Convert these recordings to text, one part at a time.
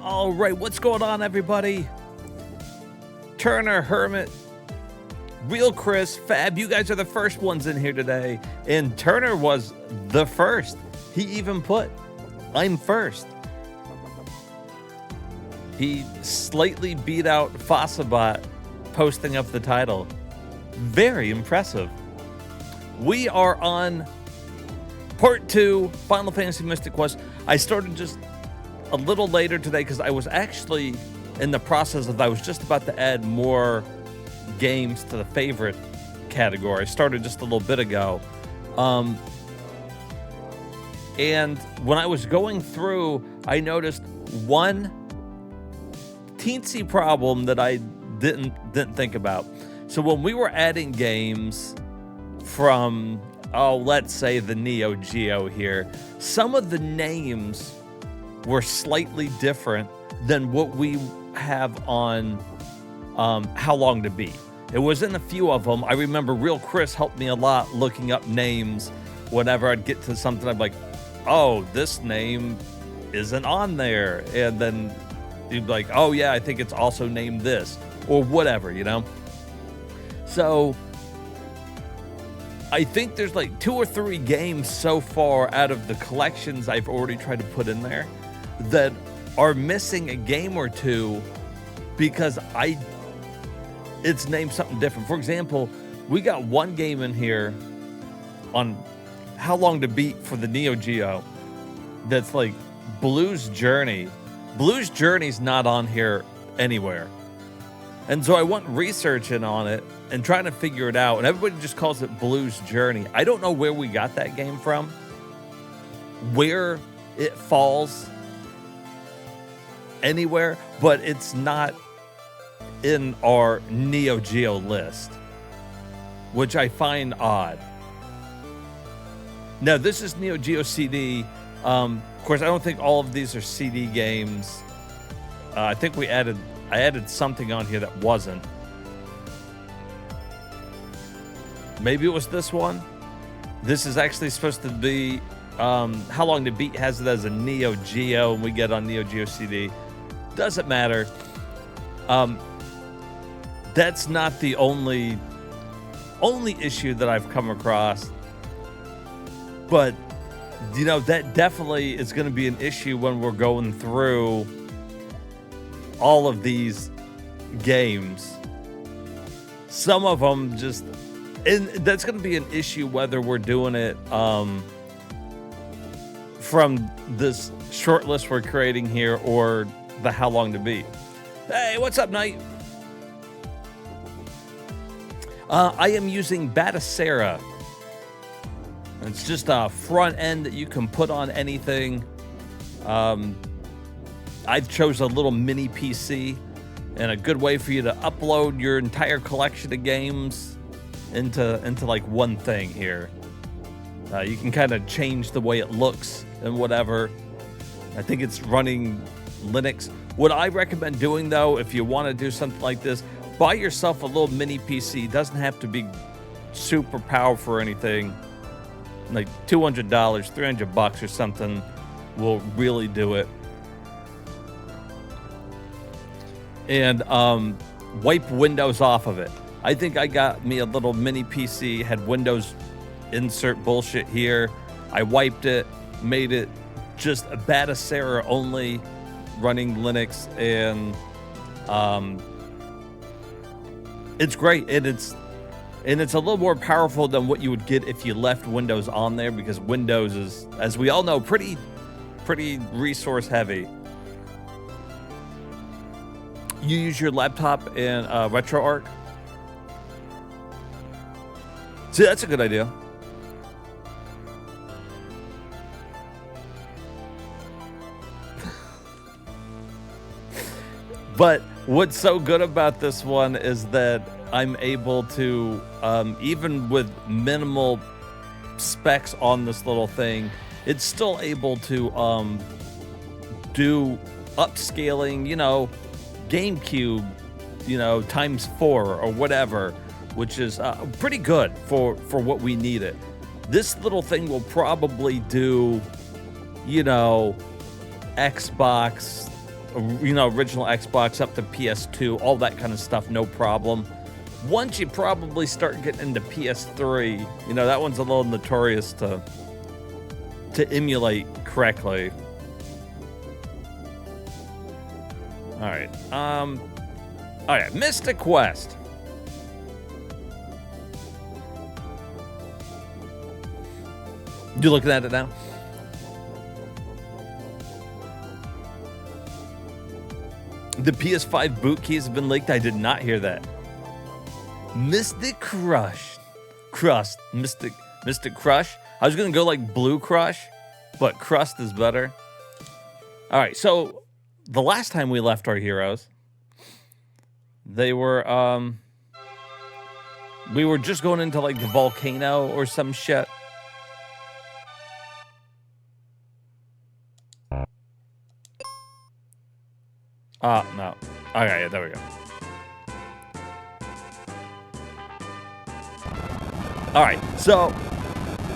All right, what's going on, everybody? Turner, Hermit, Real Chris, Fab, you guys are the first ones in here today. And Turner was the first. He even put, I'm first. He slightly beat out Fossabot posting up the title. Very impressive. We are on part 2, Final Fantasy Mystic Quest. I started just a little later today because I was actually in the process of, I was just about to add more games to the favorite category. I started just a little bit ago. And when I was going through, I noticed one teensy problem that I didn't think about. So when we were adding games from, let's say the Neo Geo here, some of the names were slightly different than what we have on How Long to Beat. It was in a few of them. I remember Real Chris helped me a lot looking up names. Whenever I'd get to something, I'd be like, oh, this name isn't on there. And then you'd be like, oh yeah, I think it's also named this, or whatever, you know? So I think there's like 2 or 3 games so far out of the collections I've already tried to put in there that are missing a game or two because it's named something different. For example, we got one game in here on How Long to Beat for the Neo Geo that's like Blues Journey. Blues Journey's not on here anywhere. And so I went researching on it and trying to figure it out, and everybody just calls it Blues Journey. I don't know where we got that game from, where it falls anywhere, but it's not in our Neo Geo list, which I find odd. Now, this is Neo Geo CD. Of course, I don't think all of these are CD games. I think I added something on here that wasn't. Maybe it was this one. This is actually supposed to be How Long to Beat has it as a Neo Geo, and we get on Neo Geo CD. Doesn't matter. That's not the only issue that I've come across. But, you know, that definitely is going to be an issue when we're going through all of these games. Some of them just, and that's going to be an issue whether we're doing it from this short list we're creating here or the How Long to Beat. Hey, what's up, Knight? I am using Batacera. It's just a front end that you can put on anything. I've chose a little mini PC and a good way for you to upload your entire collection of games into like one thing here. You can kind of change the way it looks and whatever. I think it's running Linux. What I recommend doing, though, if you want to do something like this, buy yourself a little mini PC. It doesn't have to be super powerful or anything. Like $200, $300 or something will really do it. And wipe Windows off of it. I think I got me a little mini PC, had Windows insert bullshit here. I wiped it, made it just a Batacera only, running Linux, and it's great. And it's a little more powerful than what you would get if you left Windows on there, because Windows is, as we all know, pretty resource heavy. You use your laptop in RetroArch? See, that's a good idea. But what's so good about this one is that I'm able to, even with minimal specs on this little thing, it's still able to do upscaling, you know, GameCube, you know, times 4 or whatever, which is pretty good for what we need it. This little thing will probably do, you know, Xbox original Xbox up to PS2, all that kind of stuff, no problem. Once you probably start getting into PS3, that one's a little notorious to emulate correctly. All right. Mystic Quest. You looking at it now? The PS5 boot keys have been leaked. I did not hear that. Mystic Crust. Mystic Crush. I was gonna go like Blue Crush, but Crust is better. All right, so the last time we left our heroes, they were we were just going into like the volcano or some shit. No. Okay, yeah, there we go. All right, so,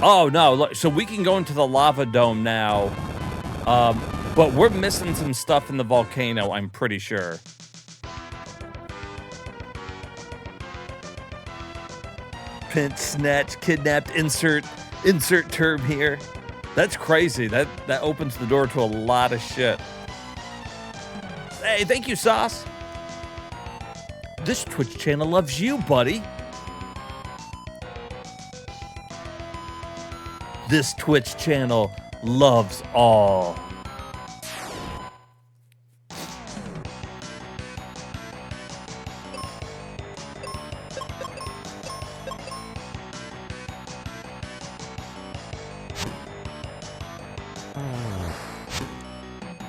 oh no, look, so we can go into the lava dome now, but we're missing some stuff in the volcano, I'm pretty sure. Pinch, snatch, kidnapped, insert term here. That's crazy. That opens the door to a lot of shit. Hey, thank you, Sauce. This Twitch channel loves you, buddy. This Twitch channel loves all.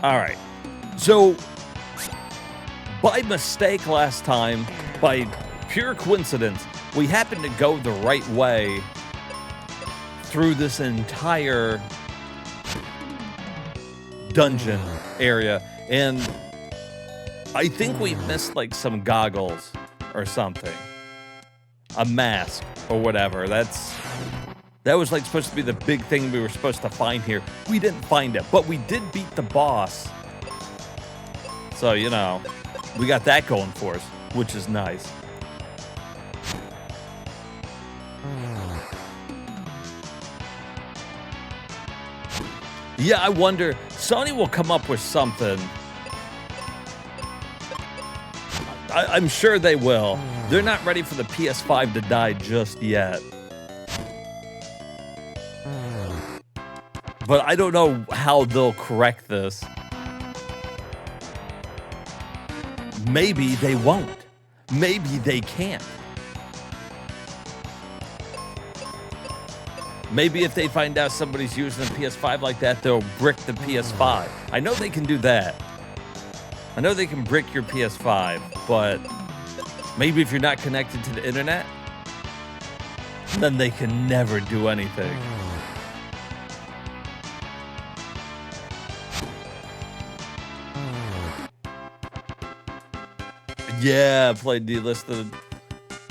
All right. So, by mistake last time, by pure coincidence, we happened to go the right way through this entire dungeon area, and I think we missed like some goggles or something, a mask or whatever. That was like supposed to be the big thing we were supposed to find here. We didn't find it, but we did beat the boss, so we got that going for us, which is nice. Yeah, I wonder, Sony will come up with something. I'm sure they will. They're not ready for the PS5 to die just yet. But I don't know how they'll correct this. Maybe they won't. Maybe they can't. Maybe if they find out somebody's using a PS5 like that, they'll brick the PS5. I know they can do that. I know they can brick your PS5, but maybe if you're not connected to the internet, then they can never do anything. Yeah, played delisted.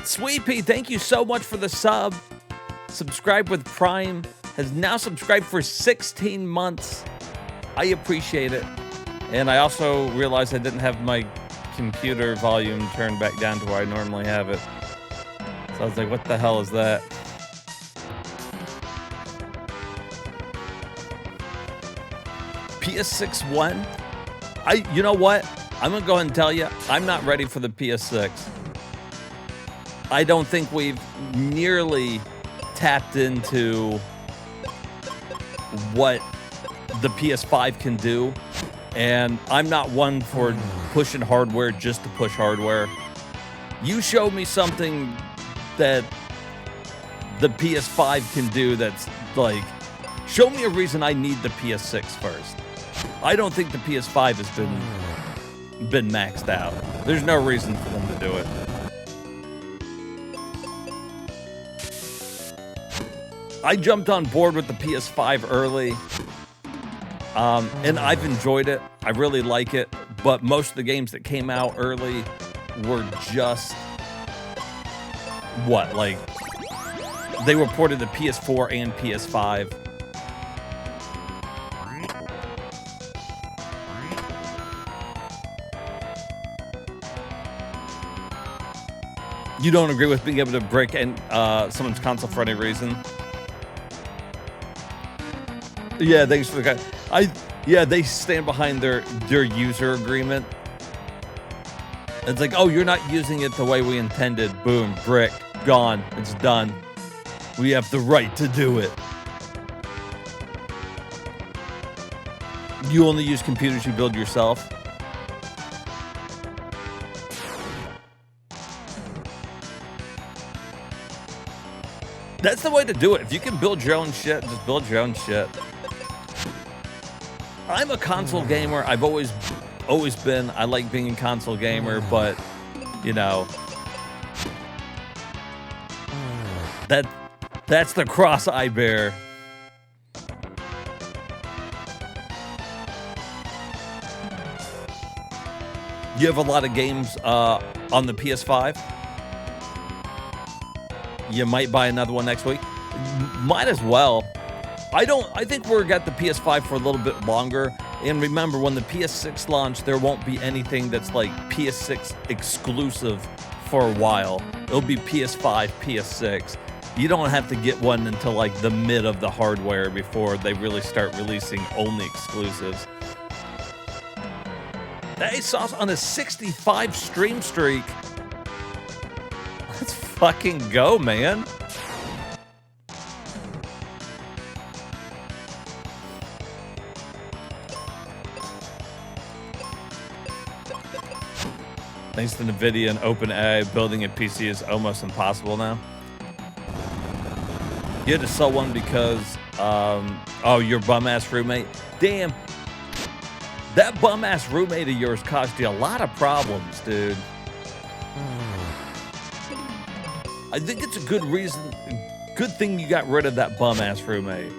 Sweet Pea, thank you so much for the sub. Subscribe with Prime. Has now subscribed for 16 months. I appreciate it. And I also realized I didn't have my computer volume turned back down to where I normally have it. So I was like, what the hell is that? PS6 One? You know what? I'm going to go ahead and tell you, I'm not ready for the PS6. I don't think we've nearly tapped into what the PS5 can do, and I'm not one for pushing hardware just to push hardware. You show me something that the PS5 can do that's like, show me a reason I need the PS6 first. I don't think the PS5 has been maxed out. There's no reason for them to do it. I jumped on board with the PS5 early, and I've enjoyed it. I really like it, but most of the games that came out early were just, like, they were ported to PS4 and PS5. You don't agree with being able to break and someone's console for any reason? Yeah, thanks for the guy. Yeah, they stand behind their user agreement. It's like, oh, you're not using it the way we intended. Boom, brick, gone. It's done. We have the right to do it. You only use computers you build yourself. That's the way to do it. If you can build your own shit, just build your own shit. I'm a console gamer. I've always been. I like being a console gamer, but you know, that's the cross I bear. You have a lot of games on the PS5. You might buy another one next week. Might as well. I think we're got the PS5 for a little bit longer. And remember, when the PS6 launch, there won't be anything that's like PS6 exclusive for a while. It'll be PS5, PS6. You don't have to get one until like the mid of the hardware before they really start releasing only exclusives. Hey, Sauce on a 65 stream streak. Let's fucking go, man. Thanks to NVIDIA and OpenAI, building a PC is almost impossible now. You had to sell one because, oh, your bum-ass roommate? Damn. That bum-ass roommate of yours caused you a lot of problems, dude. I think it's a good reason, good thing you got rid of that bum-ass roommate.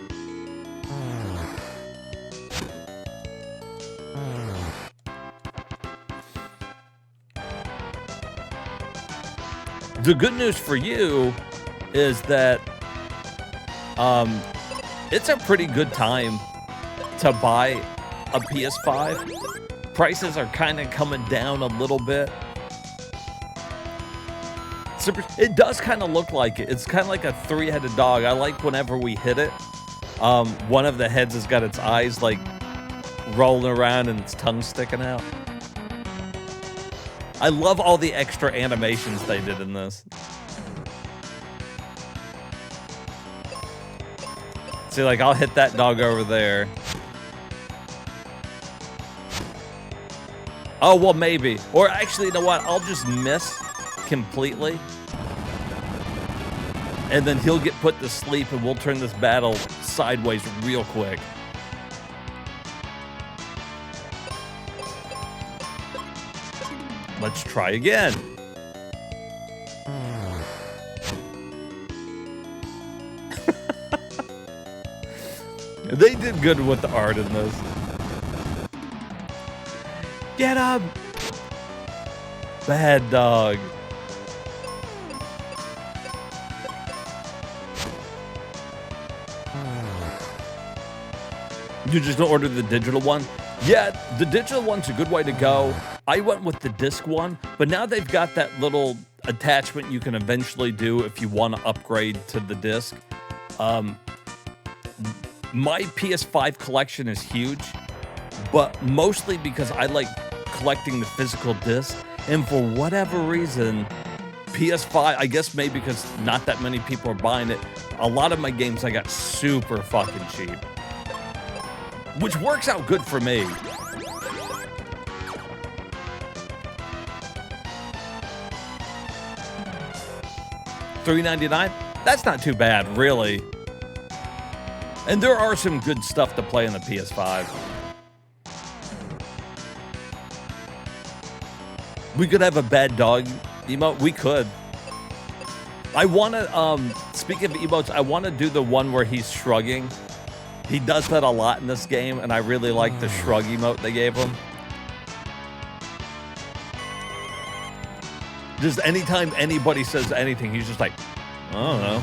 The good news for you is that it's a pretty good time to buy a PS5. Prices are kind of coming down a little bit. It does kind of look like it. It's kind of like a three-headed dog. I like whenever we hit it. One of the heads has got its eyes like rolling around and its tongue sticking out. I love all the extra animations they did in this. See, like, I'll hit that dog over there. Oh, well, maybe. Or actually, you know what? I'll just miss completely. And then he'll get put to sleep, and we'll turn this battle sideways real quick. Let's try again. They did good with the art in this. Get him! Bad dog. You just don't order the digital one? Yeah, the digital one's a good way to go. I went with the disc one, but now they've got that little attachment you can eventually do if you want to upgrade to the disc. My PS5 collection is huge, but mostly because I like collecting the physical disc. And for whatever reason, PS5, I guess maybe because not that many people are buying it, a lot of my games I got super fucking cheap. Which works out good for me. $3.99? That's not too bad, really. And there are some good stuff to play on the PS5. We could have a bad dog emote. We could. I want to, speaking of emotes, I want to do the one where he's shrugging. He does that a lot in this game, and I really like the shrug emote they gave him. Just anytime anybody says anything, he's just like, I don't know.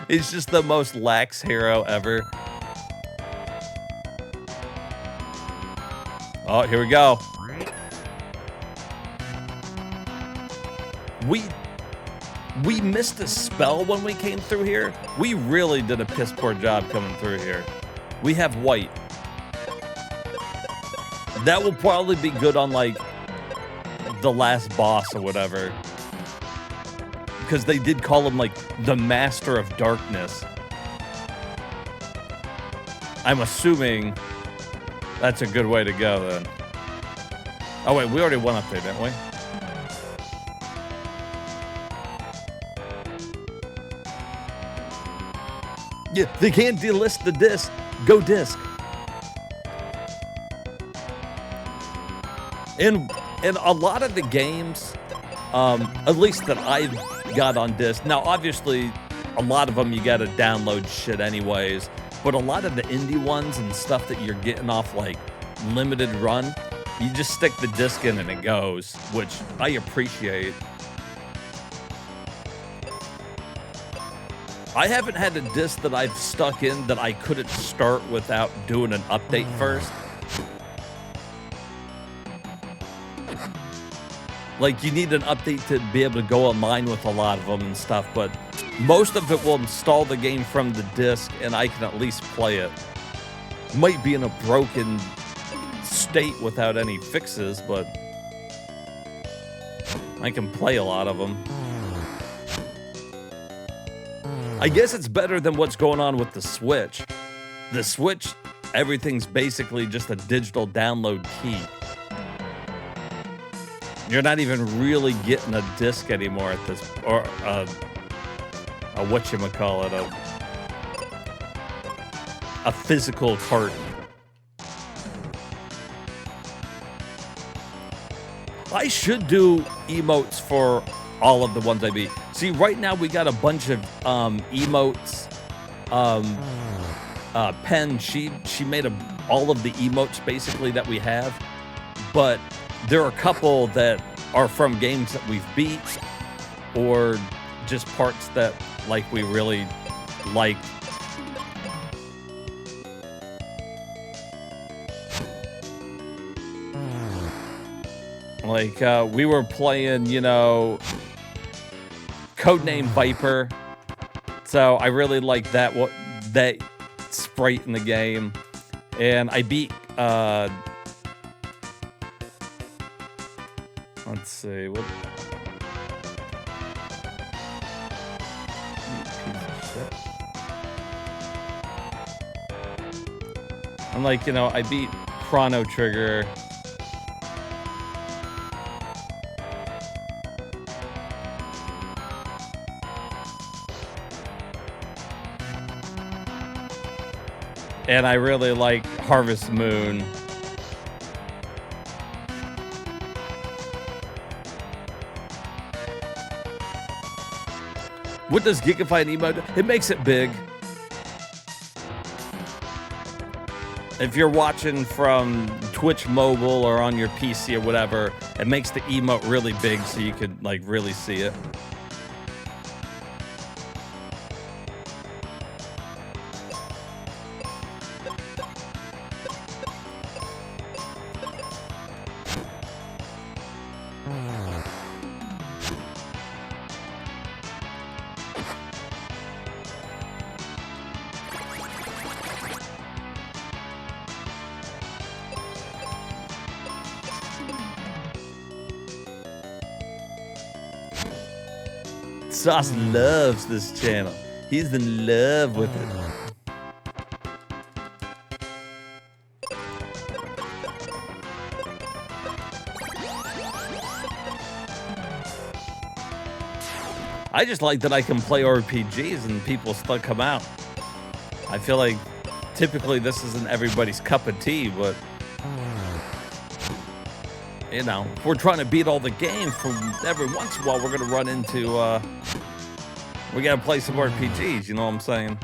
He's just the most lax hero ever. Oh, here we go. we missed a spell when we came through here. We really did a piss poor job coming through here. We have white. That will probably be good on, like, the last boss or whatever. Because they did call him, like, the Master of Darkness. I'm assuming that's a good way to go, then. Oh, wait, we already went up there, didn't we? Yeah, they can't delist the disc. Go disc. In a lot of the games, at least that I've got on disc. Now, obviously, a lot of them you got to download shit anyways. But a lot of the indie ones and stuff that you're getting off like limited run, you just stick the disc in and it goes, which I appreciate. I haven't had a disc that I've stuck in that I couldn't start without doing an update first. Like, you need an update to be able to go online with a lot of them and stuff, but most of it will install the game from the disc, and I can at least play it. Might be in a broken state without any fixes, but I can play a lot of them. I guess it's better than what's going on with the Switch. The Switch, everything's basically just a digital download key. You're not even really getting a disc anymore at this, or a whatchamacallit, a physical carton. I should do emotes for all of the ones I beat. See, right now we got a bunch of emotes. Pen, she made all of the emotes basically that we have, but there are a couple that are from games that we've beat, or just parts that like we really like. Like we were playing, you know, Codename Viper, so I really like that sprite in the game, and I beat. Let's see what. I'm like, you know, I beat Chrono Trigger. And I really like Harvest Moon. What does Gigafight emote do? It makes it big. If you're watching from Twitch mobile or on your PC or whatever, it makes the emote really big so you could like really see it. Sauce loves this channel. He's in love with it. I just like that I can play RPGs and people still come out. I feel like typically this isn't everybody's cup of tea, but you know, if we're trying to beat all the games, from every once in a while we're gonna run into we gotta play some RPGs, you know what I'm saying?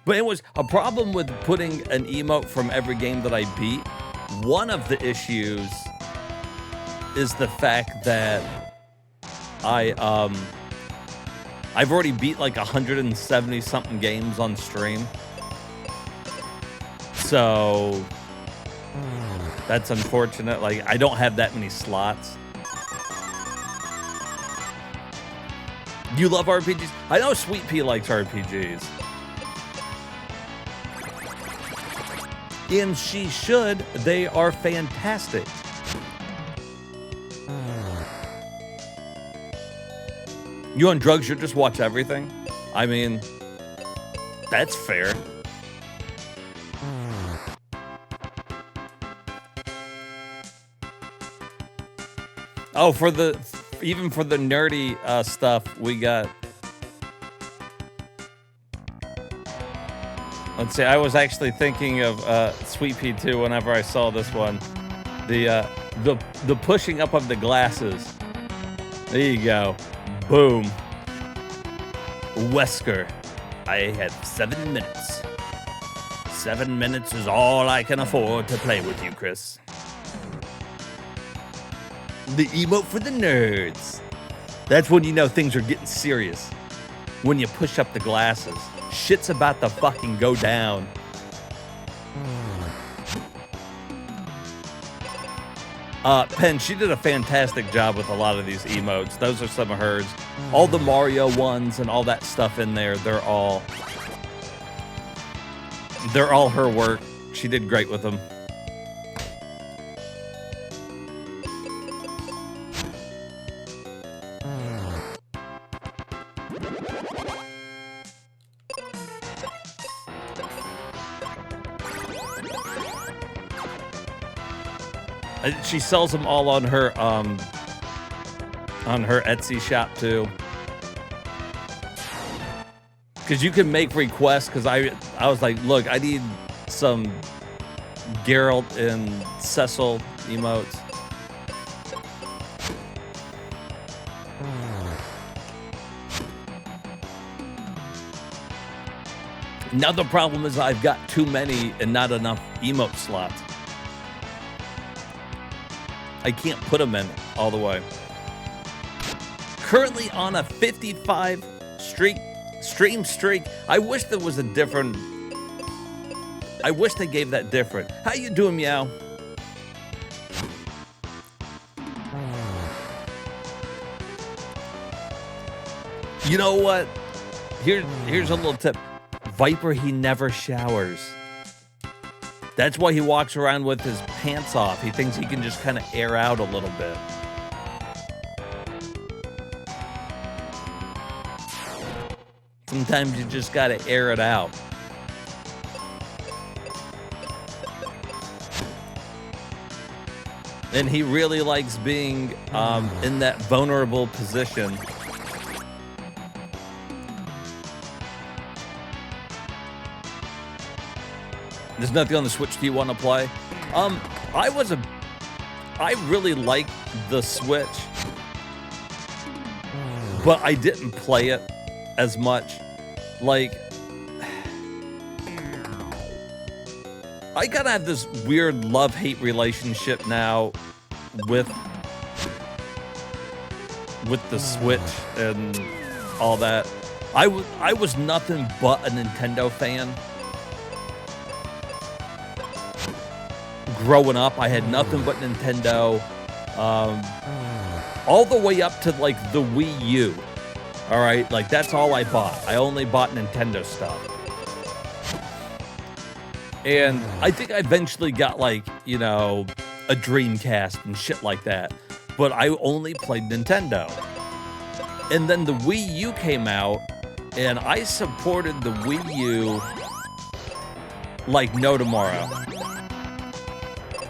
But it was a problem with putting an emote from every game that I beat. One of the issues is the fact that I've already beat like 170 something games on stream. So that's unfortunate. Like, I don't have that many slots. You love RPGs? I know Sweet Pea likes RPGs. And she should. They are fantastic. You on drugs, you just watch everything? I mean, that's fair. Oh, even for the nerdy stuff, we got. Let's see. I was actually thinking of Sweet Pea 2 whenever I saw this one. The pushing up of the glasses. There you go. Boom. Wesker. I have 7 minutes. 7 minutes is all I can afford to play with you, Chris. The emote for the nerds. That's when you know things are getting serious. When you push up the glasses. Shit's about to fucking go down. Pen, she did a fantastic job with a lot of these emotes. Those are some of hers. All the Mario ones and all that stuff in there, they're all her work. She did great with them. She sells them all on her Etsy shop too. Because you can make requests. Because I was like, look, I need some Geralt and Cecil emotes. Now the problem is I've got too many and not enough emote slots. I can't put them in all the way. Currently on a 55 stream streak. I wish there was a different. I wish they gave that different. How you doing, Meow? You know what? Here's a little tip. Viper, he never showers. That's why he walks around with his pants off. He thinks he can just kind of air out a little bit. Sometimes you just gotta air it out. And he really likes being in that vulnerable position. There's nothing on the Switch do you want to play? I really like the Switch, but I didn't play it as much. Like, I gotta have this weird love-hate relationship now with the Switch and all that. I was nothing but a Nintendo fan. Growing up, I had nothing but Nintendo, all the way up to like the Wii U. All right, like that's all I bought. I only bought Nintendo stuff. And I think I eventually got like, you know, a Dreamcast and shit like that. But I only played Nintendo. And then the Wii U came out, and I supported the Wii U like no tomorrow.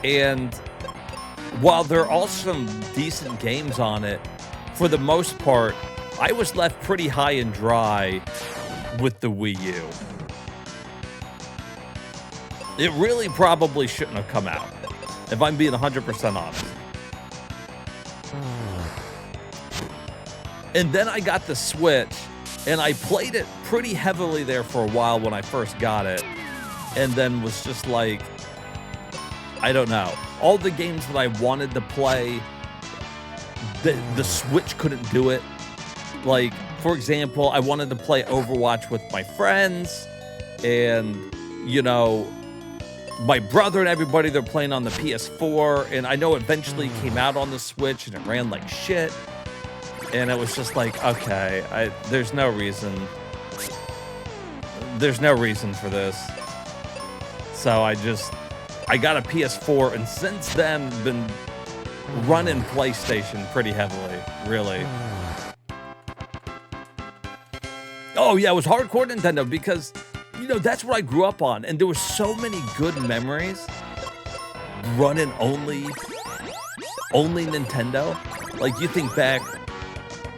And while there are some decent games on it, for the most part, I was left pretty high and dry with the Wii U. It really probably shouldn't have come out, if I'm being 100% honest. And then I got the Switch, and I played it pretty heavily there for a while when I first got it, and then was just like, I don't know. All the games that I wanted to play, the Switch couldn't do it. Like, for example, I wanted to play Overwatch with my friends, and, you know, my brother and everybody, they're playing on the PS4, and I know it eventually came out on the Switch, and it ran like shit. And it was just like, okay, there's no reason. There's no reason for this. So I got a PS4, and since then been running PlayStation pretty heavily, really. Oh yeah, it was hardcore Nintendo because, you know, that's what I grew up on, and there were so many good memories running only Nintendo. Like, you think back,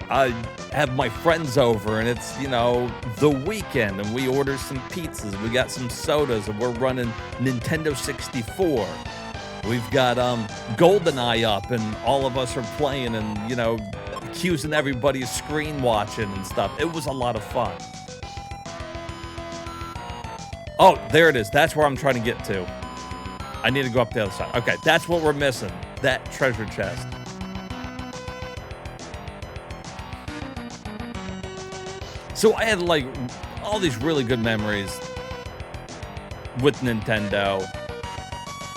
I have my friends over, and it's, you know, the weekend, and we order some pizzas, we got some sodas, and we're running Nintendo 64. We've got GoldenEye up, and all of us are playing, and, you know, accusing everybody's screen watching and stuff. It was a lot of fun. Oh, there it is. That's where I'm trying to get to. I need to go up the other side. Okay, that's what we're missing. That treasure chest. So I had, like, all these really good memories with Nintendo.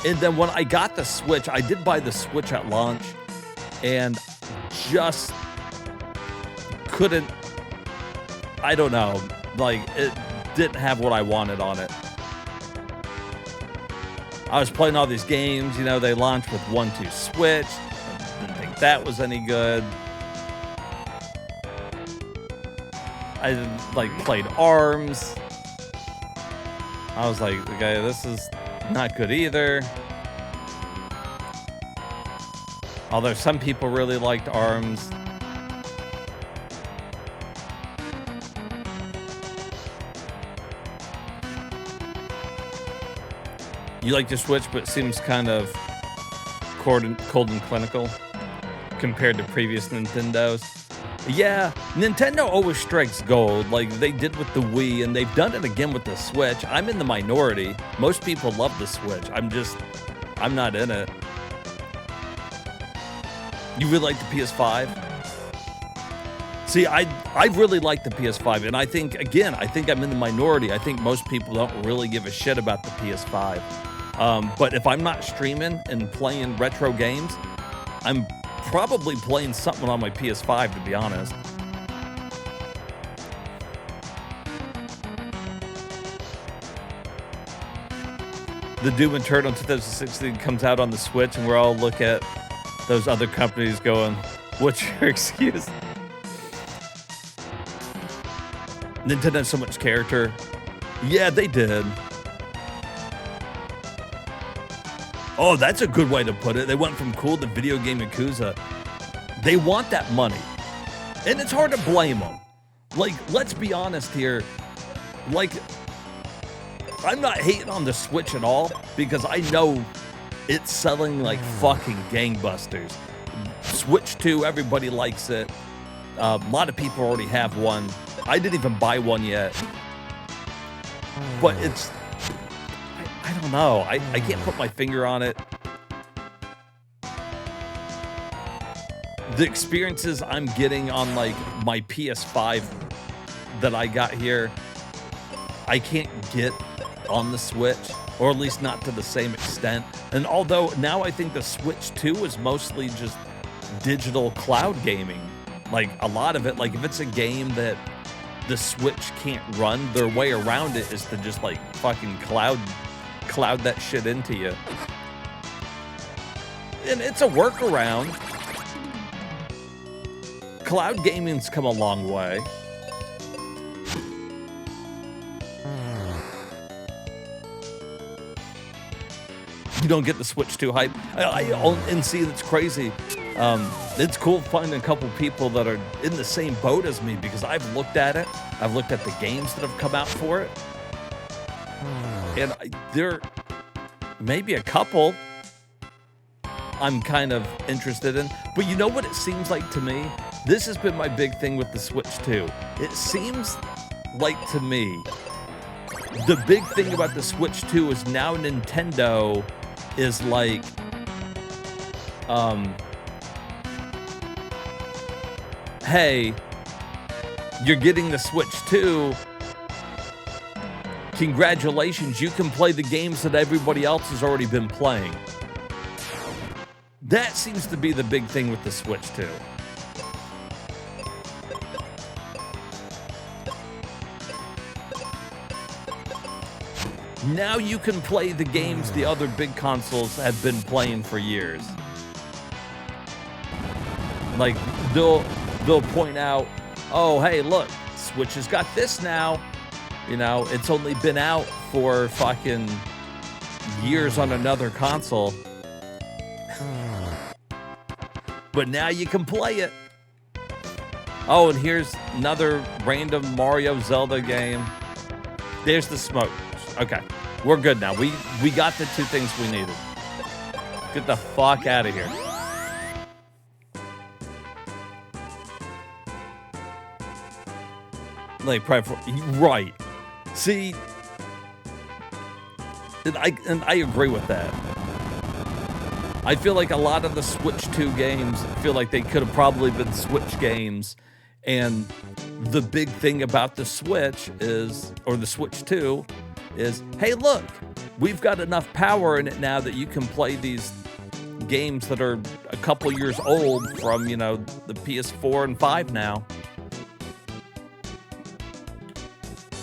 And then when I got the Switch, I did buy the Switch at launch, and just couldn't, I don't know, like, it didn't have what I wanted on it. I was playing all these games, you know, they launched with 1-2 Switch. I didn't think that was any good. I, like, played ARMS. I was like, okay, this is not good either. Although some people really liked ARMS. You like the Switch, but it seems kind of cold and clinical compared to previous Nintendos. Yeah, Nintendo always strikes gold, like they did with the Wii, and they've done it again with the Switch. I'm in the minority. Most people love the Switch. I'm not in it. You really like the PS5? See, I really like the PS5, and I think I'm in the minority. I think most people don't really give a shit about the PS5. But if I'm not streaming and playing retro games, I'm probably playing something on my PS5, to be honest. The Doom Eternal 2016 comes out on the Switch, and we're all look at those other companies going, what's your excuse? Nintendo has so much character. Yeah, they did. Oh, that's a good way to put it. They went from cool to video game Yakuza. They want that money. And it's hard to blame them. Like, let's be honest here. Like, I'm not hating on the Switch at all, because I know it's selling like fucking gangbusters. Switch 2, everybody likes it. A lot of people already have one. I didn't even buy one yet. But it's, I don't know. I can't put my finger on it. The experiences I'm getting on like my PS5 that I got here, I can't get on the Switch, or at least not to the same extent. And although now I think the Switch 2 is mostly just digital cloud gaming. Like a lot of it, like if it's a game that the Switch can't run, their way around it is to just like fucking cloud that shit into you. And it's a workaround. Cloud gaming's come a long way. You don't get the Switch 2 hype. And see, that's crazy. It's cool finding a couple people that are in the same boat as me, because I've looked at it. I've looked at the games that have come out for it. And there may be a couple I'm kind of interested in. But you know what it seems like to me? This has been my big thing with the Switch 2. It seems like to me, the big thing about the Switch 2 is now Nintendo is like, hey, you're getting the Switch 2. Congratulations, you can play the games that everybody else has already been playing. That seems to be the big thing with the Switch 2. Now you can play the games the other big consoles have been playing for years. Like, they'll point out, oh, hey, look, Switch has got this now. You know, it's only been out for fucking years on another console. But now you can play it. Oh, and here's another random Mario Zelda game. There's the smoke. Okay, we're good now. We got the two things we needed. Get the fuck out of here. Like, right. See, and I agree with that. I feel like a lot of the Switch 2 games feel like they could have probably been Switch games. And the big thing about the Switch is, or the Switch 2, is, hey, look, we've got enough power in it now that you can play these games that are a couple years old from, you know, the PS4 and 5 now.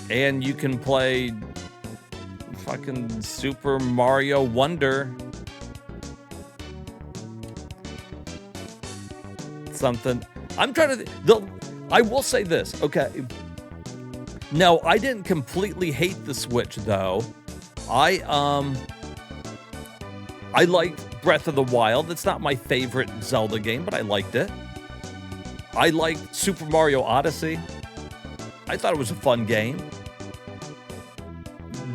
And you can play fucking Super Mario Wonder. Something. I'm trying to... I will say this, okay? No, I didn't completely hate the Switch, though. I liked Breath of the Wild. It's not my favorite Zelda game, but I liked it. I liked Super Mario Odyssey. I thought it was a fun game.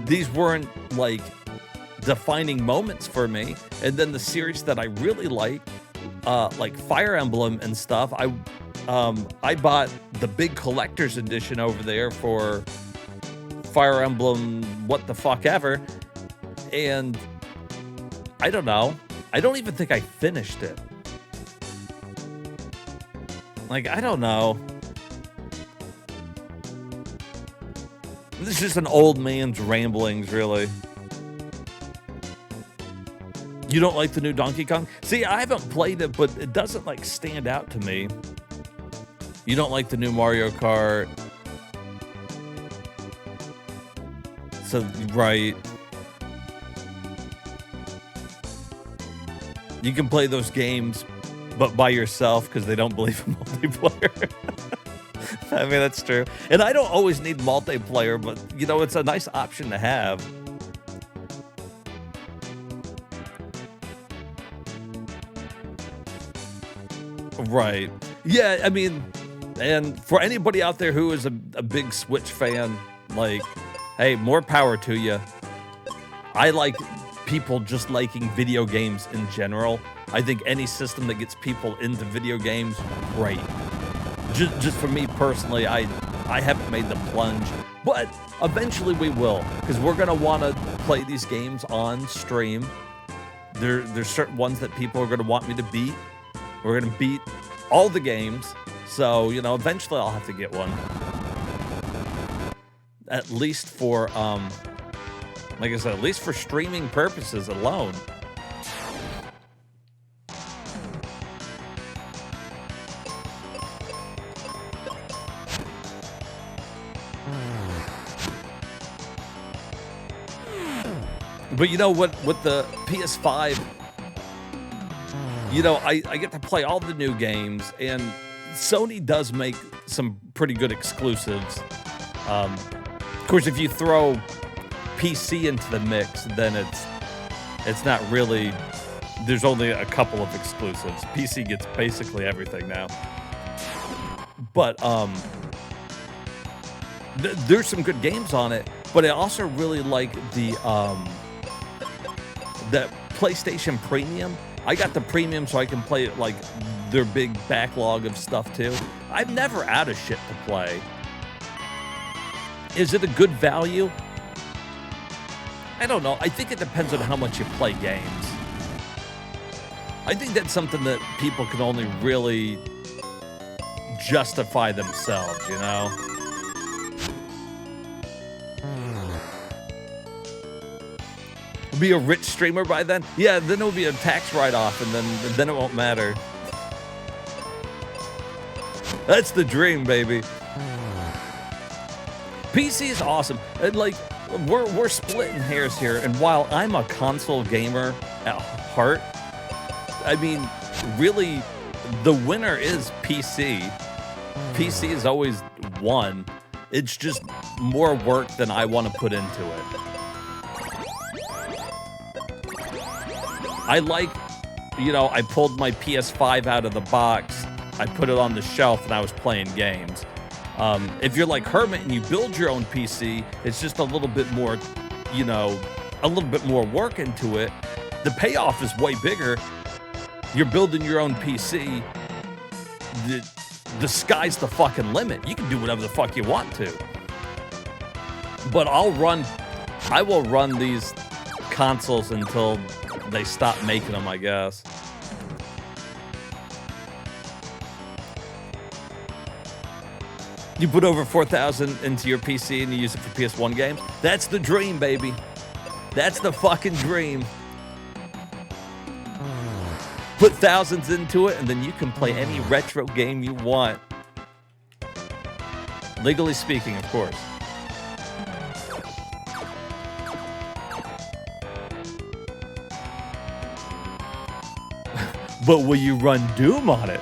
These weren't, like, defining moments for me. And then the series that I really like Fire Emblem and stuff, I bought the big collector's edition over there for Fire Emblem what the fuck ever, and I don't know. I don't even think I finished it. Like, I don't know. This is just an old man's ramblings, really. You don't like the new Donkey Kong? See, I haven't played it, but it doesn't, like, stand out to me. You don't like the new Mario Kart. So, right. You can play those games, but by yourself, because they don't believe in multiplayer. I mean, that's true. And I don't always need multiplayer, but, you know, it's a nice option to have. Right. Yeah, I mean, and for anybody out there who is a big Switch fan, like, hey, more power to you. I like people just liking video games in general. I think any system that gets people into video games, great. Just for me personally, I haven't made the plunge, but eventually we will, because we're going to want to play these games on stream. There's certain ones that people are going to want me to beat. We're going to beat all the games. So, you know, eventually I'll have to get one. At least for, like I said, at least for streaming purposes alone. But you know what, with the PS5, you know, I get to play all the new games, and Sony does make some pretty good exclusives. Of course, if you throw PC into the mix, then it's not really, there's only a couple of exclusives. PC gets basically everything now. But there's some good games on it, but I also really like the PlayStation Premium. I got the Premium so I can play like their big backlog of stuff too. I'm never out of shit to play. Is it a good value? I don't know. I think it depends on how much you play games. I think that's something that people can only really justify themselves, you know? Be a rich streamer by then? Yeah, then it'll be a tax write-off, and then it won't matter. That's the dream, baby. PC is awesome. And like, we're splitting hairs here, and while I'm a console gamer at heart, I mean, really, the winner is PC. PC is always won. It's just more work than I want to put into it. I like, you know, I pulled my PS5 out of the box, I put it on the shelf, and I was playing games. If you're like Hermit and you build your own PC, it's just a little bit more, you know, a little bit more work into it. The payoff is way bigger. You're building your own PC. The sky's the fucking limit. You can do whatever the fuck you want to. But I will run these consoles until they stop making them, I guess. You put over 4,000 into your PC and you use it for PS1 games? That's the dream, baby. That's the fucking dream. Put thousands into it, and then you can play any retro game you want. Legally speaking, of course. But will you run Doom on it?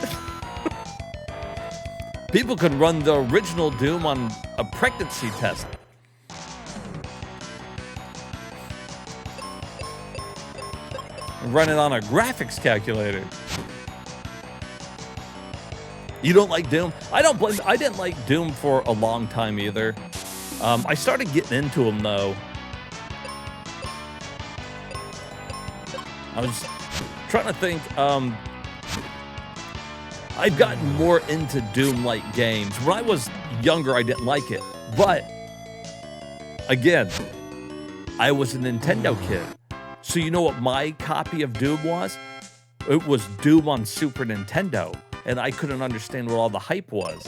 People can run the original Doom on a pregnancy test. Run it on a graphics calculator. You don't like Doom? I don't blame. I didn't like Doom for a long time either. I started getting into them though. I was trying to think. I've gotten more into Doom-like games. When I was younger, I didn't like it. But, again, I was a Nintendo kid. So you know what my copy of Doom was? It was Doom on Super Nintendo. And I couldn't understand what all the hype was.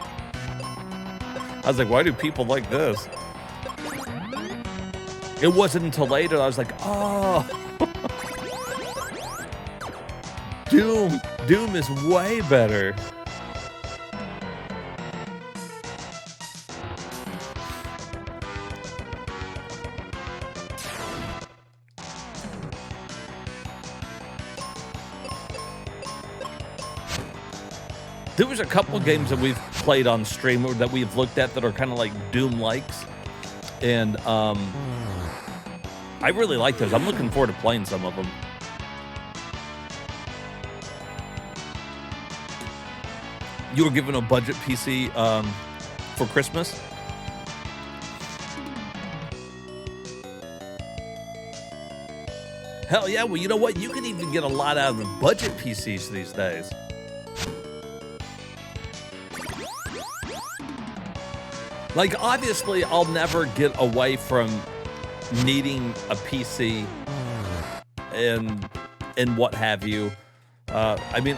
I was like, why do people like this? It wasn't until later I was like, oh... Doom is way better. There was a couple games that we've played on stream or that we've looked at that are kind of like Doom-likes. And I really like those. I'm looking forward to playing some of them. You were given a budget PC for Christmas? Hell yeah, well, you know what? You can even get a lot out of the budget PCs these days. Like, obviously, I'll never get away from needing a PC and what have you. I mean,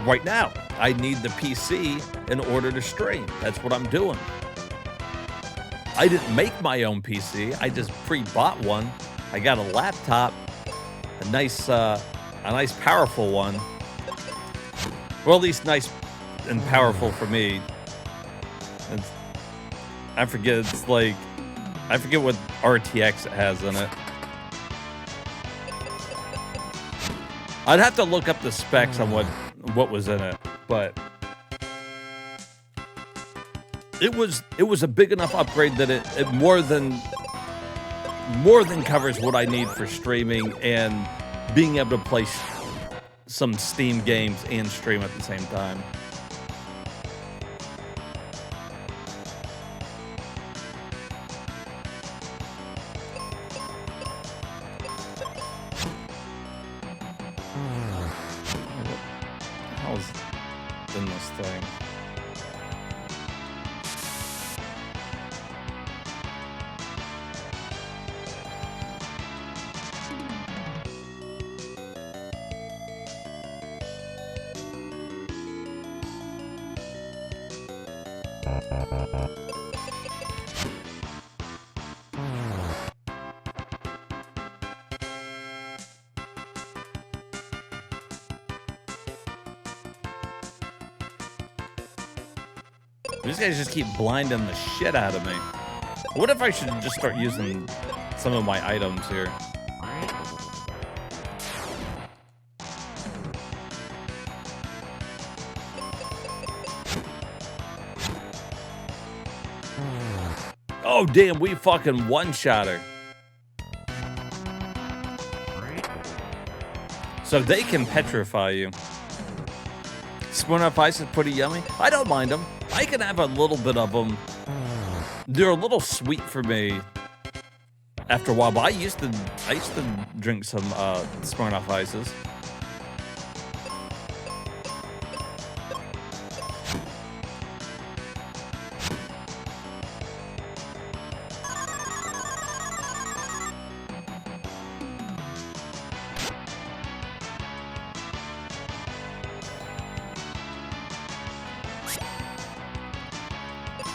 right now, I need the PC in order to stream. That's what I'm doing. I didn't make my own PC. I just pre-bought one. I got a laptop, a nice powerful one. Well, at least nice and powerful for me. I forget what RTX it has in it. I'd have to look up the specs on what was in it, but it was a big enough upgrade that it more than covers what I need for streaming and being able to play some Steam games and stream at the same time. How's in this thing? These guys just keep blinding the shit out of me. What if I should just start using some of my items here? Oh, damn, we fucking one-shot her. So they can petrify you. Smirnoff Ice is pretty yummy. I don't mind them. I can have a little bit of them. They're a little sweet for me after a while, but I used to drink some Smirnoff Ices.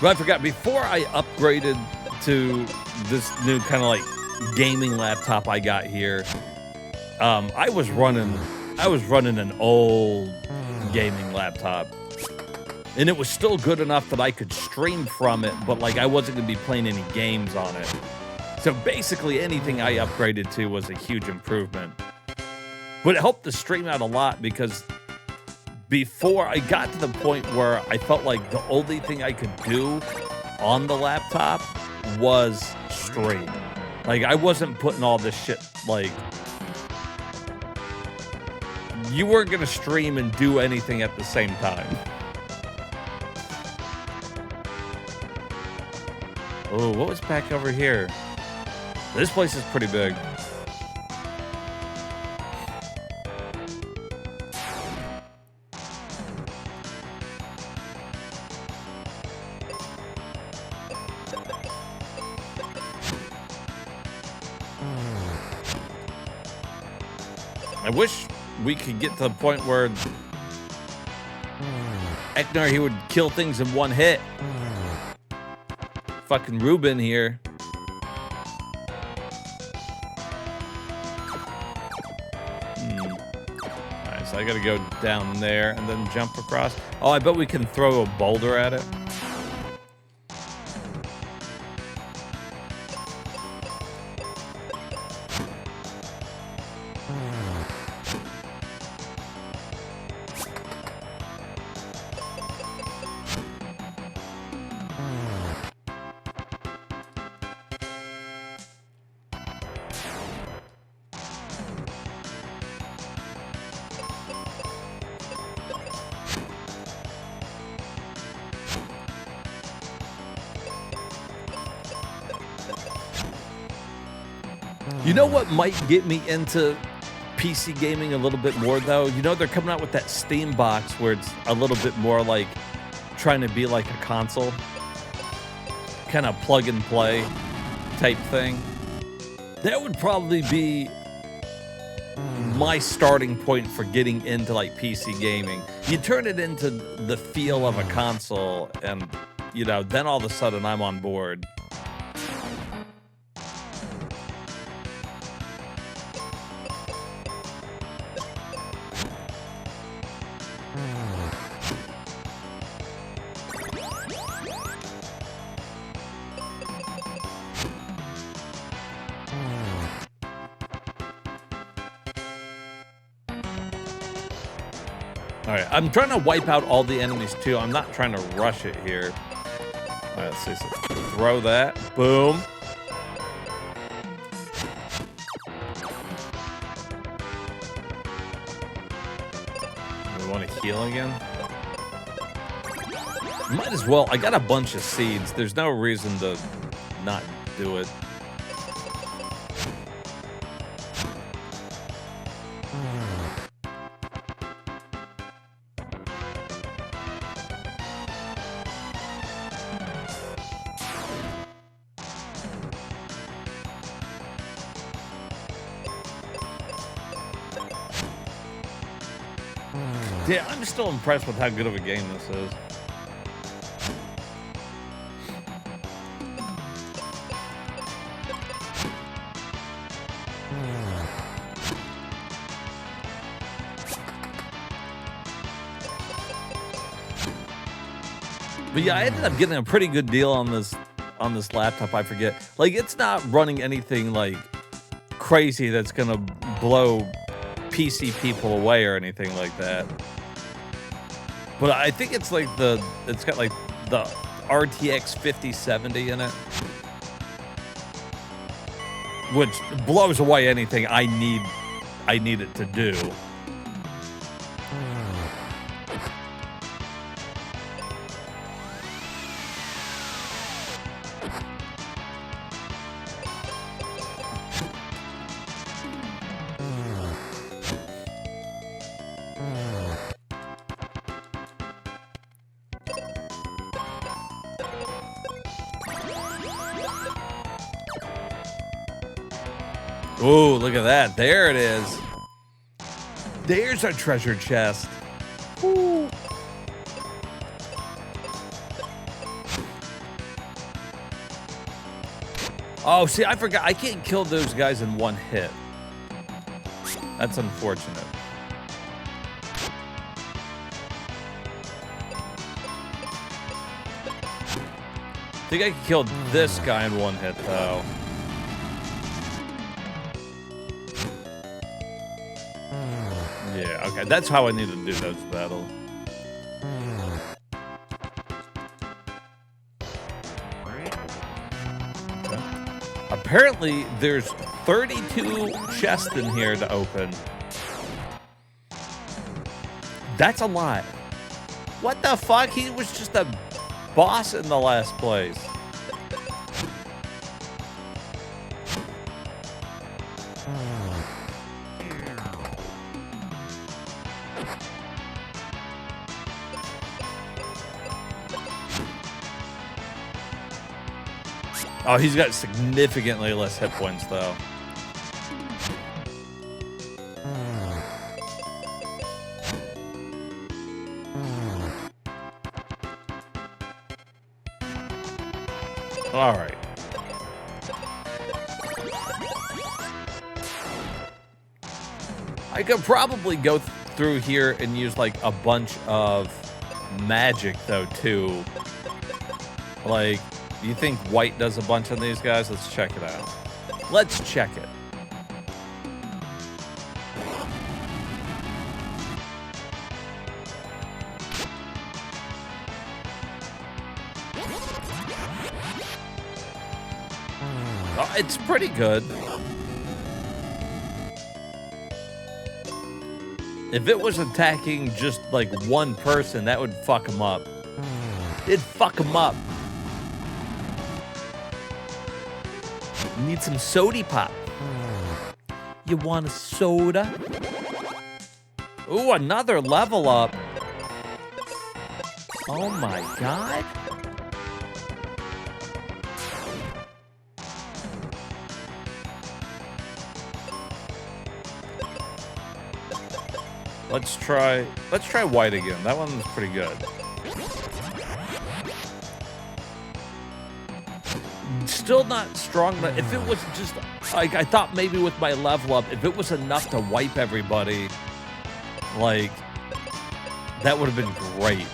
But I forgot, before I upgraded to this new kind of like gaming laptop I got here, I was running an old gaming laptop, and it was still good enough that I could stream from it, but like I wasn't gonna be playing any games on it. So basically anything I upgraded to was a huge improvement. But it helped the stream out a lot, because before I got to the point where I felt like the only thing I could do on the laptop was stream. Like, I wasn't putting all this shit, like, you weren't gonna stream and do anything at the same time. Oh, what was back over here? This place is pretty big. I wish we could get to the point where Ecnar, he would kill things in one hit. Fucking Ruben here. Alright, so I gotta go down there and then jump across. Oh, I bet we can throw a boulder at it. You know what might get me into PC gaming a little bit more, though? You know, they're coming out with that Steam box where it's a little bit more like trying to be like a console. Kind of plug and play type thing. That would probably be my starting point for getting into like PC gaming. You turn it into the feel of a console and, you know, then all of a sudden I'm on board. All right, I'm trying to wipe out all the enemies too. I'm not trying to rush it here. All right, let's see. So throw that. Boom. We want to heal again? Might as well. I got a bunch of seeds. There's no reason to not do it. Yeah, I'm still impressed with how good of a game this is. But yeah, I ended up getting a pretty good deal on this on this laptop, I forget. Like, it's not running anything, like, crazy that's gonna blow PC people away or anything like that. But I think it's like it's got like the RTX 5070 in it, which blows away anything I need it to do. Ooh, look at that. There it is. There's our treasure chest. Ooh. Oh, see, I forgot. I can't kill those guys in one hit. That's unfortunate. I think I can kill this guy in one hit, though. Yeah, okay, that's how I need to do those battles. Okay. Apparently, there's 32 chests in here to open. That's a lot. What the fuck? He was just a boss in the last place. Oh, he's got significantly less hit points, though. All right. I could probably go through here and use, like, a bunch of magic, though, too. Like, do you think white does a bunch on these guys? Let's check it out. Let's check it. Oh, it's pretty good. If it was attacking just, like, one person, that would fuck him up. It'd fuck him up. Need some soda pop. You want a soda? Ooh, another level up. Oh my god. Let's try white again. That one was pretty good. Still not strong enough. If it was just, like, I thought maybe with my level up, if it was enough to wipe everybody, like, that would have been great.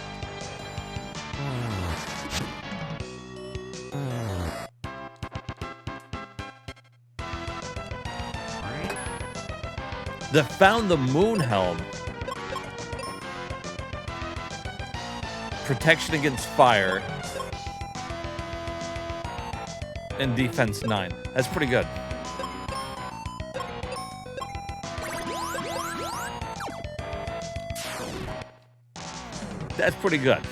They found the moon helm. Protection against fire. And defense 9. That's pretty good. That's pretty good.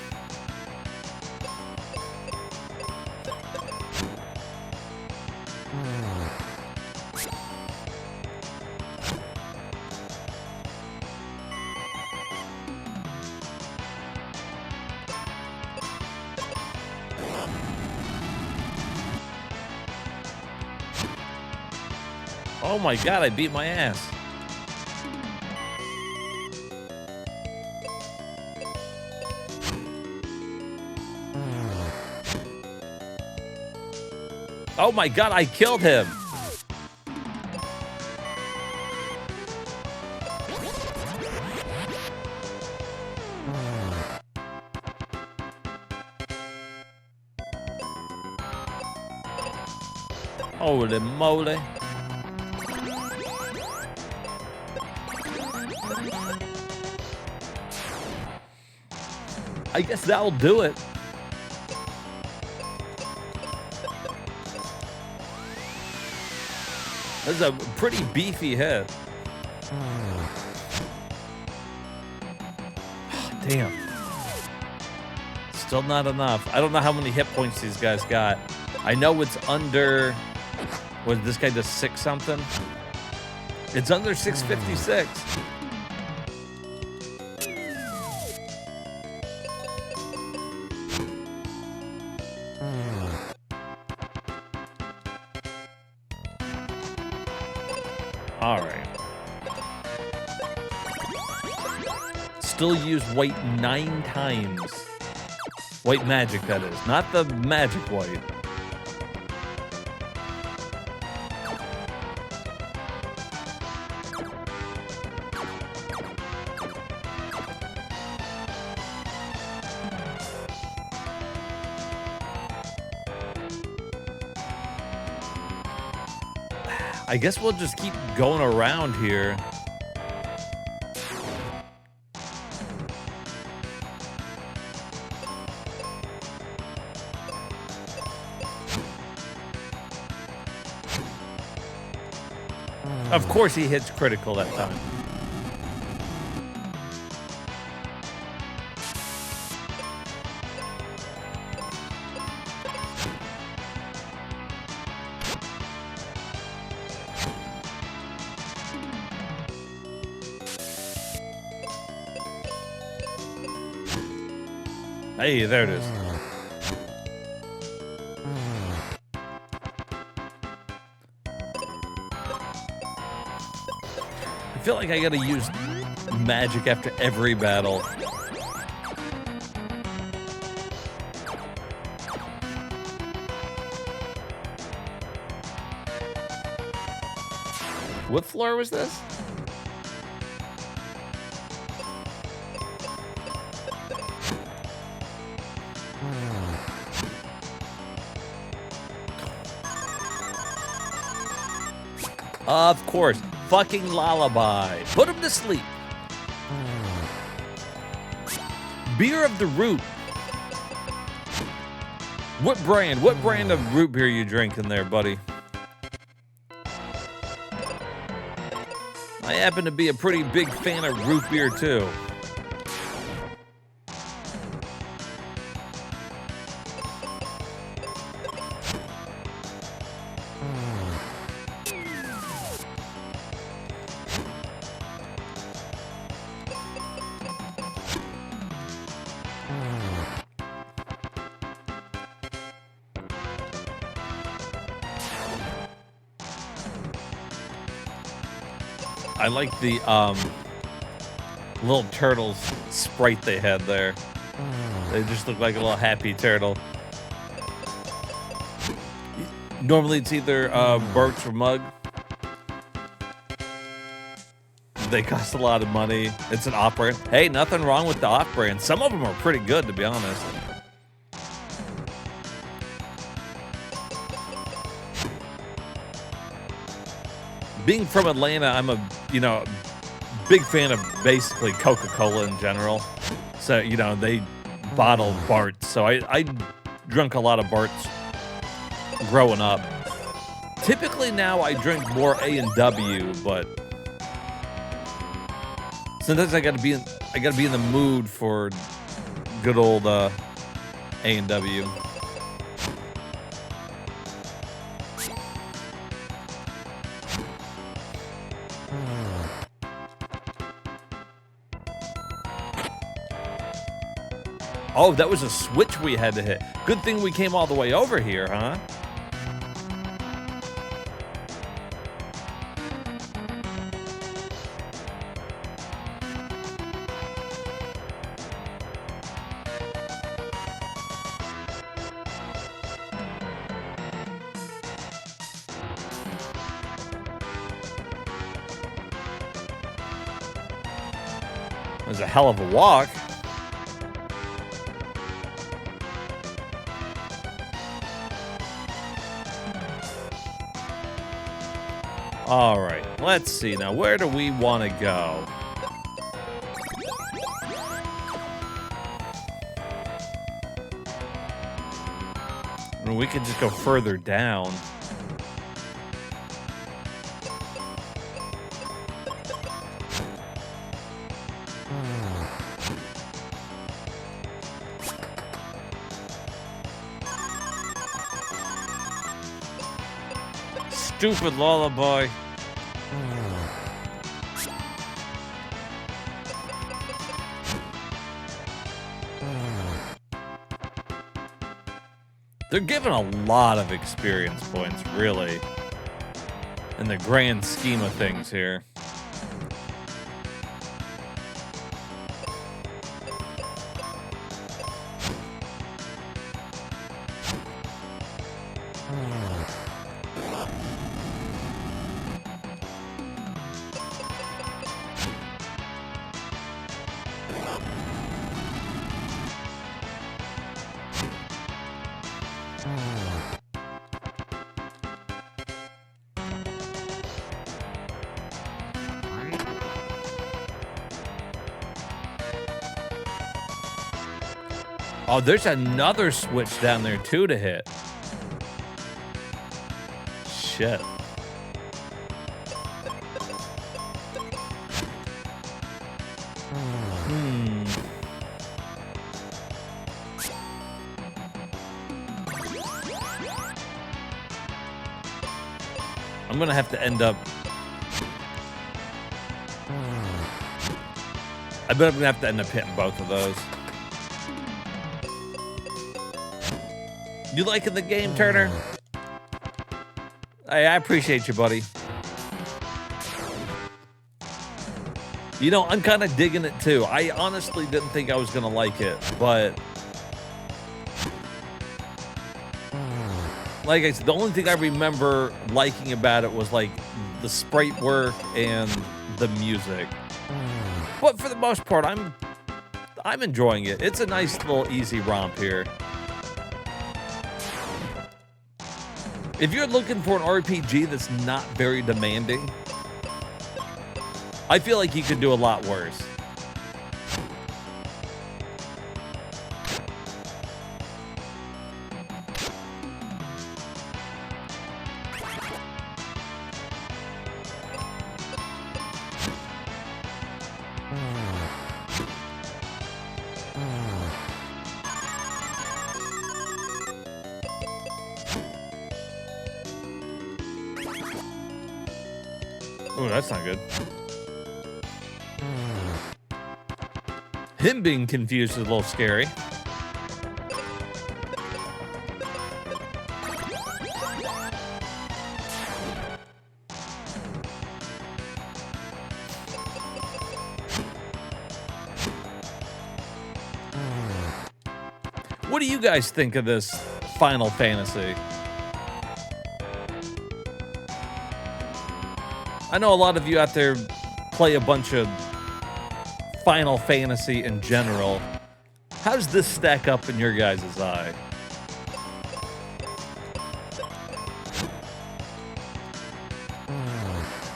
Oh my god, I beat my ass. Oh my god, I killed him. Holy moly. I guess that'll do it. That's a pretty beefy hit. Damn. Still not enough. I don't know how many hit points these guys got. I know it's under... What, this guy does 6 something? It's under 656. All right. Still use white 9 times. White magic, that is. Not the magic white. I guess we'll just keep going around here. Of course he hits critical that time. Hey, there it is. I feel like I gotta use magic after every battle. What floor was this? Of course. Fucking lullaby. Put him to sleep. Beer of the root. What brand? What brand of root beer you drinking there, buddy? I happen to be a pretty big fan of root beer, too. I like the little turtles sprite they had there. They just look like a little happy turtle. Normally it's either Birch or Mug. They cost a lot of money. It's an off-brand. Hey, nothing wrong with the off-brand. Some of them are pretty good, to be honest. Being from Atlanta, I'm a, big fan of basically Coca-Cola in general. So, they bottle Bart's. So I drunk a lot of Bart's growing up. Typically now I drink more A&W, but sometimes I gotta be in the mood for good old A&W. Oh, that was a switch we had to hit. Good thing we came all the way over here, huh? It was a hell of a walk. All right, let's see now. Where do we want to go? I mean, we could just go further down. Stupid lullaby. They're giving a lot of experience points, really, in the grand scheme of things here. Oh, there's another switch down there, too, to hit. Shit. I'm gonna have to end up... I bet I'm gonna have to end up hitting both of those. You liking the game, Turner? I appreciate you, buddy. You know, I'm kind of digging it, too. I honestly didn't think I was going to like it, but... like I said, the only thing I remember liking about it was, like, the sprite work and the music. But for the most part, I'm enjoying it. It's a nice little easy romp here. If you're looking for an RPG that's not very demanding, I feel like you could do a lot worse. Oh, that's not good. Him being confused is a little scary. What do you guys think of this Final Fantasy? I know a lot of you out there play a bunch of Final Fantasy in general. How does this stack up in your guys' eye?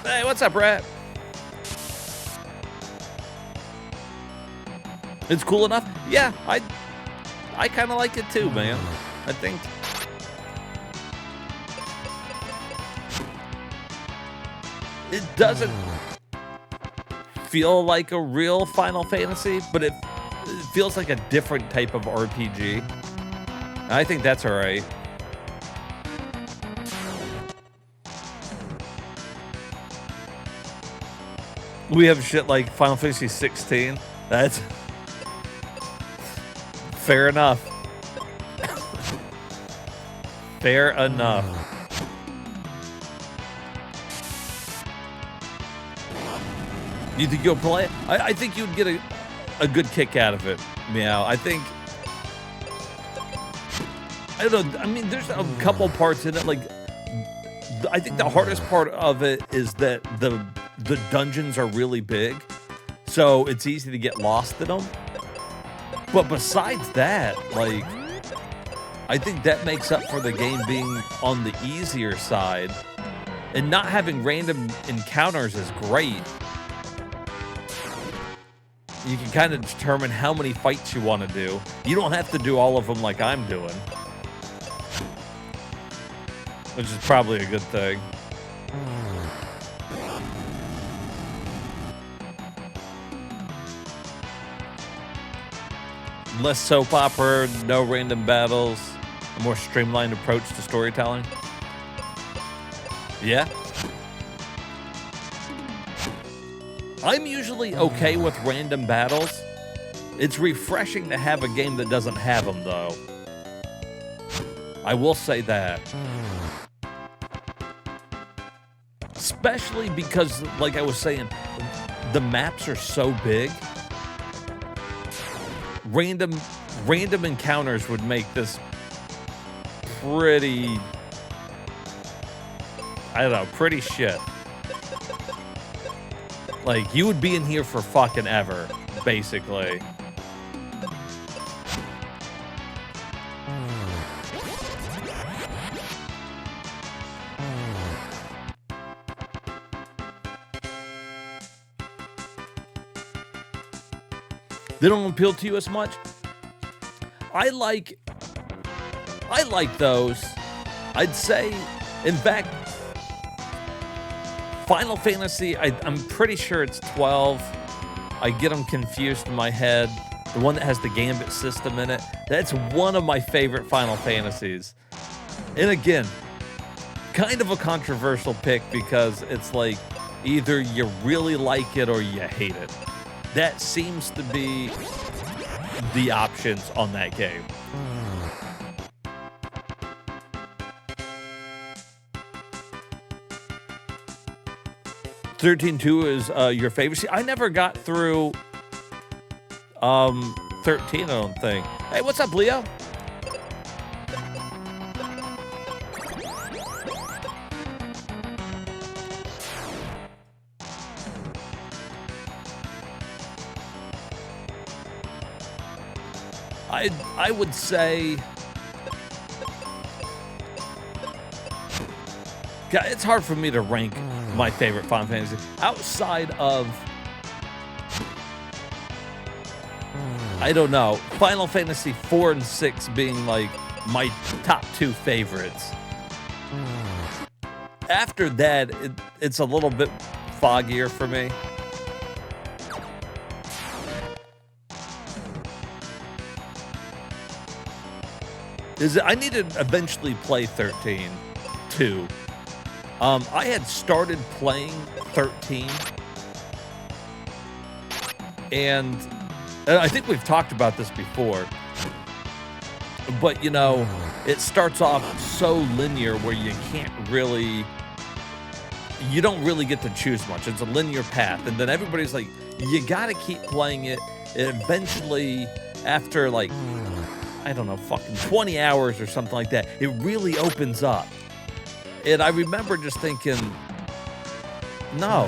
Hey, what's up, Rat? It's cool enough? Yeah, I kind of like it too, man. I think... it doesn't feel like a real Final Fantasy, but it feels like a different type of RPG. I think that's all right. We have shit like Final Fantasy 16. That's fair enough. Fair enough. You think you'll play it? I think you'd get a good kick out of it, Meow. I think... I don't know. I mean, there's a couple parts in it. Like, I think the hardest part of it is that the dungeons are really big, so it's easy to get lost in them. But besides that, like, I think that makes up for the game being on the easier side. And not having random encounters is great. You can kind of determine how many fights you want to do. You don't have to do all of them like I'm doing. Which is probably a good thing. Less soap opera, no random battles, a more streamlined approach to storytelling. Yeah. I'm usually okay with random battles. It's refreshing to have a game that doesn't have them, though. I will say that. Especially because, like I was saying, the maps are so big. Random encounters would make this pretty, I don't know, pretty shit. Like, you would be in here for fucking ever, basically. They don't appeal to you as much? I like those. I'd say, in fact, Final Fantasy, I'm pretty sure it's 12. I get them confused in my head. The one that has the Gambit system in it. That's one of my favorite Final Fantasies. And again, kind of a controversial pick because it's like either you really like it or you hate it. That seems to be the options on that game. (13.2) is your favorite. See, I never got through 13, I don't think. Hey, what's up, Leo? I would say, yeah, it's hard for me to rank my favorite Final Fantasy outside of, I don't know, Final Fantasy 4 and 6 being like my top two favorites. After that, it's a little bit foggier for me. I need to eventually play 13 too. I had started playing 13, and I think we've talked about this before, but you know, it starts off so linear where you don't really get to choose much. It's a linear path, and then everybody's like, you gotta keep playing it. And eventually, after like, I don't know, fucking 20 hours or something like that, it really opens up. And I remember just thinking, no.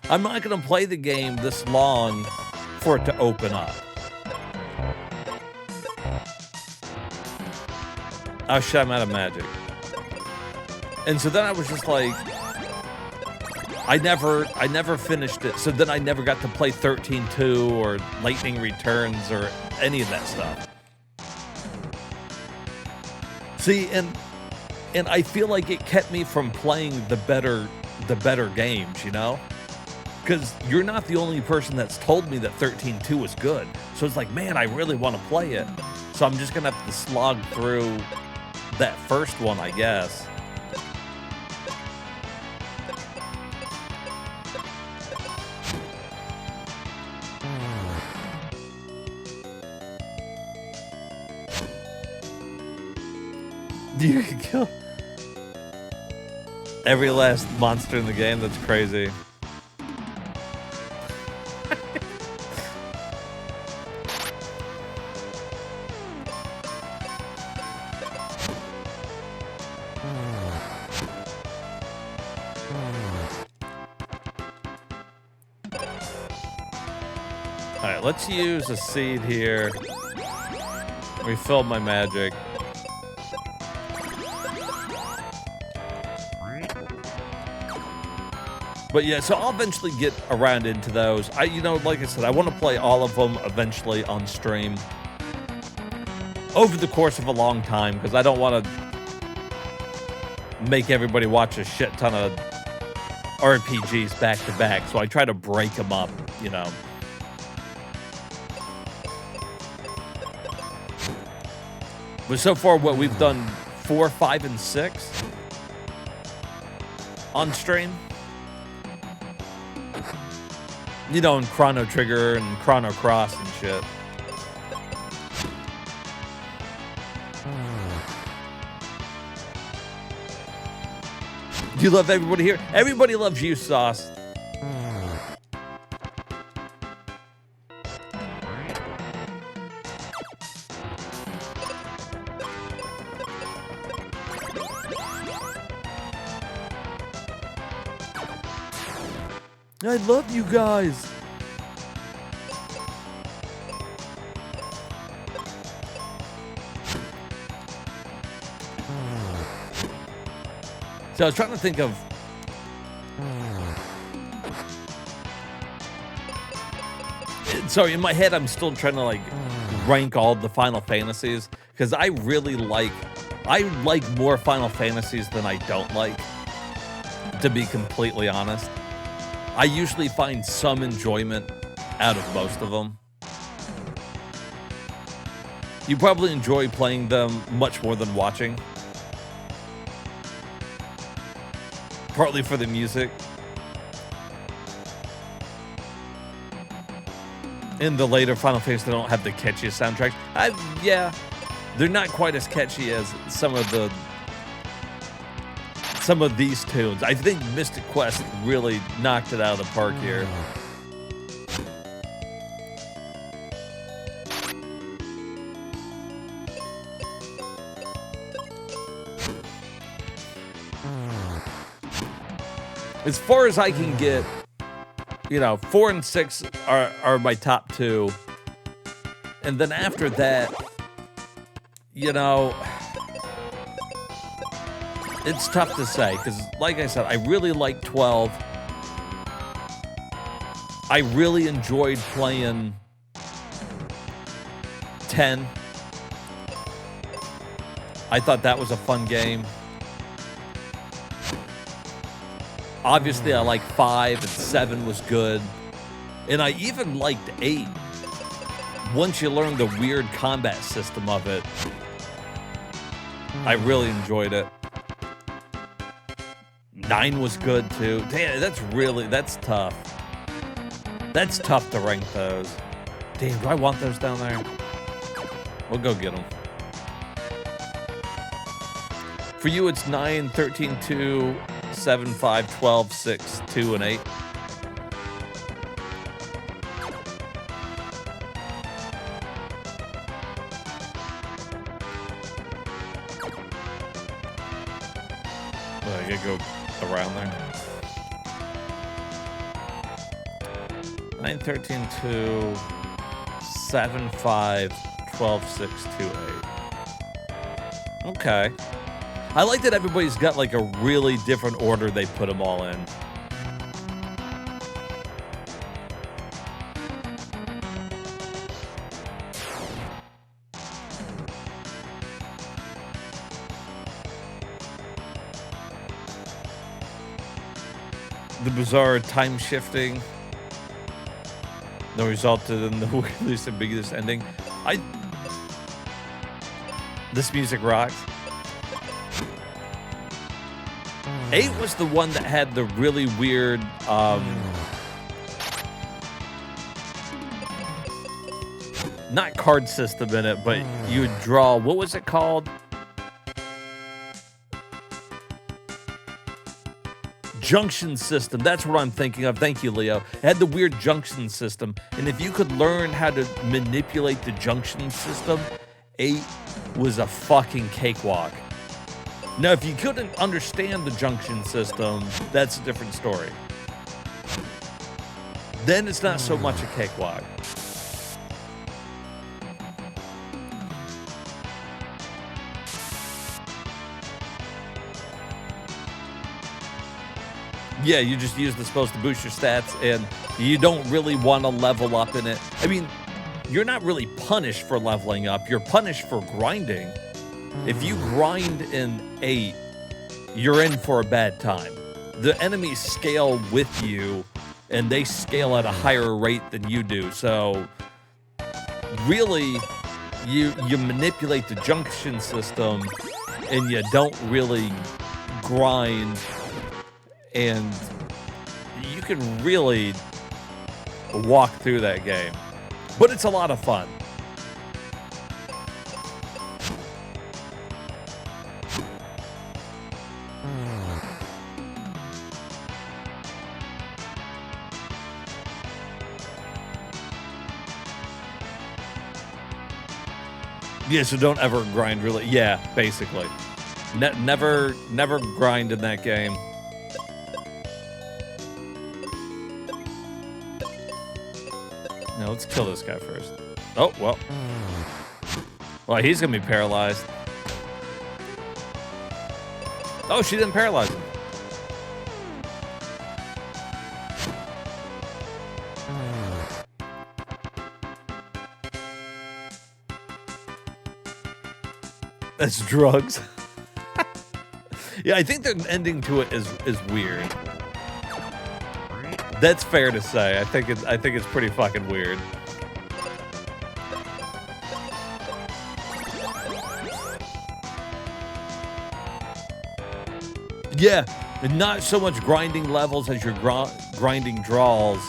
I'm not going to play the game this long for it to open up. Oh shit, I'm out of magic. And so then I was just like, I never finished it. So then I never got to play 13.2 or Lightning Returns or any of that stuff. See, and I feel like it kept me from playing the better games, you know? Because you're not the only person that's told me that 13.2 was good. So it's like, man, I really want to play it. So I'm just going to have to slog through that first one, I guess. You can kill every last monster in the game. That's crazy. All right, let's use a seed here. Refill my magic. But yeah, so I'll eventually get around into those. Like I said, I want to play all of them eventually on stream over the course of a long time, because I don't want to make everybody watch a shit ton of RPGs back to back. So I try to break them up, But so far, what we've done 4, 5, and 6 on stream. And Chrono Trigger and Chrono Cross and shit. Do you love everybody here? Everybody loves you, Sauce. I love you guys. So I was trying to think of so in my head I'm still trying to rank all the Final Fantasies, because I like more Final Fantasies than I don't like, to be completely honest. I usually find some enjoyment out of most of them. You probably enjoy playing them much more than watching. Partly for the music. In the later Final Fantasy, they don't have the catchiest soundtracks. Yeah, they're not quite as catchy as some of these tunes. I think Mystic Quest really knocked it out of the park here. As far as I can get, 4 and 6 are my top 2. And then after that, it's tough to say, because like I said, I really like 12. I really enjoyed playing 10. I thought that was a fun game. Obviously, I like 5, and 7 was good. And I even liked 8. Once you learn the weird combat system of it, I really enjoyed it. 9 was good, too. Damn, that's tough. That's tough to rank those. Damn, do I want those down there? We'll go get them. For you, it's 9, 13, 2... 7, 5, 12, 6, 2, and 8. I gotta go around there. 9, 13, 2, 7, 5, 12, 6, 2, 8. Okay. I like that everybody's got a really different order they put them all in. The bizarre time shifting that resulted in the weirdest and biggest ending. This music rocks. 8 was the one that had the really weird, not card system in it, but you would draw, what was it called? Junction system, that's what I'm thinking of. Thank you, Leo. It had the weird junction system, and if you could learn how to manipulate the junction system, 8 was a fucking cakewalk. Now, if you couldn't understand the junction system, that's a different story. Then it's not so much a cakewalk. Yeah, you just use the spells to boost your stats, and you don't really want to level up in it. I mean, you're not really punished for leveling up. You're punished for grinding. If you grind in 8, you're in for a bad time. The enemies scale with you, and they scale at a higher rate than you do. So, really, you manipulate the junction system, and you don't really grind, and you can really walk through that game. But it's a lot of fun. Yeah, so don't ever grind really. Yeah, basically. Never grind in that game. Now let's kill this guy first. Oh, well. Well, he's gonna be paralyzed. Oh, she didn't paralyze him. That's drugs. Yeah, I think the ending to it is weird. That's fair to say. I think it's pretty fucking weird. Yeah, and not so much grinding levels as you're grinding draws.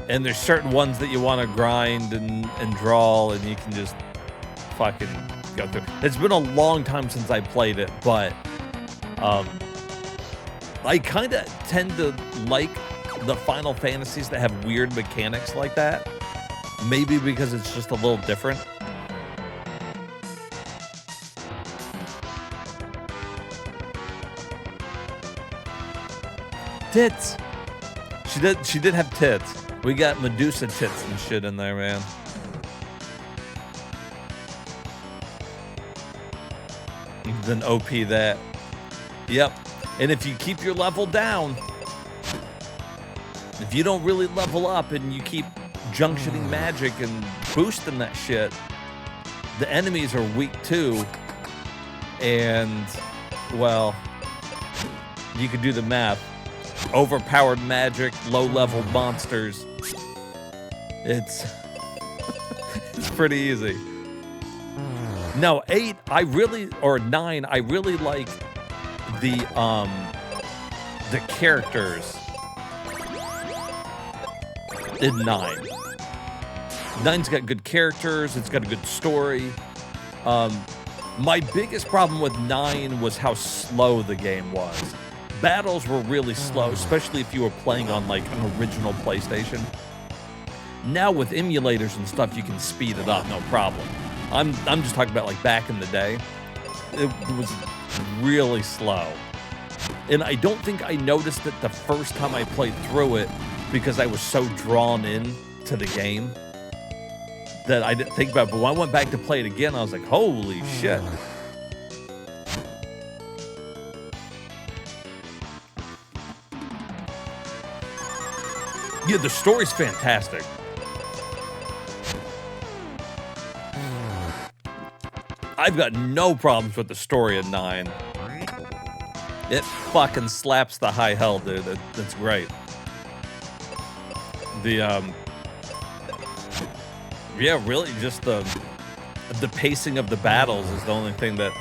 And there's certain ones that you want to grind and draw, and you can just fucking go through. It's been a long time since I played it, but I kind of tend to like the Final Fantasies that have weird mechanics like that. Maybe because it's just a little different. Tits. She did have tits. We got Medusa tits and shit in there, man. Then OP that. Yep. And if you keep your level down, if you don't really level up and you keep junctioning magic and boosting that shit, the enemies are weak too. And, well, you can do the math. Overpowered magic, low-level monsters. It's it's pretty easy. No, 8, or 9, I really like the characters in 9. 9's got good characters, it's got a good story. My biggest problem with 9 was how slow the game was. Battles were really slow, especially if you were playing on like an original PlayStation. Now with emulators and stuff, you can speed it up, no problem. I'm just talking about like back in the day. It was really slow. And I don't think I noticed it the first time I played through it because I was so drawn in to the game that I didn't think about it. But when I went back to play it again, I was like, holy shit. Yeah, the story's fantastic. I've got no problems with the story of 9. It fucking slaps the high hell, dude. That's great. Yeah, really, just the pacing of the battles is the only thing that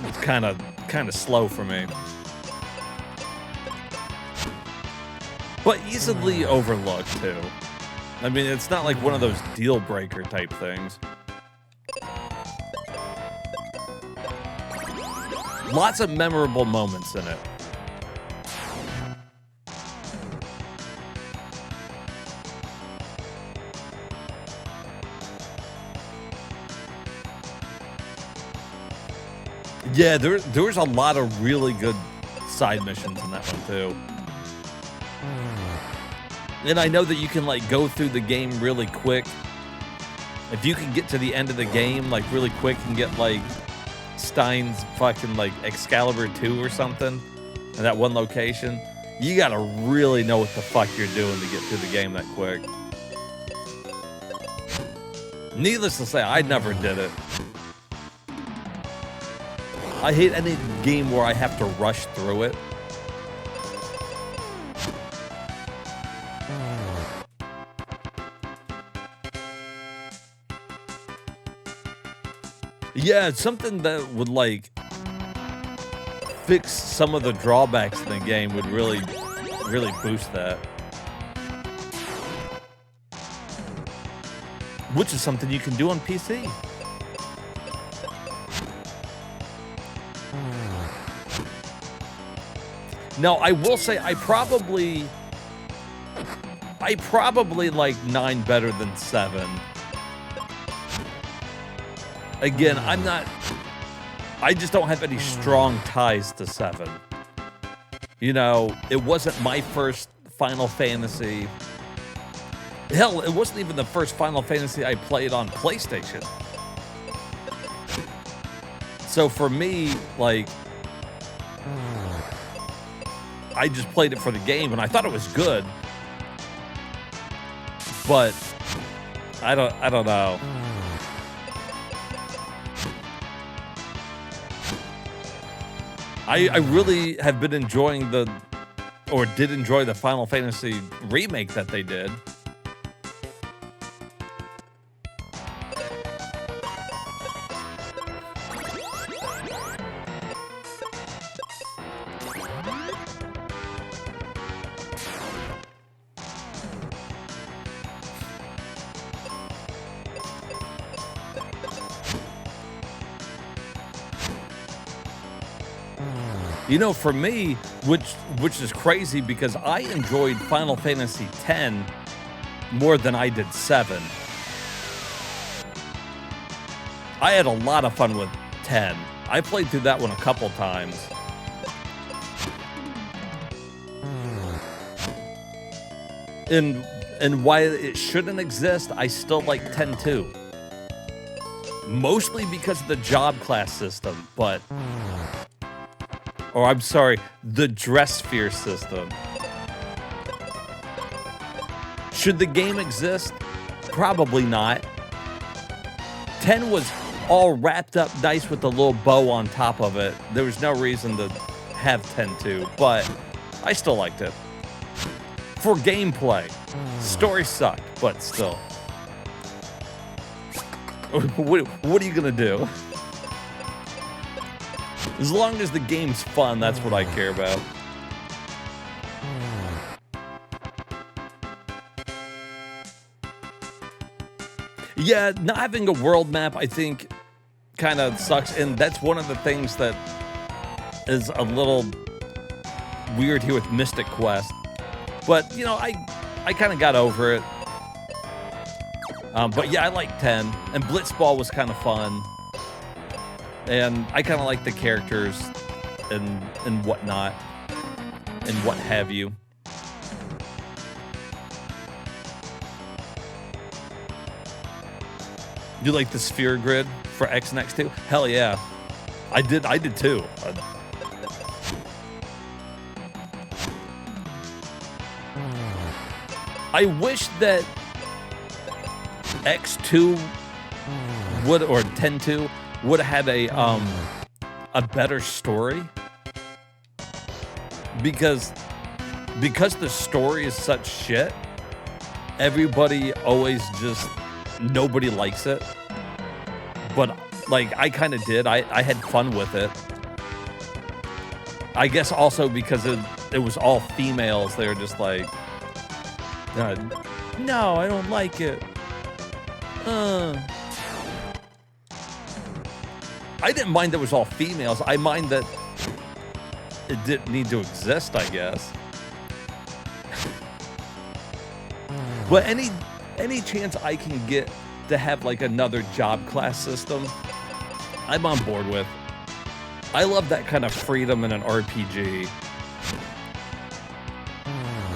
it's kind of slow for me. But easily overlooked too. I mean, it's not like one of those deal breaker type things. Lots of memorable moments in it. Yeah, there was a lot of really good side missions in that one too. And I know that you can like go through the game really quick. If you can get to the end of the game like really quick and get like Stein's fucking like Excalibur 2 or something in that one location, you gotta really know what the fuck you're doing to get through the game that quick. Needless to say, I never did it. I hate any game where I have to rush through it. Yeah, it's something that would like fix some of the drawbacks in the game would really boost that. Which is something you can do on PC. Now, I will say I probably like 9 better than 7. Again, I just don't have any strong ties to 7. You know, it wasn't my first Final Fantasy. Hell, it wasn't even the first Final Fantasy I played on PlayStation. So for me, like, I just played it for the game, and I thought it was good. But I don't know. I really have been enjoying did enjoy the Final Fantasy remake that they did. You know, for me, which is crazy because I enjoyed Final Fantasy X more than I did 7. I had a lot of fun with 10. I played through that one a couple times. And why it shouldn't exist, I still like 10 too. Mostly because of the job class system, but... Or I'm sorry, the dress sphere system. Should the game exist? Probably not. 10 was all wrapped up nice with a little bow on top of it. There was no reason to have 10-2, but I still liked it. For gameplay, story sucked, but still. What are you gonna do? As long as the game's fun, that's what I care about. Yeah, not having a world map, I think, kind of sucks. And that's one of the things that is a little weird here with Mystic Quest. But, you know, I kind of got over it. But yeah, I like 10. And Blitzball was kind of fun. And I kind of like the characters and whatnot. And what have you. You like the sphere grid for X and X2? Hell yeah. I did too. I wish that X2 would, or 10-2 would have had a better story. Because the story is such shit, everybody always just, nobody likes it. But, like, I kind of did. I had fun with it. I guess also because it was all females. They were just like, no, I don't like it. I didn't mind that it was all females. I mind that it didn't need to exist, I guess. But any chance I can get to have like another job class system, I'm on board with. I love that kind of freedom in an RPG.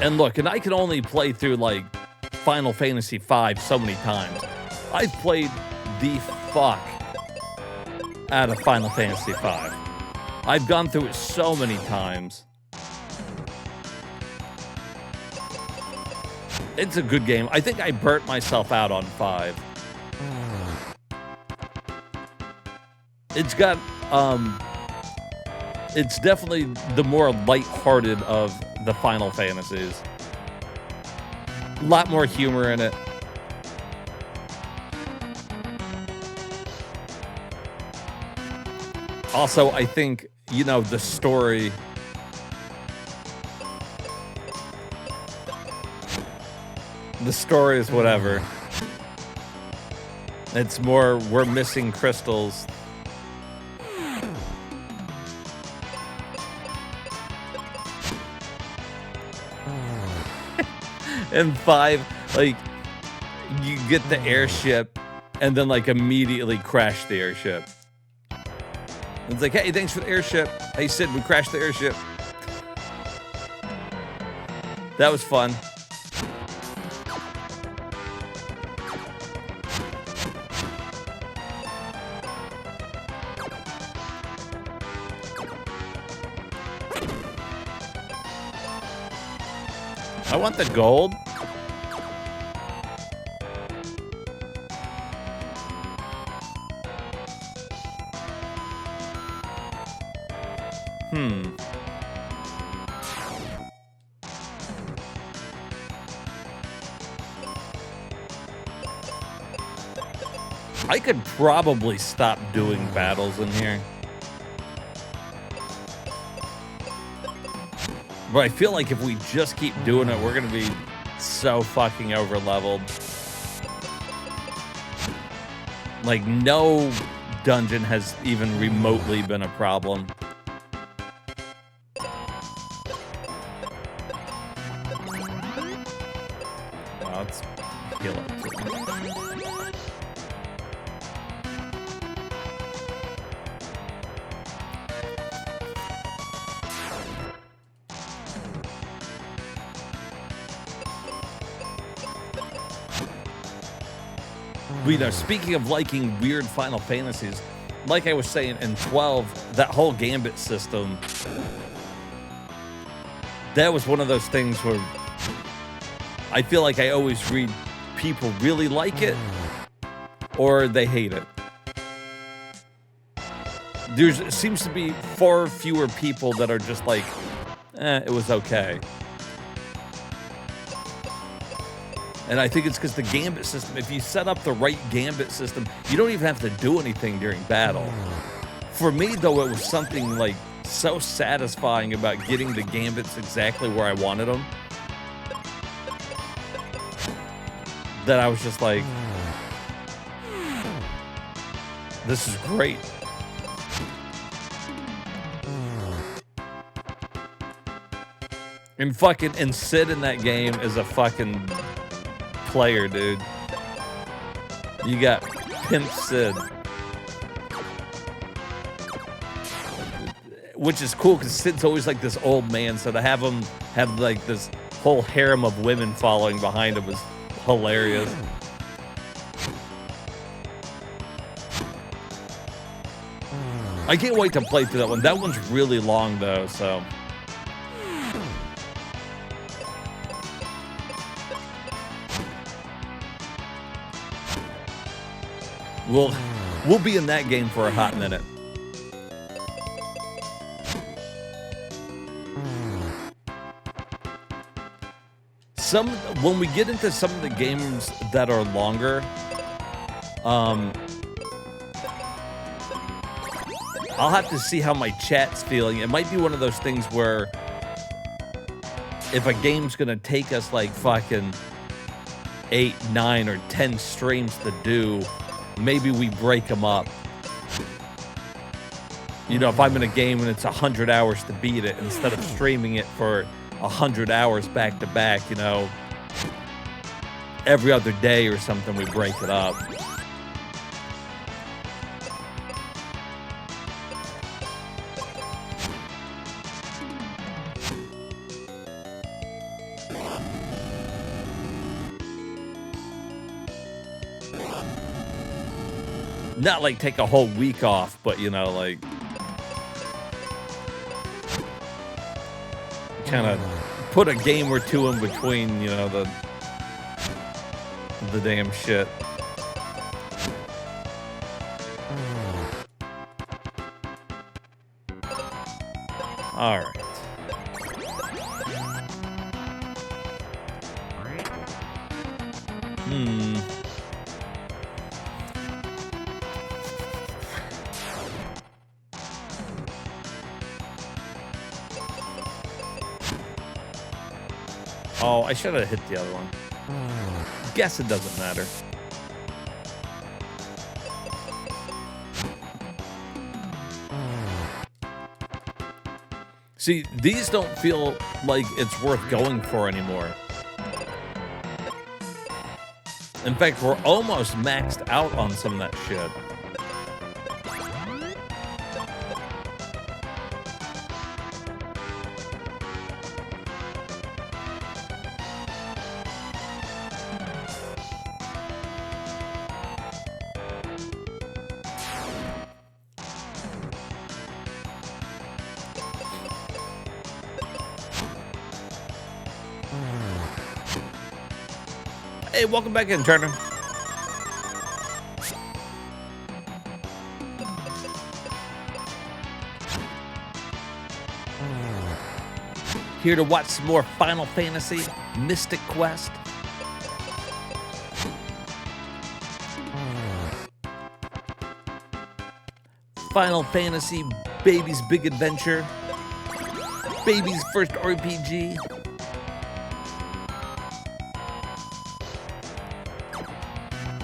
And look, and I can only play through like Final Fantasy V so many times. I've played the fuck out of Final Fantasy V. I've gone through it so many times. It's a good game. I think I burnt myself out on 5. It's got, it's definitely the more lighthearted of the Final Fantasies. A lot more humor in it. Also, I think, you know, the story... The story is whatever. It's more, we're missing crystals. And 5, like, you get the airship and then, like, immediately crash the airship. It's like, hey, thanks for the airship. Hey, Sid, we crashed the airship. That was fun. I want the gold. I could probably stop doing battles in here. But I feel like if we just keep doing it, we're going to be so fucking over-leveled. Like, no dungeon has even remotely been a problem. Let's heal up. You know, speaking of liking weird Final Fantasies, like I was saying in 12, that whole Gambit system, that was one of those things where I feel like I always read people really like it or they hate it. There seems to be far fewer people that are just like, it was okay. And I think it's because the Gambit system, if you set up the right Gambit system, you don't even have to do anything during battle. For me, though, it was something like so satisfying about getting the Gambits exactly where I wanted them that I was just like, this is great. And Sid in that game is a fucking player, dude. You got Pimp Sid, which is cool because Sid's always like this old man, so to have him have like this whole harem of women following behind him is hilarious. I can't wait to play through that one. That one's really long though, so We'll be in that game for a hot minute. When we get into some of the games that are longer, I'll have to see how my chat's feeling. It might be one of those things where if a game's gonna take us like fucking 8, 9, or 10 streams to do, maybe we break them up. You know, if I'm in a game and it's 100 hours to beat it, instead of streaming it for 100 hours back to back, you know, every other day or something, we break it up. Not like take a whole week off, but you know, like kind of put a game or two in between, you know, the damn shit. All right. Oh, I should have hit the other one. Guess it doesn't matter. See, these don't feel like it's worth going for anymore. In fact, we're almost maxed out on some of that shit. Hey, welcome back in, Turner. Here to watch some more Final Fantasy Mystic Quest. Final Fantasy Baby's Big Adventure. Baby's first RPG.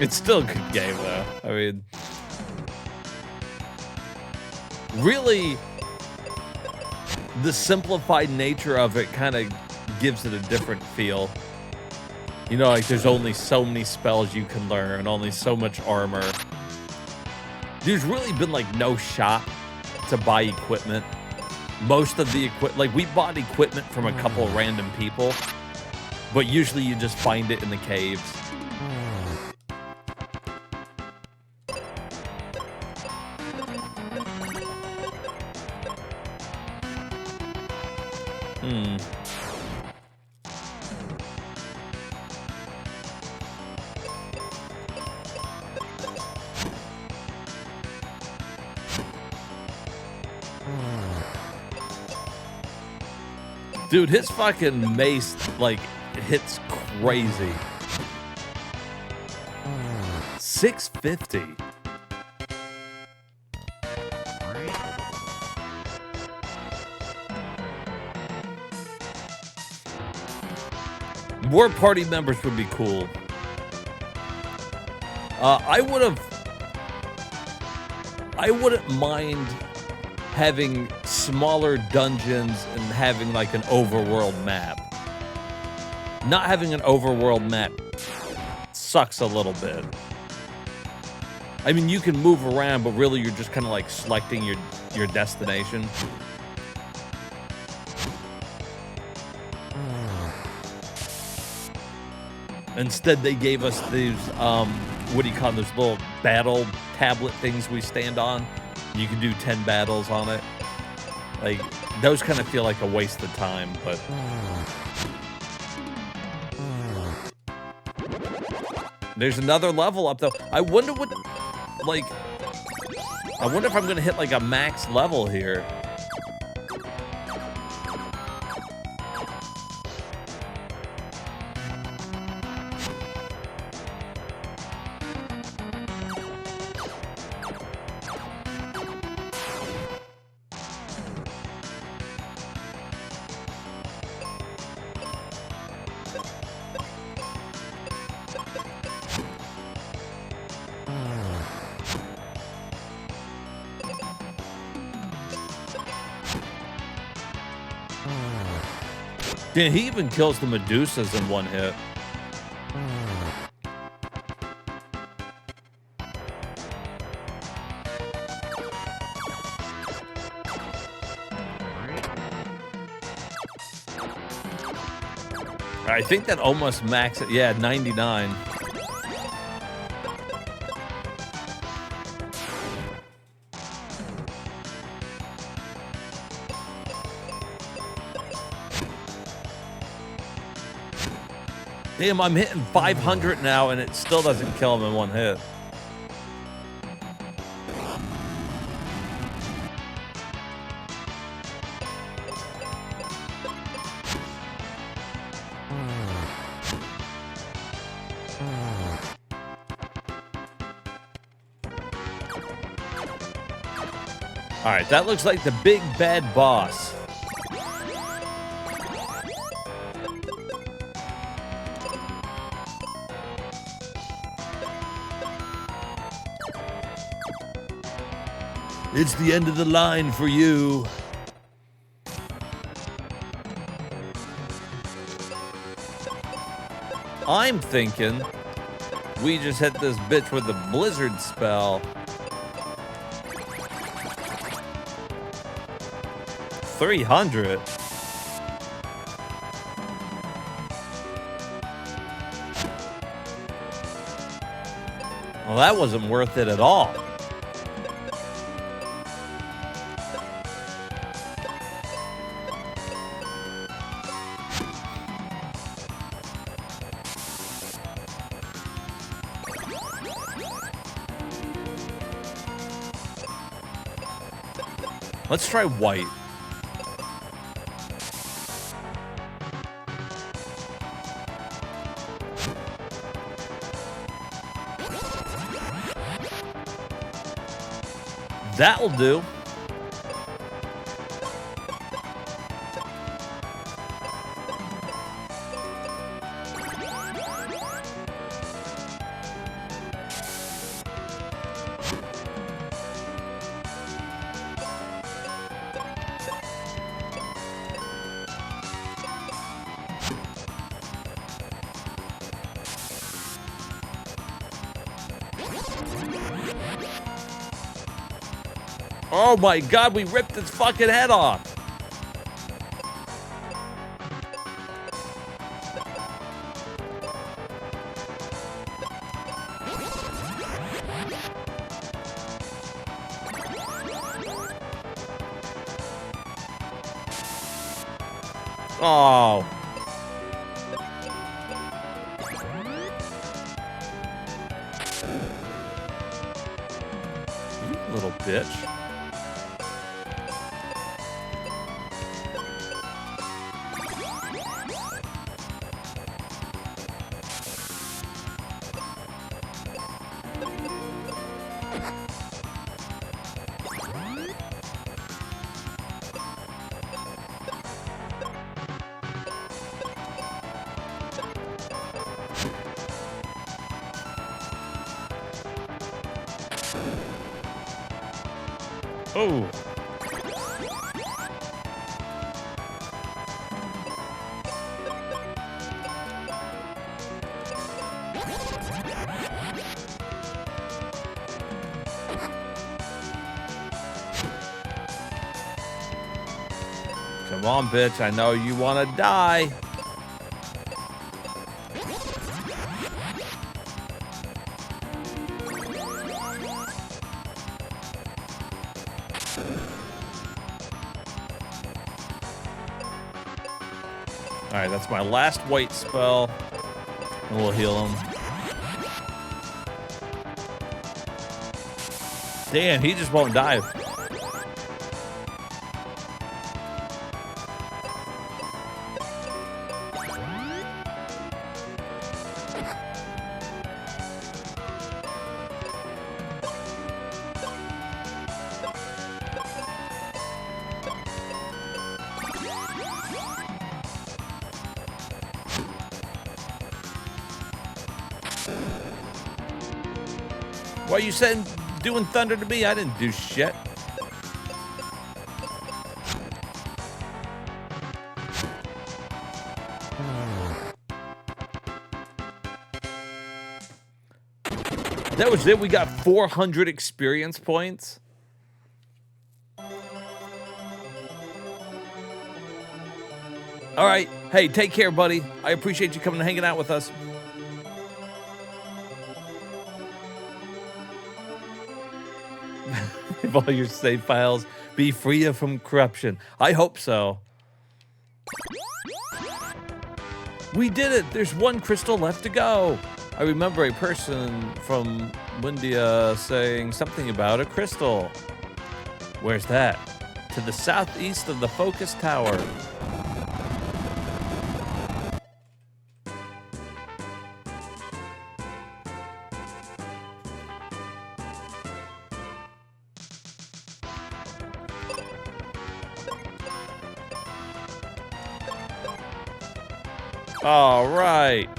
It's still a good game, though. I mean, really, the simplified nature of it kind of gives it a different feel. You know, like there's only so many spells you can learn, only so much armor. There's really been like no shop to buy equipment. Most of the equipment, like we bought equipment from a couple of random people, but usually you just find it in the caves. Dude, his fucking mace, like, hits crazy. 650. More party members would be cool. I wouldn't mind having smaller dungeons and having like an overworld map. Not having an overworld map sucks a little bit. I mean, you can move around, but really you're just kind of like selecting your destination. Instead, they gave us these, what do you call them, those little battle tablet things we stand on. You can do 10 battles on it. Like, those kind of feel like a waste of time, but... There's another level up, though. I wonder what, like... I wonder if I'm going to hit, like, a max level here. Yeah, he even kills the Medusas in one hit. I think that almost maxed it. Yeah, 99. Damn, I'm hitting 500 now, and it still doesn't kill him in one hit. All right, that looks like the big bad boss. It's the end of the line for you. I'm thinking we just hit this bitch with a blizzard spell. 300. Well, that wasn't worth it at all. Let's try white. That'll do. Oh my God, we ripped its fucking head off. Oh. You little bitch. Oh. Come on, bitch. I know you want to die. All right, that's my last white spell. And we'll heal him. Damn, he just won't die. Why you saying doing thunder to me? I didn't do shit. That was it. We got 400 experience points. All right. Hey, take care, buddy. I appreciate you coming and hanging out with us. If all your save files be free from corruption. I hope so. We did it! There's one crystal left to go! I remember a person from Windia saying something about a crystal. Where's that? To the southeast of the focus tower. All right.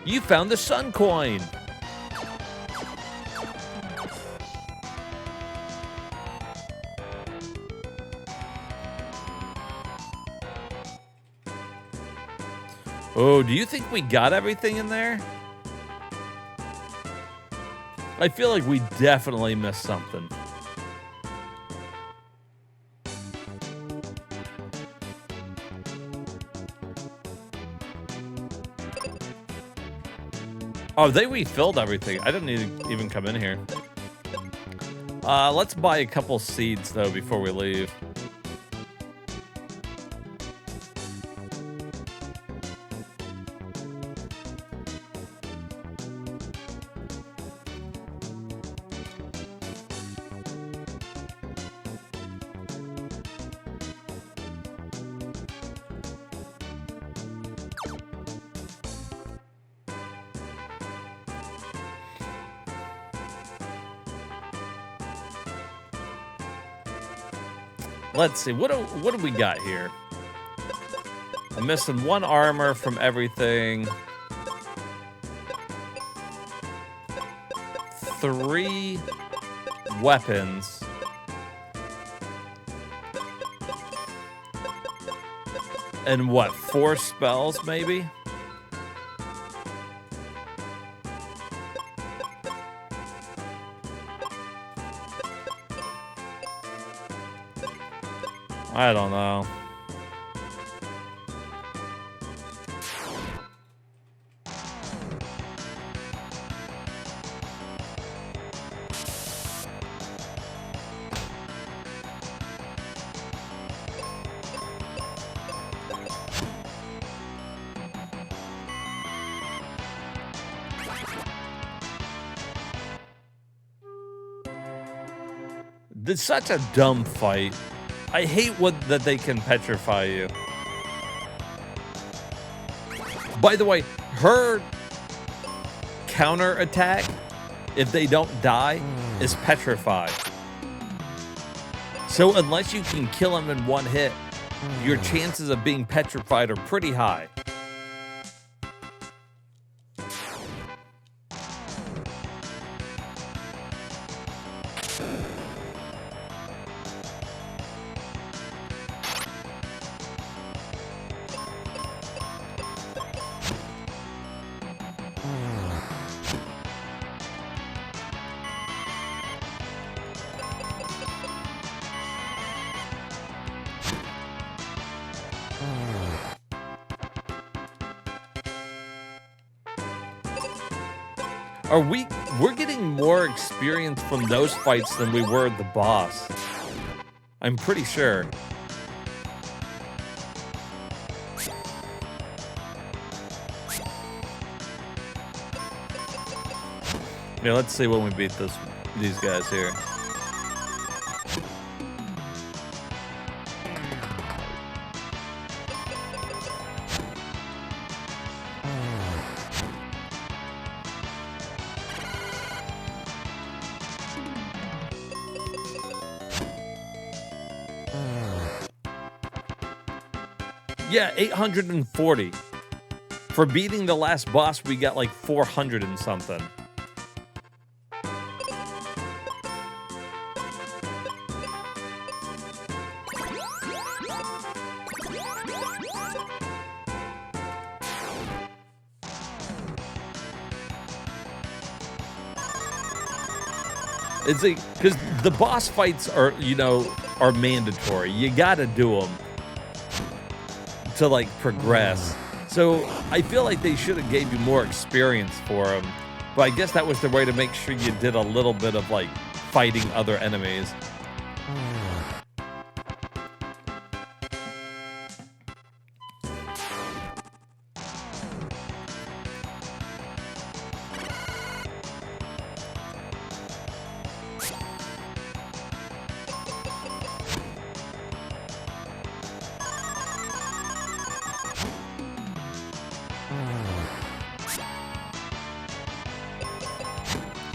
You found the sun coin. Oh, do you think we got everything in there? I feel like we definitely missed something. Oh, they refilled everything. I didn't even come in here. Let's buy a couple seeds, though, before we leave. Let's see, what do we got here? I'm missing one armor from everything. 3 weapons. And what, 4 spells maybe? I don't know. It's such a dumb fight. I hate that they can petrify you. By the way, her counter attack, if they don't die, is petrify. So unless you can kill him in one hit, your chances of being petrified are pretty high. We're getting more experience from those fights than we were the boss. I'm pretty sure. Yeah, let's see when we beat these guys here. Yeah, 840. For beating the last boss, we got like 400 and something. It's like, because the boss fights are, are mandatory. You gotta do them to like progress. So I feel like they should have gave you more experience for them. But I guess that was the way to make sure you did a little bit of like fighting other enemies.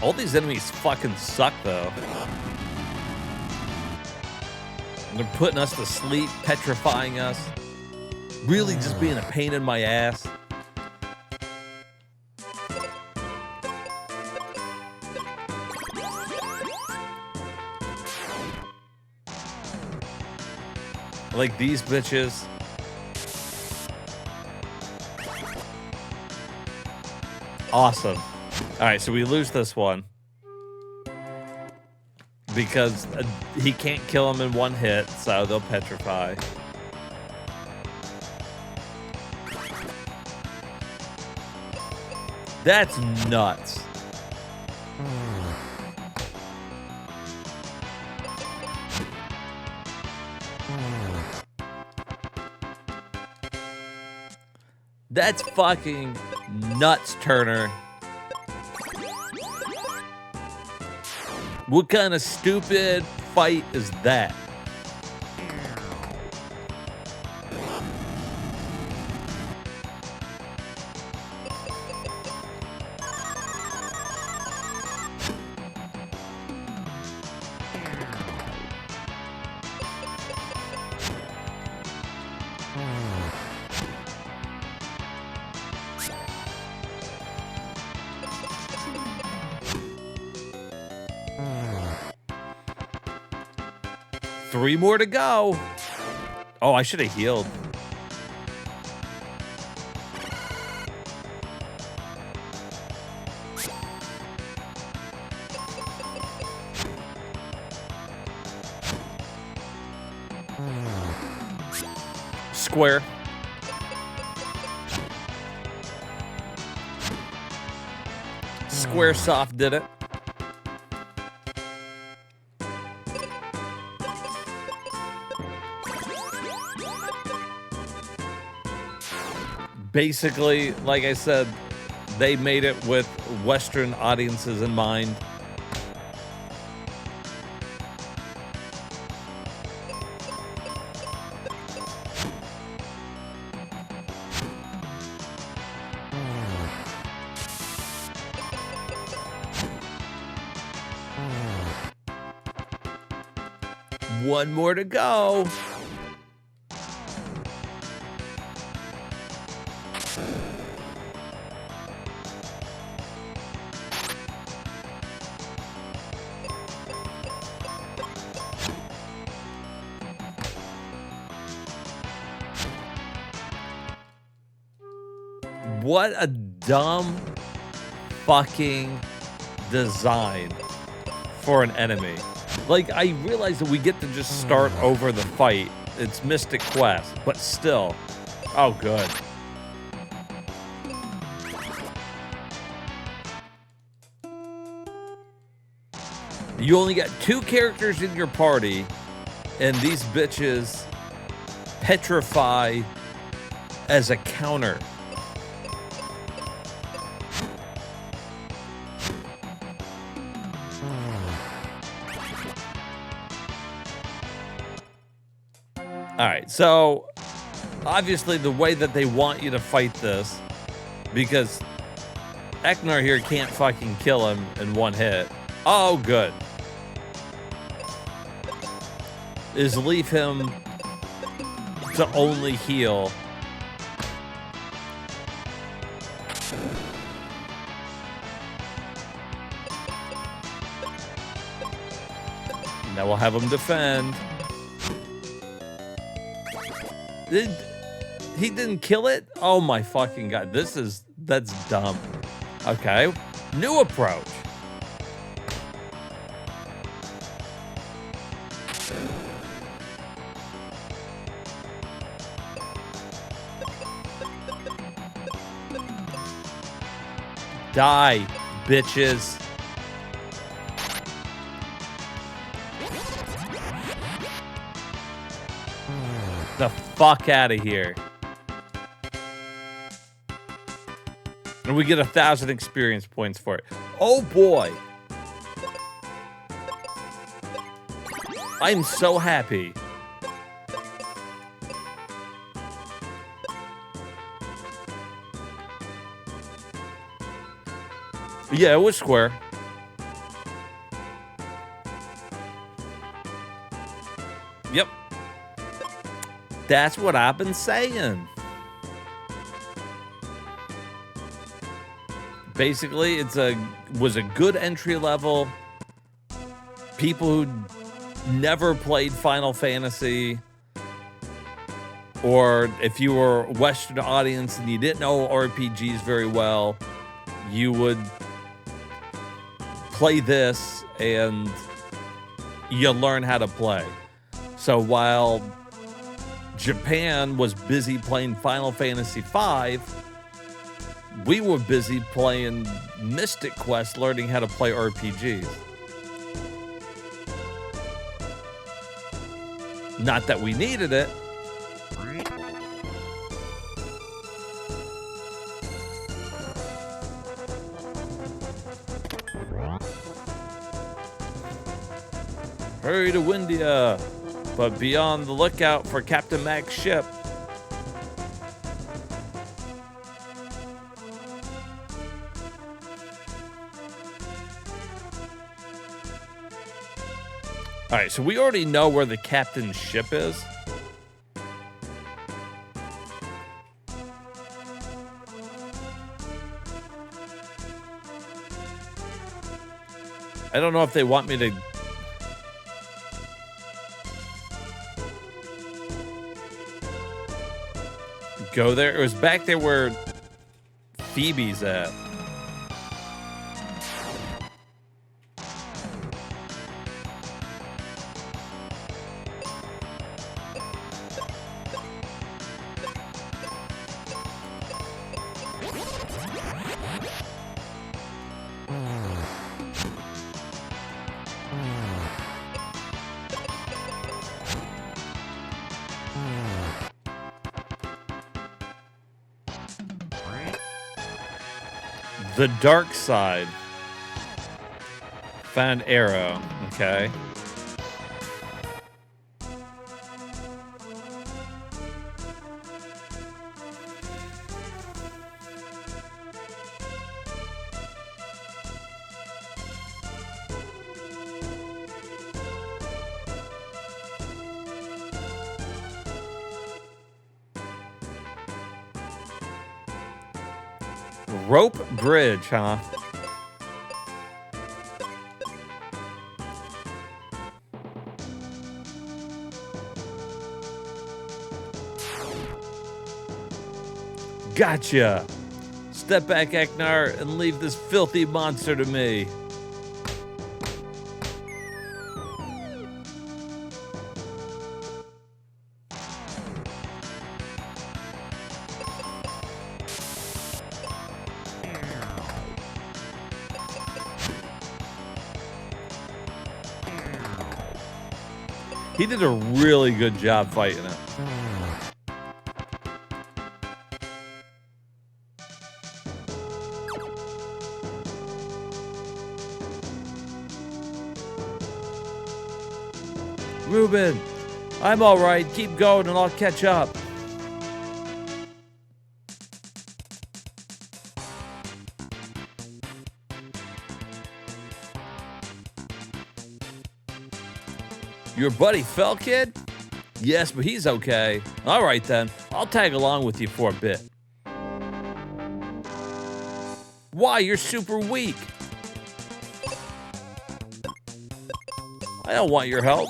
All these enemies fucking suck, though. They're putting us to sleep, petrifying us. Really just being a pain in my ass. Like these bitches. Awesome. All right, so we lose this one. Because he can't kill him in one hit, so they'll petrify. That's nuts. That's fucking nuts, Turner. What kind of stupid fight is that? Three more to go. Oh, I should have healed. Square. Square soft did it. Basically, like I said, they made it with Western audiences in mind. One more to go. What a dumb fucking design for an enemy. Like, I realize that we get to just start over the fight. It's Mystic Quest, but still. Oh, good. You only got 2 characters in your party, and these bitches petrify as a counter. All right, so obviously the way that they want you to fight this, because Ecnar here can't fucking kill him in one hit. Oh, good. Is leave him to only heal. Now we'll have him defend. He didn't kill it? Oh my fucking god. That's dumb. Okay. New approach. Die, bitches. The fuck out of here. And we get 1,000 experience points for it. Oh boy. I'm so happy. Yeah, it was square. That's what I've been saying. Basically, was a good entry level. People who never played Final Fantasy, or if you were a Western audience and you didn't know RPGs very well, you would play this and you learn how to play. So while Japan was busy playing Final Fantasy V, we were busy playing Mystic Quest, learning how to play RPGs. Not that we needed it. Hurry to Windia, but be on the lookout for Captain Mac's ship. All right, so we already know where the captain's ship is. I don't know if they want me to go there. It was back there where Phoebe's at. The dark side. Found arrow. Okay. Rope bridge, huh? Gotcha. Step back, Ecnar, and leave this filthy monster to me. He did a really good job fighting it. Ruben, I'm all right. Keep going and I'll catch up. Your buddy fell, kid? Yes, but he's okay. All right, then. I'll tag along with you for a bit. Why? You're super weak. I don't want your help.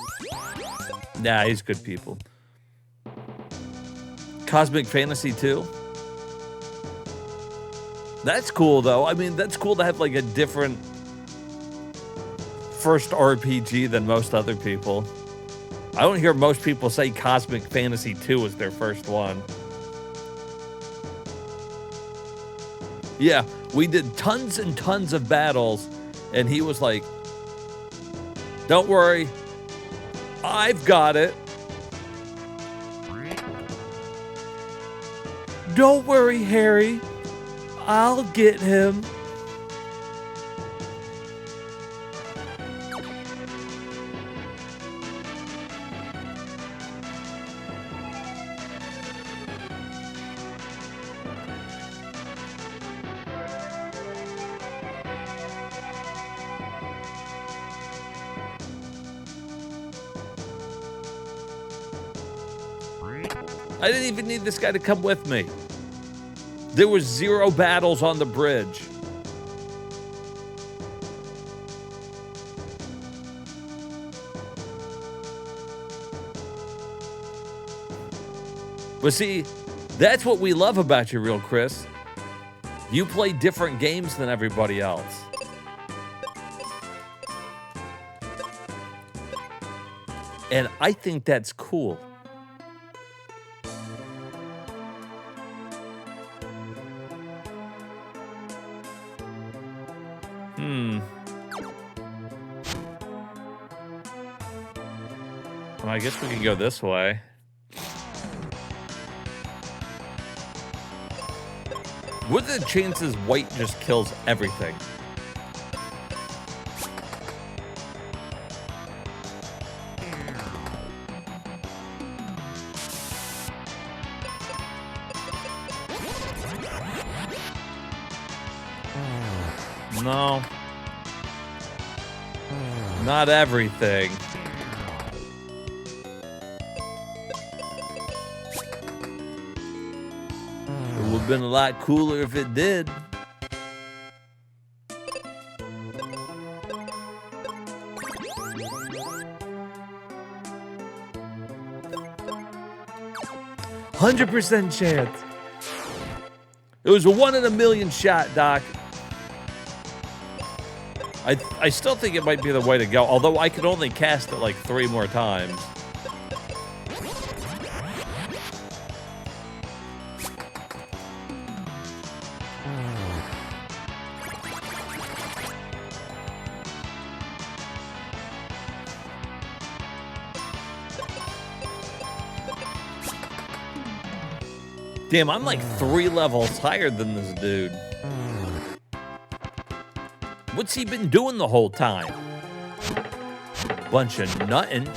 Nah, he's good people. Cosmic Fantasy 2? That's cool, though. I mean, that's cool to have, like, a different first RPG than most other people. I don't hear most people say Cosmic Fantasy 2 was their first one. Yeah, we did tons and tons of battles, and he was like, don't worry, I've got it. Don't worry, Harry, I'll get him. I didn't even need this guy to come with me. There was 0 battles on the bridge. But see, that's what we love about you, Real Chris. You play different games than everybody else. And I think that's cool. Well, I guess we can go this way. What are the chances white just kills everything? No. Not everything. It would have been a lot cooler if it did. "100% chance." It was a 1 in a million shot, Doc. I still think it might be the way to go, although I could only cast it like 3 more times. Damn, I'm like 3 levels higher than this dude. What's he been doing the whole time? Bunch of nuttin'.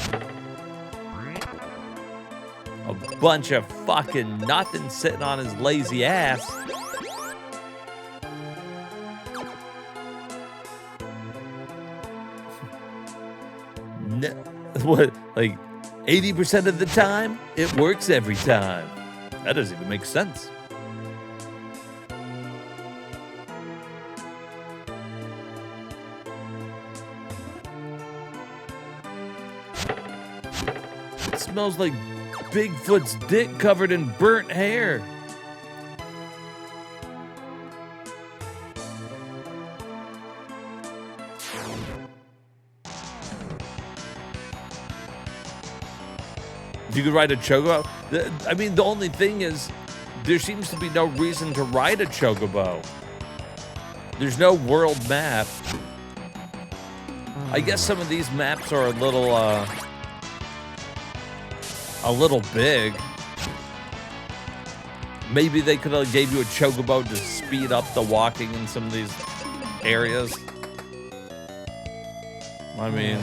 A bunch of fucking nothing sitting on his lazy ass. What, like 80% of the time? It works every time. That doesn't even make sense. It smells like Bigfoot's dick covered in burnt hair. You could ride a chocobo. I mean, the only thing is, there seems to be no reason to ride a chocobo. There's no world map. I guess some of these maps are a little big. Maybe they could have gave you a chocobo to speed up the walking in some of these areas. I mean,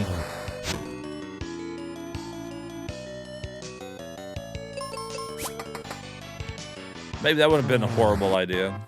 maybe that would have been a horrible idea.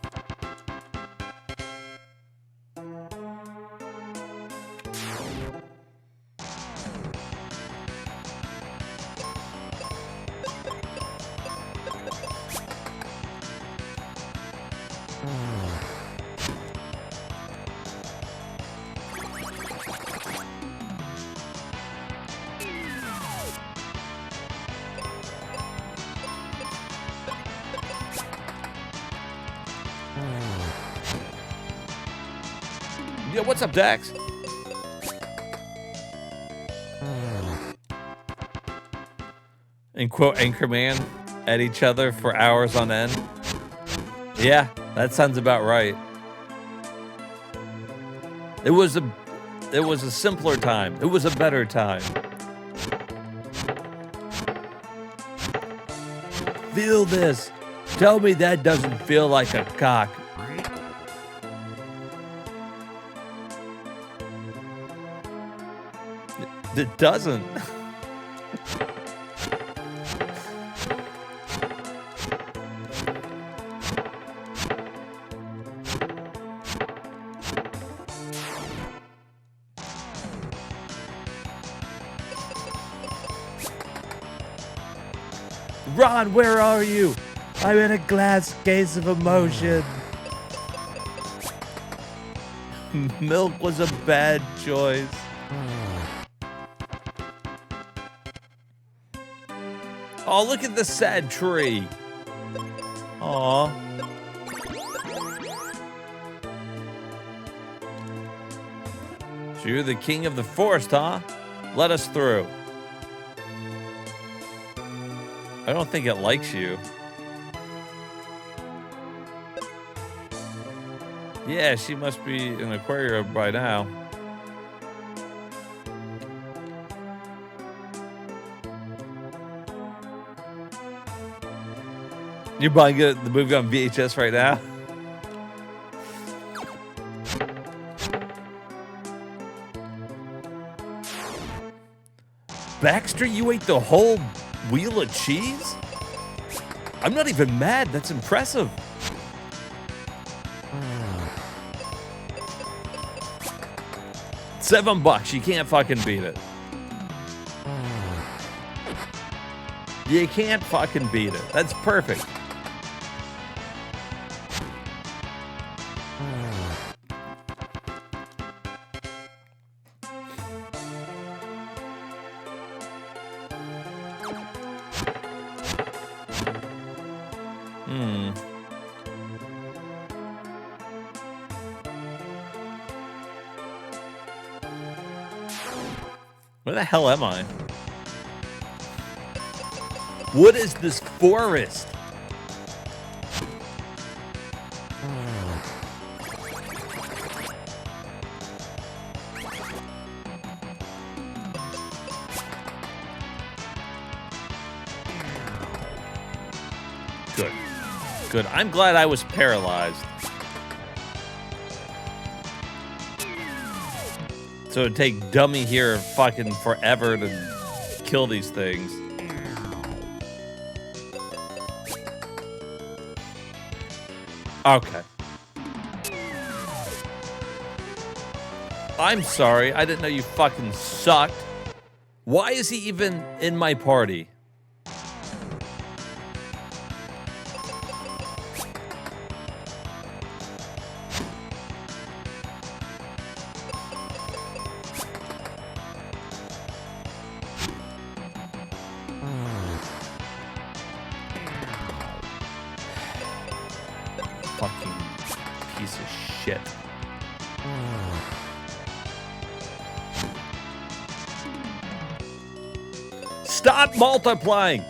Yeah, what's up, Dax? And quote Anchorman at each other for hours on end. Yeah, that sounds about right. It was a simpler time. It was a better time. Feel this. Tell me that doesn't feel like a cock. It doesn't. Ron, where are you? I'm in a glass case of emotion. Milk was a bad choice. Oh, look at the sad tree. Aw. So you're the king of the forest, huh? Let us through. I don't think it likes you. Yeah, she must be an aquarium by now. You're buying the movie on VHS right now? Baxter, you ate the whole wheel of cheese? I'm not even mad. That's impressive. $7. You can't fucking beat it. You can't fucking beat it. That's perfect. Where the hell am I? What is this forest? Good. Good. I'm glad I was paralyzed. So it'd take Dummy here fucking forever to kill these things. Okay. I'm sorry. I didn't know you fucking sucked. Why is he even in my party? Fucking piece of shit. Stop multiplying!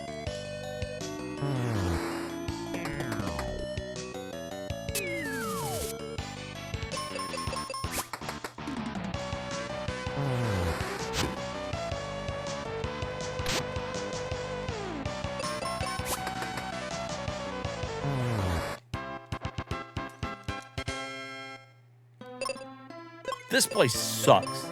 This place sucks.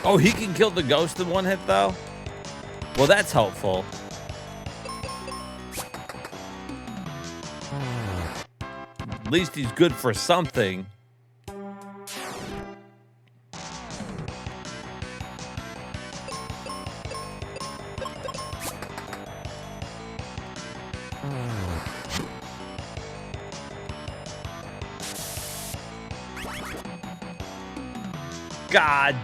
Oh, he can kill the ghost in one hit, though? Well, that's helpful. At least he's good for something. God.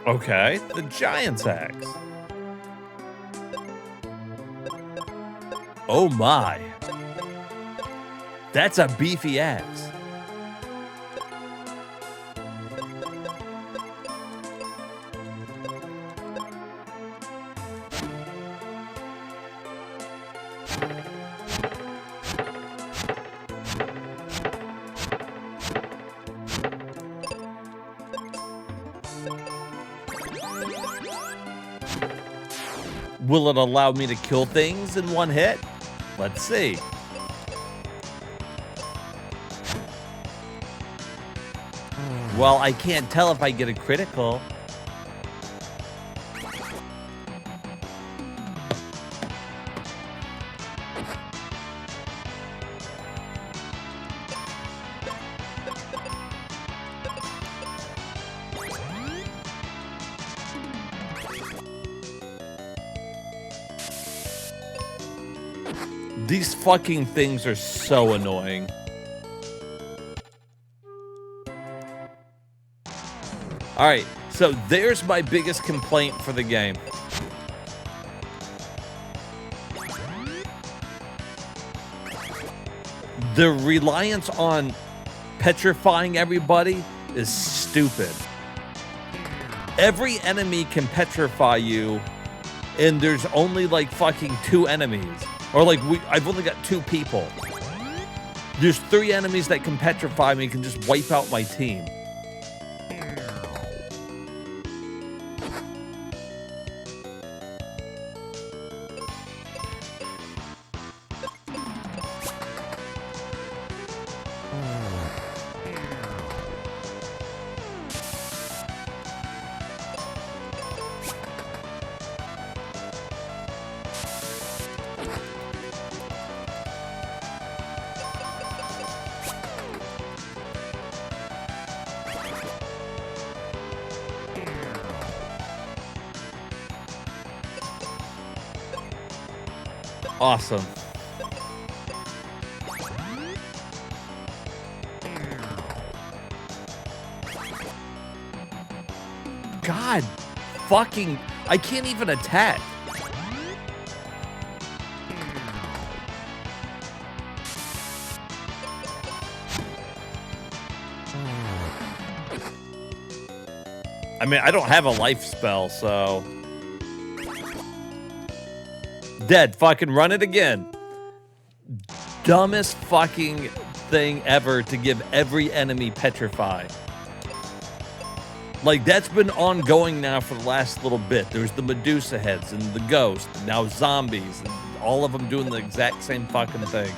Okay, the giant's axe. Oh my. That's a beefy axe. Will it allow me to kill things in one hit? Let's see. Well, I can't tell if I get a critical. These fucking things are so annoying. All right, so there's my biggest complaint for the game. The reliance on petrifying everybody is stupid. Every enemy can petrify you, and there's only like fucking 2 enemies. Or like I've only got 2 people. There's 3 enemies that can petrify me, can just wipe out my team. Awesome. God fucking, I can't even attack. I mean, I don't have a life spell, so... Dead. Fucking run it again. Dumbest fucking thing ever to give every enemy petrify. Like, that's been ongoing now for the last little bit. There's the Medusa heads and the ghost, and now zombies, and all of them doing the exact same fucking thing.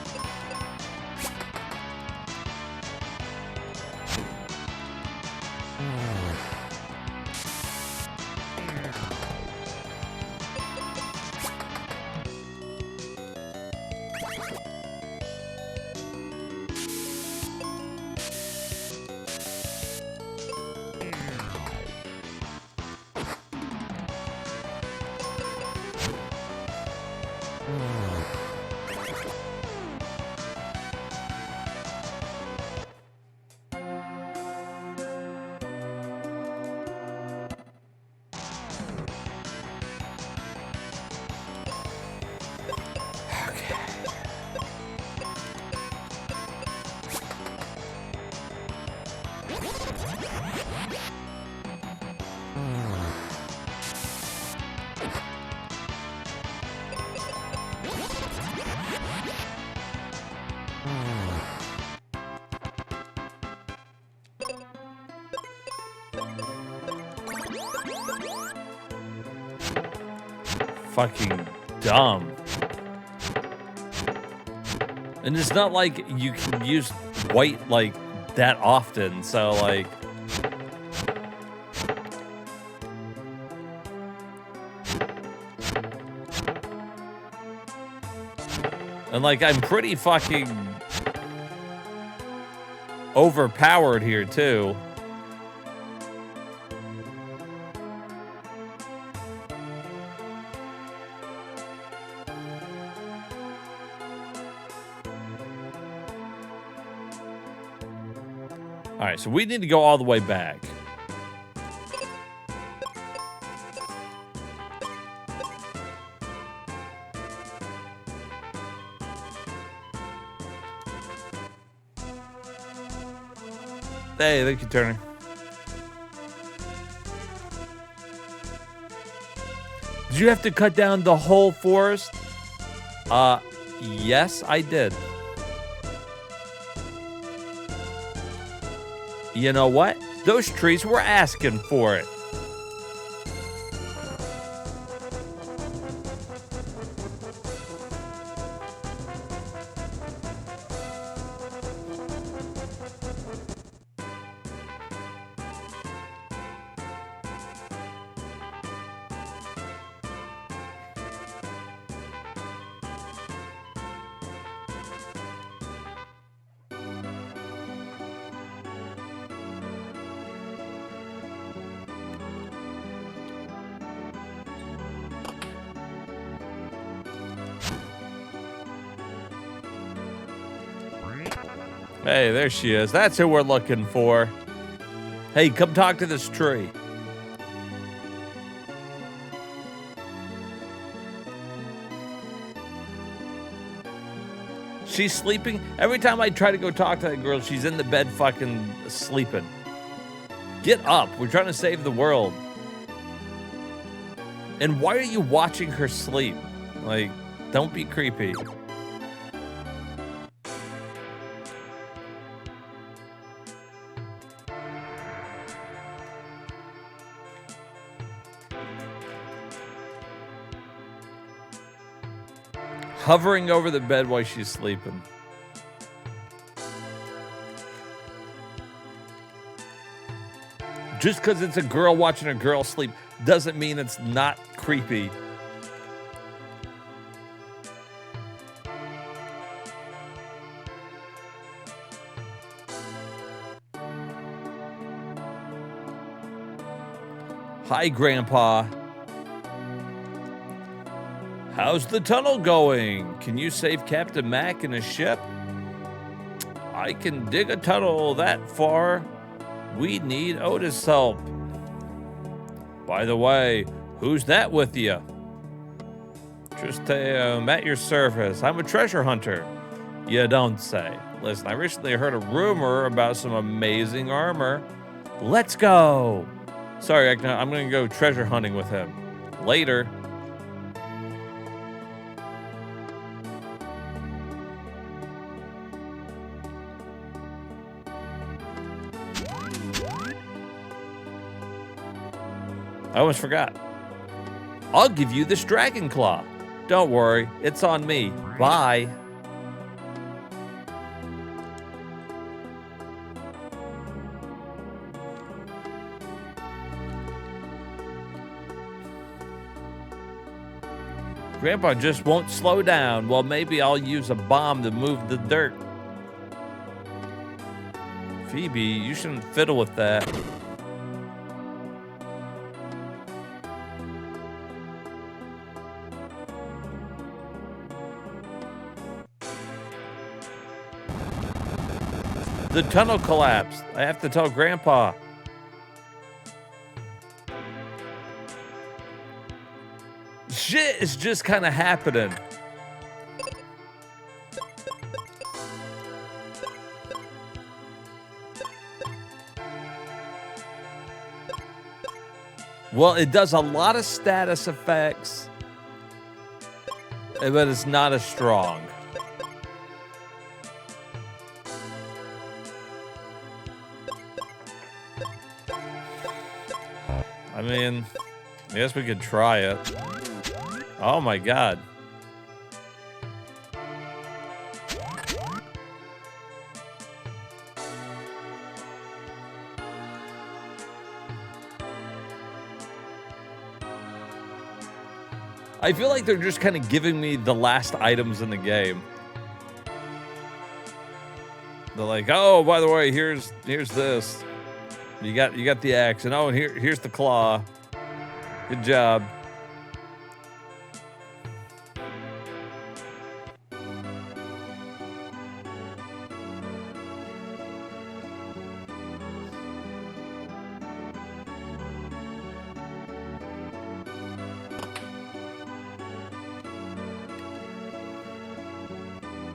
Fucking dumb. And it's not like you can use white like that often, so like... And like, I'm pretty fucking overpowered here too. All right, so we need to go all the way back. Hey, thank you, Turner. Did you have to cut down the whole forest? Yes, I did. You know what? Those trees were asking for it. Hey, there she is. That's who we're looking for. Hey, come talk to this tree. She's sleeping. Every time I try to go talk to that girl, she's in the bed fucking sleeping. Get up. We're trying to save the world. And why are you watching her sleep? Like, don't be creepy. Hovering over the bed while she's sleeping. Just because it's a girl watching a girl sleep doesn't mean it's not creepy. Hi, Grandpa. How's the tunnel going? Can you save Captain Mac in a ship? I can dig a tunnel that far. We need Otis' help. By the way, who's that with you? Just at your service. I'm a treasure hunter. You don't say. Listen, I recently heard a rumor about some amazing armor. Let's go. Sorry, Ecnar, I'm going to go treasure hunting with him. Later. I almost forgot. I'll give you this dragon claw. Don't worry, it's on me. Bye. Grandpa just won't slow down. Well, maybe I'll use a bomb to move the dirt. Phoebe, you shouldn't fiddle with that. The tunnel collapsed. I have to tell Grandpa. Shit is just kind of happening. Well, it does a lot of status effects, but it's not as strong. I mean, I guess we could try it. Oh my God. I feel like they're just kind of giving me the last items in the game. They're like, oh, by the way, here's this. You got the axe, and oh, and here's the claw. Good job.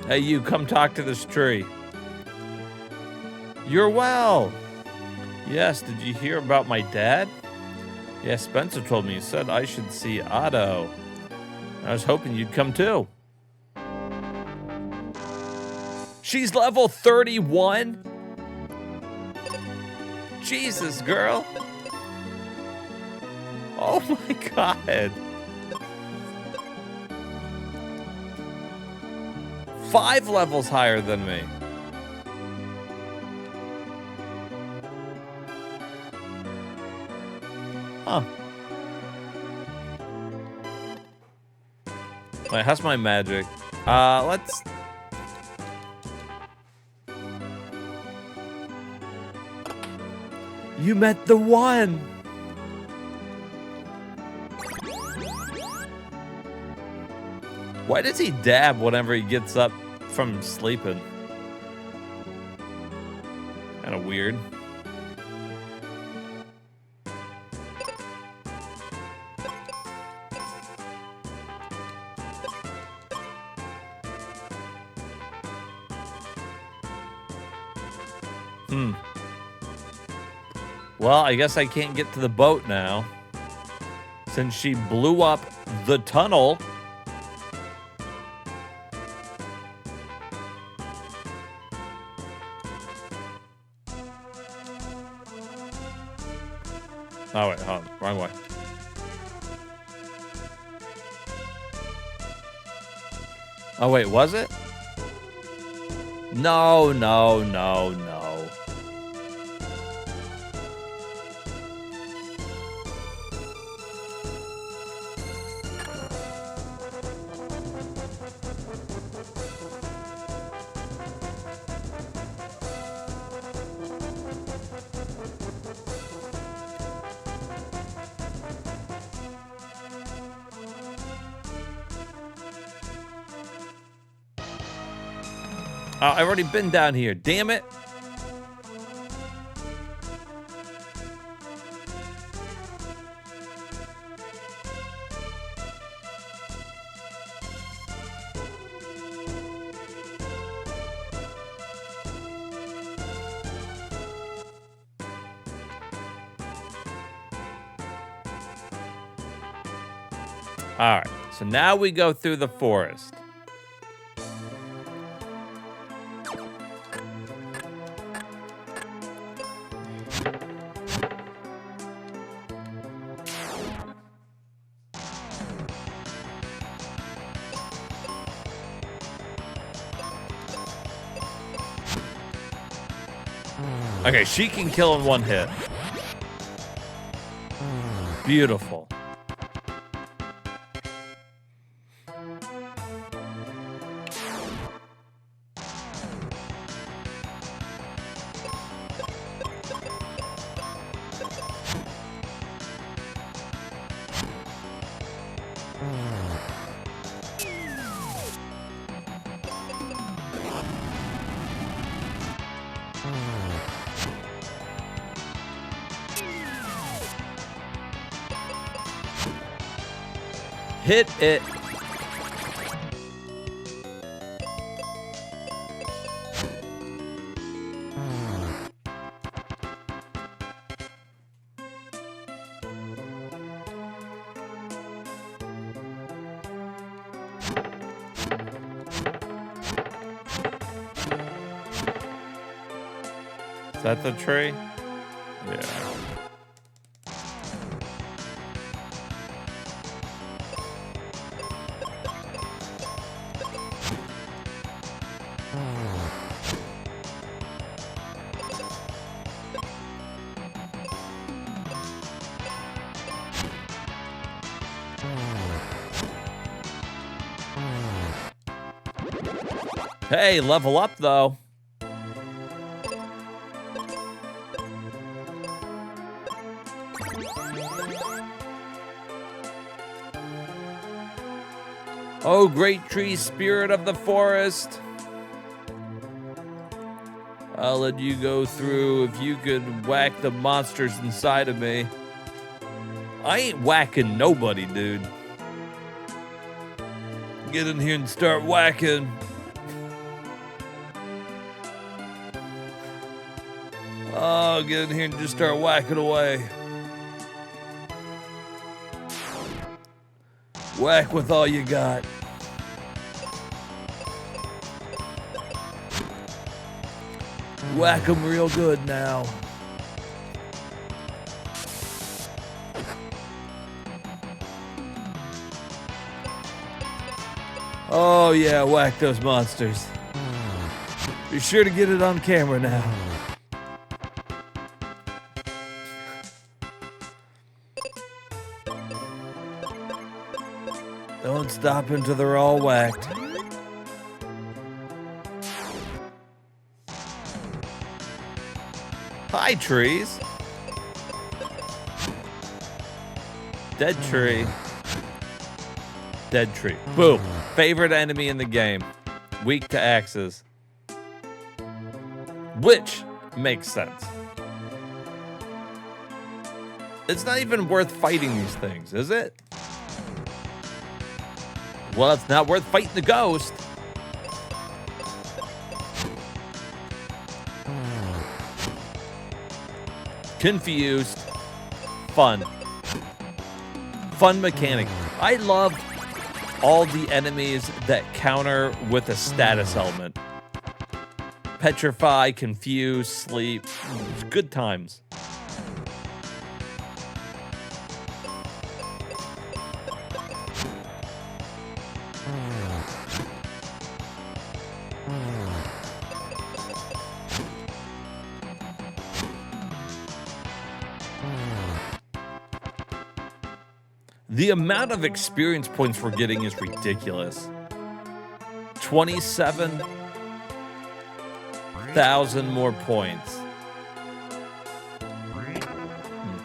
Hey, you, come talk to this tree. You're well. Yes, did you hear about my dad? Yes, Spencer told me. He said I should see Otto. I was hoping you'd come too. She's level 31? Jesus, girl. Oh my God. 5 levels higher than me. Huh. Wait, how's my magic? Let's... You met the one! Why does he dab whenever he gets up from sleeping? Kinda weird. Well, I guess I can't get to the boat now, since she blew up the tunnel. Oh, wait, hold on. Wrong way. Oh, wait, was it? No, no, no, no. Oh, I've already been down here. Damn it. All right, so now we go through the forest. Okay, she can kill in one hit. Beautiful. Hit it. Is that the tree? Yeah. Hey, level up though. Oh, great tree, spirit of the forest. I'll let you go through if you could whack the monsters inside of me. I ain't whacking nobody, dude. Get in here and start whacking. Oh, get in here and just start whacking away. Whack with all you got. whack them real good now. Oh yeah, whack those monsters. Be sure to get it on camera now. Don't stop until they're all whacked. Hi, trees. Dead tree. Dead tree. Boom. Favorite enemy in the game. Weak to axes. Which makes sense. It's not even worth fighting these things, is it? Well, it's not worth fighting the ghost. Confused. Fun. Fun mechanic. I love all the enemies that counter with a status element. Petrify, confuse, sleep. Good times. The amount of experience points we're getting is ridiculous. 27,000 more points.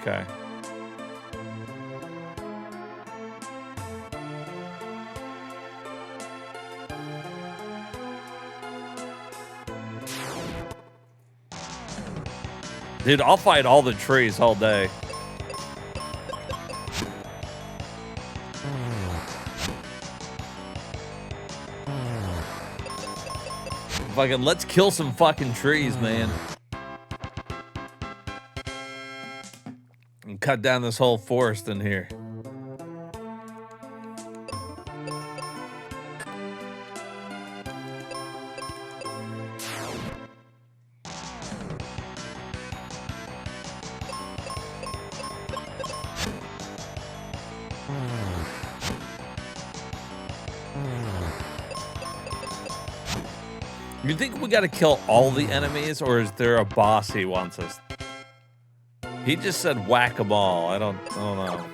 Okay. Dude, I'll fight all the trees all day. Fucking let's kill some fucking trees, man. And cut down this whole forest in here. You think we gotta kill all the enemies, or is there a boss he wants us? He just said whack 'em all. I don't know.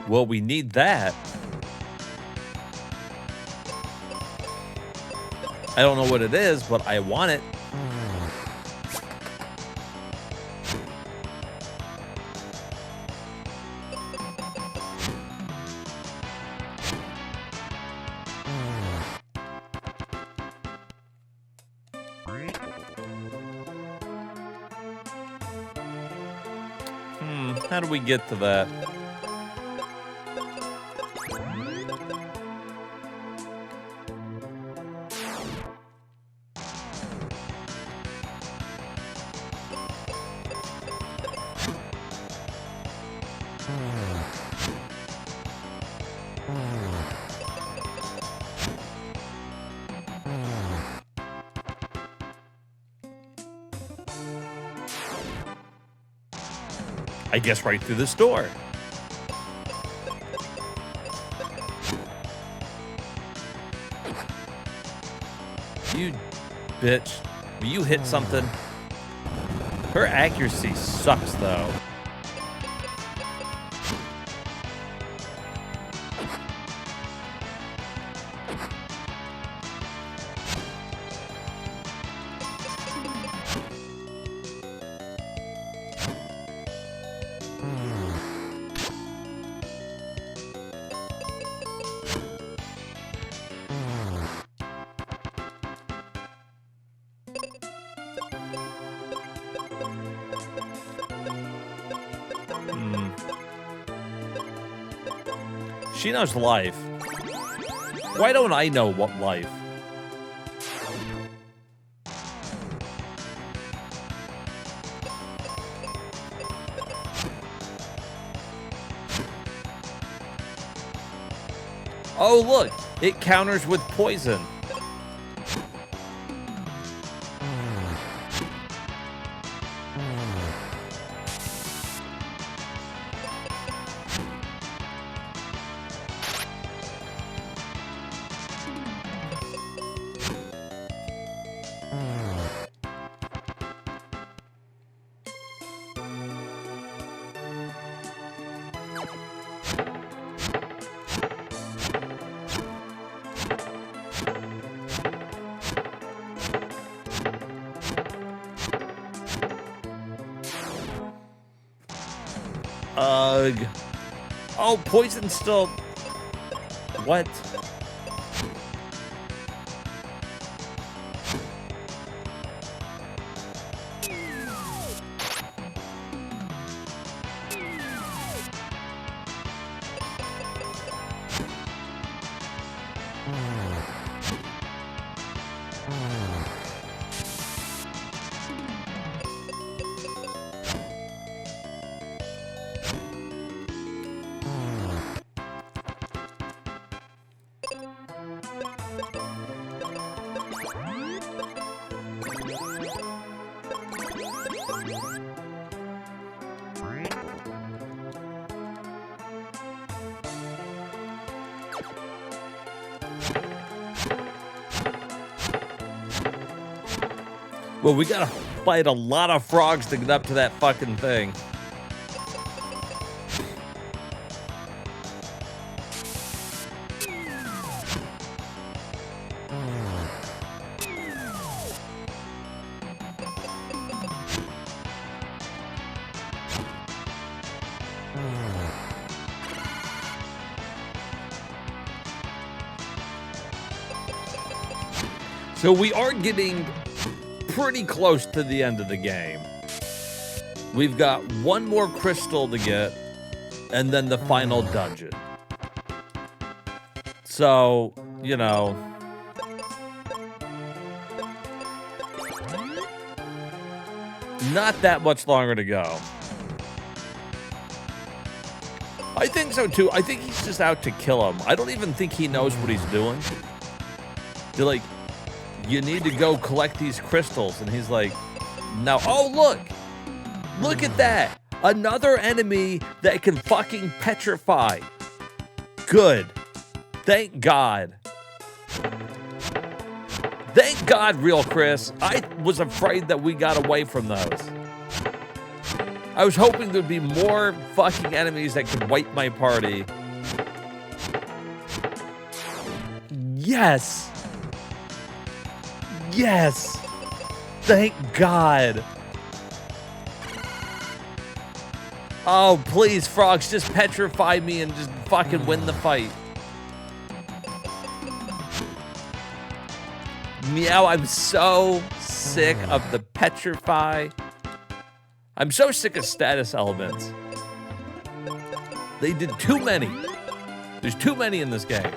Well, we need that. I don't know what it is, but I want it. How do we get to that? I guess right through this door. You bitch. Will you hit something? Her accuracy sucks, though. She knows life. Why don't I know what life? Oh, look, it counters with poison. Ugh. Oh, poison still. What? Well, we gotta fight a lot of frogs to get up to that fucking thing. So we are getting pretty close to the end of the game. We've got one more crystal to get, and then the final dungeon. So, you know, not that much longer to go. I think so too. I think he's just out to kill him. I don't even think he knows what he's doing. They're like, you need to go collect these crystals. And he's like, no. Oh, look. Look at that. Another enemy that can fucking petrify. Good. Thank God. Thank God, Real Chris. I was afraid that we got away from those. I was hoping there'd be more fucking enemies that could wipe my party. Yes. Yes! Thank God! Oh, please, frogs, just petrify me and just fucking win the fight. Meow, I'm so sick of the petrify. I'm so sick of status elements. They did too many. There's too many in this game.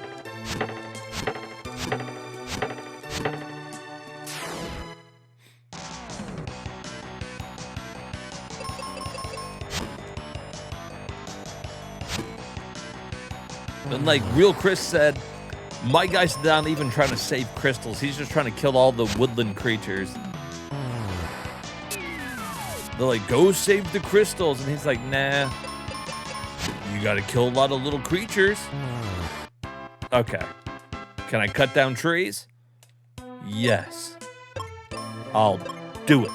And like Real Chris said, my guy's not even trying to save crystals. He's just trying to kill all the woodland creatures. They're like, go save the crystals. And he's like, nah. You gotta kill a lot of little creatures. Okay. Can I cut down trees? Yes. I'll do it.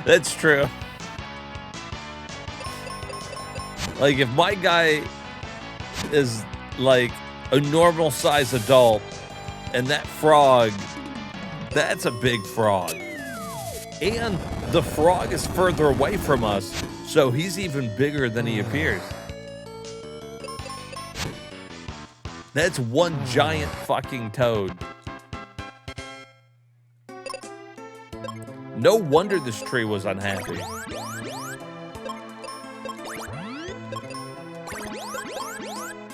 That's true. Like, if my guy is, like a normal size adult, and that frog, that's a big frog. And the frog is further away from us, so he's even bigger than he appears. That's one giant fucking toad. No wonder this tree was unhappy.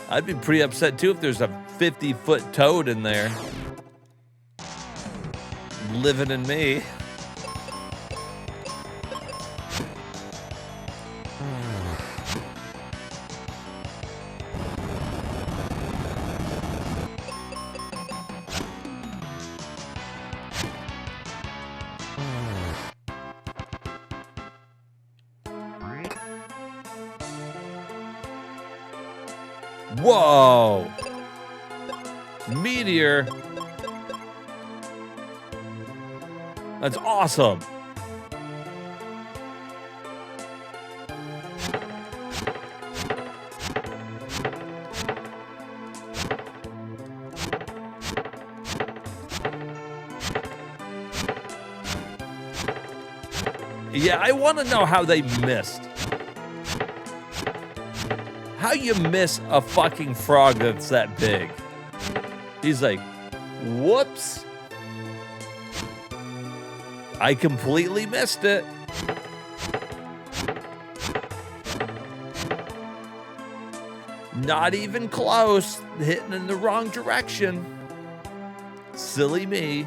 I'd be pretty upset too if there's a 50-foot toad in there living in me. Whoa! Meteor. That's awesome. Yeah, I want to know how they missed. How you miss a fucking frog that's that big? He's like, whoops. I completely missed it. Not even close. Hitting in the wrong direction. Silly me.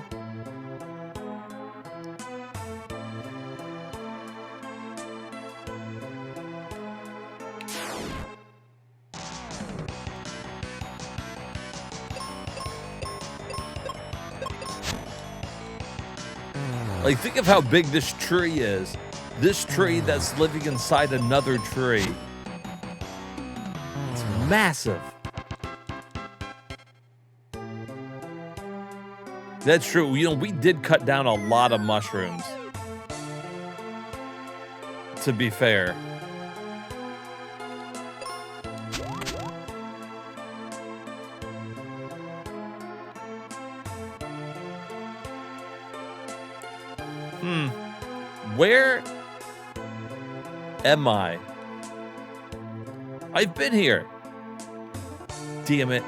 Like, think of how big this tree is. This tree that's living inside another tree. It's massive. That's true. You know, we did cut down a lot of mushrooms. To be fair. Where am I? I've been here. Damn it.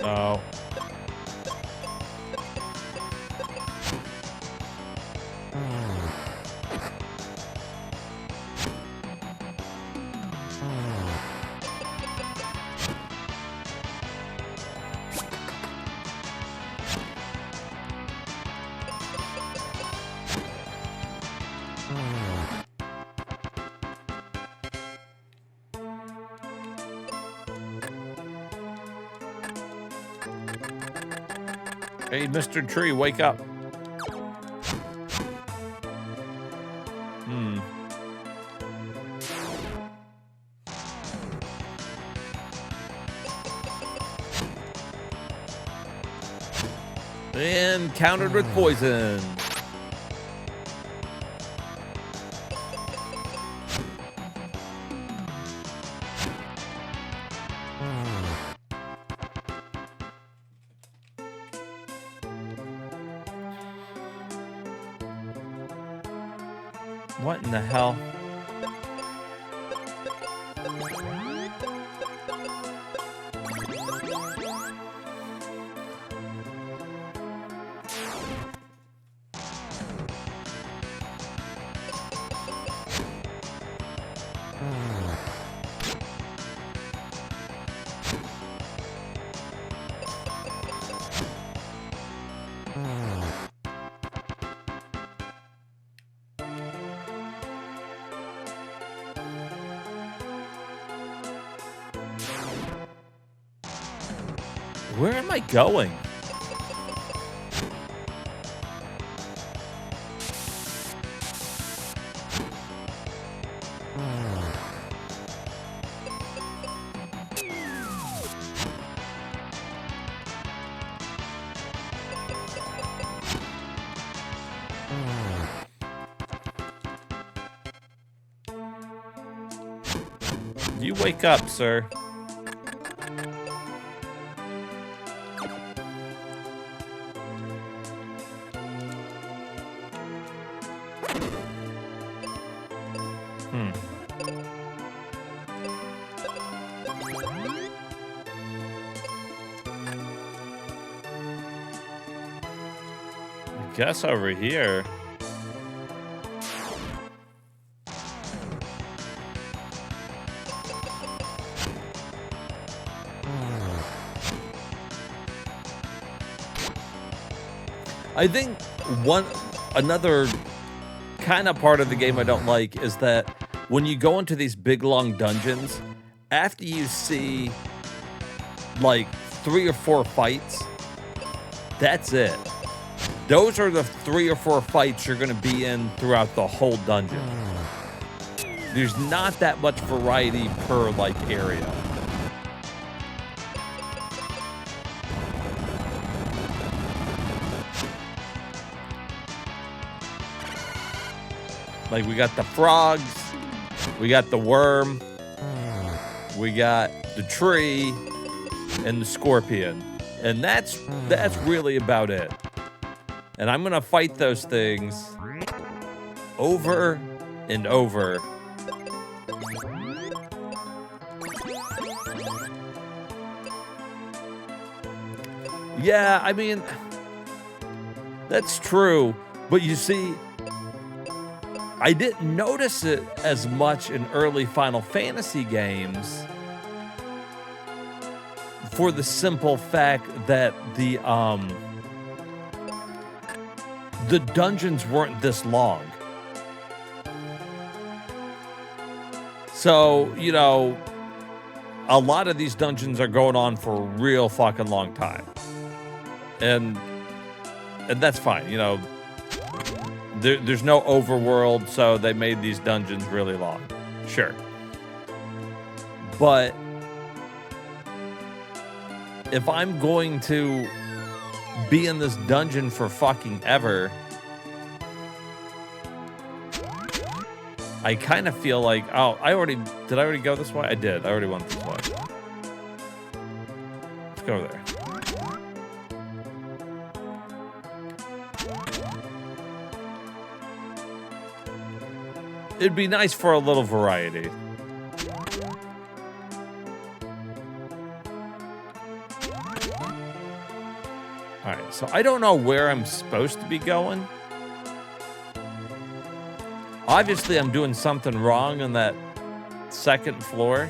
Oh. Hey, Mr. Tree, wake up. And countered with poison. What in the hell? Where am I going? You wake up, sir. I guess over here. I think another kind of part of the game I don't like is that when you go into these big long dungeons, after you see like 3 or 4 fights, that's it. Those are the 3 or 4 fights you're going to be in throughout the whole dungeon. There's not that much variety per like area. Like, we got the frogs, we got the worm, we got the tree, and the scorpion. And that's really about it. And I'm gonna fight those things over and over. Yeah, I mean, that's true. But you see, I didn't notice it as much in early Final Fantasy games for the simple fact that the dungeons weren't this long. So, you know, a lot of these dungeons are going on for a real fucking long time. And that's fine, you know. There's no overworld, so they made these dungeons really long. Sure. But if I'm going to be in this dungeon for fucking ever, I kind of feel like, oh, did I already go this way? I did. I already went this way. Let's go over there. It'd be nice for a little variety. All right, so I don't know where I'm supposed to be going. Obviously, I'm doing something wrong on that second floor.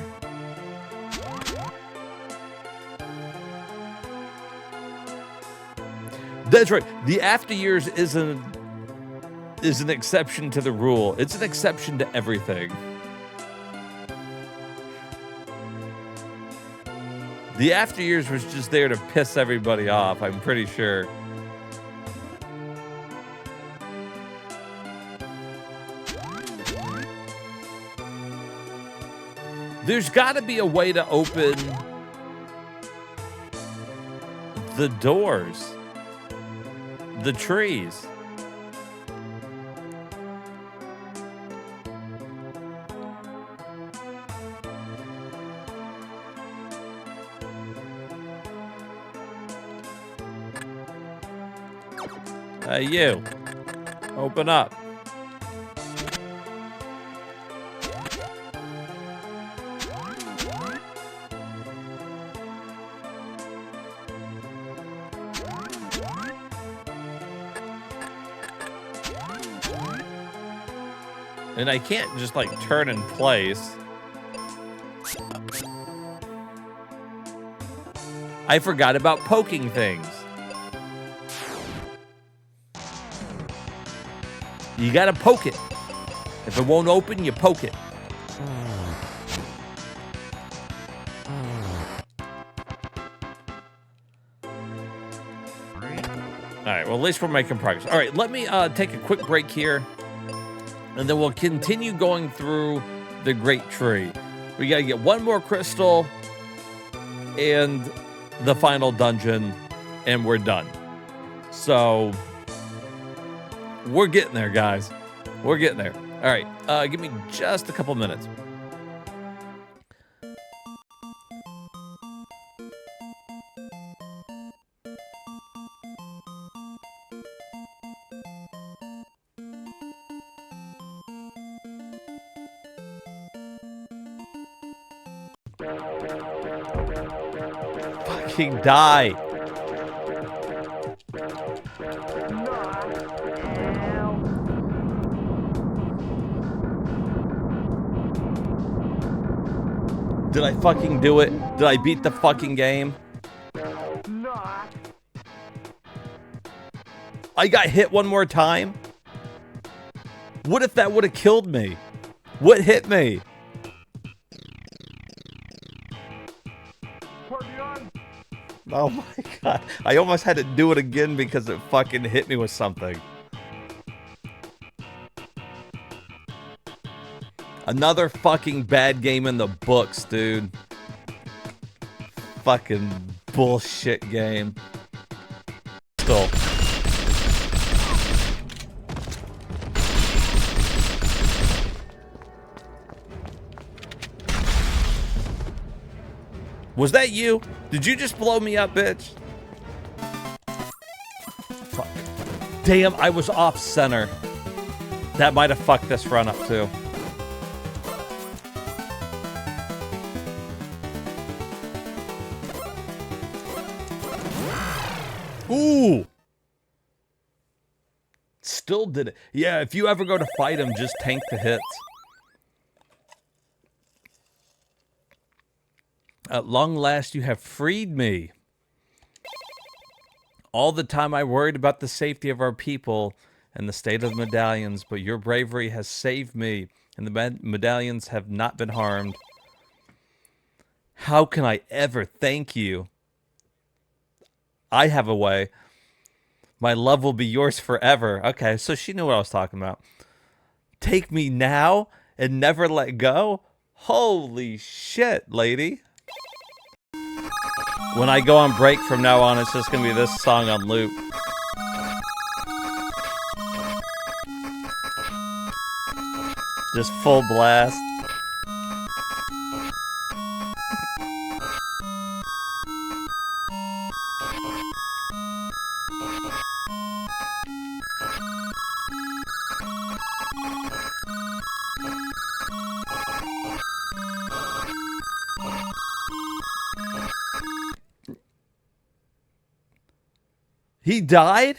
That's right. The after years is an exception to the rule. It's an exception to everything. The after years was just there to piss everybody off, I'm pretty sure. There's got to be a way to open the doors, the trees. You, open up. And I can't just like turn in place. I forgot about poking things. You gotta poke it. If it won't open, you poke it. All right, well, at least we're making progress. All right, let me take a quick break here, and then we'll continue going through the Great Tree. We got to get one more crystal and the final dungeon, and we're done. So, we're getting there, guys. We're getting there. All right, give me just a couple minutes. Fucking die. Did I fucking do it? Did I beat the fucking game? I got hit one more time? What if that would have killed me? What hit me? Oh my god. I almost had to do it again because it fucking hit me with something. Another fucking bad game in the books, dude. Fucking bullshit game. Still. Was that you? Did you just blow me up, bitch? Fuck. Damn, I was off center. That might have fucked this run up too. Ooh. Still did it. Yeah, if you ever go to fight him, just tank the hits. At long last, you have freed me. All the time I worried about the safety of our people and the state of the medallions, but your bravery has saved me, and the medallions have not been harmed. How can I ever thank you? I have a way. My love will be yours forever. Okay, so she knew what I was talking about. Take me now and never let go? Holy shit, lady. When I go on break from now on, it's just going to be this song on loop. Just full blast. He died?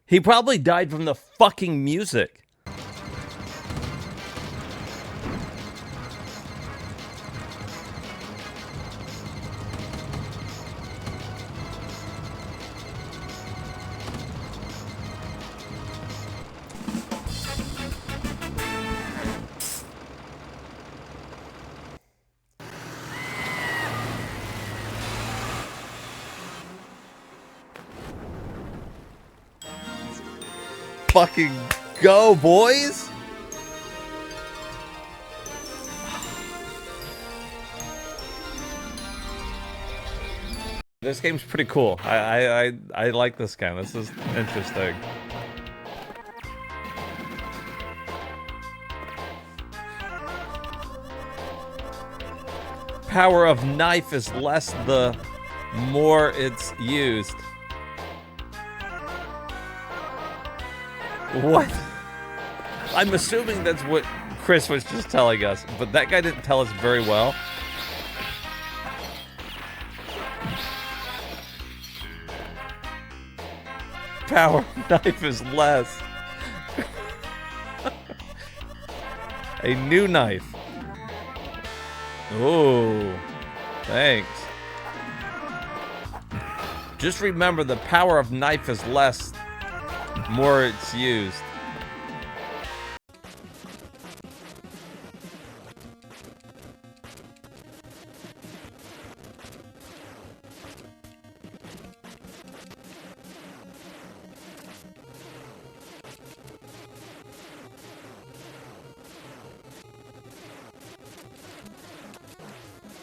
He probably died from the fucking music. Fucking go, boys! This game's pretty cool. I like this game. This is interesting. Power of knife is less the more it's used. What? I'm assuming that's what Chris was just telling us, but that guy didn't tell us very well. Power knife is less. A new knife. Ooh, thanks. Just remember, the power of knife is less more it's used.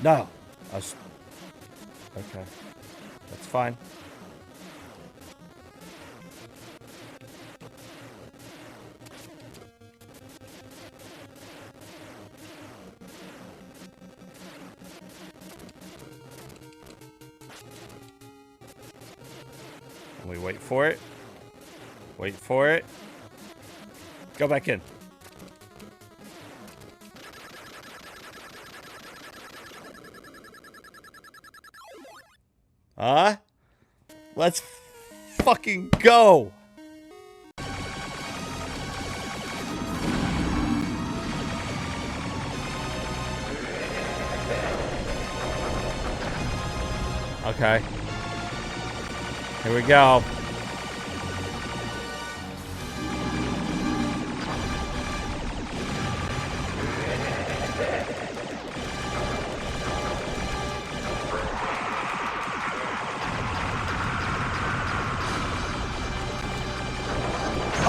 No. Okay. That's fine. We wait for it. Wait for it. Go back in. Let's fucking go. Okay. Here we go.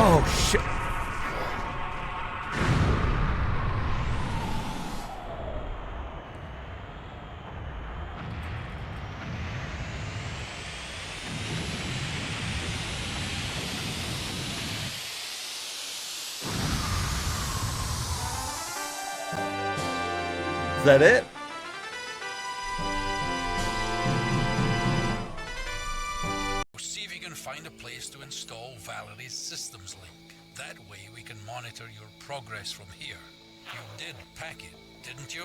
Oh, shit. Is that it? See if you can find a place to install Valerie's systems link. That way we can monitor your progress from here. You did pack it, didn't you?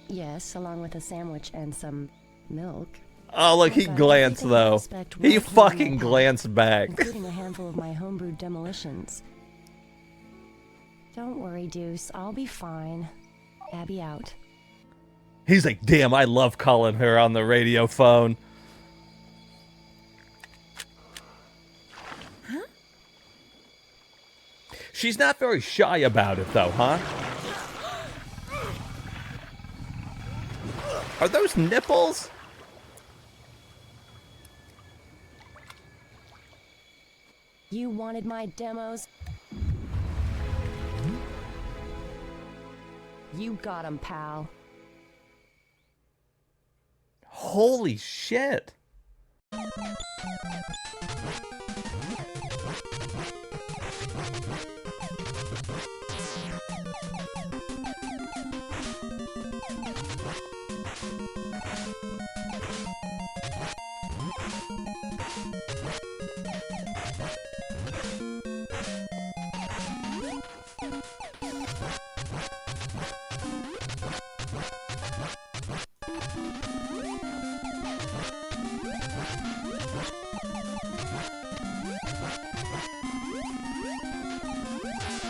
Yes, along with a sandwich and some milk. Oh, look, he glanced, though. He fucking glanced back. Including a handful of my homebrewed demolitions. Don't worry, Deuce. I'll be fine. Abby out. He's like, damn, I love calling her on the radio phone. Huh? She's not very shy about it, though, huh? Are those nipples? You wanted my demos? You got 'em, pal. Holy shit.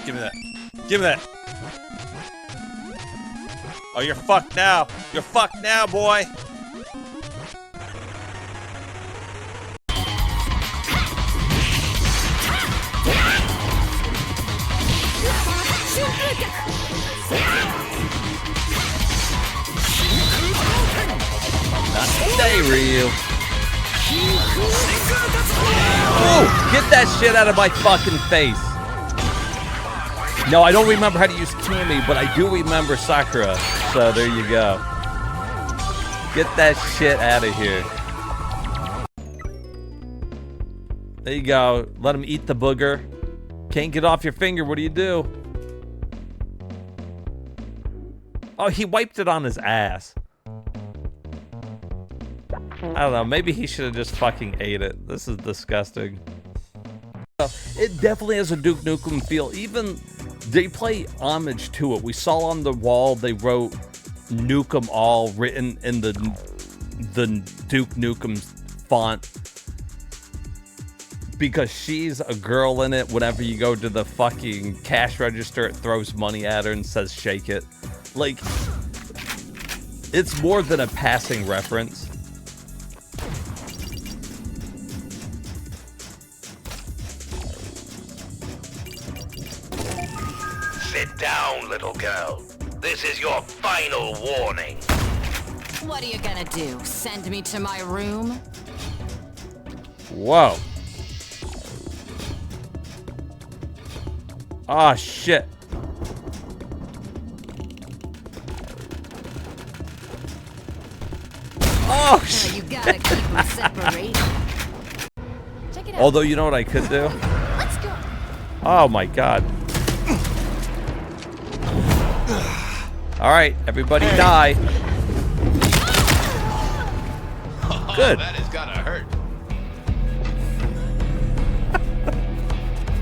Give me that. Give me that. Oh, you're fucked now. You're fucked now, boy. Not today, Ryu. Oh, get that shit out of my fucking face. No, I don't remember how to use Kami, but I do remember Sakura. So there you go. Get that shit out of here. There you go. Let him eat the booger. Can't get off your finger. What do you do? Oh, he wiped it on his ass. I don't know. Maybe he should have just fucking ate it. This is disgusting. It definitely has a Duke Nukem feel. Even they play homage to it. We saw on the wall they wrote Nukem All written in the Duke Nukem font. Because she's a girl in it. Whenever you go to the fucking cash register, it throws money at her and says shake it. Like, it's more than a passing reference. Sit down, little girl. This is your final warning. What are you gonna do? Send me to my room? Whoa. Ah, shit. Oh, Now you gotta keep them separated. Check it out. although you know what I could do? Let's go. Oh my god. All right, everybody die. Good. That is gonna hurt.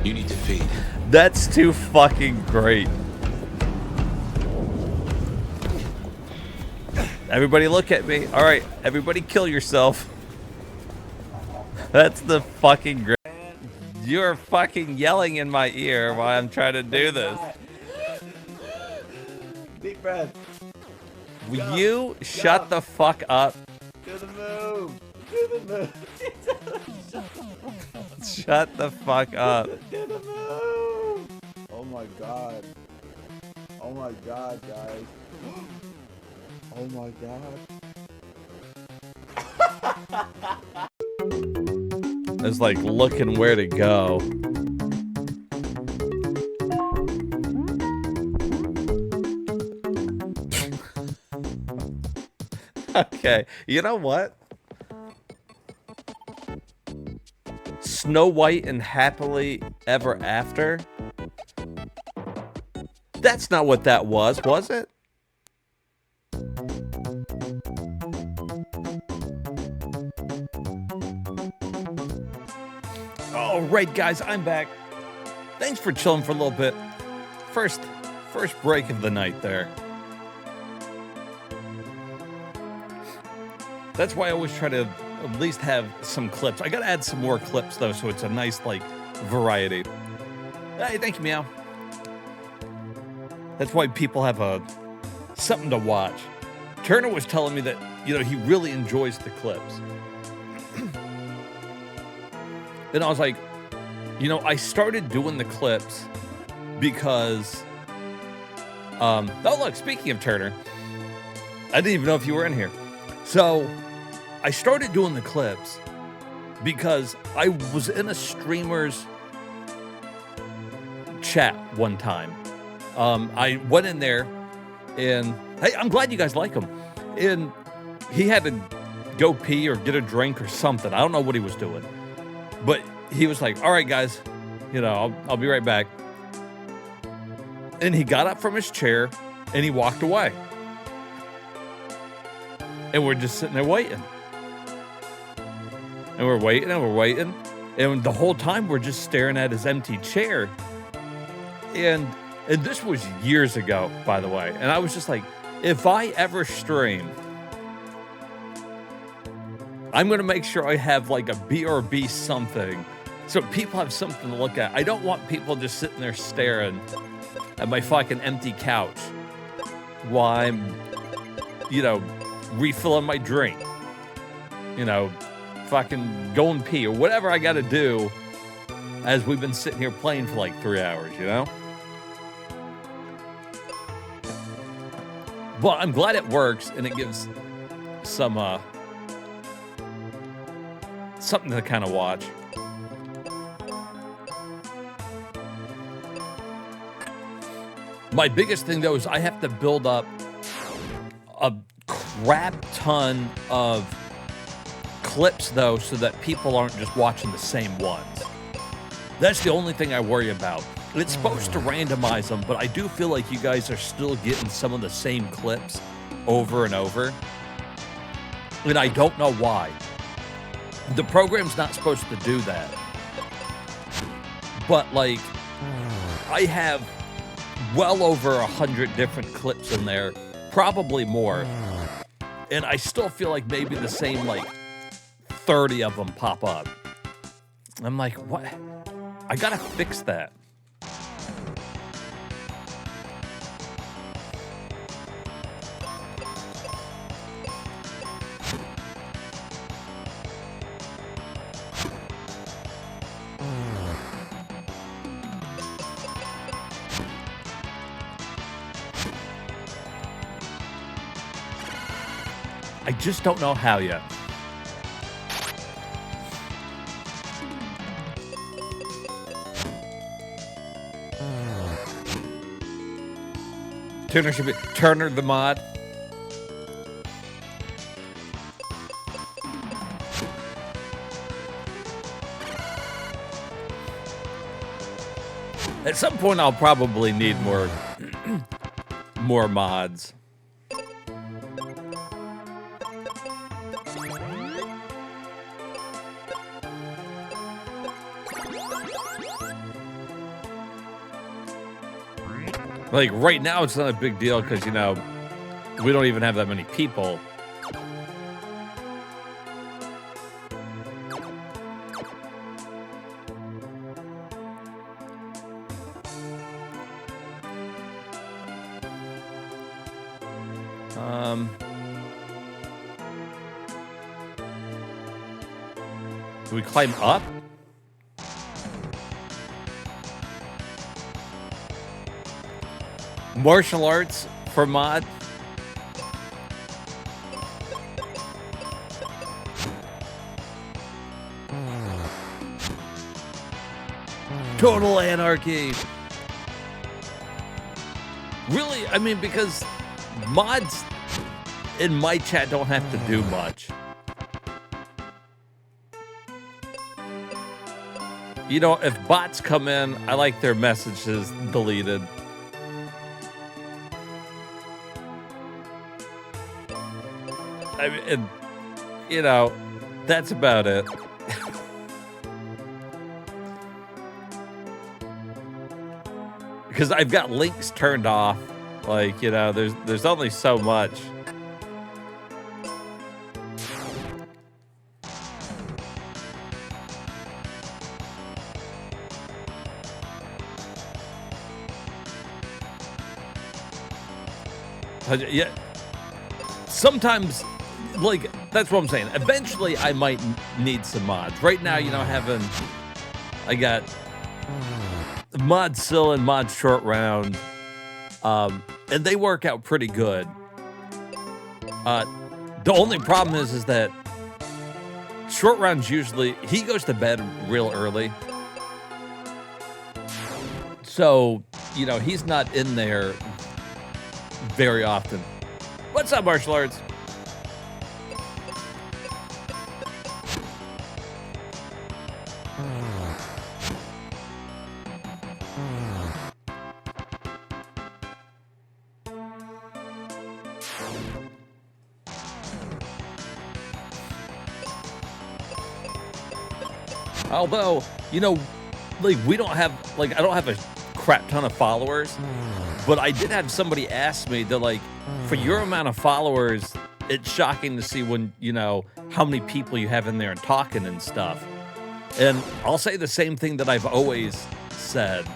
You need to feed. That's too fucking great. Everybody look at me. All right, everybody kill yourself. That's the fucking great. You're fucking yelling in my ear while I'm trying to do this. Deep breath. Will you shut the fuck up? Do the move. Do the move. Shut the fuck up. Do the move. Oh my god. Oh my god, guys. Oh my god. It's like looking where to go. Okay, you know what? Snow White and Happily Ever After? That's not what that was it? All right, guys, I'm back. Thanks for chilling for a little bit. First break of the night there. That's why I always try to at least have some clips. I gotta add some more clips though, so it's a nice like variety. Hey, thank you, Meow. That's why people have something to watch. Turner was telling me that, you know, he really enjoys the clips. And I was like, you know, I started doing the clips because oh look, speaking of Turner, I didn't even know if you were in here. So I started doing the clips because I was in a streamer's chat one time. I went in there and, hey, I'm glad you guys like him. And he had to go pee or get a drink or something. I don't know what he was doing. But he was like, all right, guys, you know, I'll be right back. And he got up from his chair and he walked away. And we're just sitting there waiting. And we're waiting and we're waiting. And the whole time we're just staring at his empty chair. And this was years ago, by the way. And I was just like, if I ever stream, I'm going to make sure I have like a BRB something so people have something to look at. I don't want people just sitting there staring at my fucking empty couch while I'm, you know, refilling my drink, you know, fucking going pee or whatever I got to do as we've been sitting here playing for like 3 hours, you know? But I'm glad it works and it gives some, something to kind of watch. My biggest thing though is I have to build up a crap ton of clips though so that people aren't just watching the same ones. That's the only thing I worry about. It's supposed to randomize them, but I do feel like you guys are still getting some of the same clips over and over. And I don't know why. The program's not supposed to do that. But like, I have well over 100 different clips in there, probably more. And I still feel like maybe the same like 30 of them pop up. I'm like, what? I gotta fix that. I just don't know how yet. Turner should be Turner the mod. At some point, I'll probably need more mods. Like, right now, it's not a big deal because, you know, we don't even have that many people. Do we climb up? Martial arts for mod? Total anarchy. Really? I mean, because mods in my chat don't have to do much. You know, if bots come in, I like their messages deleted. I mean, you know, that's about it. Because I've got links turned off. Like, you know, there's only so much. Yeah. Sometimes, like, that's what I'm saying. Eventually, I might need some mods. Right now, you know, I got mod Sill and mod Short Round, and they work out pretty good. The only problem is that Short Round's usually, he goes to bed real early. So, you know, he's not in there very often. What's up, martial arts? Although, you know, like, we don't have, like, I don't have a crap ton of followers, but I did have somebody ask me that, like, for your amount of followers, it's shocking to see when, you know, how many people you have in there and talking and stuff. And I'll say the same thing that I've always said.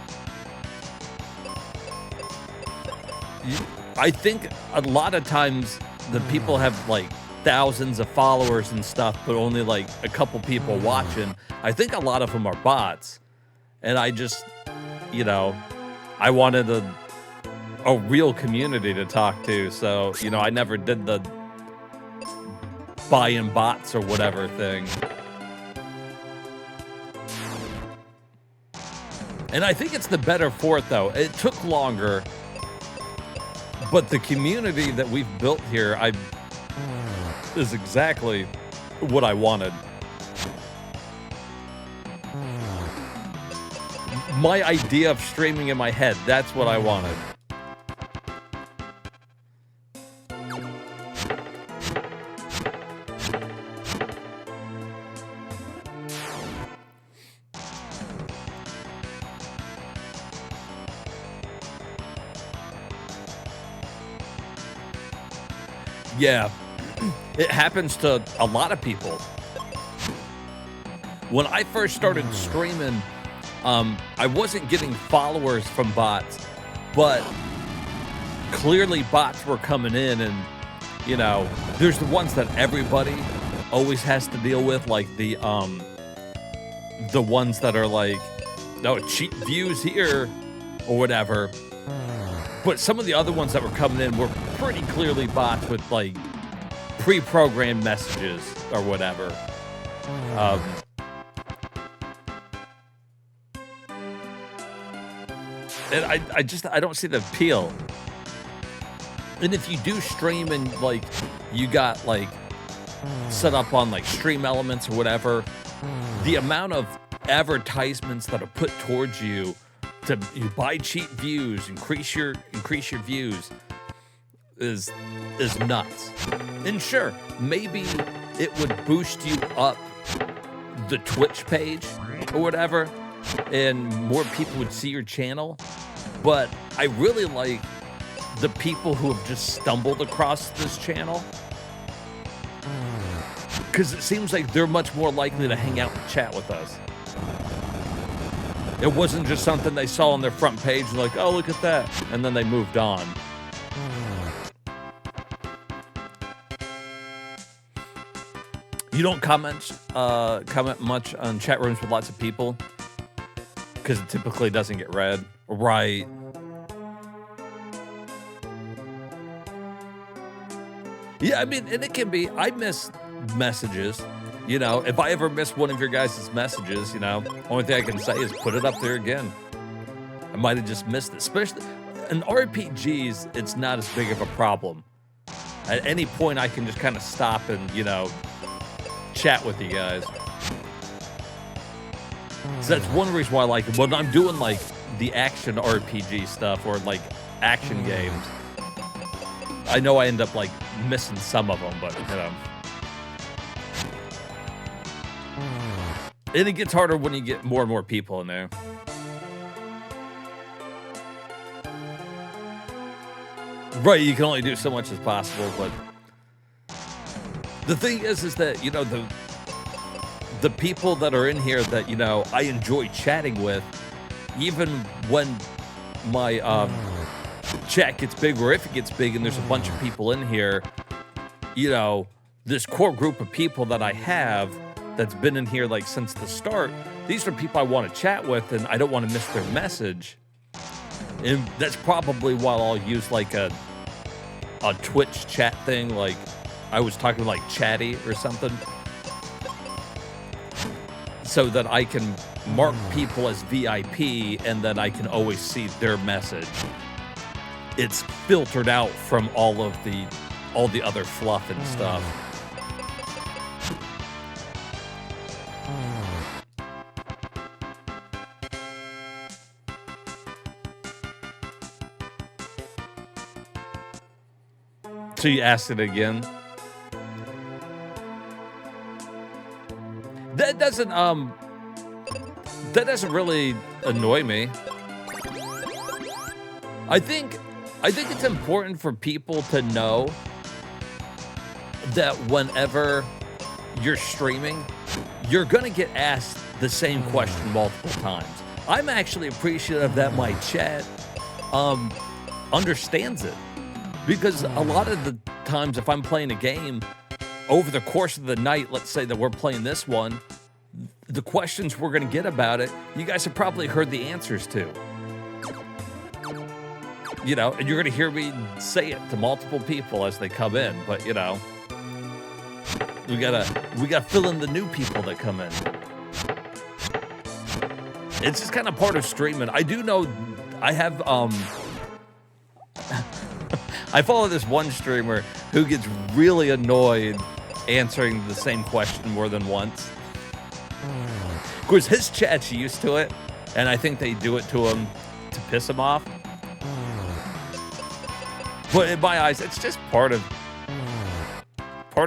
I think a lot of times the people have, like, thousands of followers and stuff, but only, like, a couple people watching. I think a lot of them are bots. And I just, you know, I wanted a real community to talk to. So, you know, I never did the buying bots or whatever thing. And I think it's the better for it, though. It took longer, but the community that we've built here, is exactly what I wanted. My idea of streaming in my head, that's what I wanted. Yeah, it happens to a lot of people. When I first started streaming, I wasn't getting followers from bots, but clearly bots were coming in, and, you know, there's the ones that everybody always has to deal with, like the ones that are like, no, cheap views here or whatever. But some of the other ones that were coming in were pretty clearly bots with, like, pre-programmed messages or whatever. And I don't see the appeal. And if you do stream and, like, you got, like, set up on, like, Stream Elements or whatever, the amount of advertisements that are put towards you to you buy cheap views, increase your views is nuts. And sure, maybe it would boost you up the Twitch page or whatever, and more people would see your channel. But I really like the people who have just stumbled across this channel, because it seems like they're much more likely to hang out and chat with us. It wasn't just something they saw on their front page and like, oh, look at that, and then they moved on. You don't comment much on chat rooms with lots of people because it typically doesn't get read. Right. Yeah, I mean, and it can be, I miss messages. You know, if I ever miss one of your guys' messages, you know, only thing I can say is put it up there again. I might have just missed it. Especially in RPGs, it's not as big of a problem. At any point, I can just kind of stop and, you know, chat with you guys. So that's one reason why I like it. When I'm doing, like, the action RPG stuff or, like, action games, I know I end up, like, missing some of them, but, you know. And it gets harder when you get more and more people in there. Right, you can only do so much as possible, but the thing is that, you know, the people that are in here that, you know, I enjoy chatting with, even when my chat gets big, or if it gets big and there's a bunch of people in here, you know, this core group of people that I have that's been in here like since the start, these are people I want to chat with and I don't want to miss their message. And that's probably why I'll use like a Twitch chat thing, like I was talking like Chatty or something, so that I can mark people as VIP and then I can always see their message. It's filtered out from all the other fluff and stuff. So you asked it again? That doesn't really annoy me. I think it's important for people to know that whenever you're streaming, you're gonna get asked the same question multiple times. I'm actually appreciative that my chat understands it. Because a lot of the times if I'm playing a game, over the course of the night, let's say that we're playing this one, the questions we're going to get about it, you guys have probably heard the answers to. You know, and you're going to hear me say it to multiple people as they come in, but you know, we gotta fill in the new people that come in. It's just kind of part of streaming. I do know I have I follow this one streamer who gets really annoyed answering the same question more than once. Of course, his chat's used to it, and I think they do it to him to piss him off. But in my eyes, it's just part of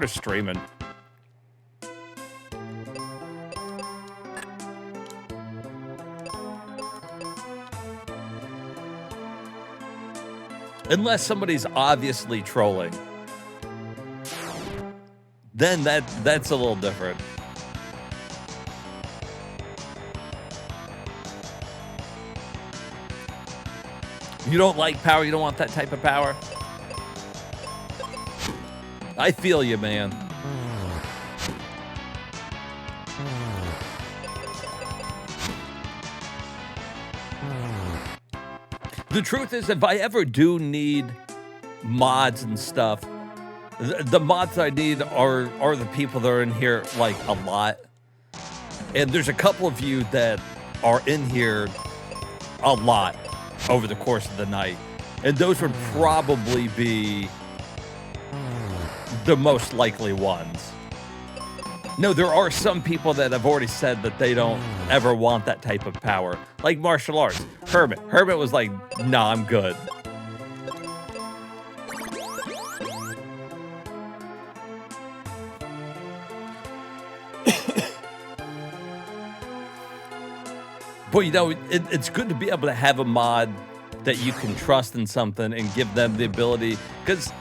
streaming. Unless somebody's obviously trolling, then that's a little different. You don't like power, you don't want that type of power? I feel you, man. The truth is, if I ever do need mods and stuff, the mods I need are the people that are in here, like, a lot. And there's a couple of you that are in here a lot over the course of the night. And those would probably be the most likely ones. No, there are some people that have already said that they don't ever want that type of power. Like martial arts. Hermit. Hermit was like, nah, I'm good. But, you know, it's good to be able to have a mod that you can trust in something and give them the ability, because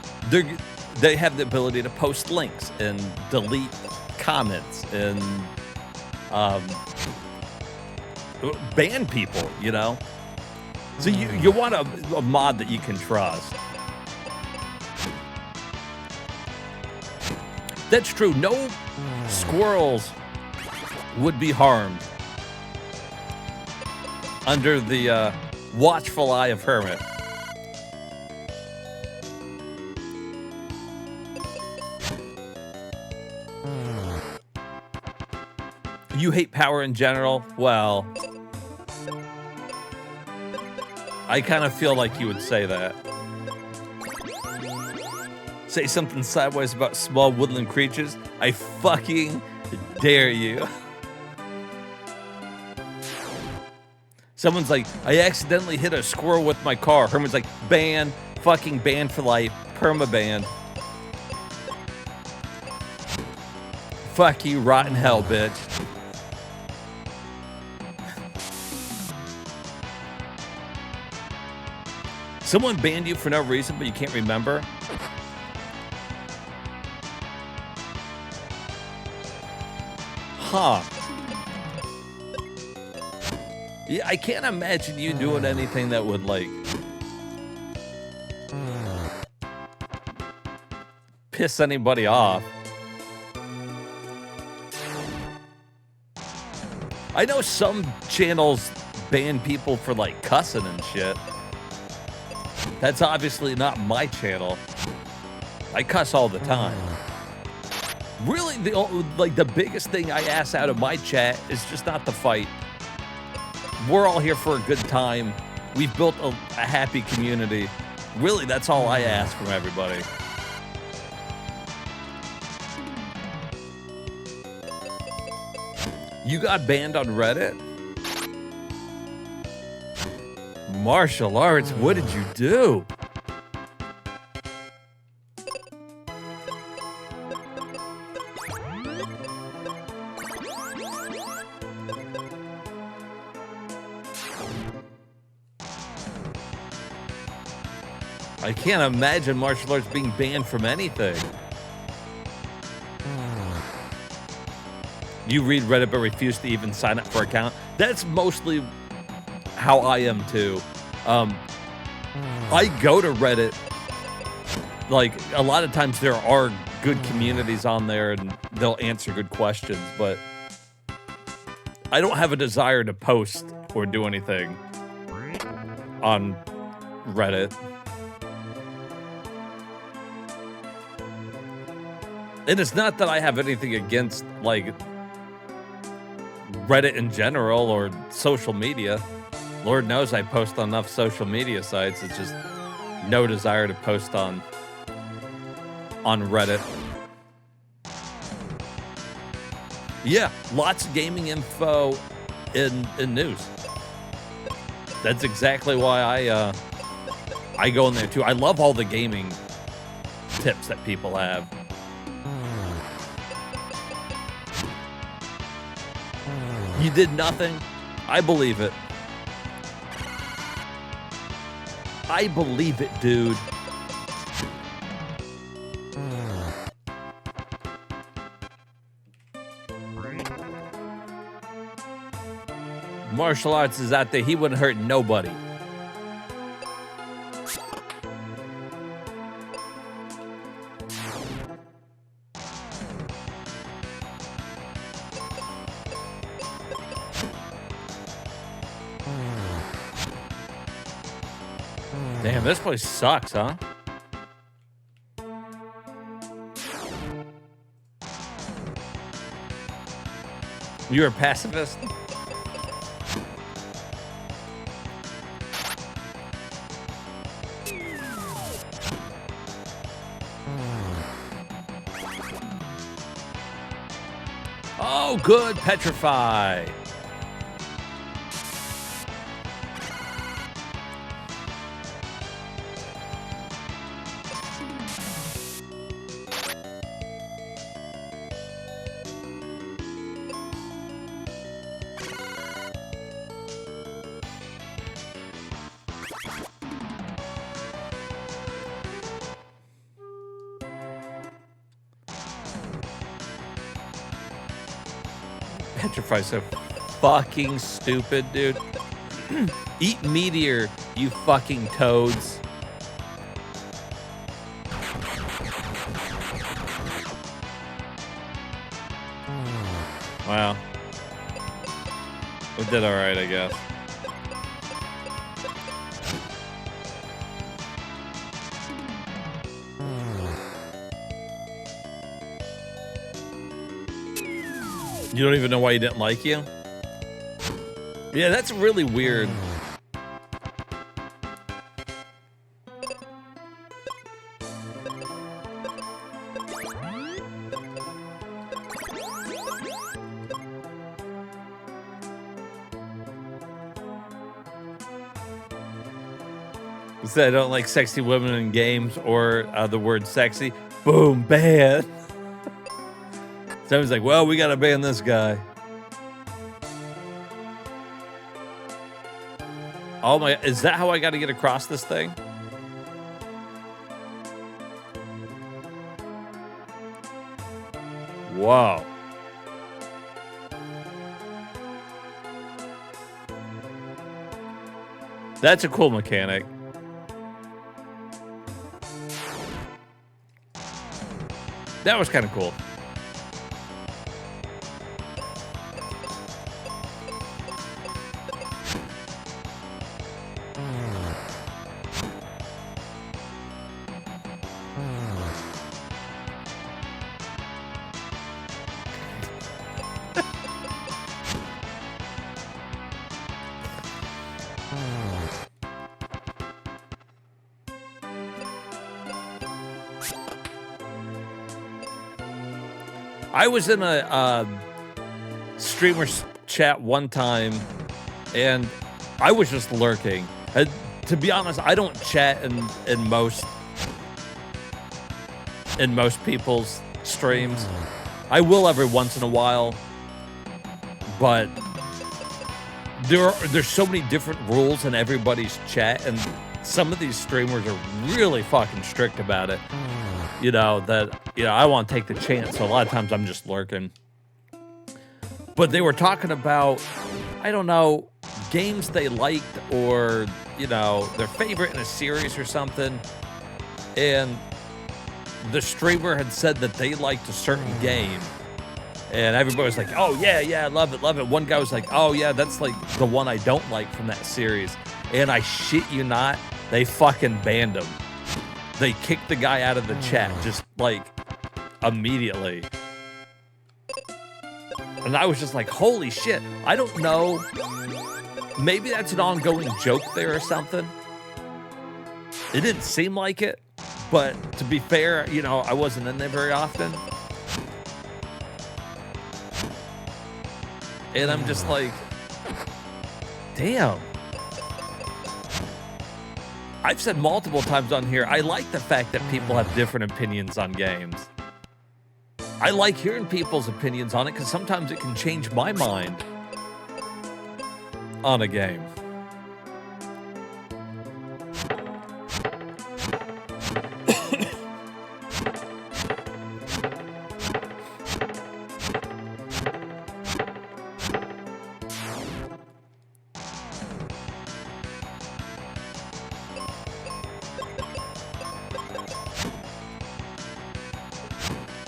they have the ability to post links and delete comments and ban people, you know? So you want a mod that you can trust. That's true. No squirrels would be harmed under the watchful eye of Hermit. You hate power in general? Well, I kind of feel like you would say that. Say something sideways about small woodland creatures? I fucking dare you. Someone's like, I accidentally hit a squirrel with my car. Herman's like, ban, fucking ban for life, perma-ban. Fuck you, rotten hell, bitch. Someone banned you for no reason, but you can't remember? Huh. Yeah, I can't imagine you doing anything that would, like, piss anybody off. I know some channels ban people for, like, cussing and shit. That's obviously not my channel. I cuss all the time. Really, the biggest thing I ask out of my chat is just not to fight. We're all here for a good time. We've built a happy community. Really, that's all I ask from everybody. You got banned on Reddit? Martial arts, what did you do? I can't imagine martial arts being banned from anything. You read Reddit but refuse to even sign up for an account. That's mostly how I am too. I go to Reddit. Like, a lot of times there are good communities on there and they'll answer good questions, but I don't have a desire to post or do anything on Reddit. And it's not that I have anything against, like, Reddit in general or social media. Lord knows I post on enough social media sites. It's just no desire to post on Reddit. Yeah, lots of gaming info in news. That's exactly why I go in there too. I love all the gaming tips that people have. You did nothing? I believe it. I believe it, dude. Martial arts is out there. He wouldn't hurt nobody. Damn, this place sucks, huh? You're a pacifist? So good, Petrify. Petrify's so fucking stupid, dude. Eat meteor, you fucking toads. Wow. We did alright, I guess. You don't even know why he didn't like you? Yeah, that's really weird. He said I don't like sexy women in games or the word sexy. Boom, ban. Someone's like, well, we gotta ban this guy. Oh my, is that how I gotta get across this thing? Whoa. That's a cool mechanic. That was kind of cool. I was in a streamer's chat one time, and I was just lurking. To be honest, I don't chat in most people's streams. I will every once in a while, but there's so many different rules in everybody's chat, and some of these streamers are really fucking strict about it. You know, that, you know, I want to take the chance, so a lot of times I'm just lurking. But they were talking about, I don't know, games they liked or, you know, their favorite in a series or something. And the streamer had said that they liked a certain game. And everybody was like, oh, yeah, I love it, love it. One guy was like, oh, yeah, that's like the one I don't like from that series. And I shit you not, they fucking banned him. They kicked the guy out of the chat just like immediately. And I was just like, holy shit. I don't know. Maybe that's an ongoing joke there or something. It didn't seem like it. But to be fair, you know, I wasn't in there very often. And I'm just like, damn. I've said multiple times on here, I like the fact that people have different opinions on games. I like hearing people's opinions on it because sometimes it can change my mind on a game.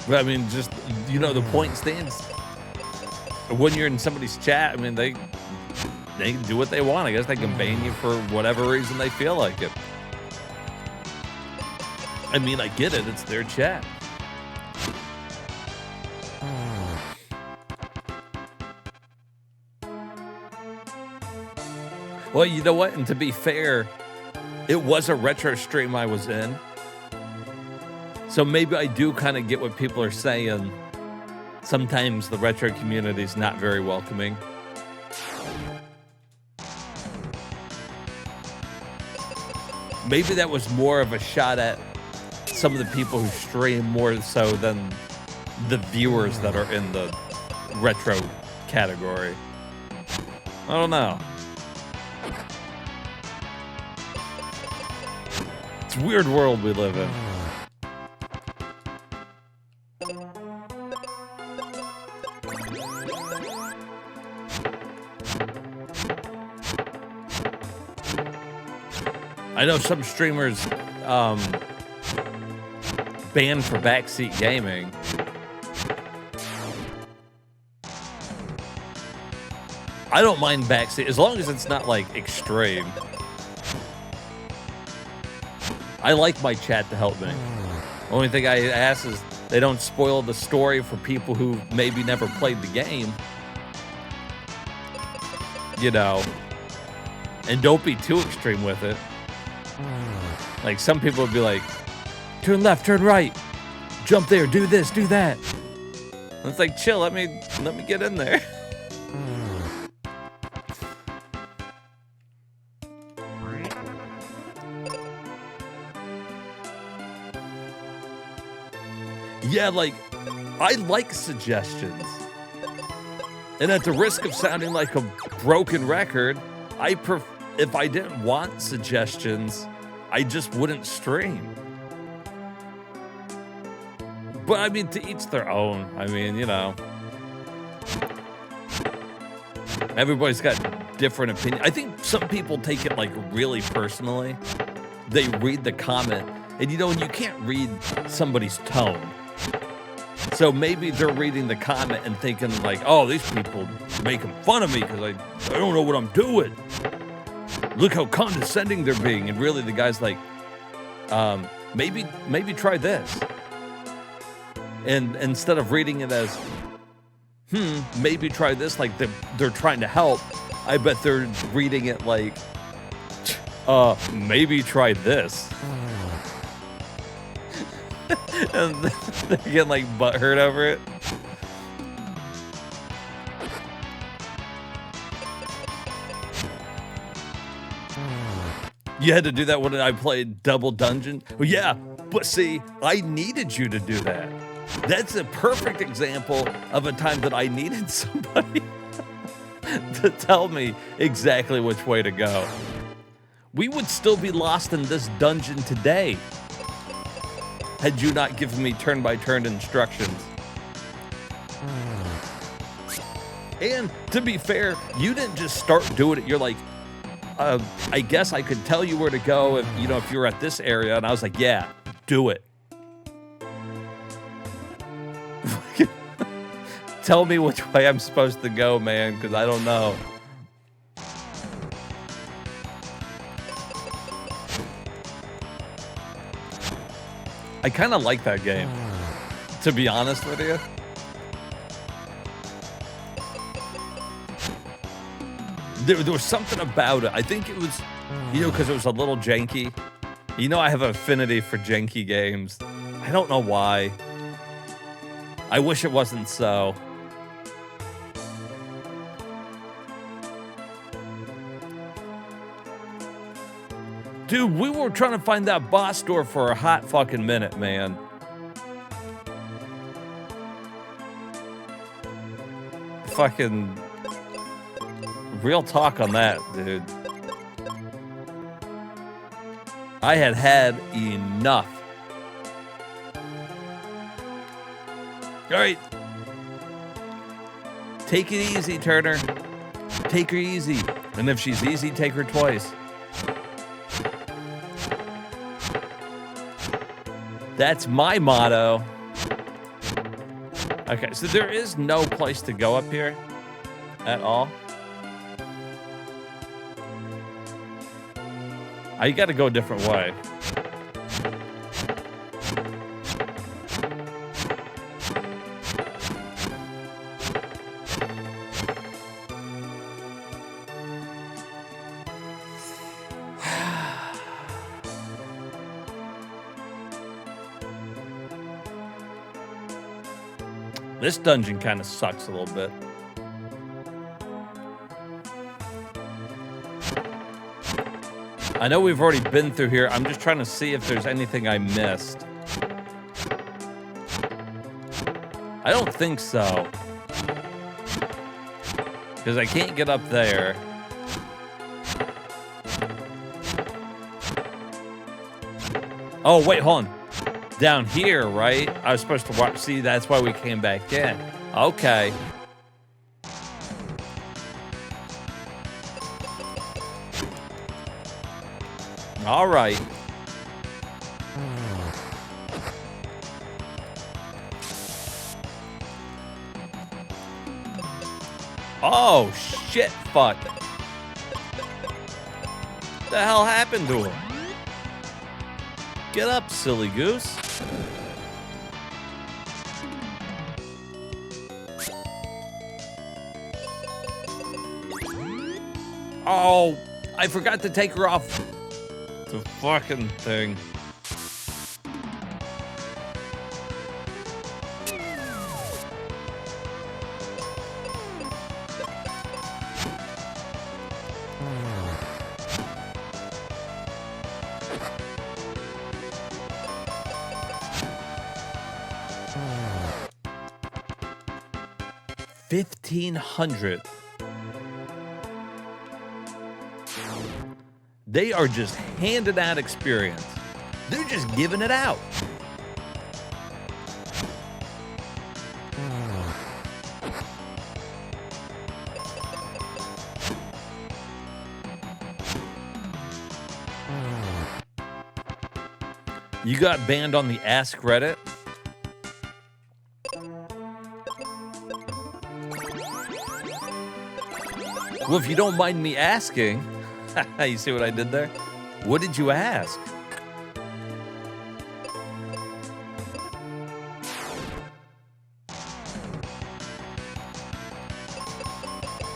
But I mean, just, you know, the point stands. When you're in somebody's chat, I mean, they can do what they want. I guess they can ban you for whatever reason they feel like it. I mean, I get it. It's their chat. Well, you know what? And to be fair, it was a retro stream I was in. So maybe I do kind of get what people are saying Sometimes the retro community is not very welcoming. Maybe that was more of a shot at some of the people who stream more so than the viewers that are in the retro category. I don't know. It's a weird world we live in. I know some streamers banned for backseat gaming. I don't mind backseat as long as it's not like extreme. I like my chat to help me. Only thing I ask is they don't spoil the story for people who maybe never played the game. You know, and don't be too extreme with it. Like some people would be like, turn left, turn right, jump there, do this, do that. And it's like, chill, let me get in there. Yeah, like, I like suggestions. And at the risk of sounding like a broken record, if I didn't want suggestions, I just wouldn't stream. But I mean, to each their own. I mean, you know. Everybody's got different opinions. I think some people take it like really personally. They read the comment, and you know, you can't read somebody's tone. So maybe they're reading the comment and thinking like, oh, these people making fun of me because I don't know what I'm doing. Look how condescending they're being. And really the guy's like, maybe try this. And instead of reading it as, maybe try this, like they're trying to help, I bet they're reading it like, maybe try this. And they're getting like butthurt over it. You had to do that when I played Double Dungeon? Well, yeah, but see, I needed you to do that. That's a perfect example of a time that I needed somebody to tell me exactly which way to go. We would still be lost in this dungeon today had you not given me turn-by-turn instructions. And to be fair, you didn't just start doing it. You're like, I guess I could tell you where to go if you were at this area. And I was like, yeah, do it. Tell me which way I'm supposed to go, man, because I don't know. I kind of like that game, to be honest with you. There was something about it. I think it was, because it was a little janky. I have an affinity for janky games. I don't know why. I wish it wasn't so. Dude, we were trying to find that boss door for a hot fucking minute, man. Fucking real talk on that, dude. I had enough. All right. Take it easy, Turner. Take her easy. And if she's easy, take her twice. That's my motto. Okay, so there is no place to go up here at all. You got to go a different way. This dungeon kind of sucks a little bit. I know we've already been through here. I'm just trying to see if there's anything I missed. I don't think so. Because I can't get up there. Oh, wait, hold on. Down here, right? I was supposed to watch. See, that's why we came back in. Okay. All right. Oh, shit, fuck. What the hell happened to him? Get up, silly goose. Oh, I forgot to take her off the fucking thing. $1,500. They are just handing out experience. They're just giving it out. You got banned on the Ask Reddit? Well, if you don't mind me asking, you see what I did there? What did you ask?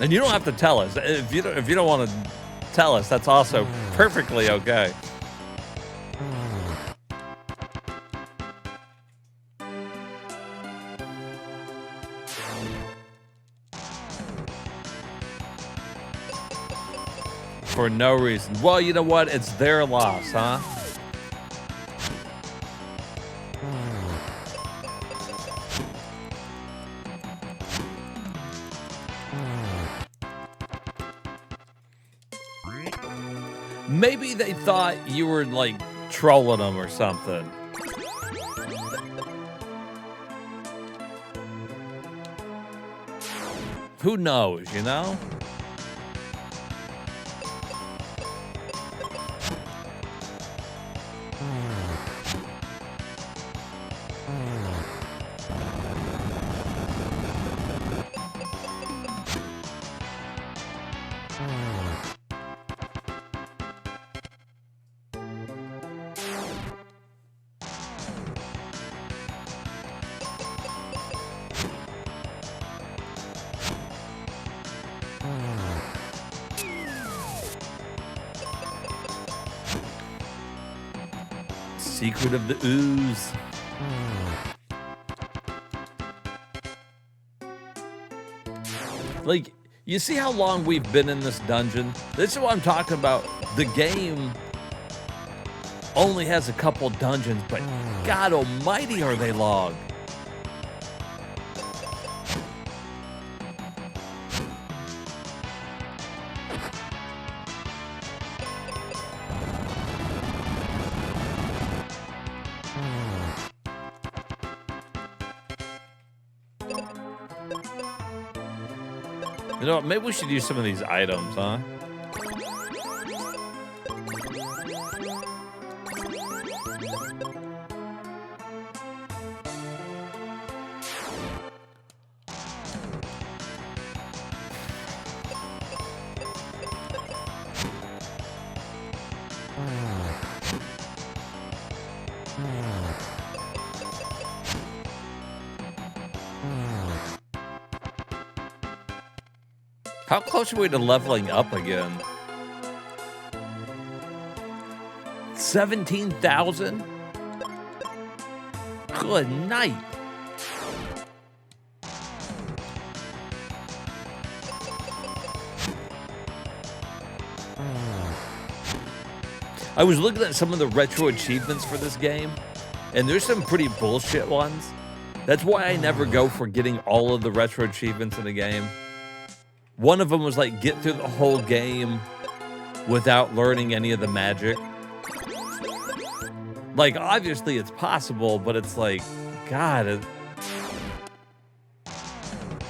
And you don't have to tell us. If you don't want to tell us, that's also perfectly okay. For no reason. Well, you know what? It's their loss, huh? Maybe they thought you were, like, trolling them or something. Who knows, you know? Secret of the Ooze. Like, you see how long we've been in this dungeon? This is what I'm talking about. The game only has a couple dungeons, but God almighty are they long. You know what, maybe we should use some of these items, huh? How close are we to leveling up again? 17,000? Good night. I was looking at some of the retro achievements for this game, and there's some pretty bullshit ones. That's why I never go for getting all of the retro achievements in the game. One of them was like, get through the whole game without learning any of the magic. Like, obviously it's possible, but it's like, God,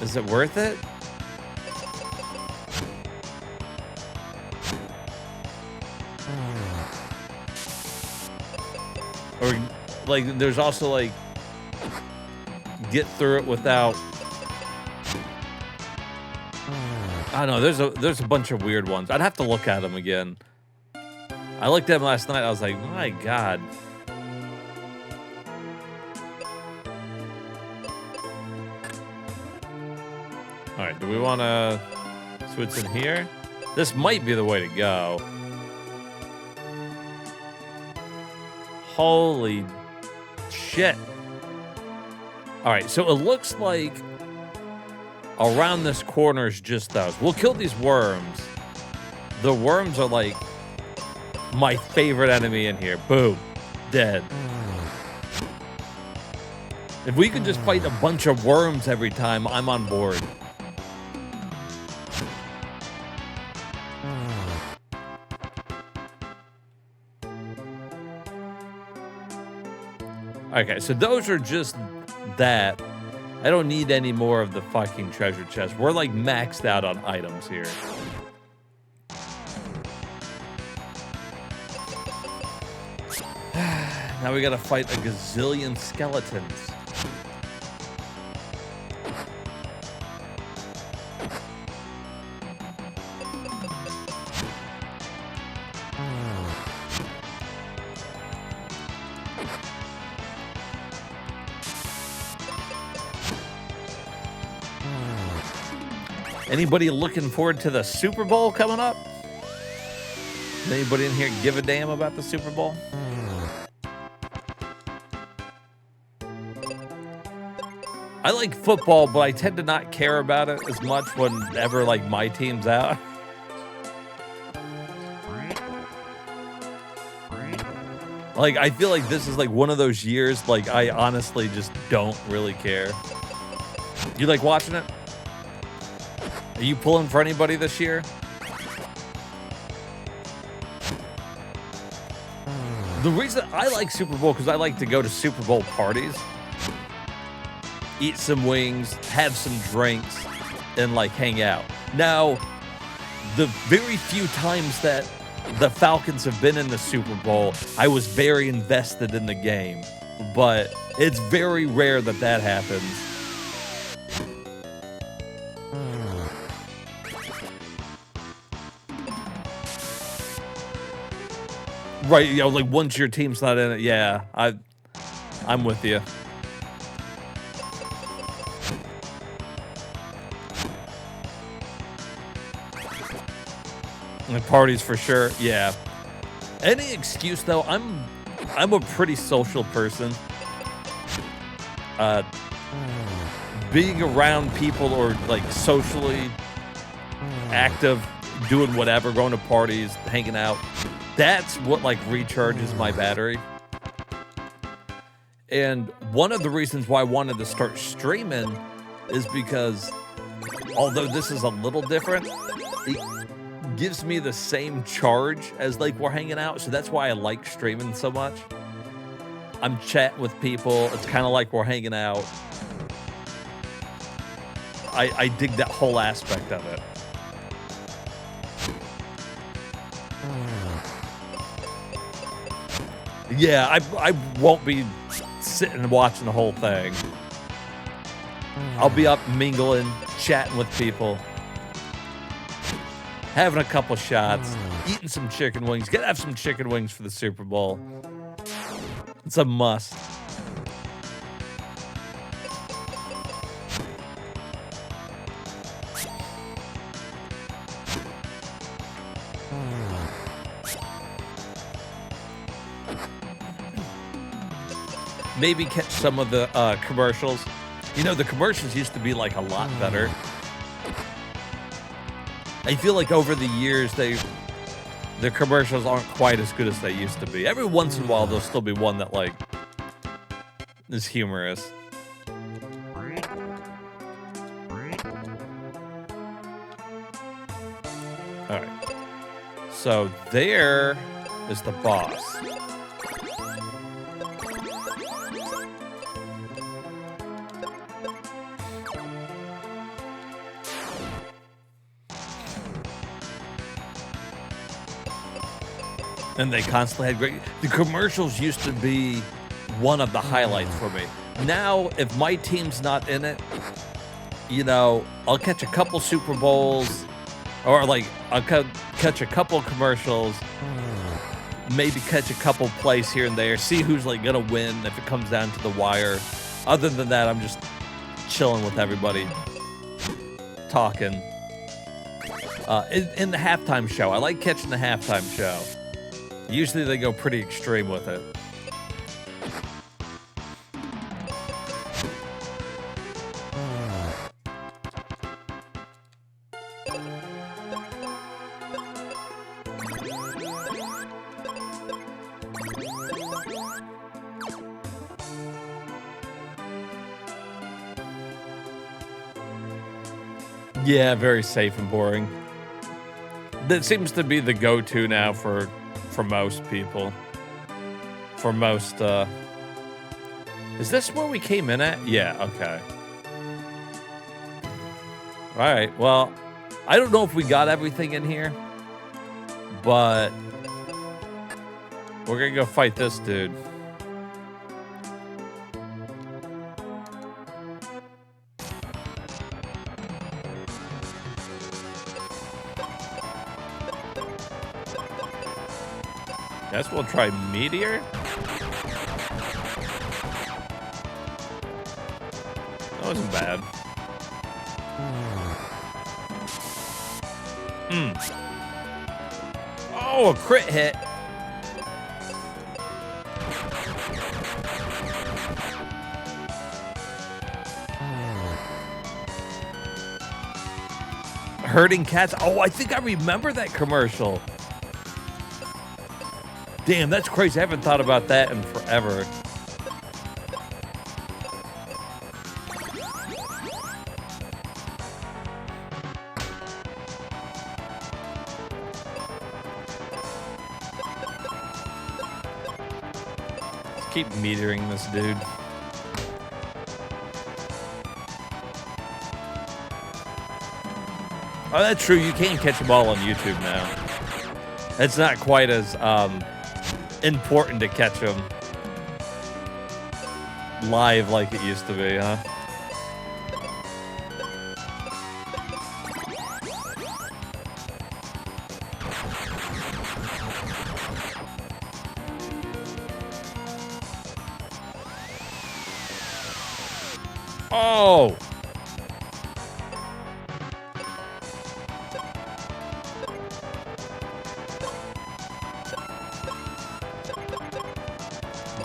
is it worth it? Or, like, there's also, like, get through it without... I don't know, there's a bunch of weird ones. I'd have to look at them again. I looked at them last night, I was like, my God. Alright, do we want to switch in here? This might be the way to go. Holy shit. Alright, so it looks like around this corner is just those. We'll kill these worms. The worms are like my favorite enemy in here. Boom. Dead. If we could just fight a bunch of worms every time, I'm on board. Okay, so those are just that. I don't need any more of the fucking treasure chest. We're like maxed out on items here. Now we gotta fight a gazillion skeletons. Anybody looking forward to the Super Bowl coming up? Anybody in here give a damn about the Super Bowl? I like football, but I tend to not care about it as much whenever, like, my team's out. Like, I feel like this is, like, one of those years, like, I honestly just don't really care. You like watching it? Are you pulling for anybody this year? The reason I like Super Bowl, because I like to go to Super Bowl parties, eat some wings, have some drinks, and, like, hang out. Now, the very few times that the Falcons have been in the Super Bowl, I was very invested in the game. But it's very rare that that happens. Right, you know, like, once your team's not in it, yeah, I'm with you. The parties for sure, yeah. Any excuse though, I'm a pretty social person. Being around people or like socially active, doing whatever, going to parties, hanging out, that's what like recharges my battery. And one of the reasons why I wanted to start streaming is because although this is a little different, it gives me the same charge as like we're hanging out. So that's why I like streaming so much. I'm chatting with people. It's kind of like we're hanging out. I dig that whole aspect of it. Yeah, I won't be sitting and watching the whole thing. I'll be up mingling, chatting with people, having a couple shots, eating some chicken wings. Gotta have some chicken wings for the Super Bowl. It's a must. Maybe catch some of the commercials. You know, the commercials used to be like a lot better. I feel like over the years the commercials aren't quite as good as they used to be. Every once in a while, there'll still be one that, like, is humorous. All right. So there is the boss. And they constantly had great... The commercials used to be one of the highlights for me. Now, if my team's not in it, you know, I'll catch a couple Super Bowls, or like I'll catch a couple commercials, maybe catch a couple plays here and there, see who's like gonna win if it comes down to the wire. Other than that, I'm just chilling with everybody, talking. In the halftime show, I like catching the halftime show. Usually they go pretty extreme with it. Yeah, very safe and boring. That seems to be the go-to now for most people. For most, is this where we came in at? Yeah, okay. All right, well, I don't know if we got everything in here, but we're gonna go fight this dude. Guess we'll try Meteor. That wasn't bad. Oh, a crit hit. Herding cats. Oh, I think I remember that commercial. Damn, that's crazy. I haven't thought about that in forever. Let's keep metering this dude. Oh, that's true. You can catch them all on YouTube now. It's not quite as important to catch them live like it used to be, huh? Oh!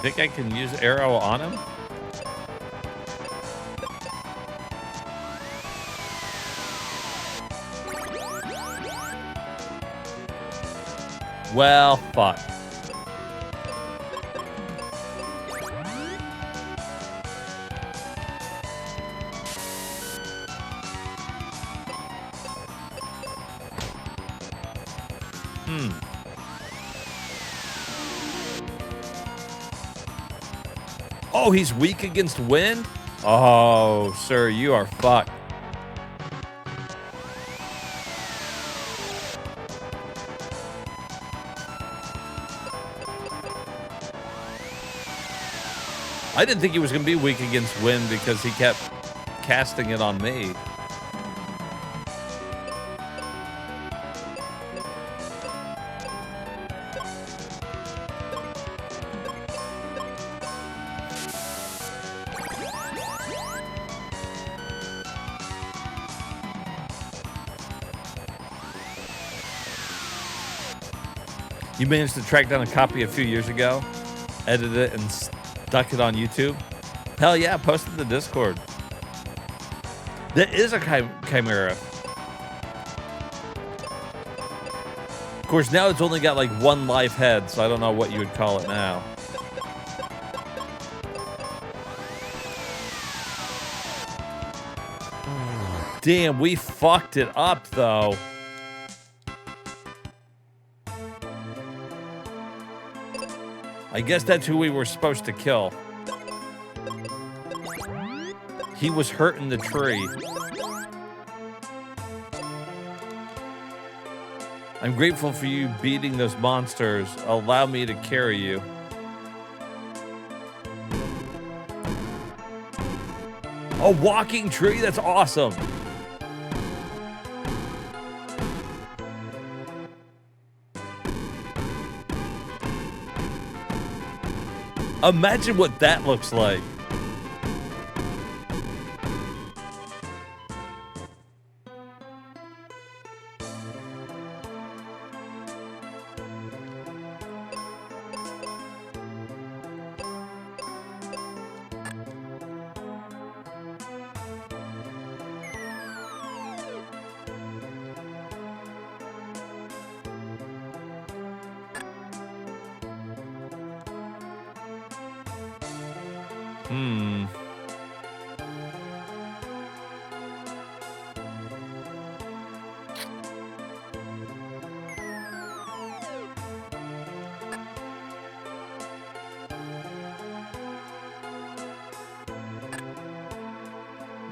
Think I can use arrow on him? Well, fuck. Oh, he's weak against wind? Oh, sir, you are fucked. I didn't think he was going to be weak against wind because he kept casting it on me. You managed to track down a copy a few years ago, edited it, and stuck it on YouTube? Hell yeah, posted in the Discord. That is a chimera. Of course, now it's only got like one life head, so I don't know what you would call it now. Damn, we fucked it up, though. I guess that's who we were supposed to kill. He was hurting the tree. I'm grateful for you beating those monsters. Allow me to carry you. A walking tree? That's awesome. Imagine what that looks like.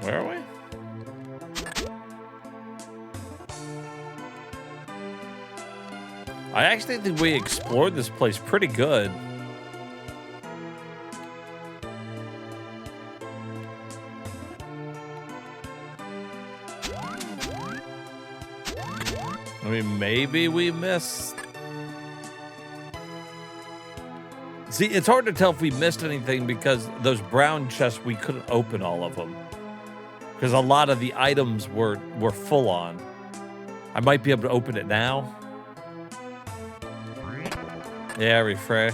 Where are we? I actually think we explored this place pretty good. I mean, maybe we missed. See, it's hard to tell if we missed anything because those brown chests, we couldn't open all of them. Because a lot of the items were full on. I might be able to open it now. Yeah, refresh.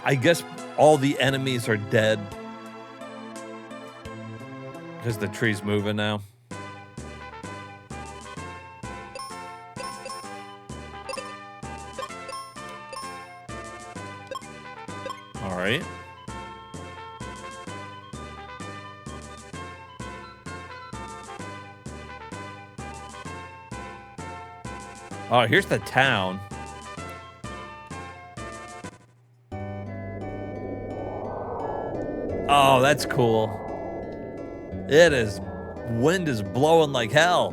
I guess all the enemies are dead. Because the tree's moving now. All right. Oh, here's the town. Oh, that's cool. It is. Wind is blowing like hell.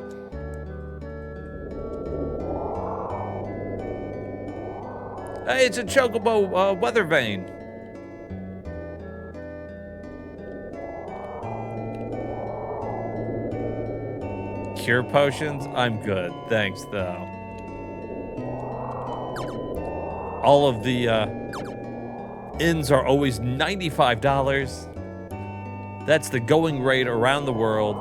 Hey, it's a chocobo weather vane. Cure potions? I'm good. Thanks, though. All of the inns are always $95. That's the going rate around the world.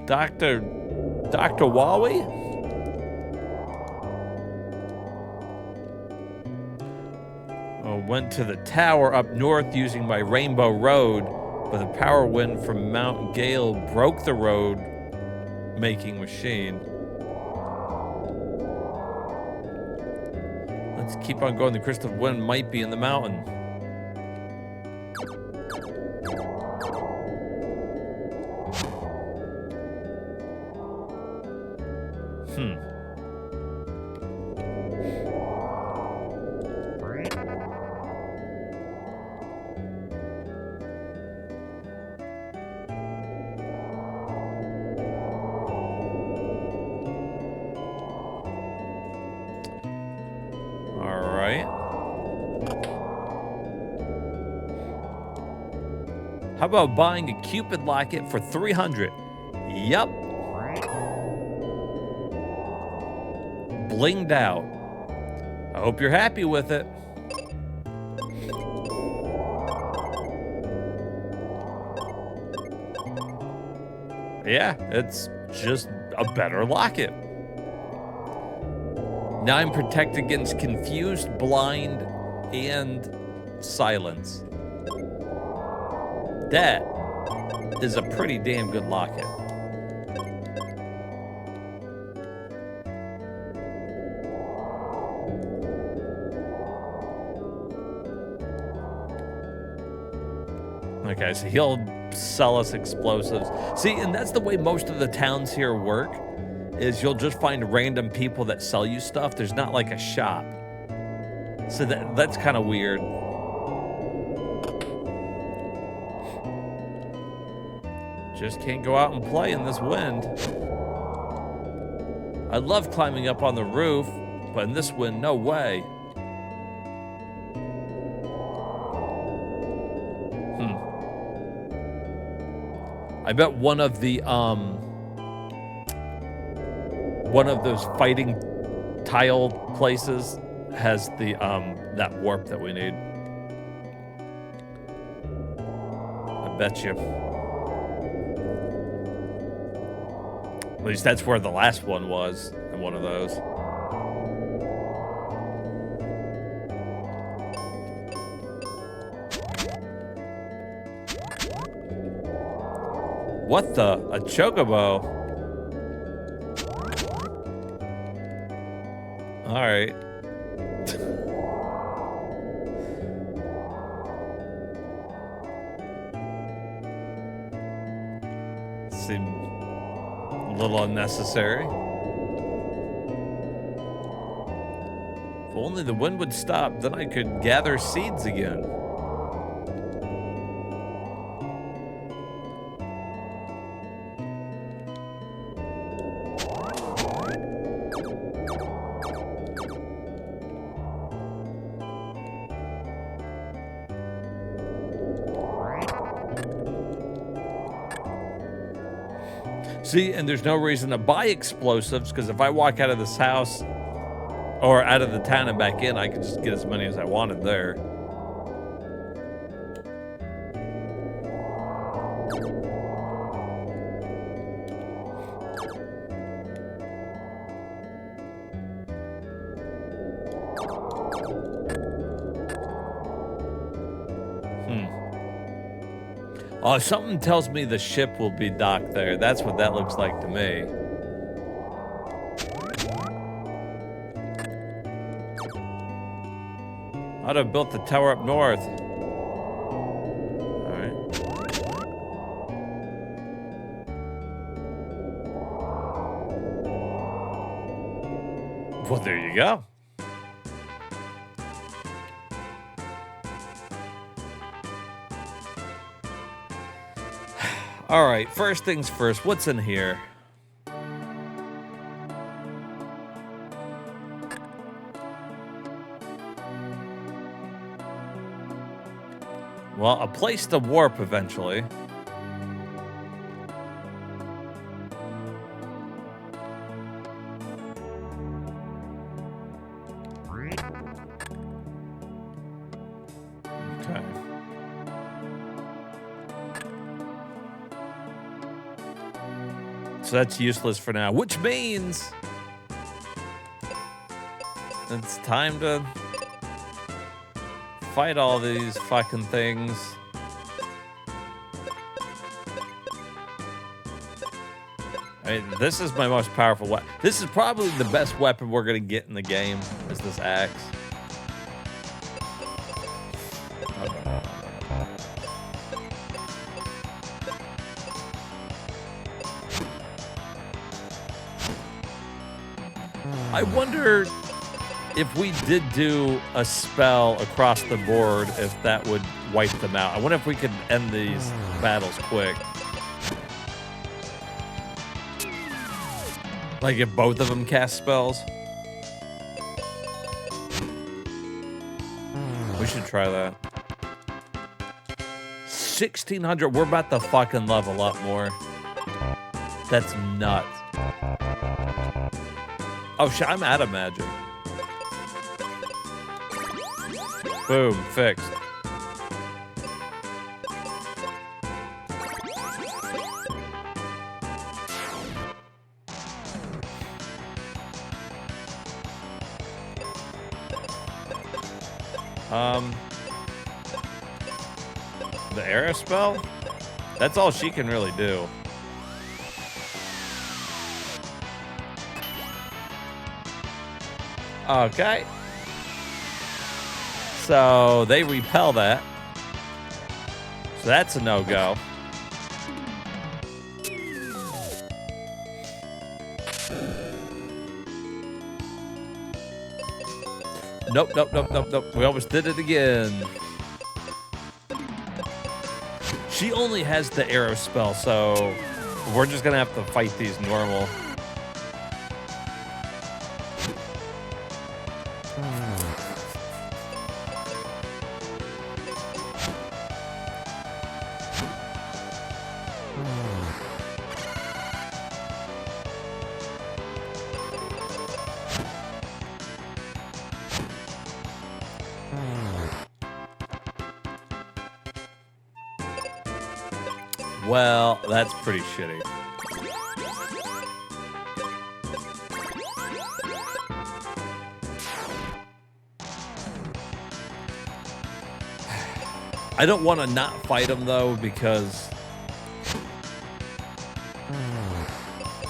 Dr. Wawi? Went to the tower up north using my Rainbow Road, but the power wind from Mount Gale broke the road making machine. Let's keep on going. The crystal wind might be in the mountain. How about buying a Cupid locket for $300? Yup. Blinged out. I hope you're happy with it. Yeah, it's just a better locket. Now I'm protected against confused, blind, and silence. That is a pretty damn good locket. Okay, so he'll sell us explosives. See, and that's the way most of the towns here work, is you'll just find random people that sell you stuff. There's not like a shop. So that's kind of weird. Just can't go out and play in this wind. I love climbing up on the roof, but in this wind, no way. I bet one of those fighting tile places has the that warp that we need. I bet you. At least that's where the last one was, in one of those. What the? A chocobo? All right. Seemed a little unnecessary. If only the wind would stop, then I could gather seeds again. See, and there's no reason to buy explosives, because if I walk out of this house or out of the town and back in, I can just get as many as I wanted there. Oh, something tells me the ship will be docked there. That's what that looks like to me. I'd have built the tower up north. All right. Well, there you go. All right, first things first, what's in here? Well, a place to warp eventually. Okay. So that's useless for now, which means it's time to fight all these fucking things. I mean, this is my most powerful weapon. This is probably the best weapon we're gonna get in the game, is this axe. I wonder if we did do a spell across the board, if that would wipe them out. I wonder if we could end these battles quick. Like if both of them cast spells. We should try that. 1,600. We're about to fucking level up more. That's nuts. Oh shit, I'm out of magic. Boom, fixed. The arrow spell? That's all she can really do. Okay. So they repel that. So that's a no-go. Nope, nope, nope, nope, nope. We almost did it again. She only has the arrow spell, so we're just gonna have to fight these normal. Well, that's pretty shitty. I don't want to not fight him, though, because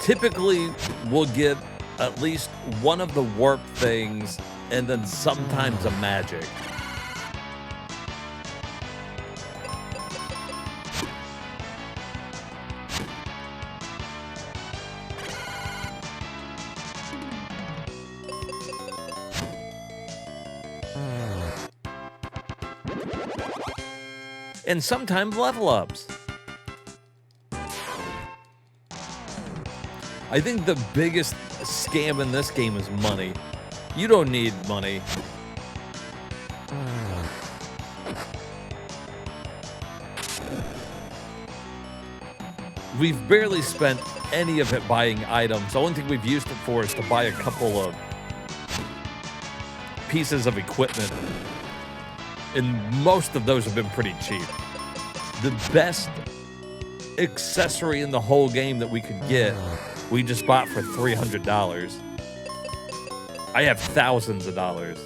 typically we'll get at least one of the warp things and then sometimes a magic. And sometimes level ups. I think the biggest scam in this game is money. You don't need money. We've barely spent any of it buying items. The only thing we've used it for is to buy a couple of pieces of equipment. And most of those have been pretty cheap. The best accessory in the whole game that we could get, we just bought for $300. I have thousands of dollars.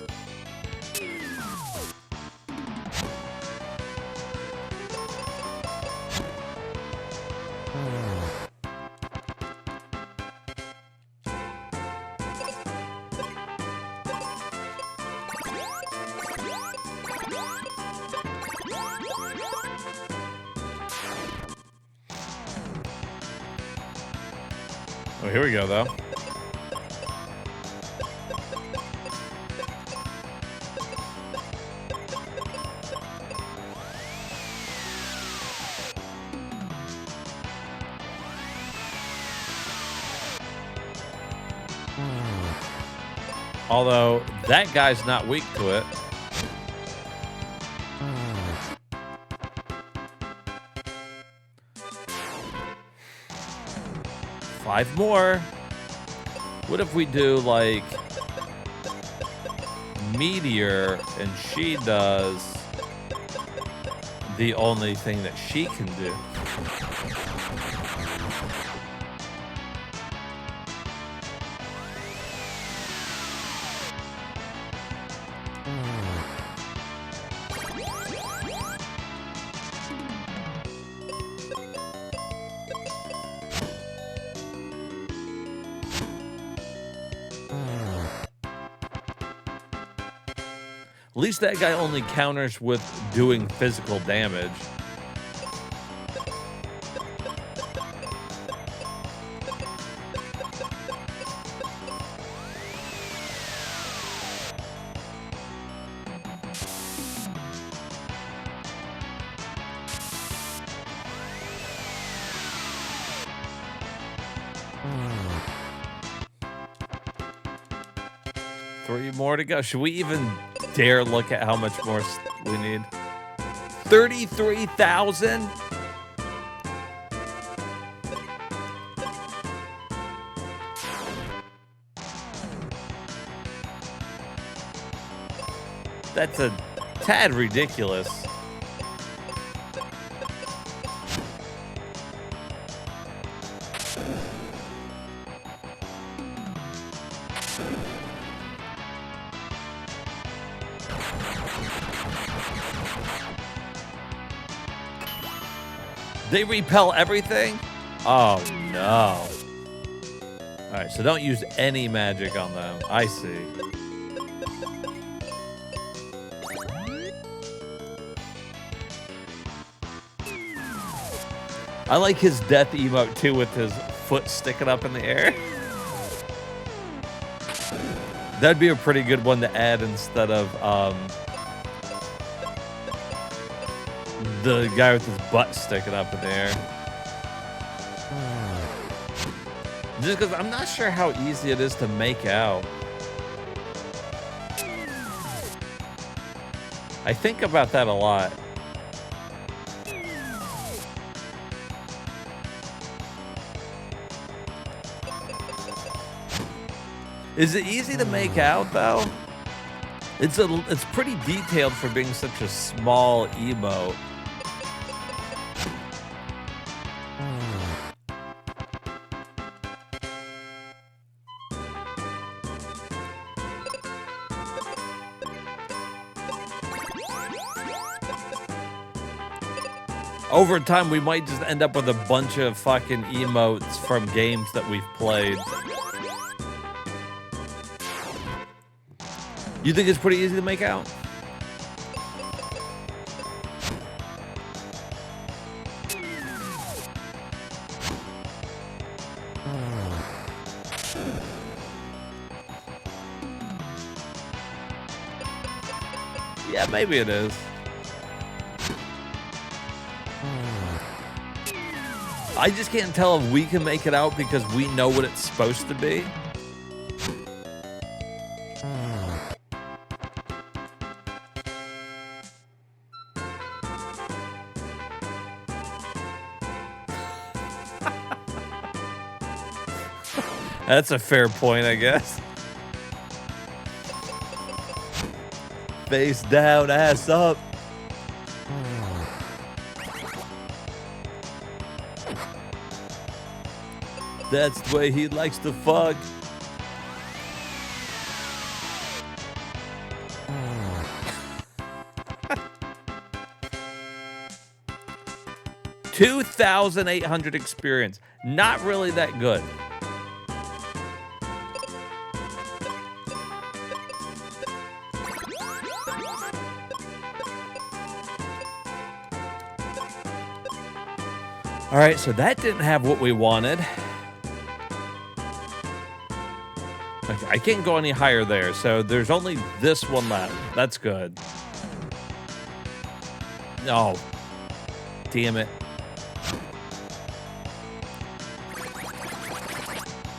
Oh, here we go, though. Although, that guy's not weak to it. Five more. What if we do, like, Meteor, and she does the only thing that she can do? At least that guy only counters with doing physical damage. Three more to go. Should we even dare look at how much more we need? 33,000? That's a tad ridiculous. They repel everything? Oh, no. All right, so don't use any magic on them. I see. I like his death emote, too, with his foot sticking up in the air. That'd be a pretty good one to add instead of the guy with his butt sticking up in the air. Just because I'm not sure how easy it is to make out. I think about that a lot. Is it easy to make out, though? It's pretty detailed for being such a small emote. Over time, we might just end up with a bunch of fucking emotes from games that we've played. You think it's pretty easy to make out? Yeah, maybe it is. I just can't tell if we can make it out because we know what it's supposed to be. That's a fair point, I guess. Face down, ass up. That's the way he likes to fuck. $2,800 experience. Not really that good. All right, so that didn't have what we wanted. Okay, I can't go any higher there, so there's only this one left. That's good. Oh, damn it.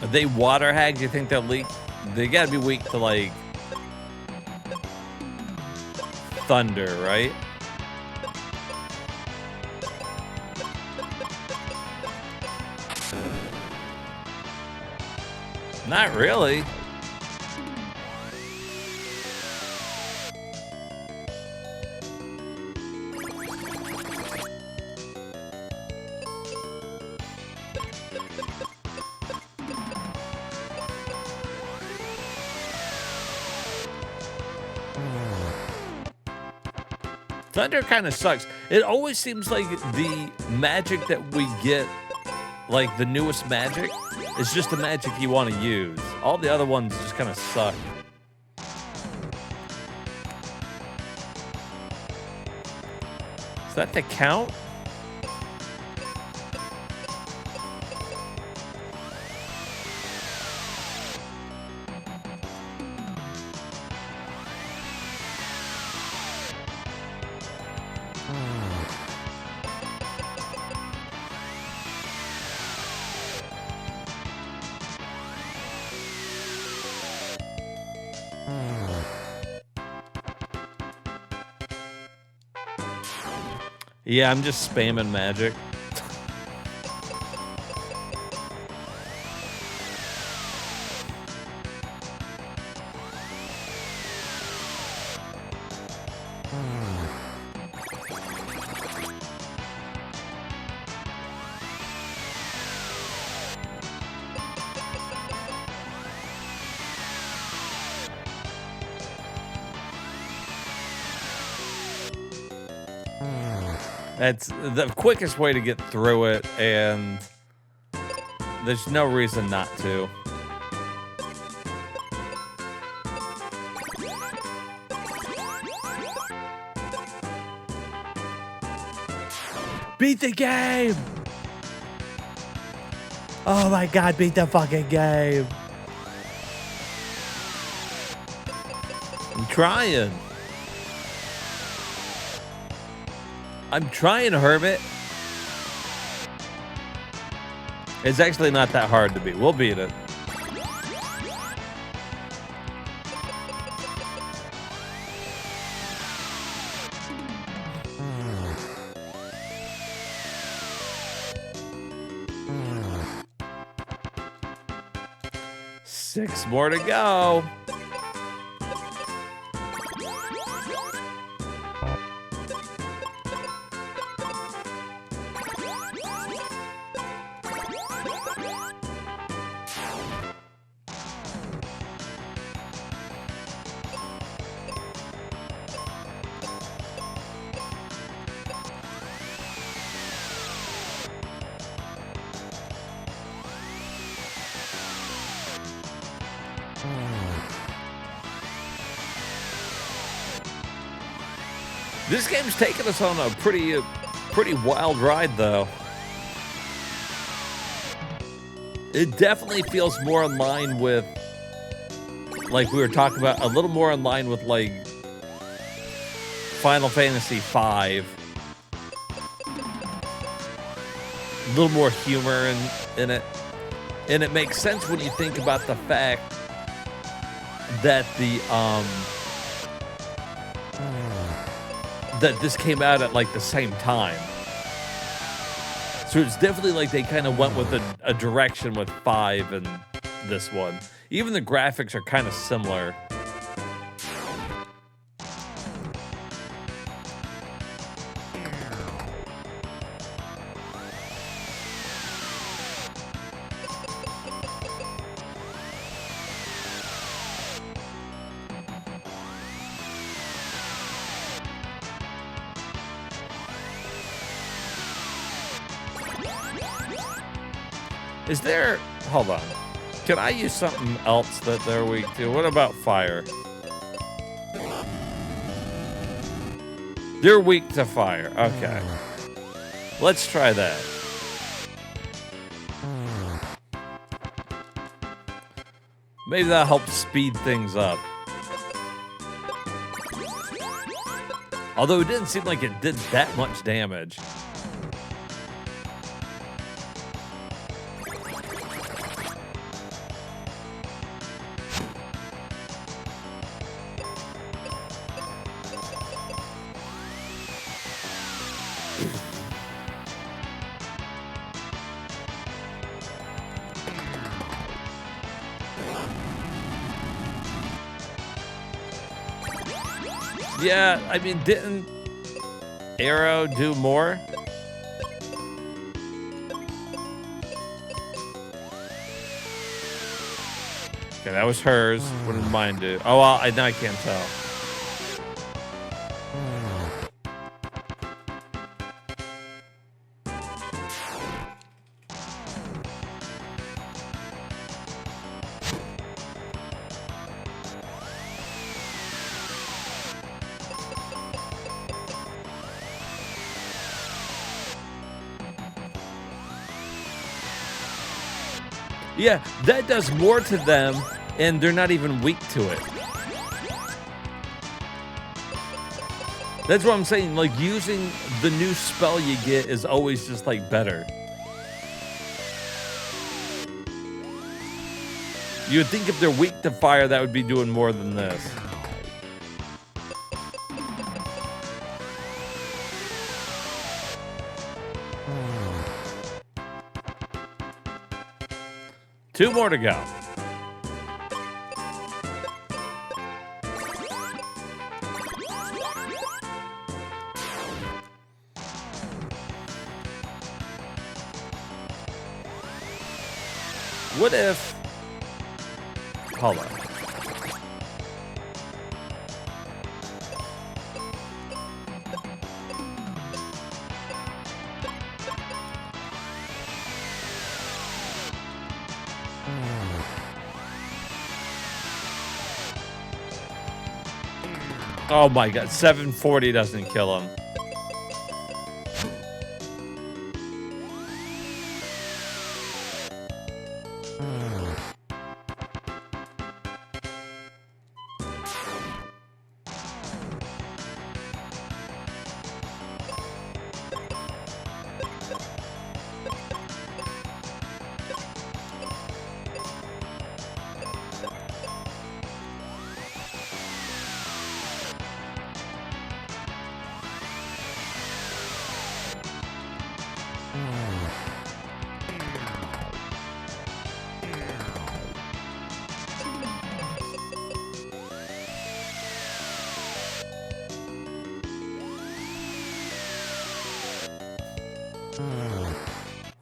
Are they water hags? You think they'll leak? They gotta be weak to, like, thunder, right? Not really. Thunder kind of sucks. It always seems like the magic that we get, like the newest magic, is just the magic you want to use. All the other ones just kind of suck. Is that the count? Yeah, I'm just spamming magic. That's the quickest way to get through it, and there's no reason not to. Beat the game! Oh my god, beat the fucking game! I'm trying. I'm trying, Hermit. It's actually not that hard to beat. We'll beat it. Six more to go. This game's taking us on a pretty wild ride, though. It definitely feels more in line with, like we were talking about, a little more in line with, like, Final Fantasy V. A little more humor in it. And it makes sense when you think about the fact that that this came out at like the same time. So it's definitely like they kind of went with a direction with 5 and this one. Even the graphics are kind of similar. Is there... Hold on. Can I use something else that they're weak to? What about fire? They're weak to fire. Okay. Let's try that. Maybe that helps speed things up. Although it didn't seem like it did that much damage. Yeah, I mean, didn't Arrow do more? Okay, that was hers. What did mine do? Oh, well, now I can't tell. Yeah, that does more to them, and they're not even weak to it. That's what I'm saying. Like, using the new spell you get is always just, like, better. You would think if they're weak to fire, that would be doing more than this. Two more to go. What if... Hold on. Oh my god, 740 doesn't kill him.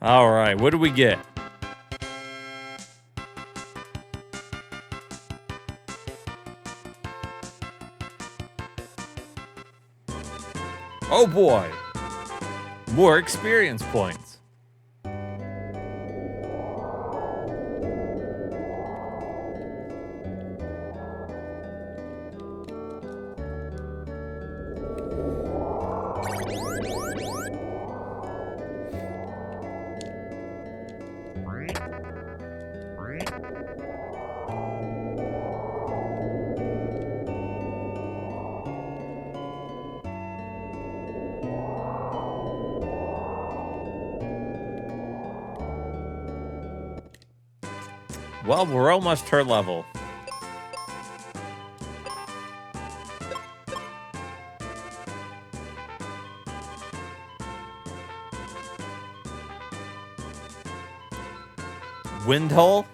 All right, what do we get? Oh boy, more experience points. Well, we're almost her level. Wind hole?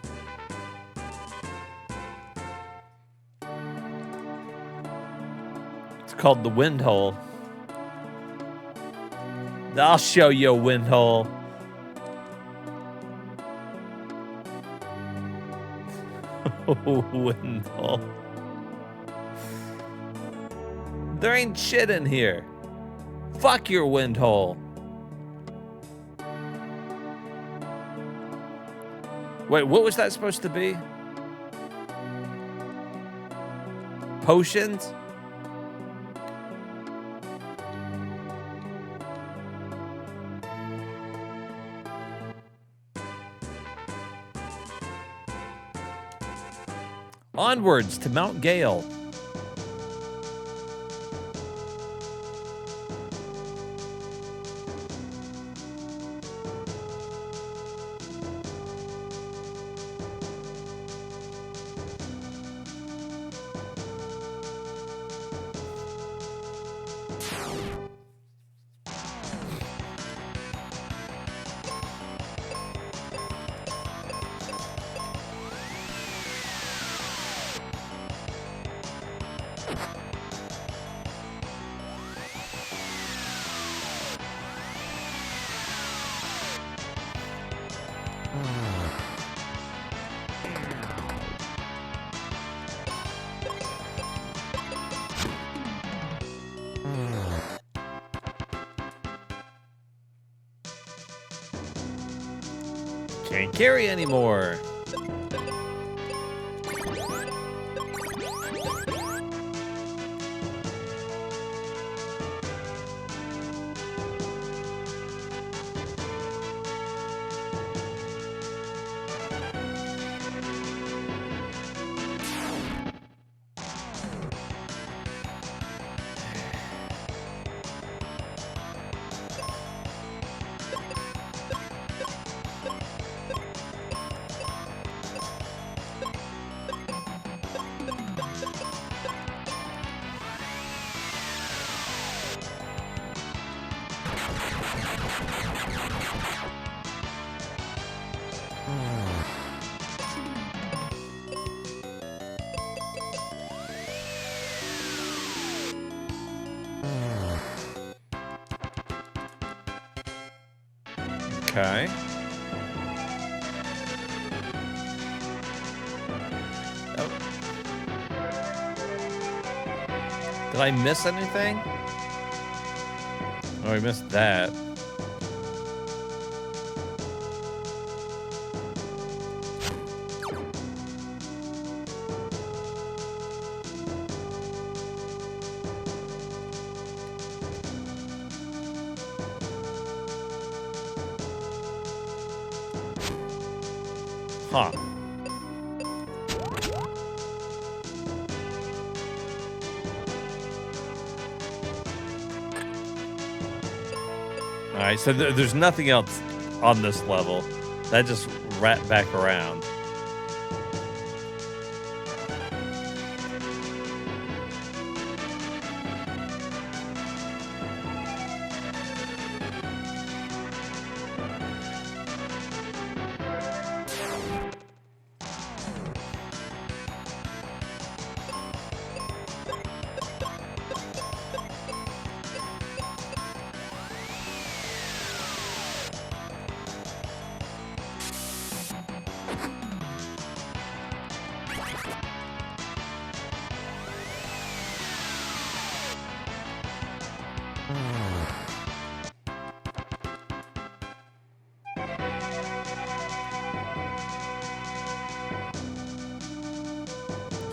It's called the wind hole. I'll show you a wind hole. Wind hole. There ain't shit in here. Fuck your wind hole. Wait, what was that supposed to be? Potions? Onwards to Mount Gale. Can't carry anymore. Okay. Oh. Did I miss anything? Oh, I missed that. Huh. All right, so there's nothing else on this level. That just wrapped back around.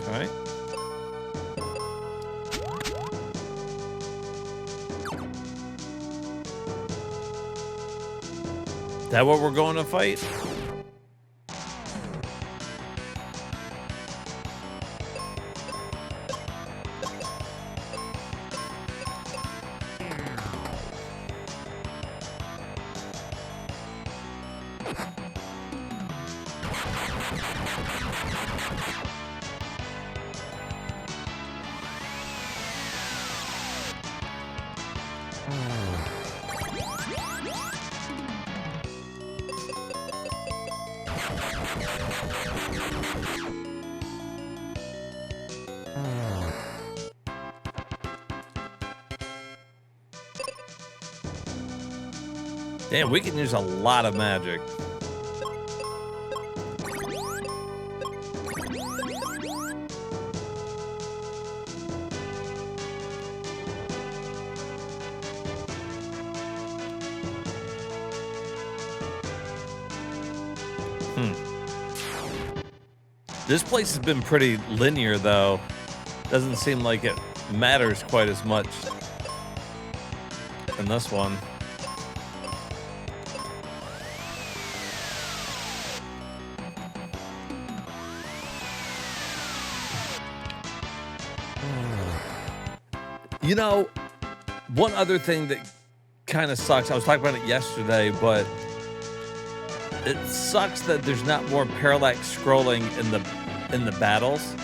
All right. Is that what we're going to fight? Damn, we can use a lot of magic. This place has been pretty linear, though. Doesn't seem like it matters quite as much in this one. You know, one other thing that kind of sucks, I was talking about it yesterday, but it sucks that there's not more parallax scrolling in the battles.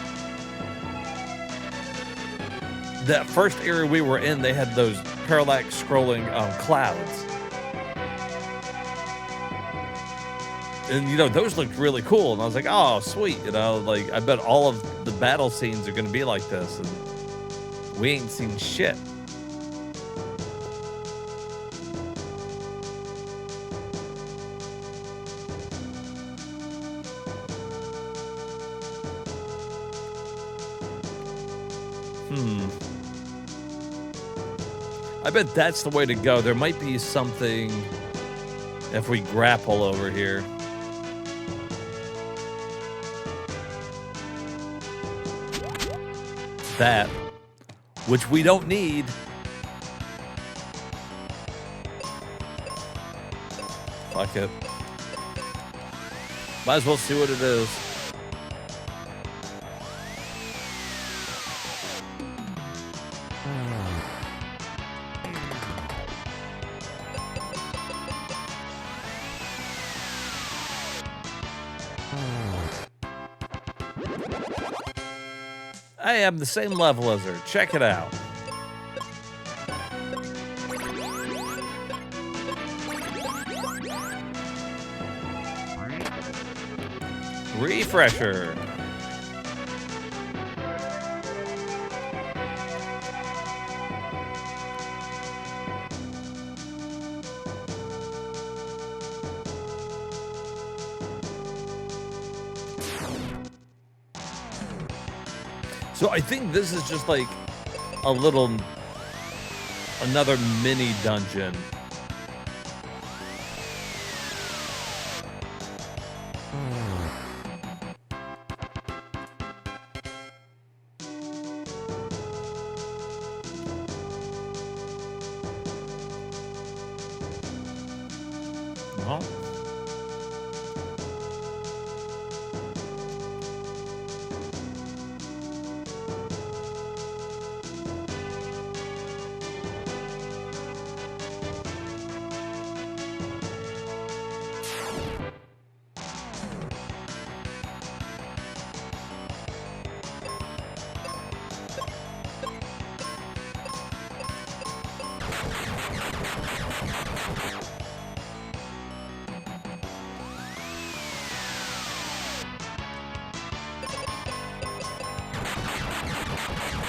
That first area we were in, they had those parallax scrolling clouds. And, you know, those looked really cool. And I was like, oh, sweet. You know, like, I bet all of the battle scenes are going to be like this. And we ain't seen shit. I bet that's the way to go. There might be something if we grapple over here. That, which we don't need. Fuck it. Might as well see what it is. I am the same level as her. Check it out. Refresher. So I think this is just like another mini dungeon.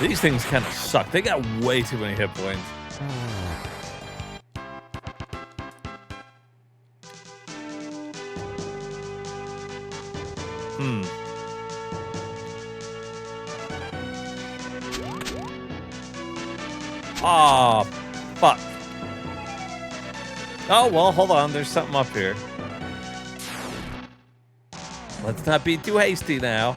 These things kind of suck. They got way too many hit points. Aw, fuck. Oh, well, hold on. There's something up here. Let's not be too hasty now.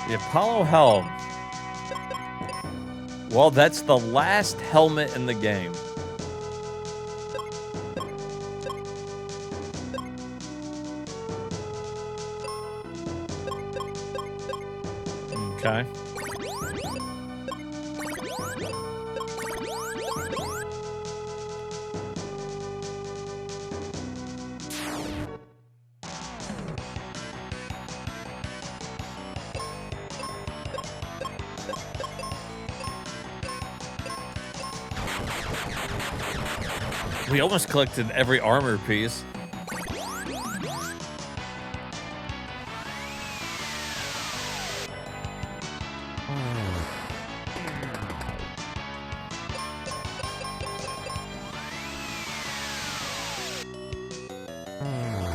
The Apollo helm. Well, that's the last helmet in the game. Okay. We almost collected every armor piece.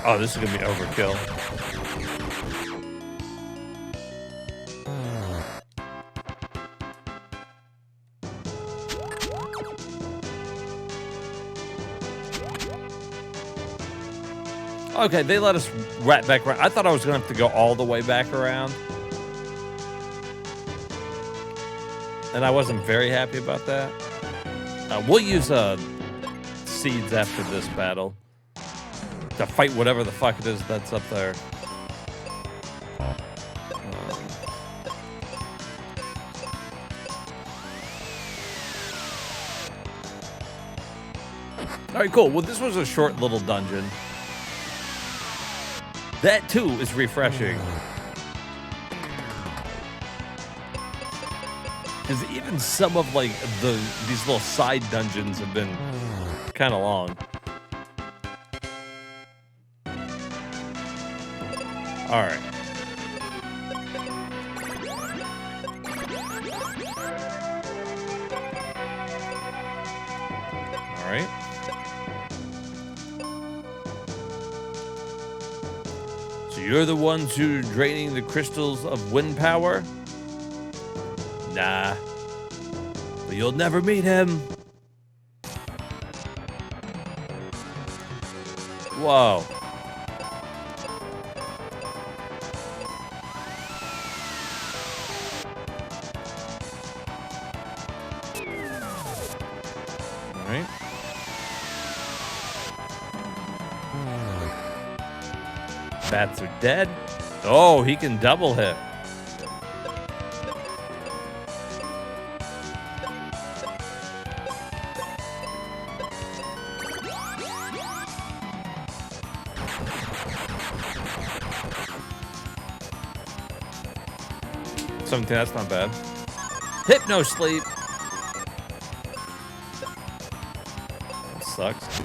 Oh, this is gonna be overkill. Okay, they let us wrap back around. I thought I was going to have to go all the way back around. And I wasn't very happy about that. We'll use seeds after this battle to fight whatever the fuck it is that's up there. All right, cool. Well, this was a short little dungeon. That, too, is refreshing. Because even some of, like, these little side dungeons have been kind of long. All right. All right. You're the ones who are draining the crystals of wind power? Nah. But you'll never meet him. Whoa. All right. Bats are dead. Oh, he can double hit. Something that's not bad. Hypno sleep. That sucks.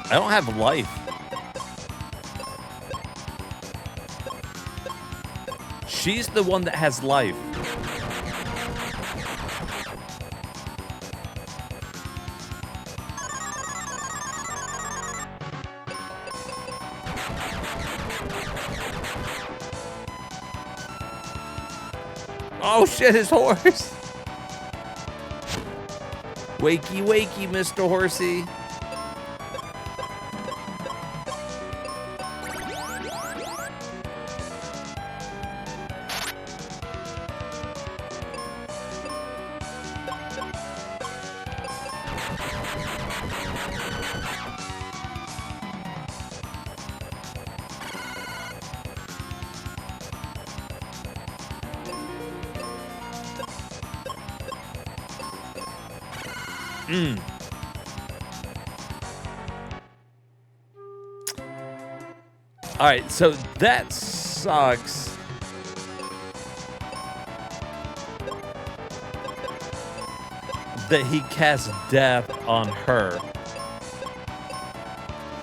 I don't have life. She's the one that has life. Oh shit, his horse. Wakey, wakey, Mr. Horsey. All right, so that sucks. That he casts death on her.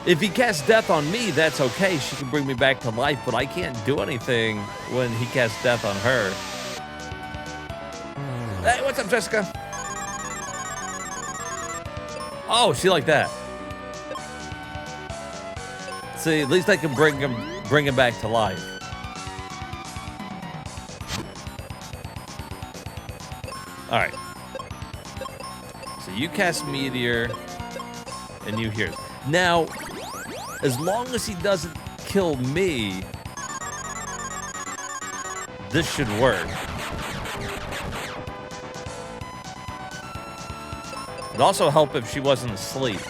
If he casts death on me, that's okay. She can bring me back to life, but I can't do anything when he casts death on her. Hey, what's up, Jessica? Oh, she like that. See, at least I can bring him back to life. All right. So you cast Meteor, and you hear. Now, as long as he doesn't kill me, this should work. It'd also help if she wasn't asleep.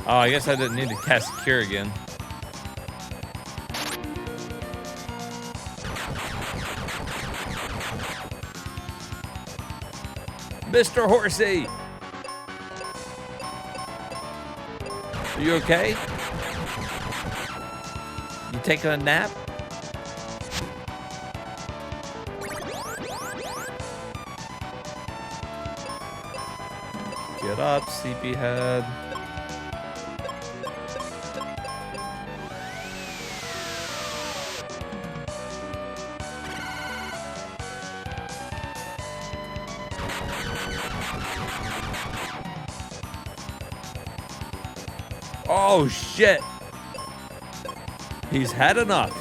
Oh, I guess I didn't need to cast Cure again. Mr. Horsey! Are you okay? You taking a nap? Get up, sleepyhead. Oh, shit. He's had enough.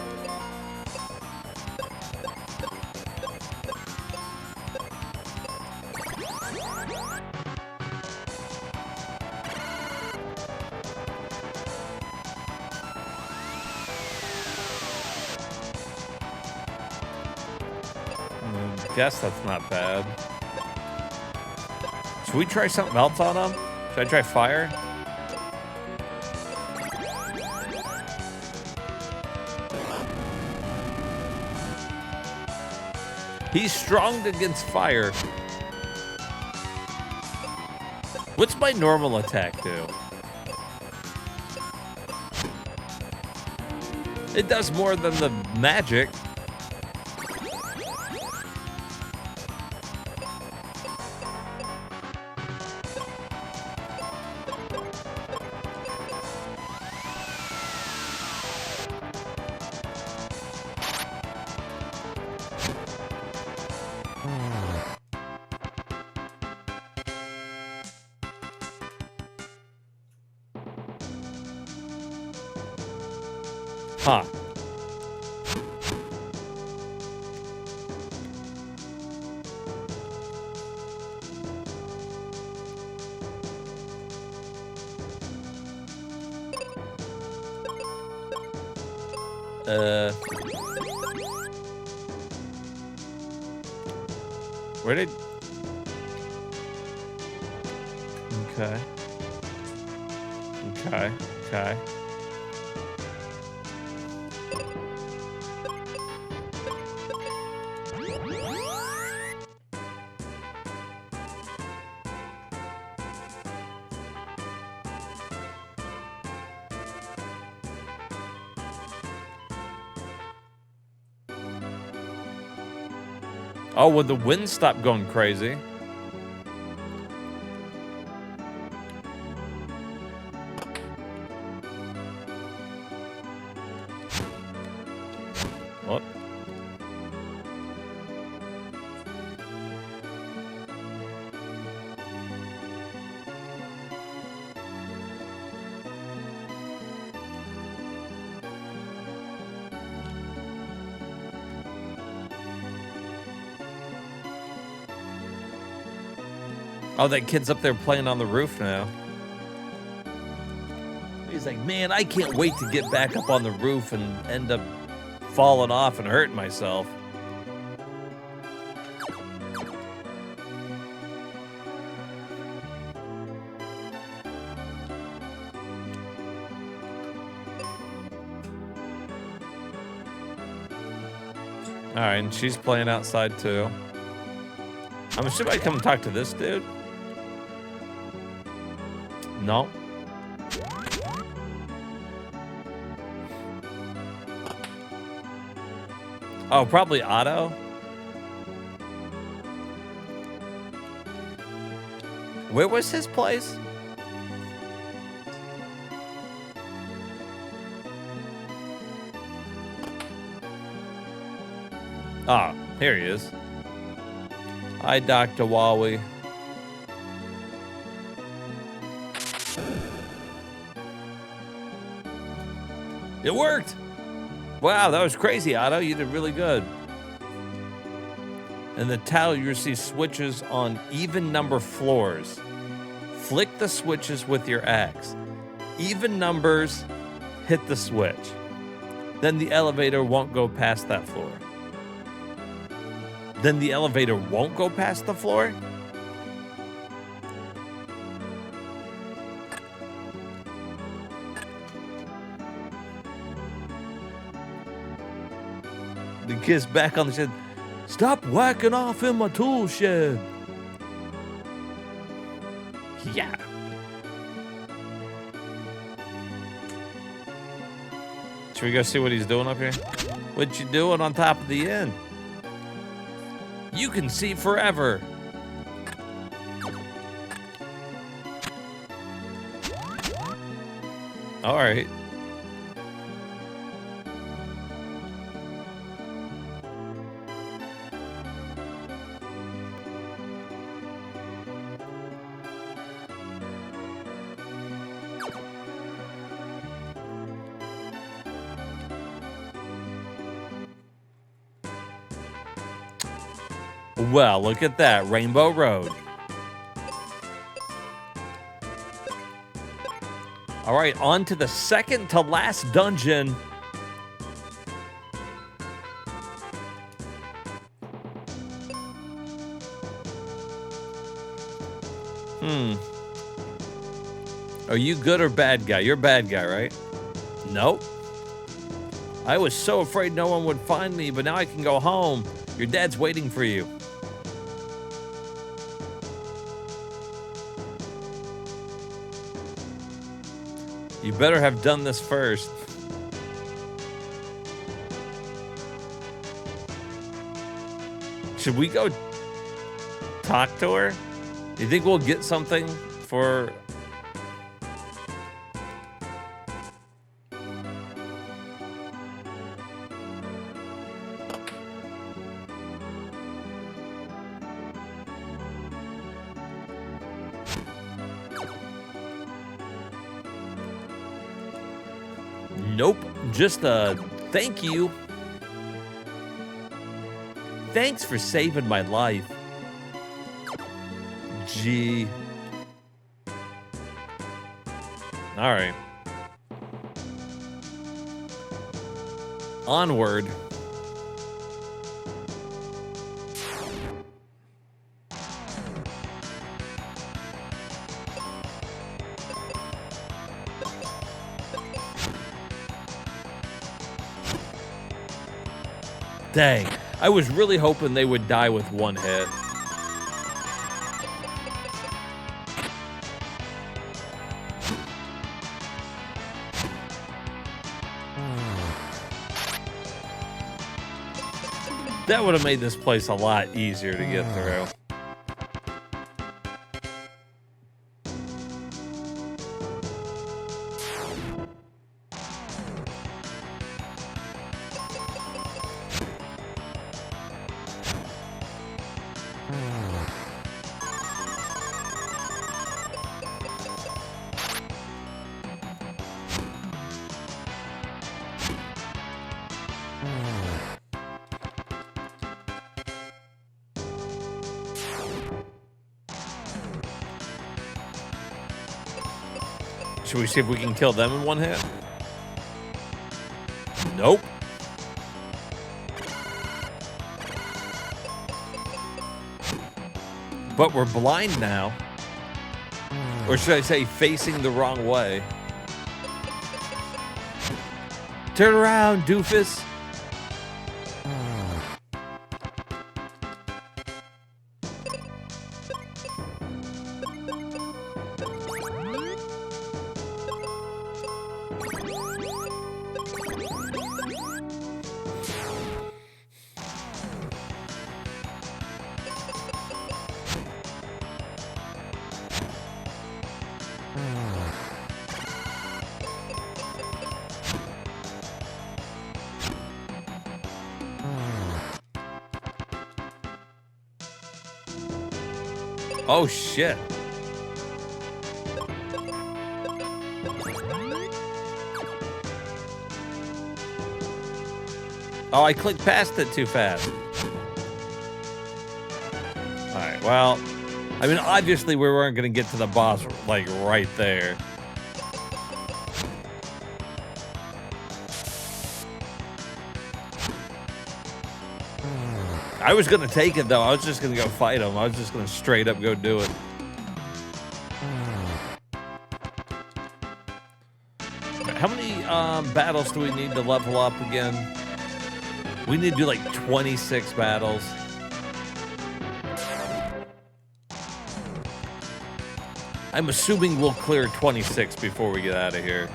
I guess that's not bad. Should we try something else on him? Should I try fire? He's strong against fire. What's my normal attack do? It does more than the magic. Huh. Where did... Okay. Okay, okay. Oh, when the wind stopped going crazy. What? Oh, that kid's up there playing on the roof now. He's like, man, I can't wait to get back up on the roof and end up falling off and hurting myself. All right, and she's playing outside too. I'm assuming I come and talk to this dude. No. Oh, probably Otto. Where was his place? Ah, here he is. Hi, Dr. Wawi. It worked! Wow, that was crazy, Otto. You did really good. In the tile, you see switches on even number floors. Flick the switches with your axe. Even numbers, hit the switch. Then the elevator won't go past that floor. Then the elevator won't go past the floor? The kid's back on the shed. Stop whacking off in my tool shed. Yeah. Should we go see what he's doing up here? What you doing on top of the inn? You can see forever. All right. Well, look at that, Rainbow Road. All right, on to the second to last dungeon. Are you good or bad guy? You're a bad guy, right? Nope. I was so afraid no one would find me, but now I can go home. Your dad's waiting for you. You better have done this first. Should we go talk to her? Do you think we'll get something for... Nope, just a thank you. Thanks for saving my life. Gee. All right. Onward. Dang, I was really hoping they would die with one hit. That would have made this place a lot easier to get through. Should we see if we can kill them in one hit? Nope. But we're blind now. Or should I say facing the wrong way? Turn around, doofus. Oh, shit. Oh, I clicked past it too fast. All right, well, I mean, obviously we weren't going to get to the boss, like, right there. I was going to take it, though. I was just going to go fight him. I was just going to straight up go do it. How many battles do we need to level up again? We need to do like 26 battles. I'm assuming we'll clear 26 before we get out of here.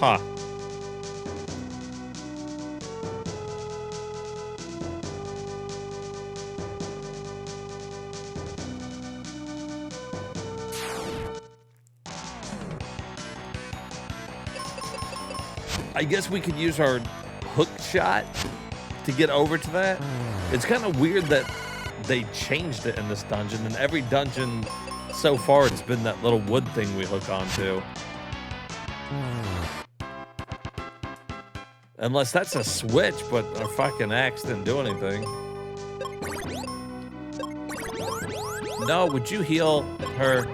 Huh. I guess we could use our hook shot to get over to that. It's kind of weird that they changed it in this dungeon, and every dungeon so far it's been that little wood thing we hook onto. Unless that's a switch, but our fucking axe didn't do anything. No, would you heal her?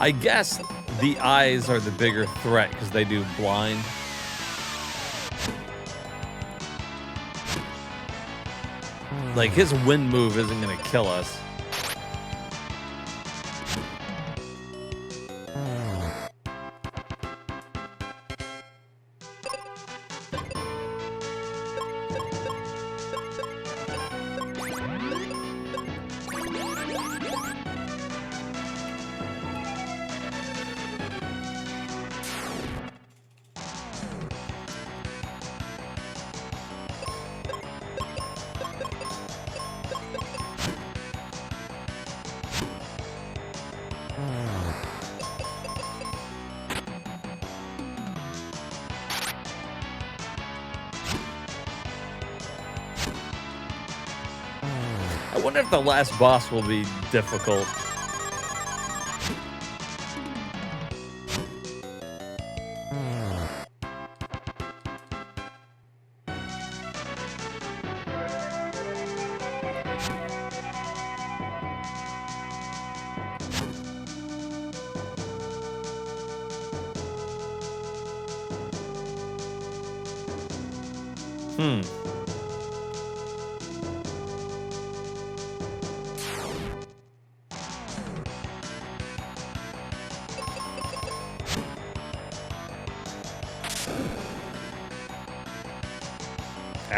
I guess the eyes are the bigger threat because they do blind. Like, his wind move isn't going to kill us. I wonder if the last boss will be difficult.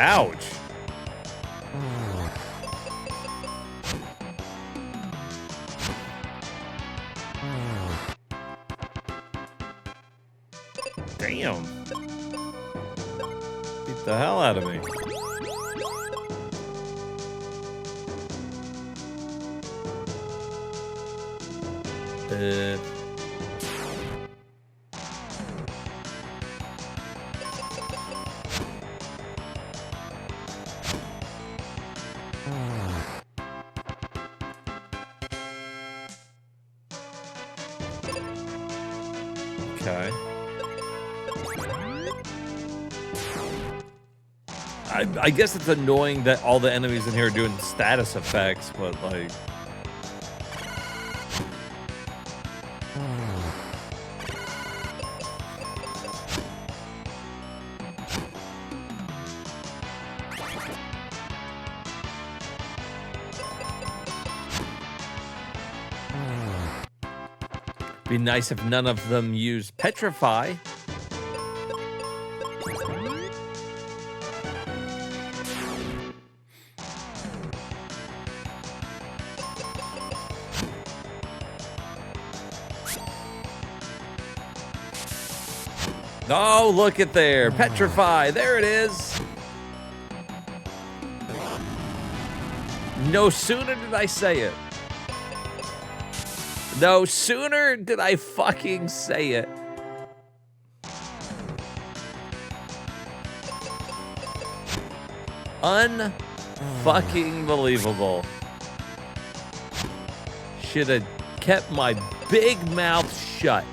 Ouch. Damn. Beat the hell out of me. Okay. I guess it's annoying that all the enemies in here are doing status effects, but like... Be nice if none of them use petrify. Oh, look at there. Petrify. There it is. No sooner did I say it. No sooner did I fucking say it. Unfucking believable. Should have kept my big mouth shut.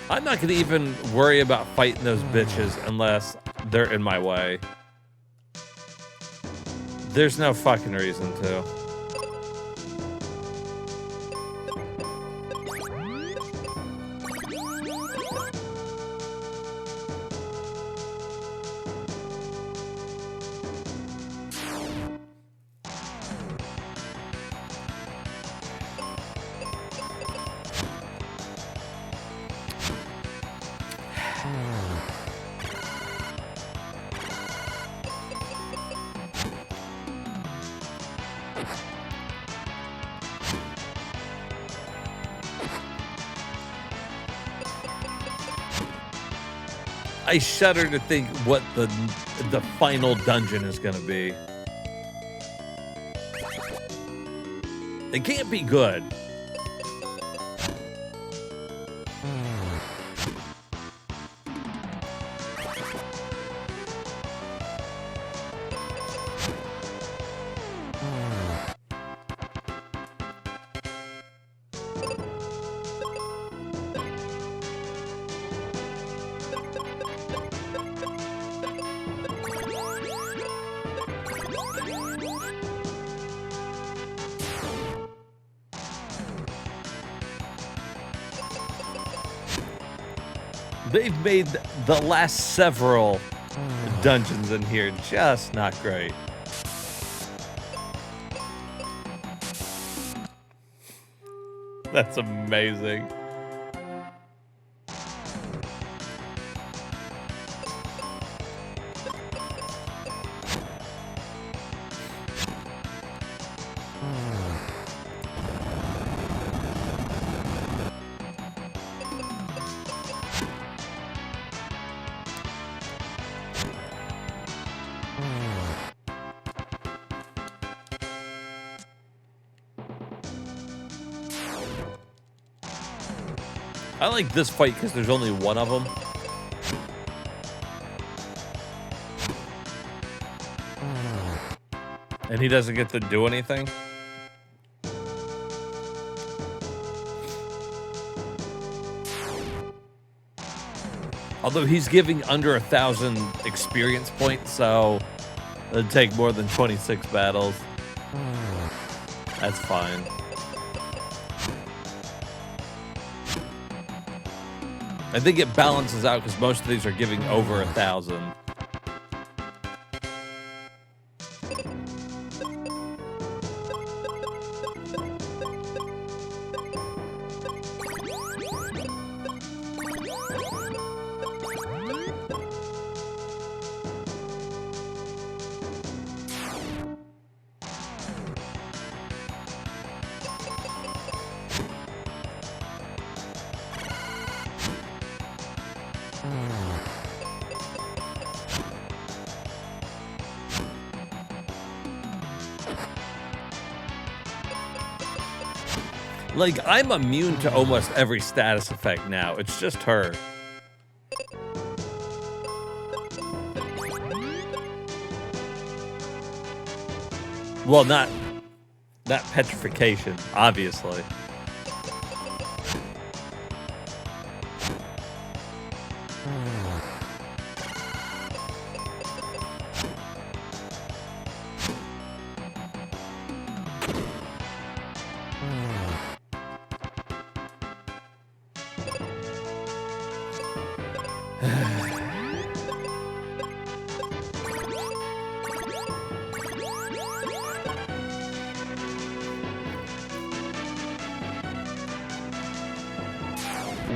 I'm not gonna even worry about fighting those bitches unless they're in my way. There's no fucking reason to. I shudder to think what the final dungeon is going to be. It can't be good. They've made the last several dungeons in here just not great. That's amazing. I like this fight because there's only one of them. And he doesn't get to do anything. Although he's giving under 1,000 experience points, so it'd take more than 26 battles. That's fine. I think it balances out because most of these are giving over 1,000. Like, I'm immune to almost every status effect now. It's just her. Well, not petrification, obviously.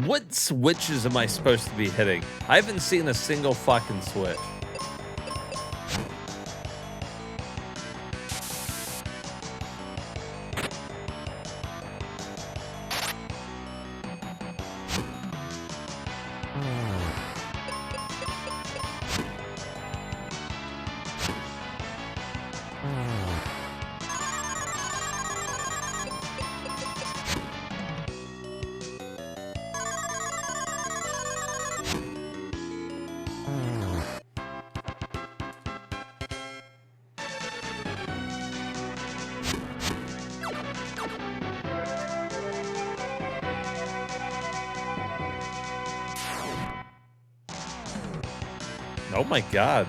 What switches am I supposed to be hitting? I haven't seen a single fucking switch. Oh my god.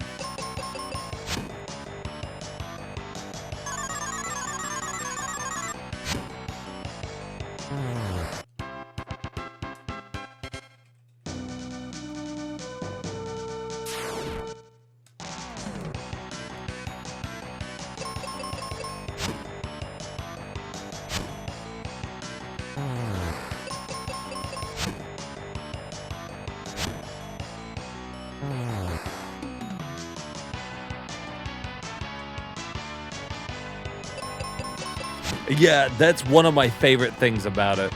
Yeah, that's one of my favorite things about it.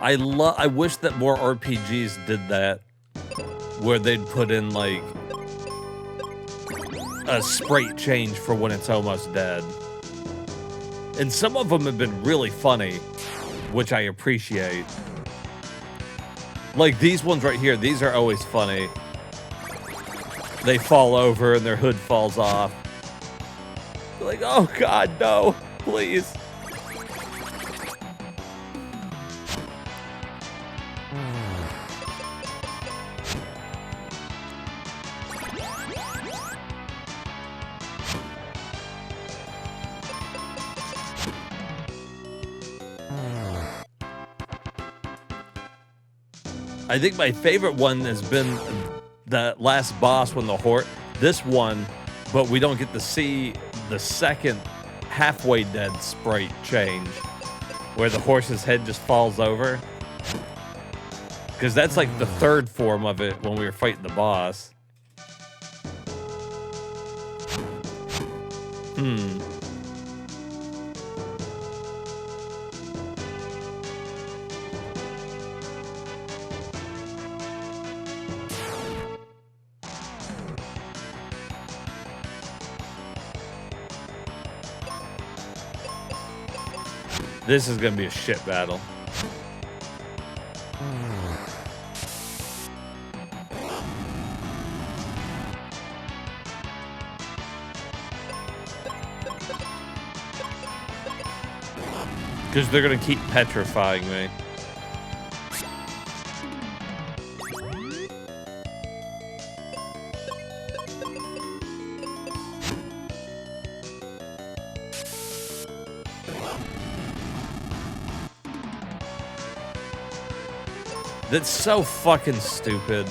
I wish that more RPGs did that, where they'd put in like a sprite change for when it's almost dead. And some of them have been really funny, which I appreciate. Like these ones right here, these are always funny. They fall over and their hood falls off. They're like, oh god, no, please. I think my favorite one has been the last boss when the horse, this one, but we don't get to see the second halfway dead sprite change where the horse's head just falls over. Because that's like the third form of it when we were fighting the boss. This is gonna be a shit battle. Because they're gonna keep petrifying me. That's so fucking stupid.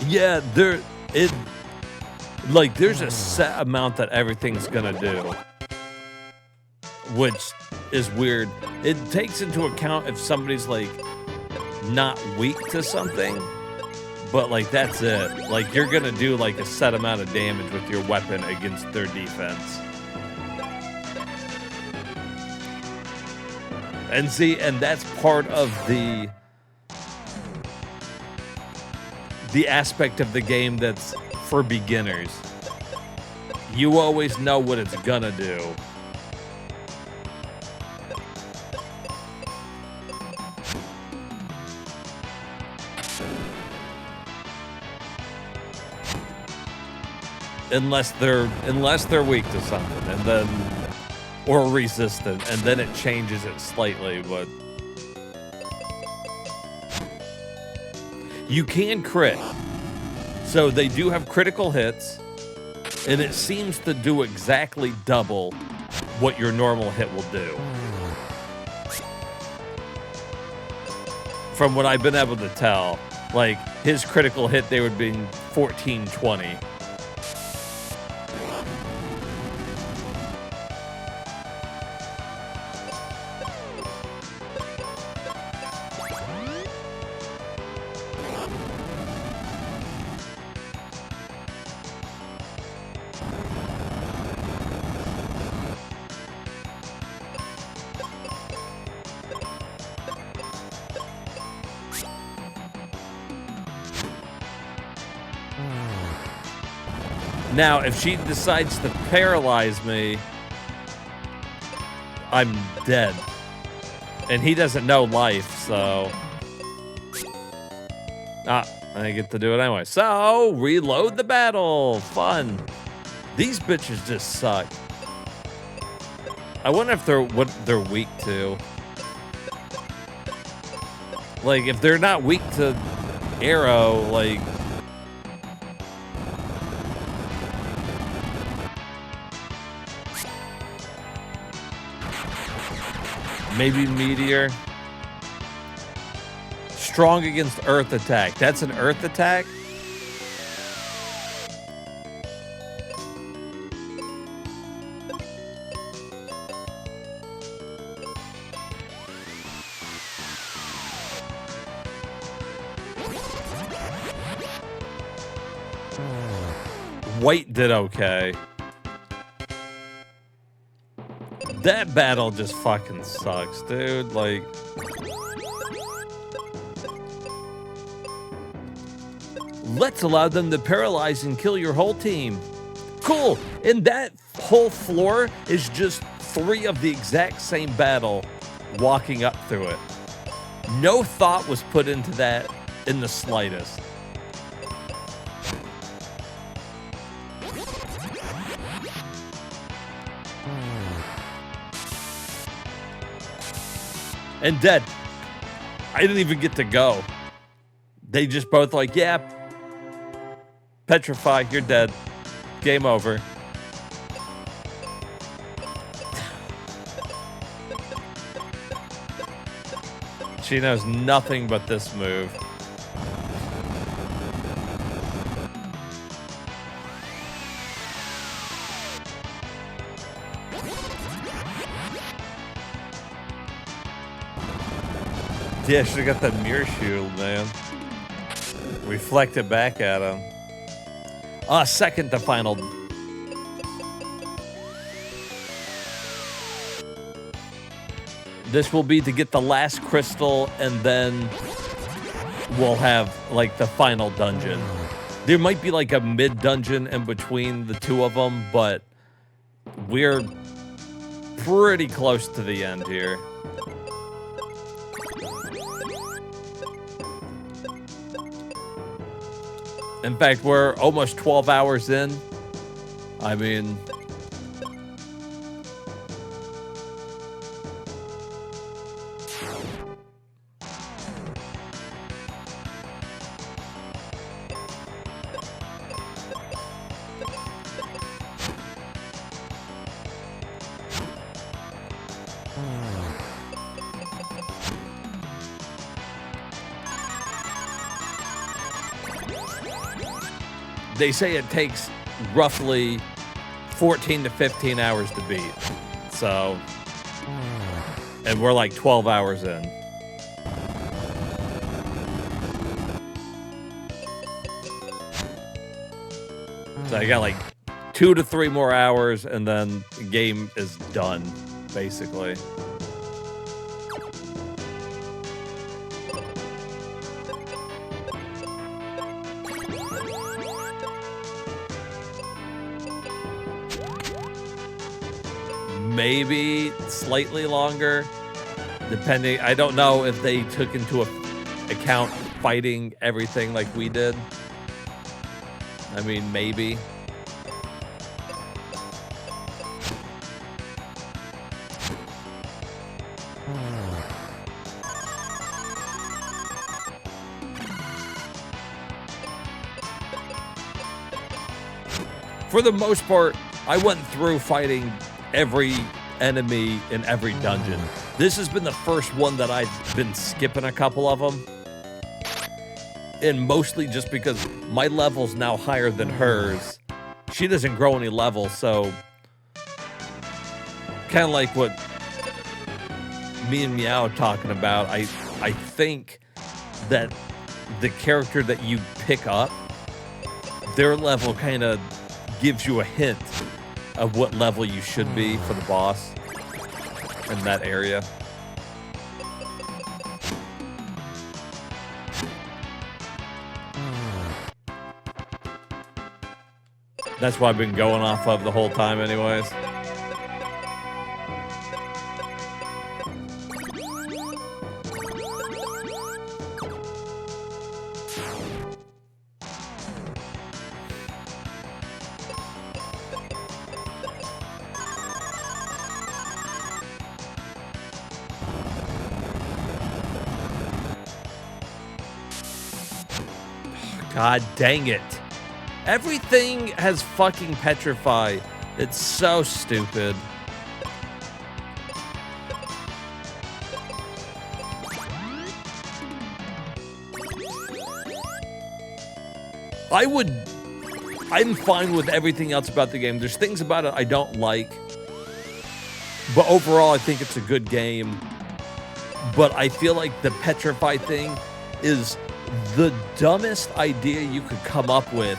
Yeah, there's a set amount that everything's gonna do, which is weird. It takes into account if somebody's like not weak to something, but like that's it. Like you're gonna do like a set amount of damage with your weapon against their defense. And see, and that's part of the aspect of the game that's for beginners. You always know what it's gonna do. Unless they're weak to something, and then or resistant, and then it changes it slightly, but you can crit. So they do have critical hits, and it seems to do exactly double what your normal hit will do. From what I've been able to tell, like his critical hit, they would be 1420. Now, if she decides to paralyze me, I'm dead. And he doesn't know life, so... I get to do it anyway. So, reload the battle. Fun. These bitches just suck. I wonder if what they're weak to. Like, if they're not weak to arrow, like... Maybe meteor. Strong against earth attack. That's an earth attack? White did okay. That battle just fucking sucks, dude. Like... Let's allow them to paralyze and kill your whole team. Cool. And that whole floor is just 3 of the exact same battle walking up through it. No thought was put into that in the slightest. And dead. I didn't even get to go. They just both like, yeah, petrify, you're dead. Game over. She knows nothing but this move. Yeah, should've got that mirror shield, man. Reflect it back at him. Second to final. This will be to get the last crystal, and then we'll have, like, the final dungeon. There might be, like, a mid-dungeon in between the two of them, but we're pretty close to the end here. In fact, we're almost 12 hours in. I mean, they say it takes roughly 14 to 15 hours to beat. So, and we're like 12 hours in. So I got like 2 to 3 more hours and then the game is done, basically. Maybe slightly longer, depending. I don't know if they took into account fighting everything like we did. I mean, maybe. For the most part, I went through fighting every enemy in every dungeon. This has been the first one that I've been skipping a couple of them. And mostly just because my level's now higher than hers. She doesn't grow any levels, so kind of like what me and Meow are talking about. I think that the character that you pick up, their level kind of gives you a hint of what level you should be for the boss in that area. That's what I've been going off of the whole time anyways. God dang it. Everything has fucking petrify. It's so stupid. I'm fine with everything else about the game. There's things about it I don't like. But overall, I think it's a good game. But I feel like the petrify thing is the dumbest idea you could come up with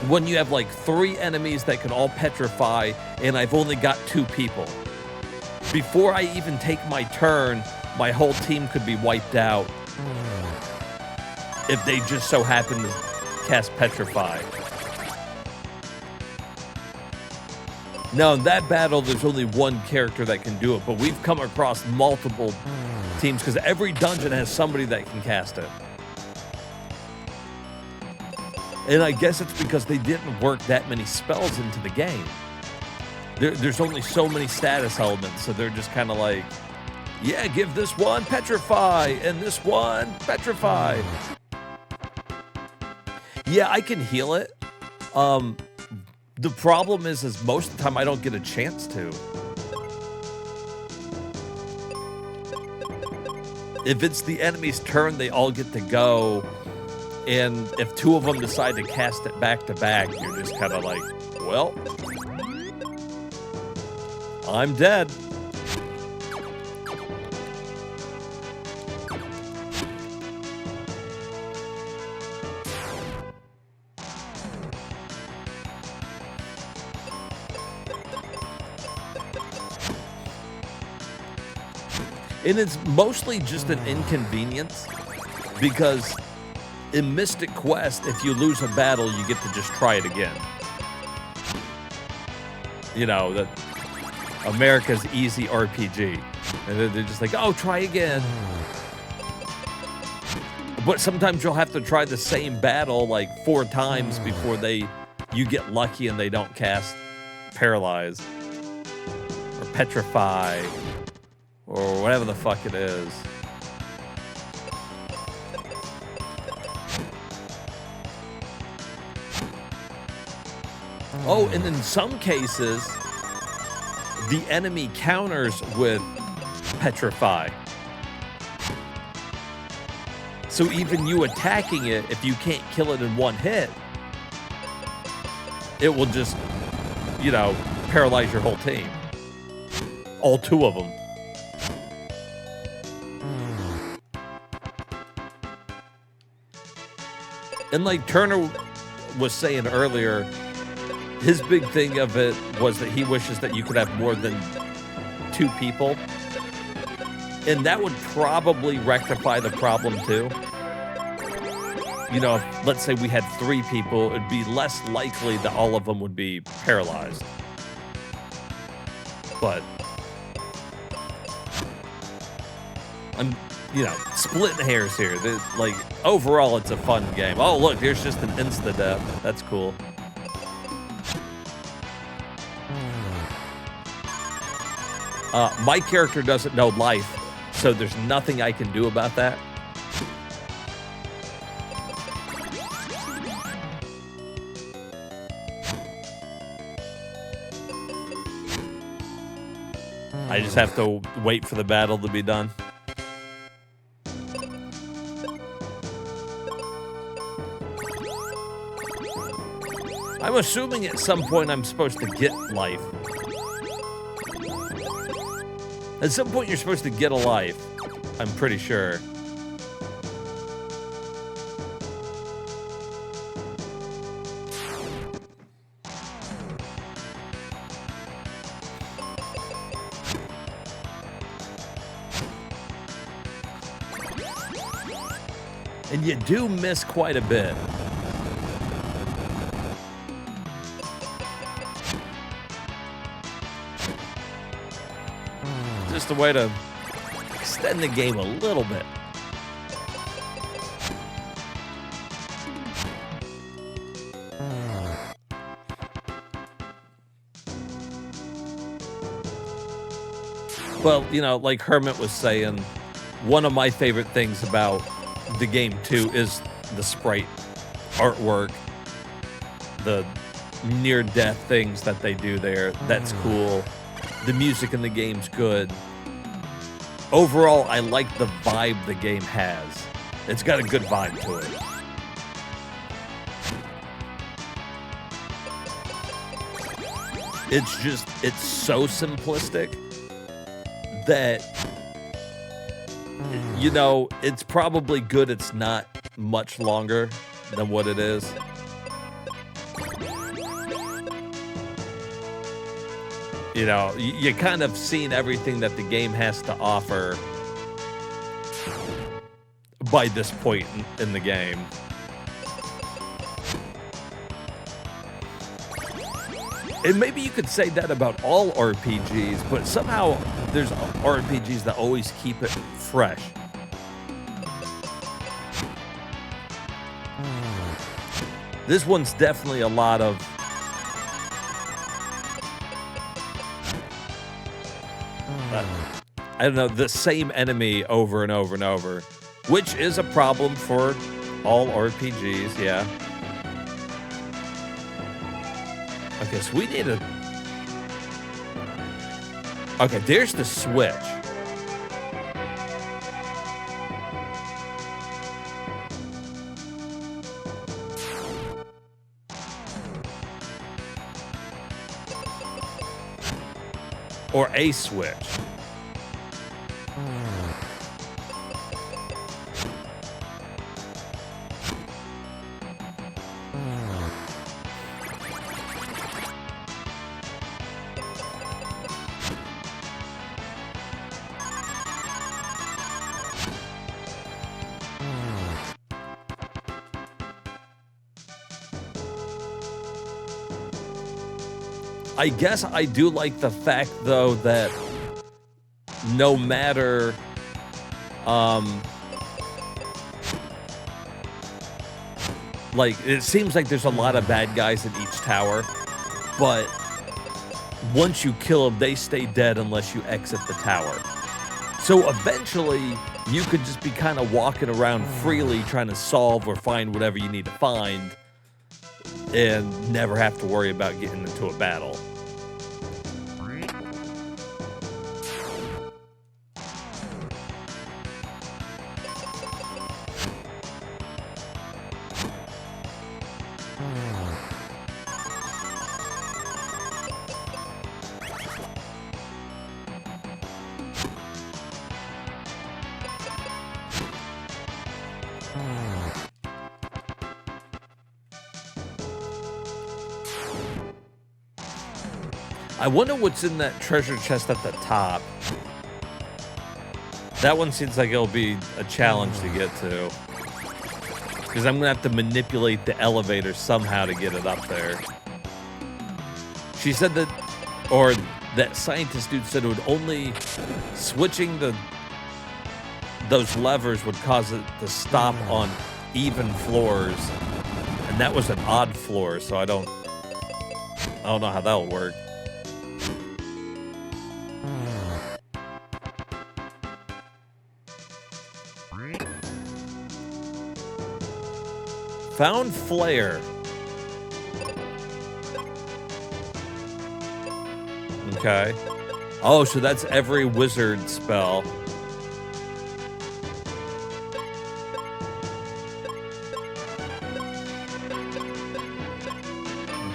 when you have like 3 enemies that can all petrify and I've only got 2 people. Before I even take my turn, my whole team could be wiped out if they just so happen to cast petrify. Now in that battle, there's only one character that can do it, but we've come across multiple teams because every dungeon has somebody that can cast it. And I guess it's because they didn't work that many spells into the game. There's only so many status elements, so they're just kind of like, yeah, give this one petrify and this one petrify. Yeah, I can heal it. The problem is most of the time I don't get a chance to. If it's the enemy's turn, they all get to go. And if 2 of them decide to cast it back to back, you're just kind of like, well, I'm dead. And it's mostly just an inconvenience because in Mystic Quest, if you lose a battle, you get to just try it again. You know, that America's easy RPG. And they're just like, oh, try again. But sometimes you'll have to try the same battle like 4 times before they you get lucky and they don't cast Paralyze or Petrify or whatever the fuck it is. Oh, and in some cases, the enemy counters with Petrify. So even you attacking it, if you can't kill it in one hit, it will just, you know, paralyze your whole team. All two of them. And like Turner was saying earlier, his big thing of it was that he wishes that you could have more than 2 people. And that would probably rectify the problem too. You know, if, let's say we had 3 people, it'd be less likely that all of them would be paralyzed. But I'm, you know, splitting hairs here. Like, overall, it's a fun game. Oh, look, there's just an insta-death. That's cool. My character doesn't know life, so there's nothing I can do about that. I just have to wait for the battle to be done. I'm assuming at some point I'm supposed to get life. At some point you're supposed to get a life, I'm pretty sure. And you do miss quite a bit. Just a way to extend the game a little bit. Well, you know, like Hermit was saying, one of my favorite things about the game too is the sprite artwork, the near-death things that they do there. That's cool. The music in the game's good. Overall, I like the vibe the game has. It's got a good vibe to it. It's just, it's so simplistic that, you know, it's probably good it's not much longer than what it is. You know, you kind of seen everything that the game has to offer by this point in the game. And maybe you could say that about all RPGs, but somehow there's RPGs that always keep it fresh. This one's definitely a lot of I don't know, the same enemy over and over and over, which is a problem for all RPGs, yeah. Okay, so we need a... Okay, there's the switch. Or a switch. I guess I do like the fact, though, that no matter like, it seems like there's a lot of bad guys in each tower, but once you kill them, they stay dead unless you exit the tower. So eventually, you could just be kind of walking around freely trying to solve or find whatever you need to find and never have to worry about getting into a battle. I wonder what's in that treasure chest at the top. That one seems like it'll be a challenge to get to. Because I'm going to have to manipulate the elevator somehow to get it up there. She said that, or that scientist dude said it would only, switching those levers would cause it to stop on even floors. And that was an odd floor, so I don't know how that'll work. Found flare. Okay. Oh, so that's every wizard spell.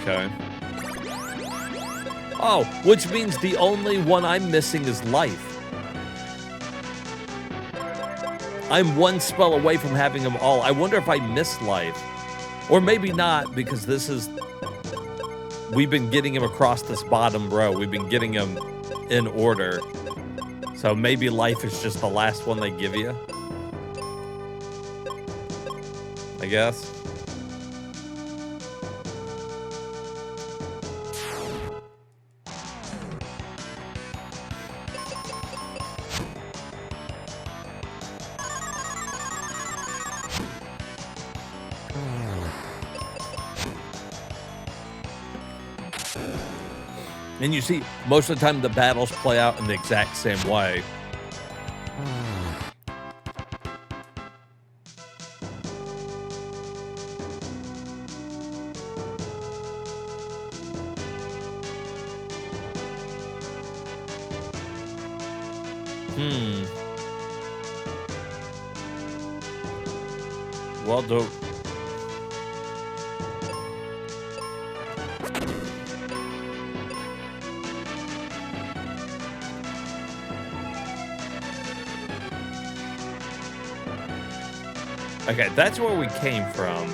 Okay. Oh, which means the only one I'm missing is life. I'm one spell away from having them all. I wonder if I missed life. Or maybe not, because we've been getting him across this bottom row. We've been getting him in order. So maybe life is just the last one they give you. I guess. And you see, most of the time the battles play out in the exact same way. Well, dope. Okay, that's where we came from.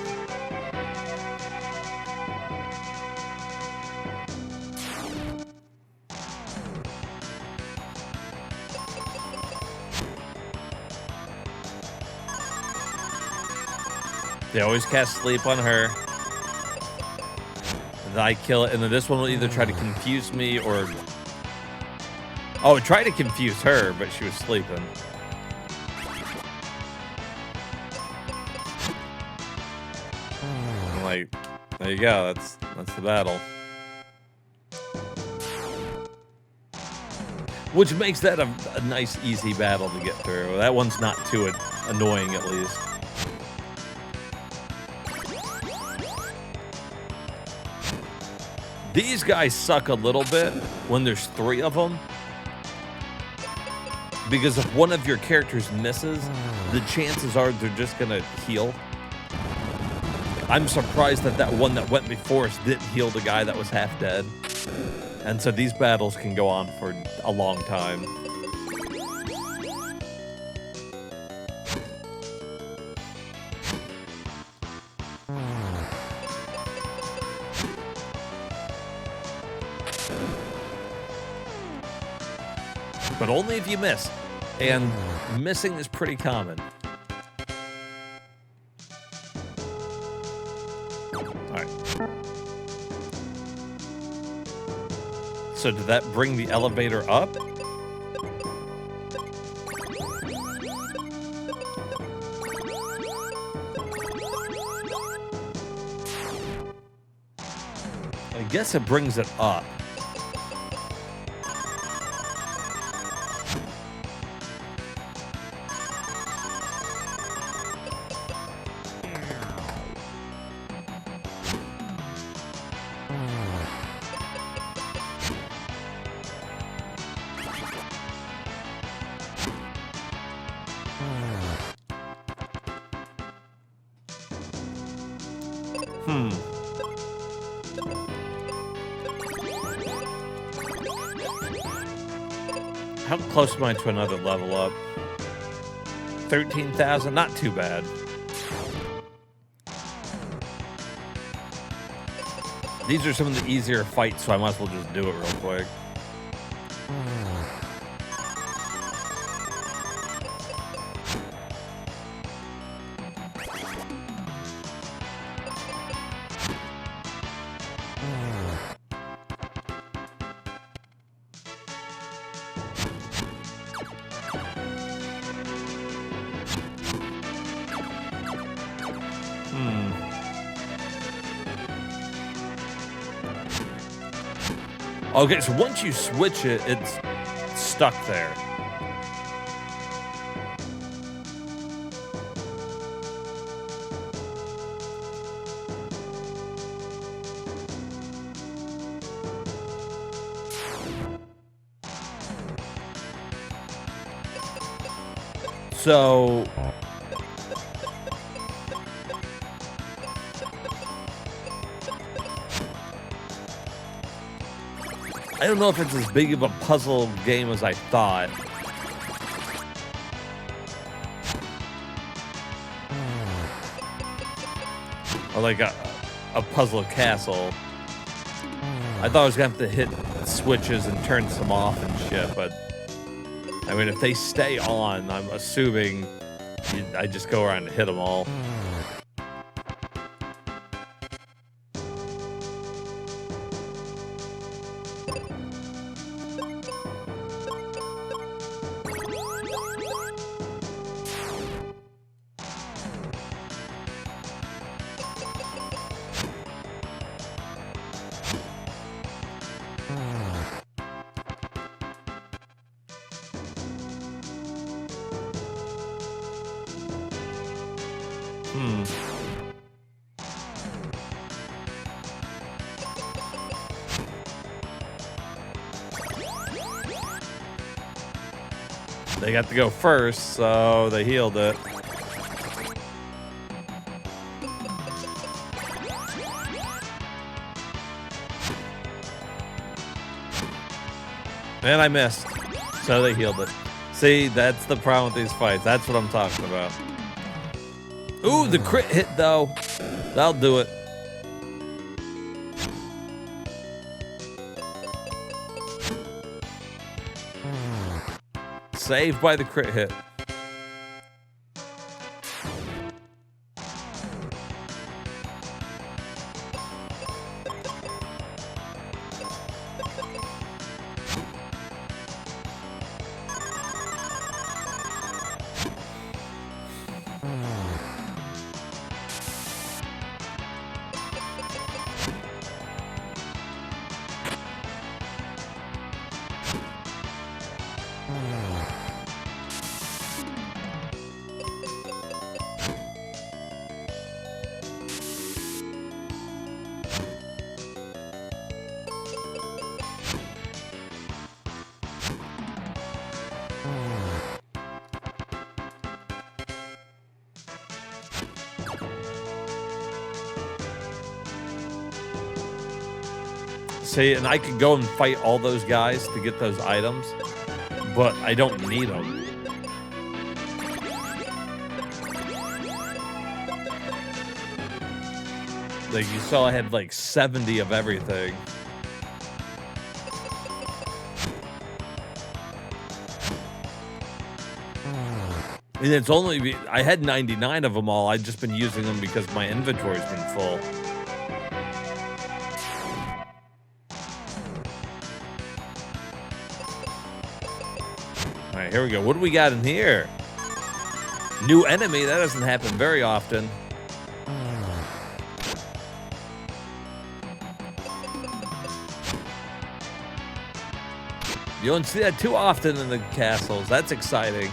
They always cast sleep on her. And then I kill it, and then this one will either try to confuse me or... Oh, it tried to confuse her, but she was sleeping. Like, there you go, that's the battle. Which makes that a nice, easy battle to get through. That one's not too annoying, at least. These guys suck a little bit when there's 3 of them. Because if one of your characters misses, the chances are they're just gonna heal. I'm surprised that one that went before us didn't heal the guy that was half dead. And so these battles can go on for a long time. But only if you miss. And missing is pretty common. So did that bring the elevator up? guess it brings it up. How close am I to another level up? 13,000, not too bad. These are some of the easier fights, so I might as well just do it real quick. Okay, so once you switch it, it's stuck there. So I don't know if it's as big of a puzzle game as I thought. Or like a puzzle castle. I thought I was gonna have to hit switches and turn some off and shit, but I mean, if they stay on, I'm assuming I just go around and hit them all. They got to go first, so they healed it. And I missed, so they healed it. See, that's the problem with these fights. That's what I'm talking about. Ooh, the crit hit, though. That'll do it. Saved by the crit hit. See, and I could go and fight all those guys to get those items, but I don't need them. Like you saw, I had like 70 of everything. And it's only, I had 99 of them all. I've just been using them because my inventory's been full. All right, here we go. What do we got in here? New enemy. That doesn't happen very often. You don't see that too often in the castles. That's exciting.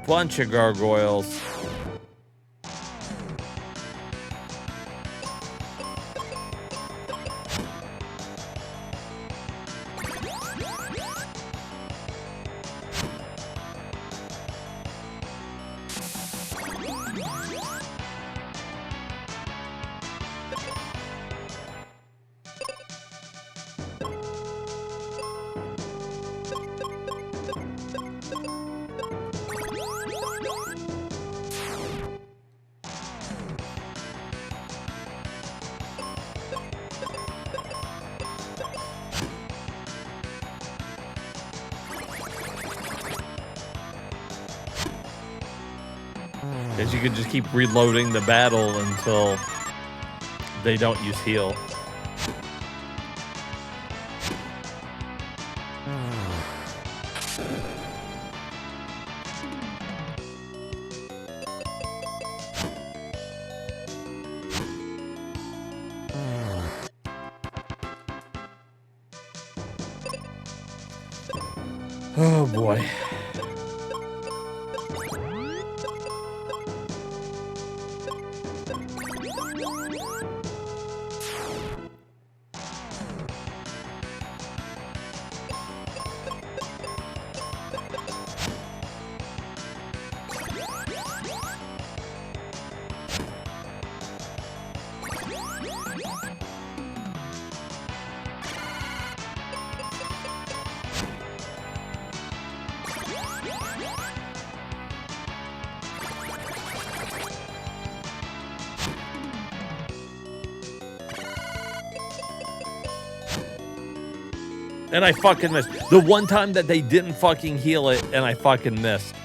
Bunch of gargoyles. Because you could just keep reloading the battle until they don't use heal. Oh boy. And I fucking missed. The one time that they didn't fucking heal it, and I fucking missed.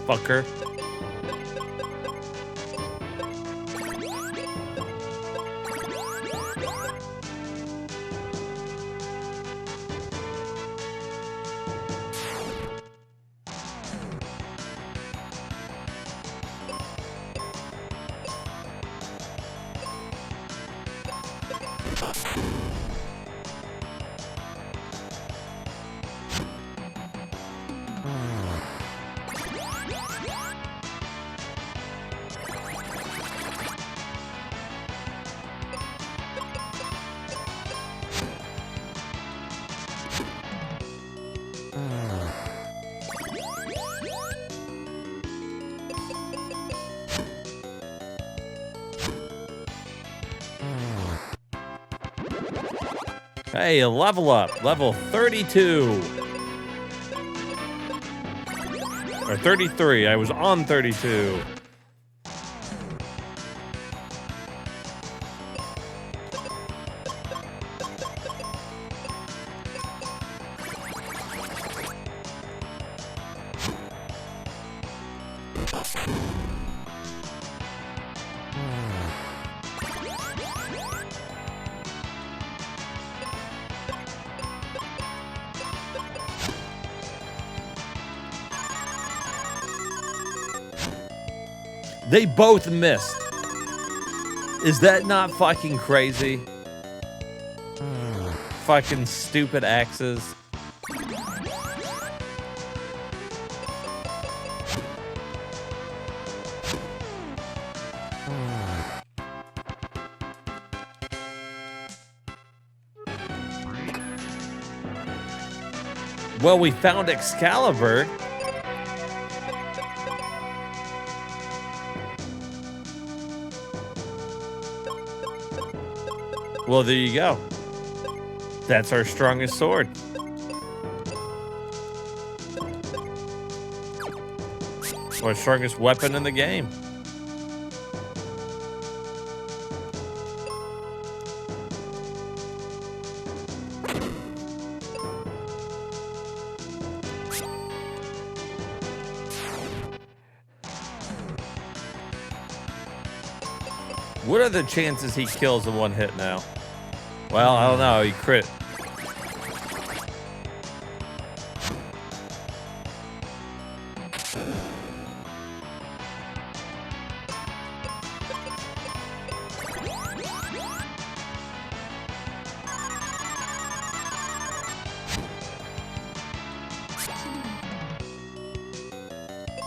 Fucker. Hey, a level up. Level 32. Or 33. I was on 32. They both missed. Is that not fucking crazy? Fucking stupid axes. Well, we found Excalibur. Well, there you go. That's our strongest sword. Our strongest weapon in the game. What are the chances he kills in one hit now? Well, I don't know. He crit.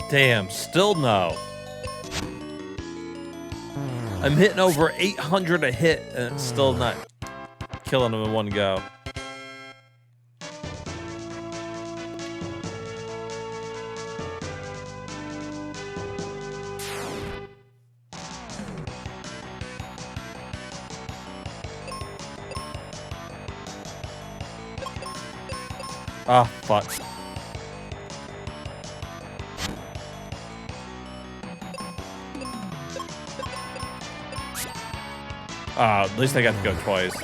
Damn, still no. I'm hitting over 800 a hit, and it's still not killing him in one go. Ah, fuck. At least I got to go twice.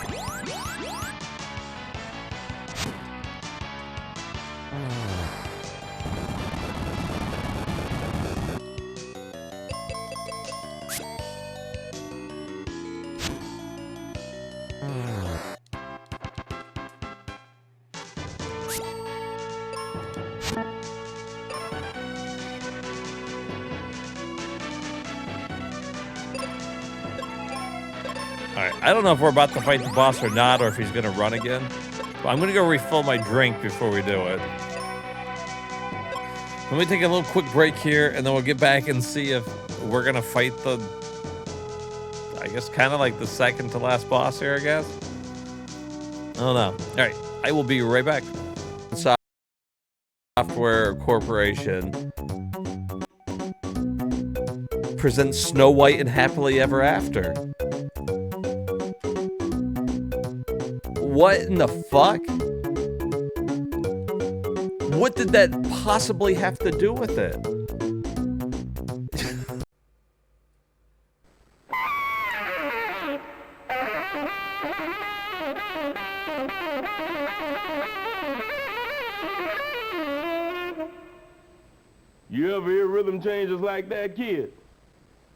I don't know if we're about to fight the boss or not, or if he's gonna run again. But I'm gonna go refill my drink before we do it. Let me take a little quick break here, and then we'll get back and see if we're gonna fight the, I guess, kind of like the second to last boss here, I guess. I don't know. All right, I will be right back. Software Corporation presents Snow White and Happily Ever After. What in the fuck? What did that possibly have to do with it? You ever hear rhythm changes like that, kid?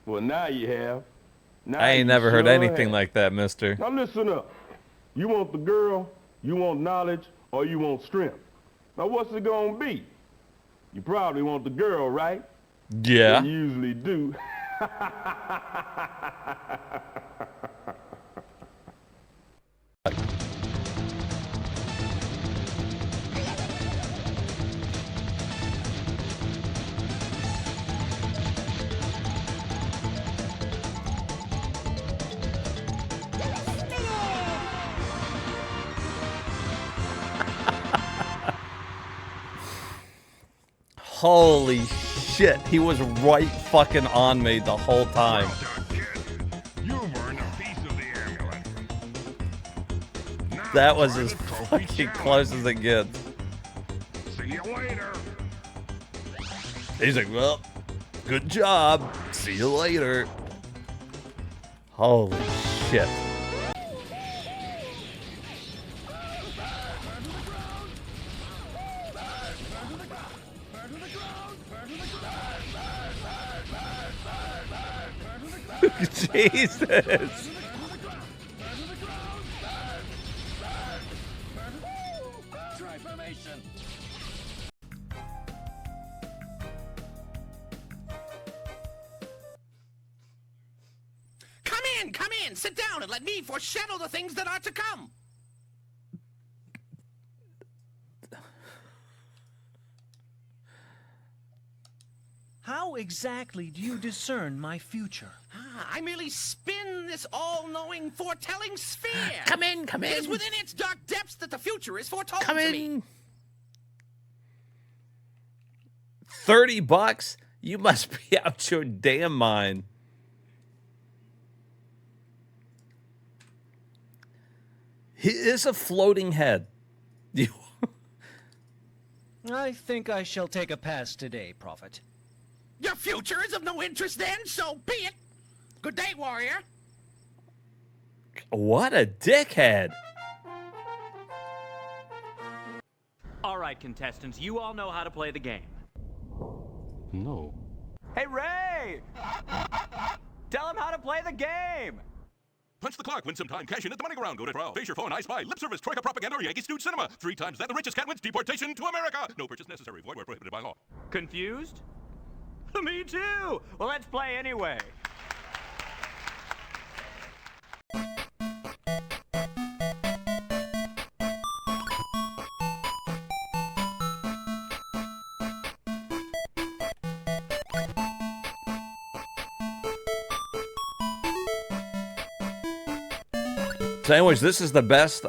Well, now you have. Now I ain't never heard anything like that, mister. Now listen up. You want the girl, you want knowledge, or you want strength? Now what's it gonna be? You probably want the girl, right? Yeah. You usually do. Holy shit, he was right fucking on me the whole time. That was as fucking close as it gets. See you later. He's like, well, good job. See you later. Holy shit. Jesus. Come in, sit down and let me foreshadow the things that are to come. How exactly do you discern my future? I merely spin this all-knowing, foretelling sphere. Come in. It is within its dark depths that the future is foretold Come to in. me. $30? You must be out your damn mind. He is a floating head. I think I shall take a pass today, Prophet. Your future is of no interest then, so be it. Good day, warrior. What a dickhead. All right, contestants, you all know how to play the game. No. Hey, Ray! Tell him how to play the game! Punch the clock, win some time, cash in at the money ground, go to trial. Face your phone, I Spy, lip service, Troika propaganda, or Yankee Stooge cinema. 3 times that, the richest cat wins deportation to America. No purchase necessary, void where prohibited by law. Confused? Me too! Well, let's play anyway. So anyways, this is the best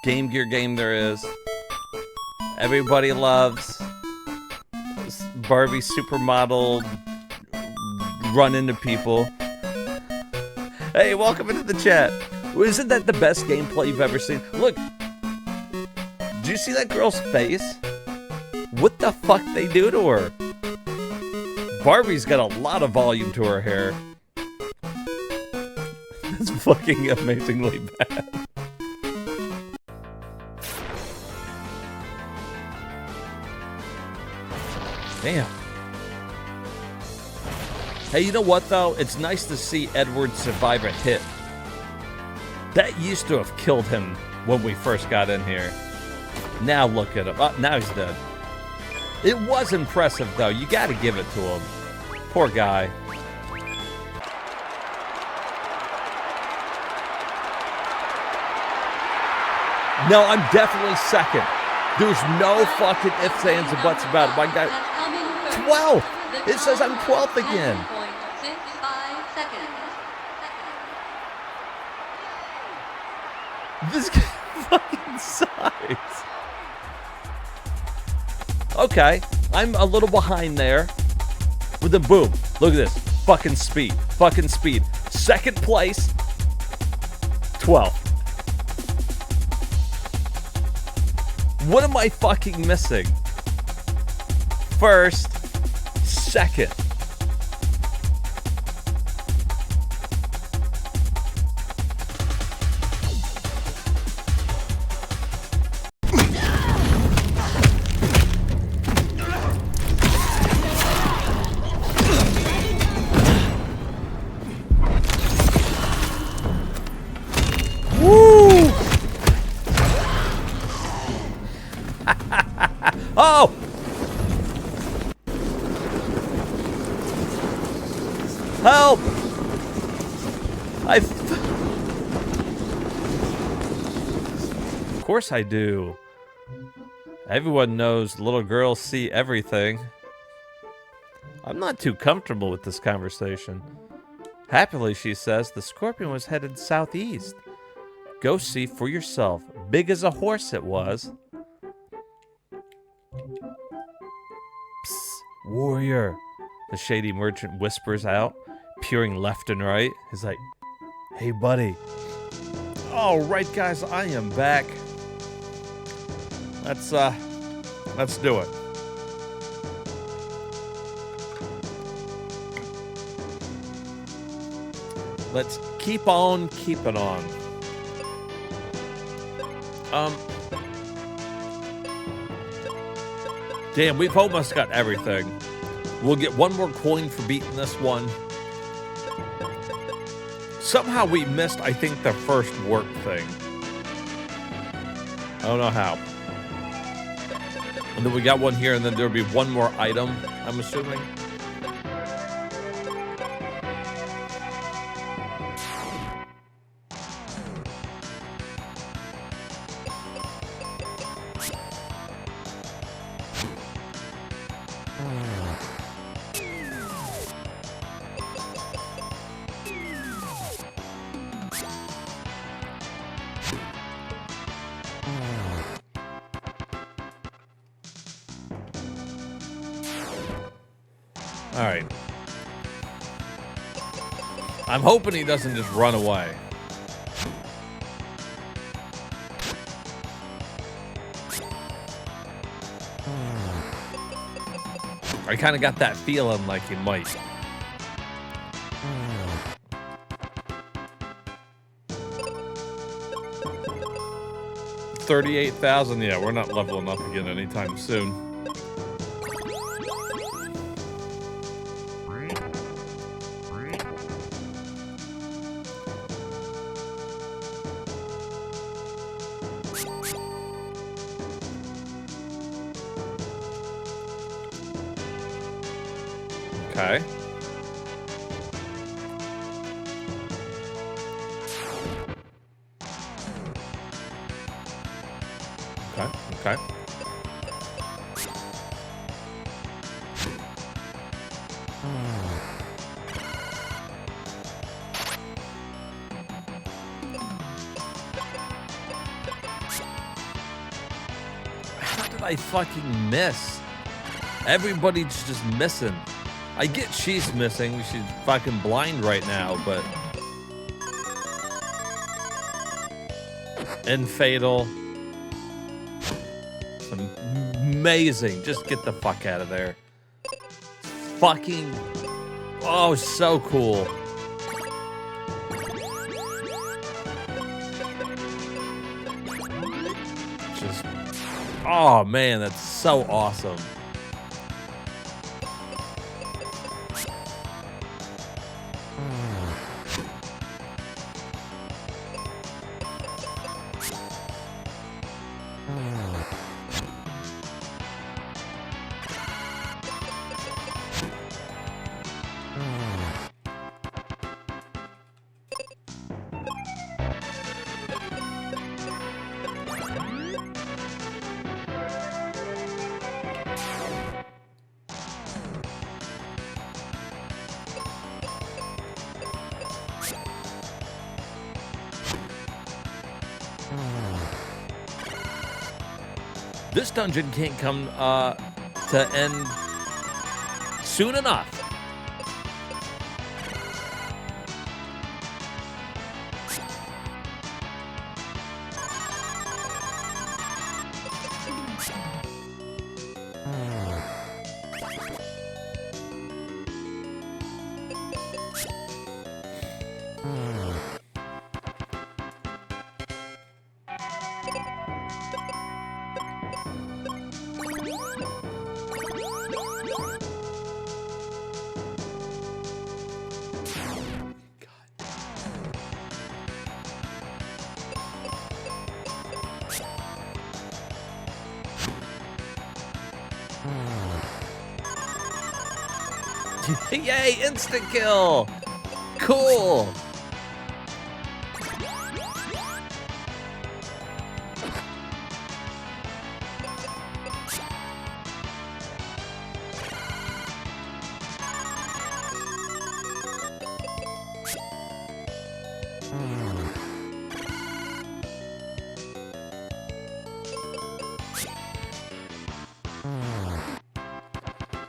Game Gear game there is. Everybody loves Barbie supermodel run into people. Hey, welcome into the chat. Isn't that the best gameplay you've ever seen? Look, do you see that girl's face? What the fuck they do to her? Barbie's got a lot of volume to her hair. That's fucking amazingly bad. Damn. Hey, you know what though? It's nice to see Edward survive a hit. That used to have killed him when we first got in here. Now look at him. Oh, now he's dead. It was impressive though. You gotta give it to him. Poor guy. No, I'm definitely second. There's no fucking ifs, ands, and buts about it. My guy, 12th. It says I'm 12th again. This guy fucking sucks. Okay, I'm a little behind there. But then boom, look at this. Fucking speed. Fucking speed. Second place, 12th. What am I fucking missing? First, second. Woo! Oh! Help! Of course I do. Everyone knows little girls see everything. I'm not too comfortable with this conversation. Happily, she says, the scorpion was headed southeast. Go see for yourself. Big as a horse it was. Psst, warrior. The shady merchant whispers out, peering left and right. He's like, hey, buddy. All right, guys, I am back. Let's do it. Let's keep on keeping on. Damn, we've almost got everything. We'll get one more coin for beating this one. Somehow we missed, I think, the first work thing. I don't know how. And then we got one here, and then there'll be one more item, I'm assuming. All right. I'm hoping he doesn't just run away. I kind of got that feeling like he might. $38,000. Yeah, we're not leveling up again anytime soon. Okay. Okay. How did I fucking miss? Everybody's just missing. I get she's missing. She's fucking blind right now, but... And Fatal. Amazing. Just get the fuck out of there. Fucking... Oh, so cool. Just... Oh, man, that's so awesome. This dungeon can't come to end soon enough. Yay, instant kill! Cool!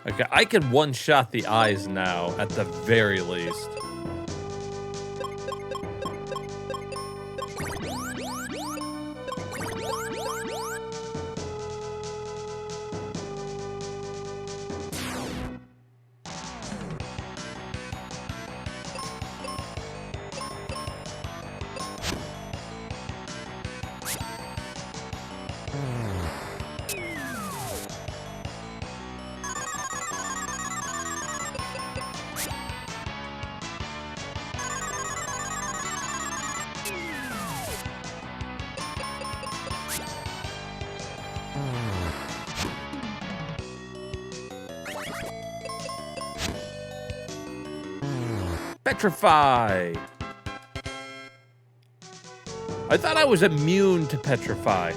Okay, I can one-shot the eyes now, at the very least. Petrify! I thought I was immune to petrify.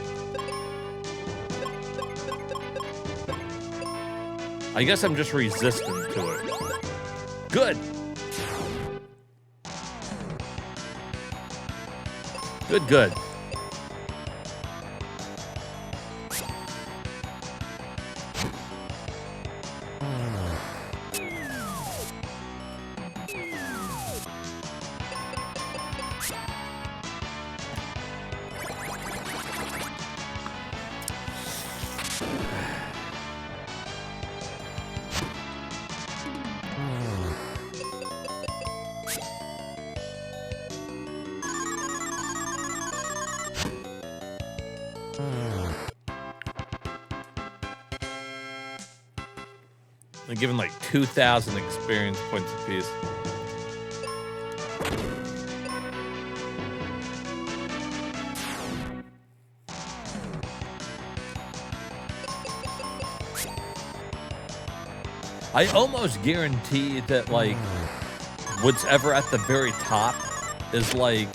I guess I'm just resistant to it. Good! Good, good. I'm giving like 2,000 experience points apiece. I almost guarantee that, like, what's ever at the very top is like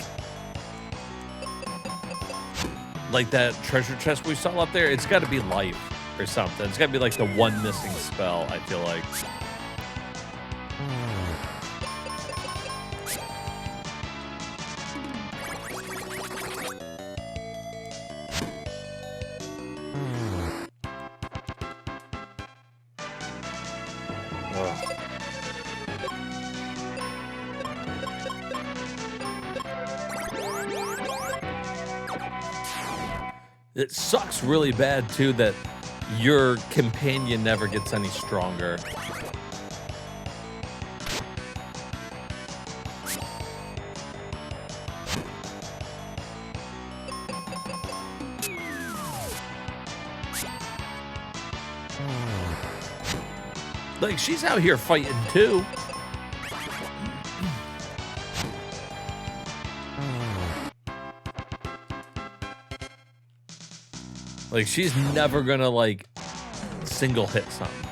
that treasure chest we saw up there. It's got to be life or something. It's got to be like the one missing spell, I feel like. It sucks really bad, too, that your companion never gets any stronger. Like, she's out here fighting, too. Like, she's never gonna, like, single hit something.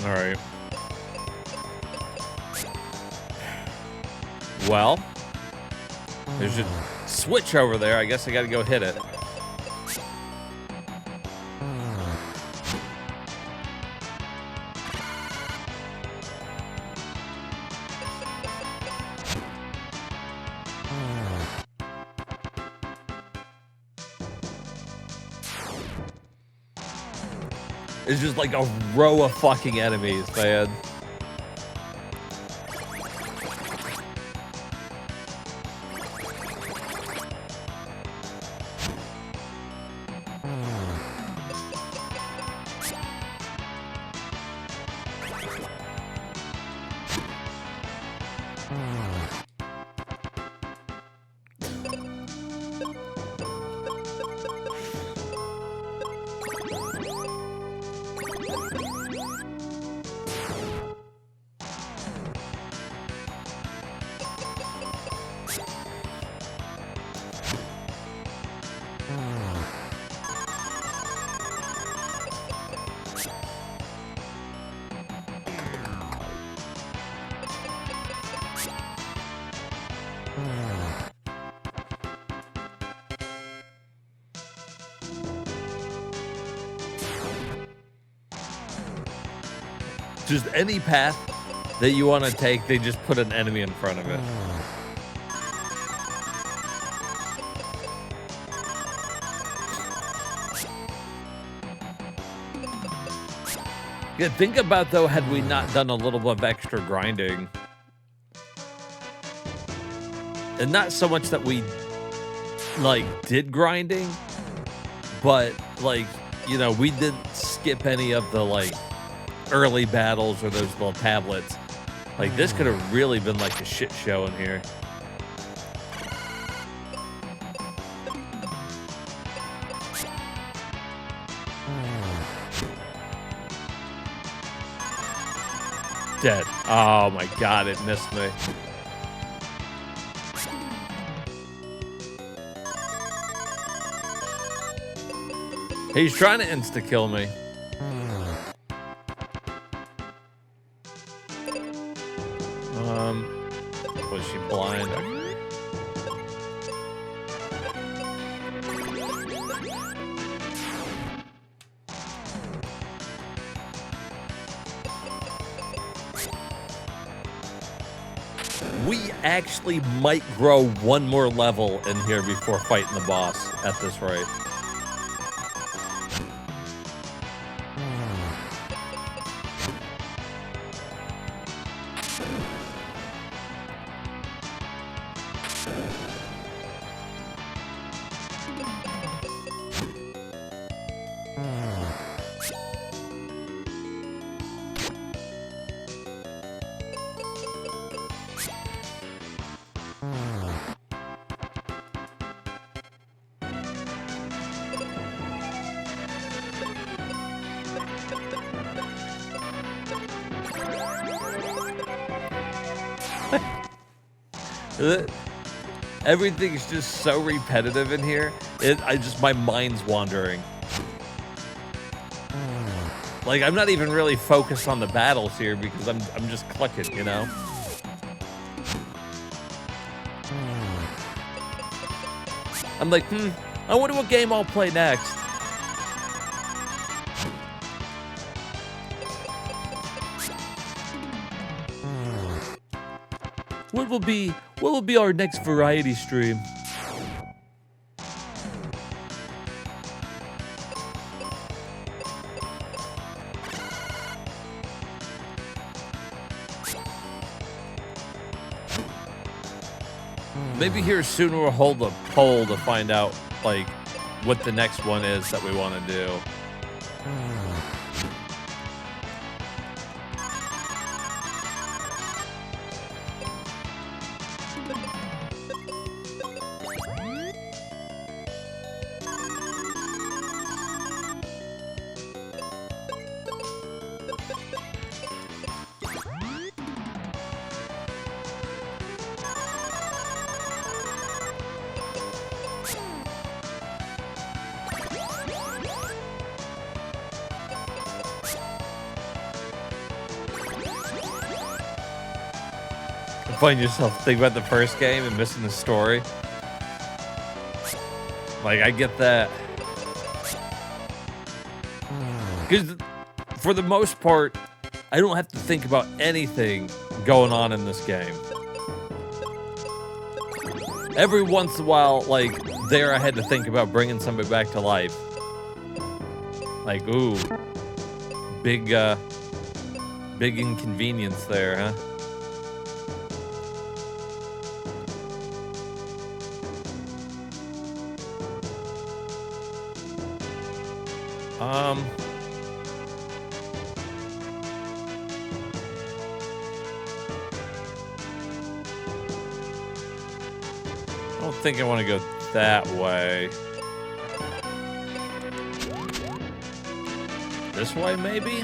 All right. Well, there's a switch over there. I guess I got to go hit it. It's just like a row of fucking enemies, man. Just any path that you want to take, they just put an enemy in front of it. Yeah, think about, though, had we not done a little bit of extra grinding. And not so much that we, like, did grinding, but, like, you know, we didn't skip any of the, like, early battles or those little tablets. Like, this could have really been like a shit show in here. Dead. Oh my god, it missed me. He's trying to insta-kill me. Was she blind? Okay. we actually might grow one more level in here before fighting the boss at this rate. Everything's just so repetitive in here. My mind's wandering. Like, I'm not even really focused on the battles here because I'm just clicking, you know? I'm like, I wonder what game I'll play next. What will be our next variety stream? Maybe here soon we'll hold a poll to find out, like, what the next one is that we want to do. Find yourself thinking about the first game and missing the story. Like, I get that. Because for the most part, I don't have to think about anything going on in this game. Every once in a while, like, there I had to think about bringing somebody back to life. Like, ooh. Big inconvenience there, huh? I don't think I want to go that way. This way, maybe?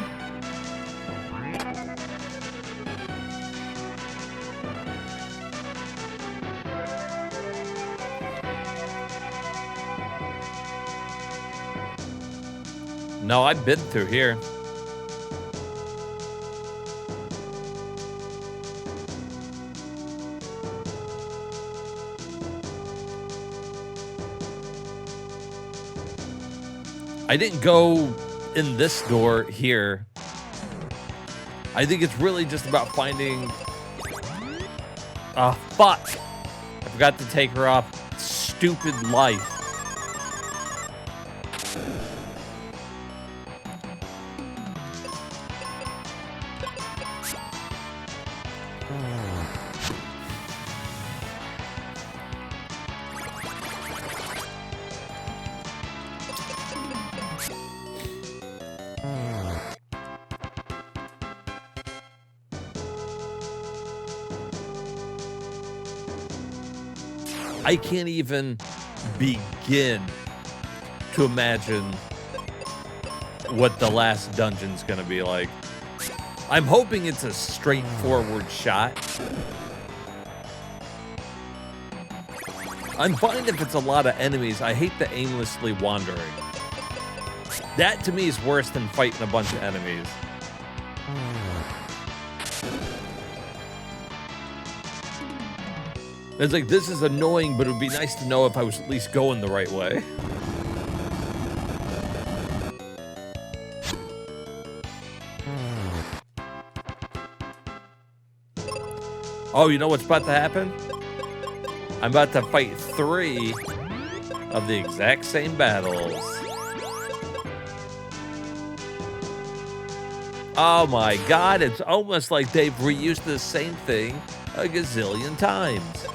No, I've been through here. I didn't go in this door here. I think it's really just about finding... fuck! I forgot to take her off. Stupid life. I can't even begin to imagine what the last dungeon's gonna be like. I'm hoping it's a straightforward shot. I'm fine if it's a lot of enemies. I hate the aimlessly wandering. That to me is worse than fighting a bunch of enemies. It's like, this is annoying, but it would be nice to know if I was at least going the right way. Oh, you know what's about to happen? I'm about to fight 3 of the exact same battles. Oh my god, it's almost like they've reused the same thing a gazillion times.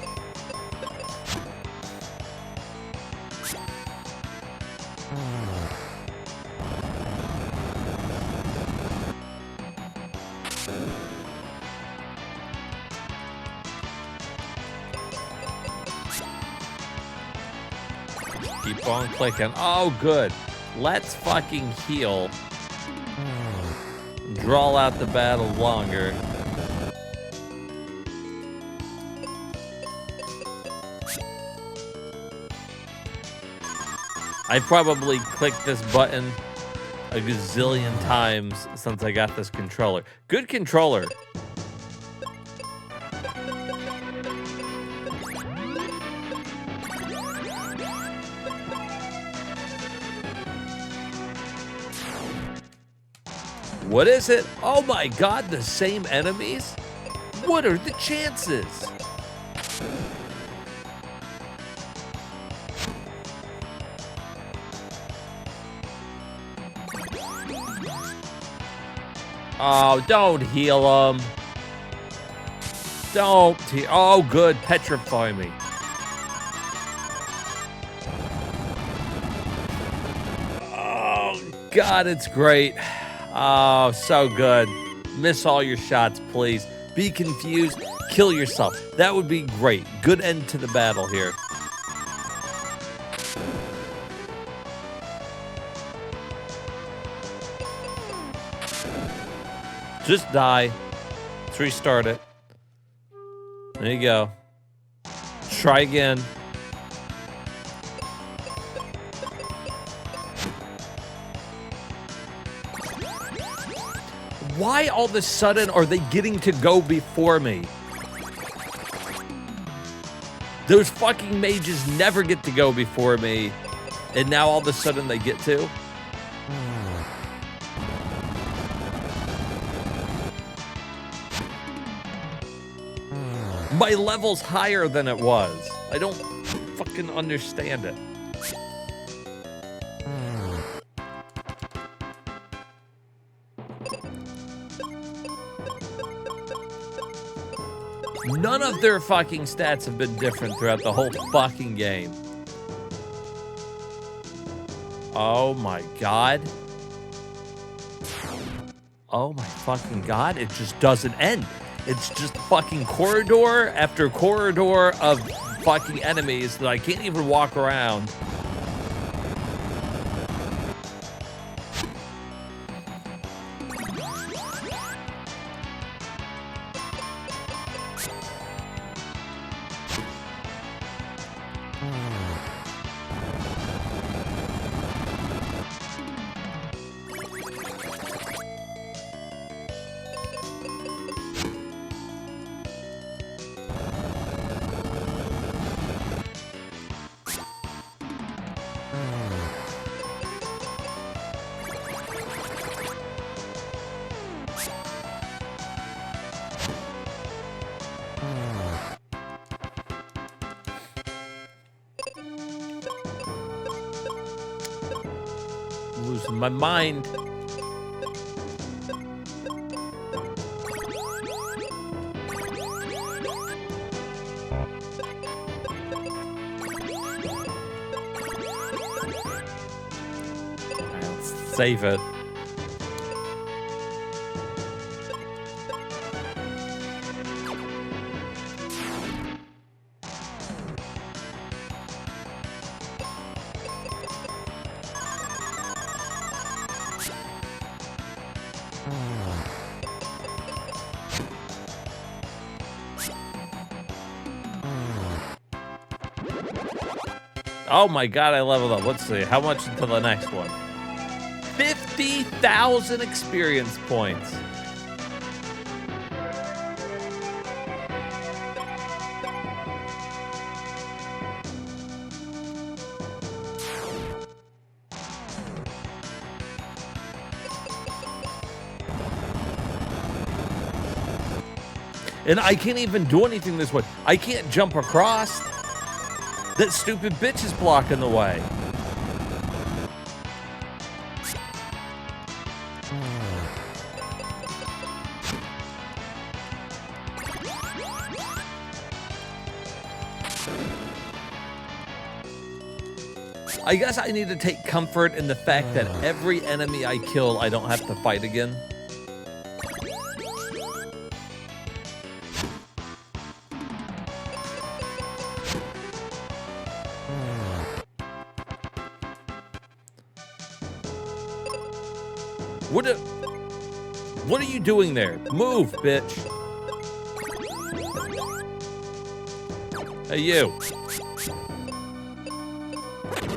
Keep on clicking. Oh, good. Let's fucking heal. Draw out the battle longer. I probably clicked this button a gazillion times since I got this controller. Good controller. What is it? Oh my god, the same enemies? What are the chances? Oh, don't heal him. Don't heal. Oh, good. Petrify me. Oh, God, it's great. Oh, so good. Miss all your shots, please. Be confused. Kill yourself. That would be great. Good end to the battle here. Just die. Let's restart it. There you go. Try again. Why all of a sudden are they getting to go before me? Those fucking mages never get to go before me, and now all of a sudden they get to? My level's higher than it was. I don't fucking understand it. None of their fucking stats have been different throughout the whole fucking game. Oh my god. Oh my fucking god, it just doesn't end. It's just fucking corridor after corridor of fucking enemies that I can't even walk around. Losing my mind. Let's save it. Oh my god, I leveled up. Let's see. How much until the next one? 50,000 experience points. And I can't even do anything this way. I can't jump across. That stupid bitch is blocking the way. I guess I need to take comfort in the fact that every enemy I kill, I don't have to fight again. What are you doing there? Move, bitch. Hey, you.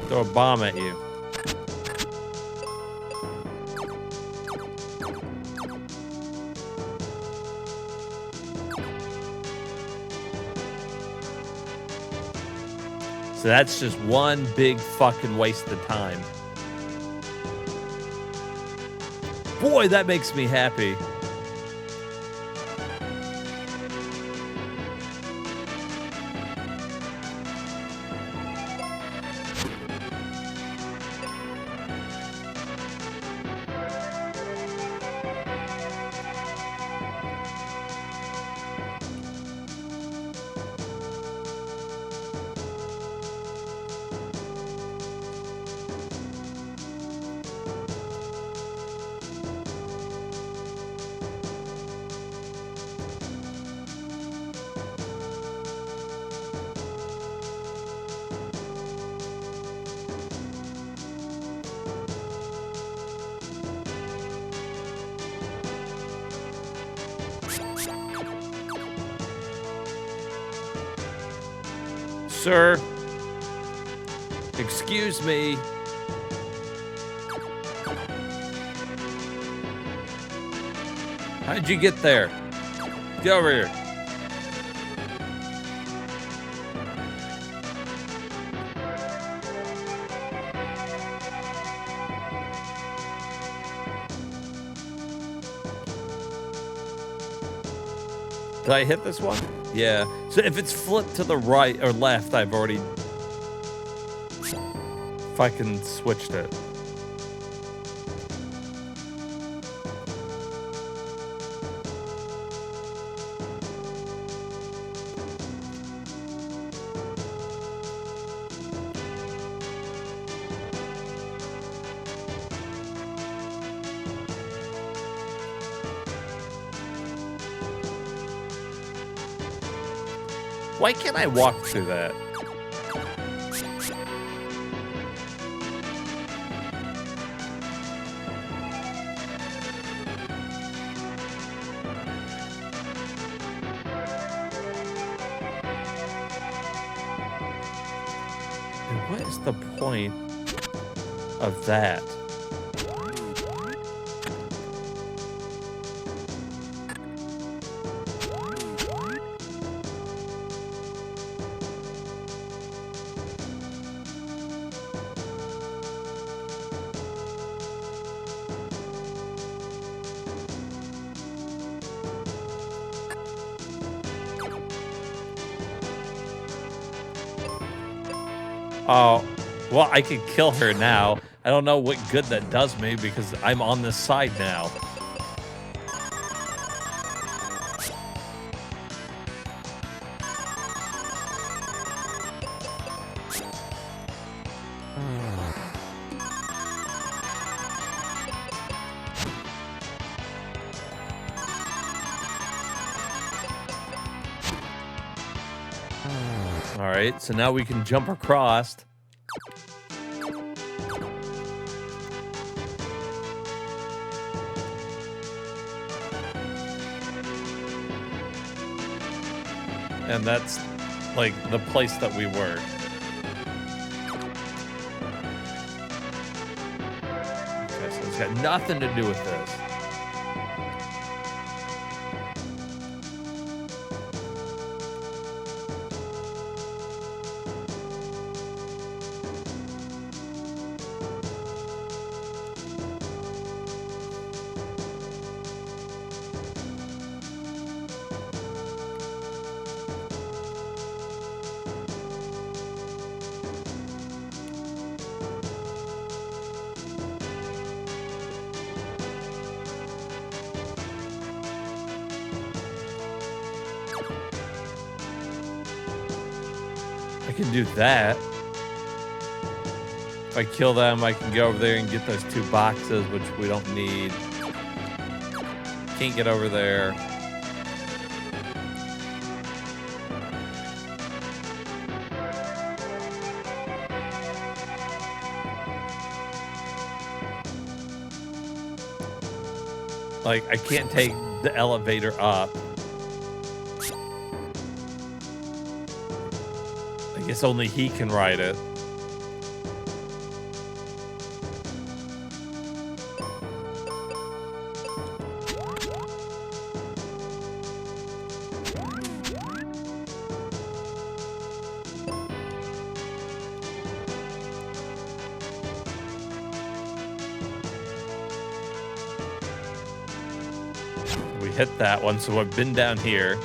Throw a bomb at you. So that's just one big fucking waste of time. Boy, that makes me happy. Sir, excuse me. How'd you get there? Get over here. Did I hit this one? Yeah. So if it's flipped to the right or left, I've already fucking switched it. Why can't I walk through that? And what is the point of that? Oh, well, I could kill her now. I don't know what good that does me because I'm on this side now. All right, so now we can jump across. And that's like the place that we were. Okay, so it's got nothing to do with this. I can do that. If I kill them, I can go over there and get those 2 boxes, which we don't need. Can't get over there. Like, I can't take the elevator up. I guess only he can ride it. We hit that one, so I've been down here.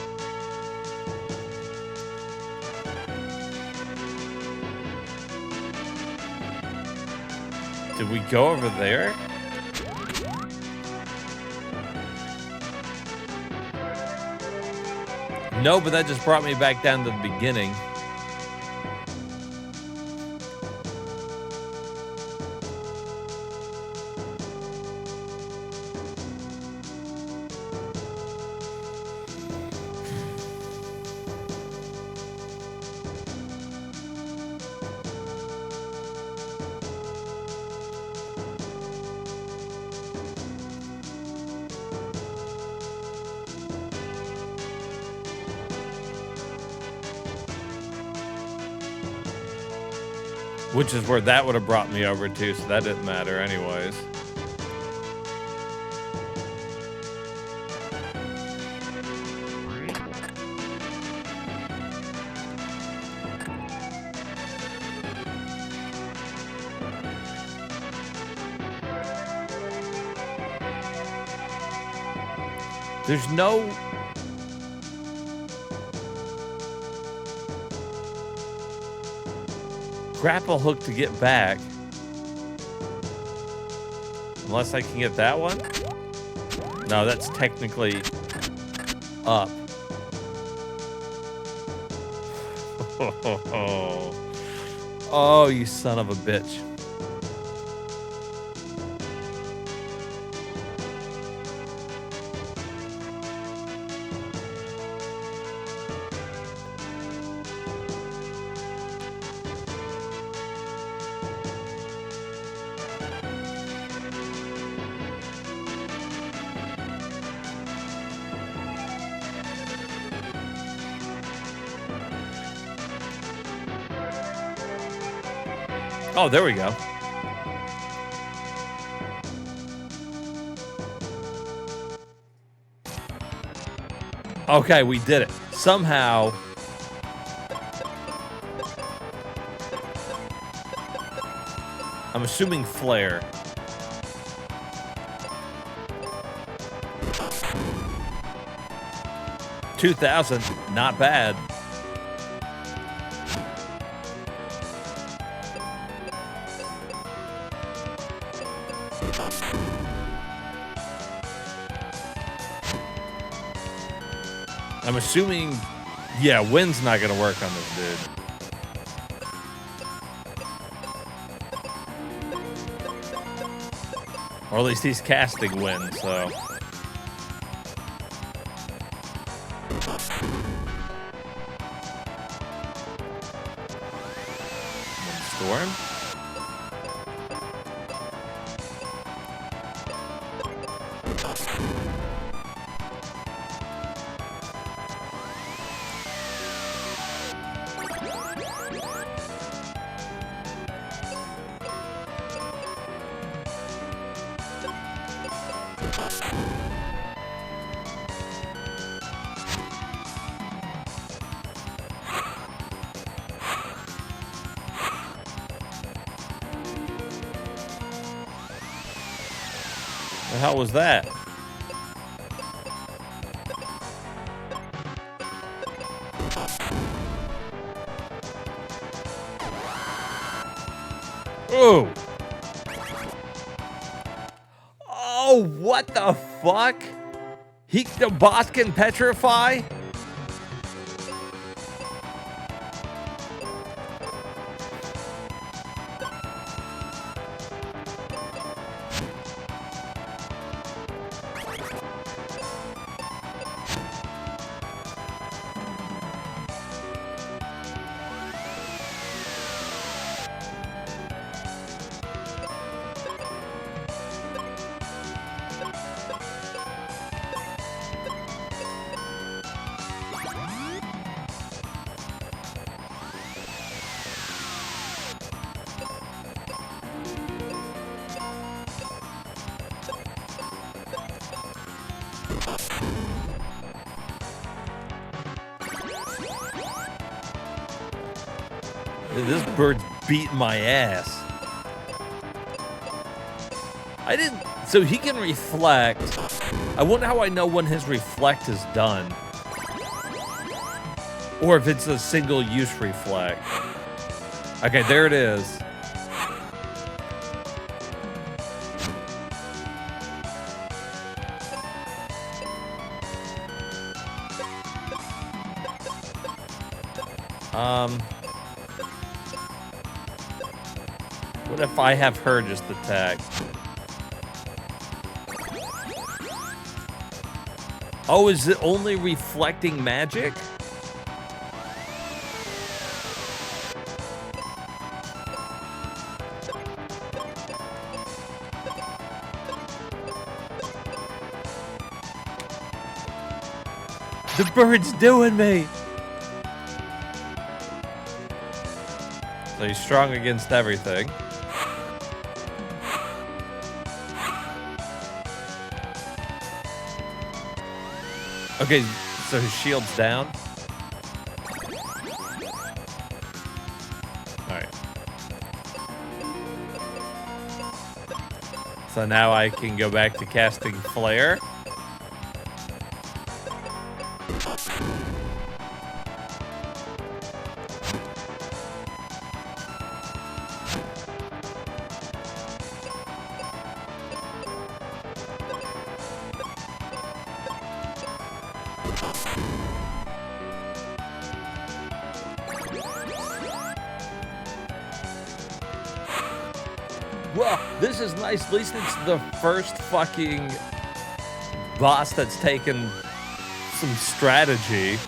Did we go over there? No, but that just brought me back down to the beginning. Which is where that would have brought me over to, so that didn't matter anyways. There's no... grapple hook to get back. Unless I can get that one? No, that's technically up. Oh, you son of a bitch. Oh, there we go. Okay, we did it. Somehow. I'm assuming flare. $2,000, not bad. I'm assuming, yeah, wind's not gonna work on this dude. Or at least he's casting wind, so. Storm? The hell was that? Ooh. Oh, what the fuck? The boss can petrify? This bird's beating my ass. I didn't... So he can reflect. I wonder how I know when his reflect is done. Or if it's a single-use reflect. Okay, there it is. What if I have her just attack? Oh, is it only reflecting magic? The bird's doing me! So he's strong against everything. Okay, so his shield's down. Alright. So now I can go back to casting Flare. Well, this is nice. At least it's the first fucking boss that's taken some strategy.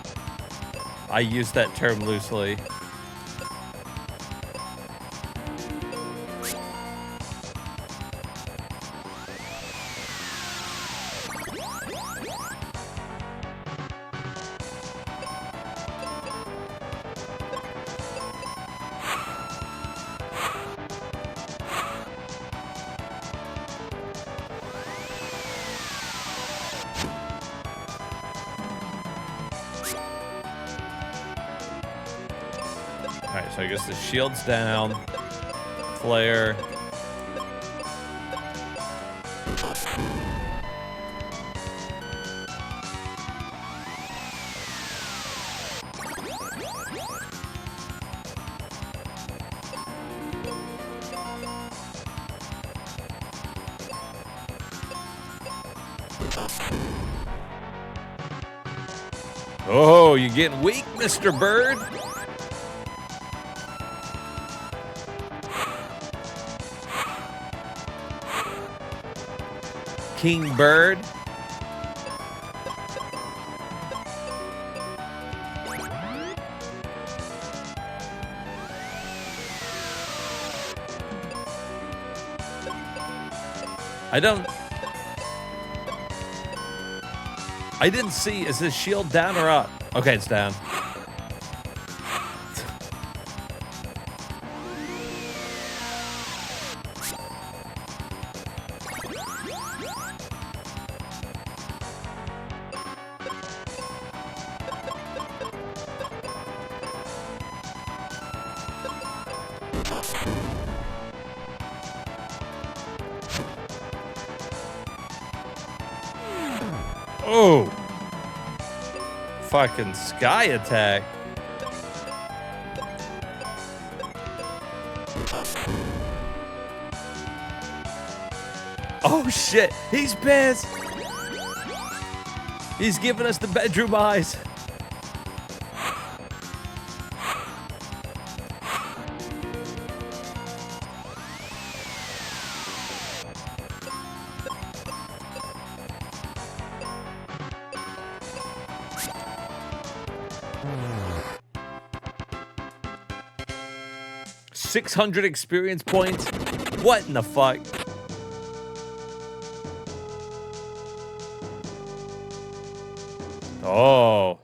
I use that term loosely. Alright, so I guess the shield's down. Flare. Oh, you're getting weak, Mr. Bird. King Bird. I didn't see, is this shield down or up? Okay, it's down. Oh! Fucking sky attack. Oh shit, he's pissed. He's giving us the bedroom eyes. $600 experience points? What in the fuck? Oh.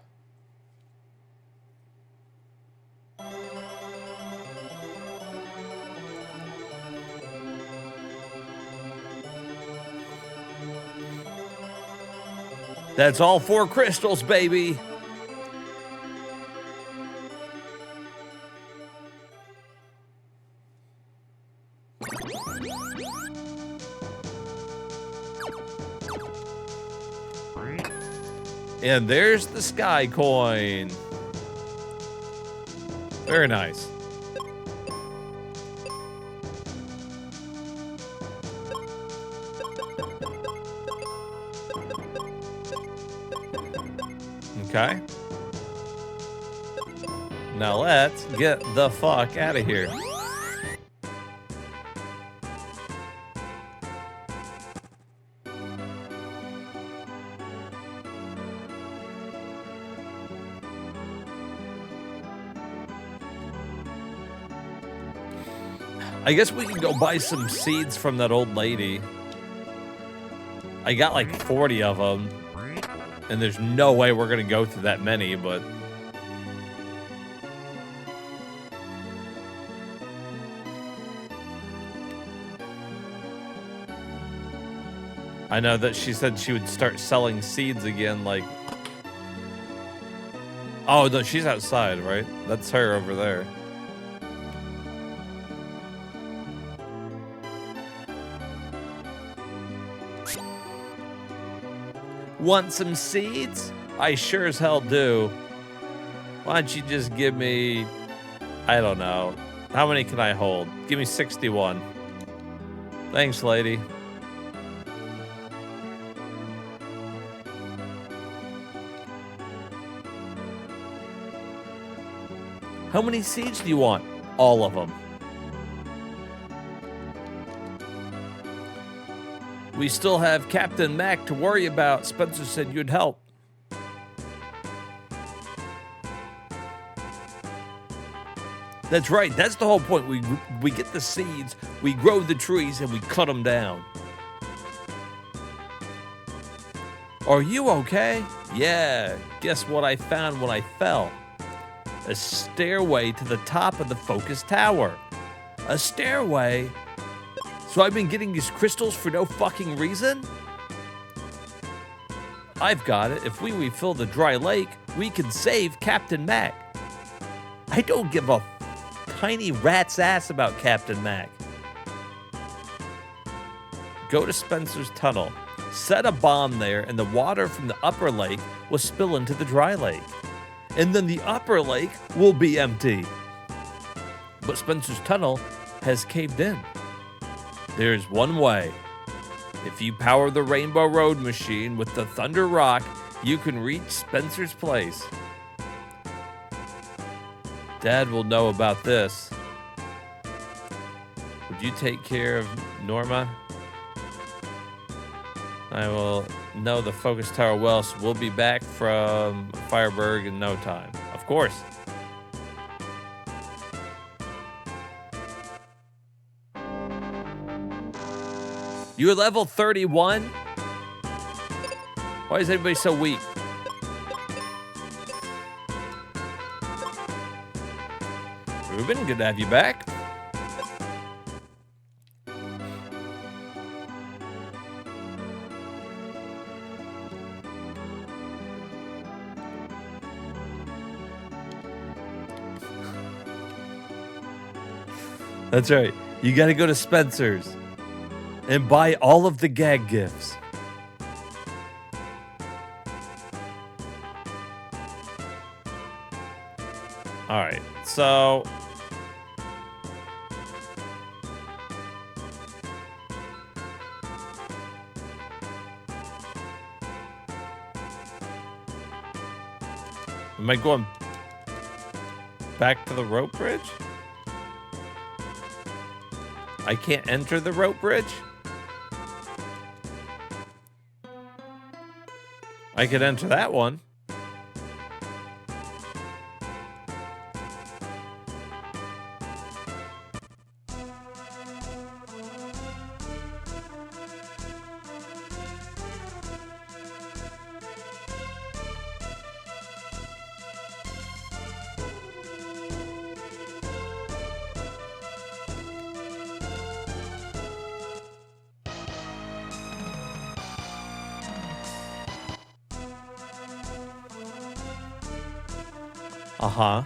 That's all 4 crystals, baby. And there's the sky coin. Very nice. Okay. Now let's get the fuck out of here. I guess we can go buy some seeds from that old lady. I got like 40 of them. And there's no way we're going to go through that many, but... I know that she said she would start selling seeds again, like... Oh, no, she's outside, right? That's her over there. Want some seeds? I sure as hell do. Why don't you just give me... I don't know. How many can I hold? Give me 61. Thanks, lady. How many seeds do you want? All of them. We still have Captain Mac to worry about. Spencer said you'd help. That's right. That's the whole point. We get the seeds, we grow the trees, and we cut them down. Are you okay? Yeah. Guess what I found when I fell? A stairway to the top of the focus tower. A stairway? So I've been getting these crystals for no fucking reason? I've got it. If we refill the dry lake, we can save Captain Mac. I don't give a tiny rat's ass about Captain Mac. Go to Spencer's tunnel. Set a bomb there, and the water from the upper lake will spill into the dry lake. And then the upper lake will be empty. But Spencer's tunnel has caved in. There's one way. If you power the Rainbow Road machine with the Thunder Rock, you can reach Spencer's place. Dad will know about this. Would you take care of Norma? I will know the focus tower well, so we'll be back from Fireburg in no time. Of course. You're level 31? Why is everybody so weak? Ruben, good to have you back. That's right. You got to go to Spencer's and buy all of the gag gifts. All right, so am I going back to the rope bridge? I can't enter the rope bridge? I could enter that one. Uh-huh.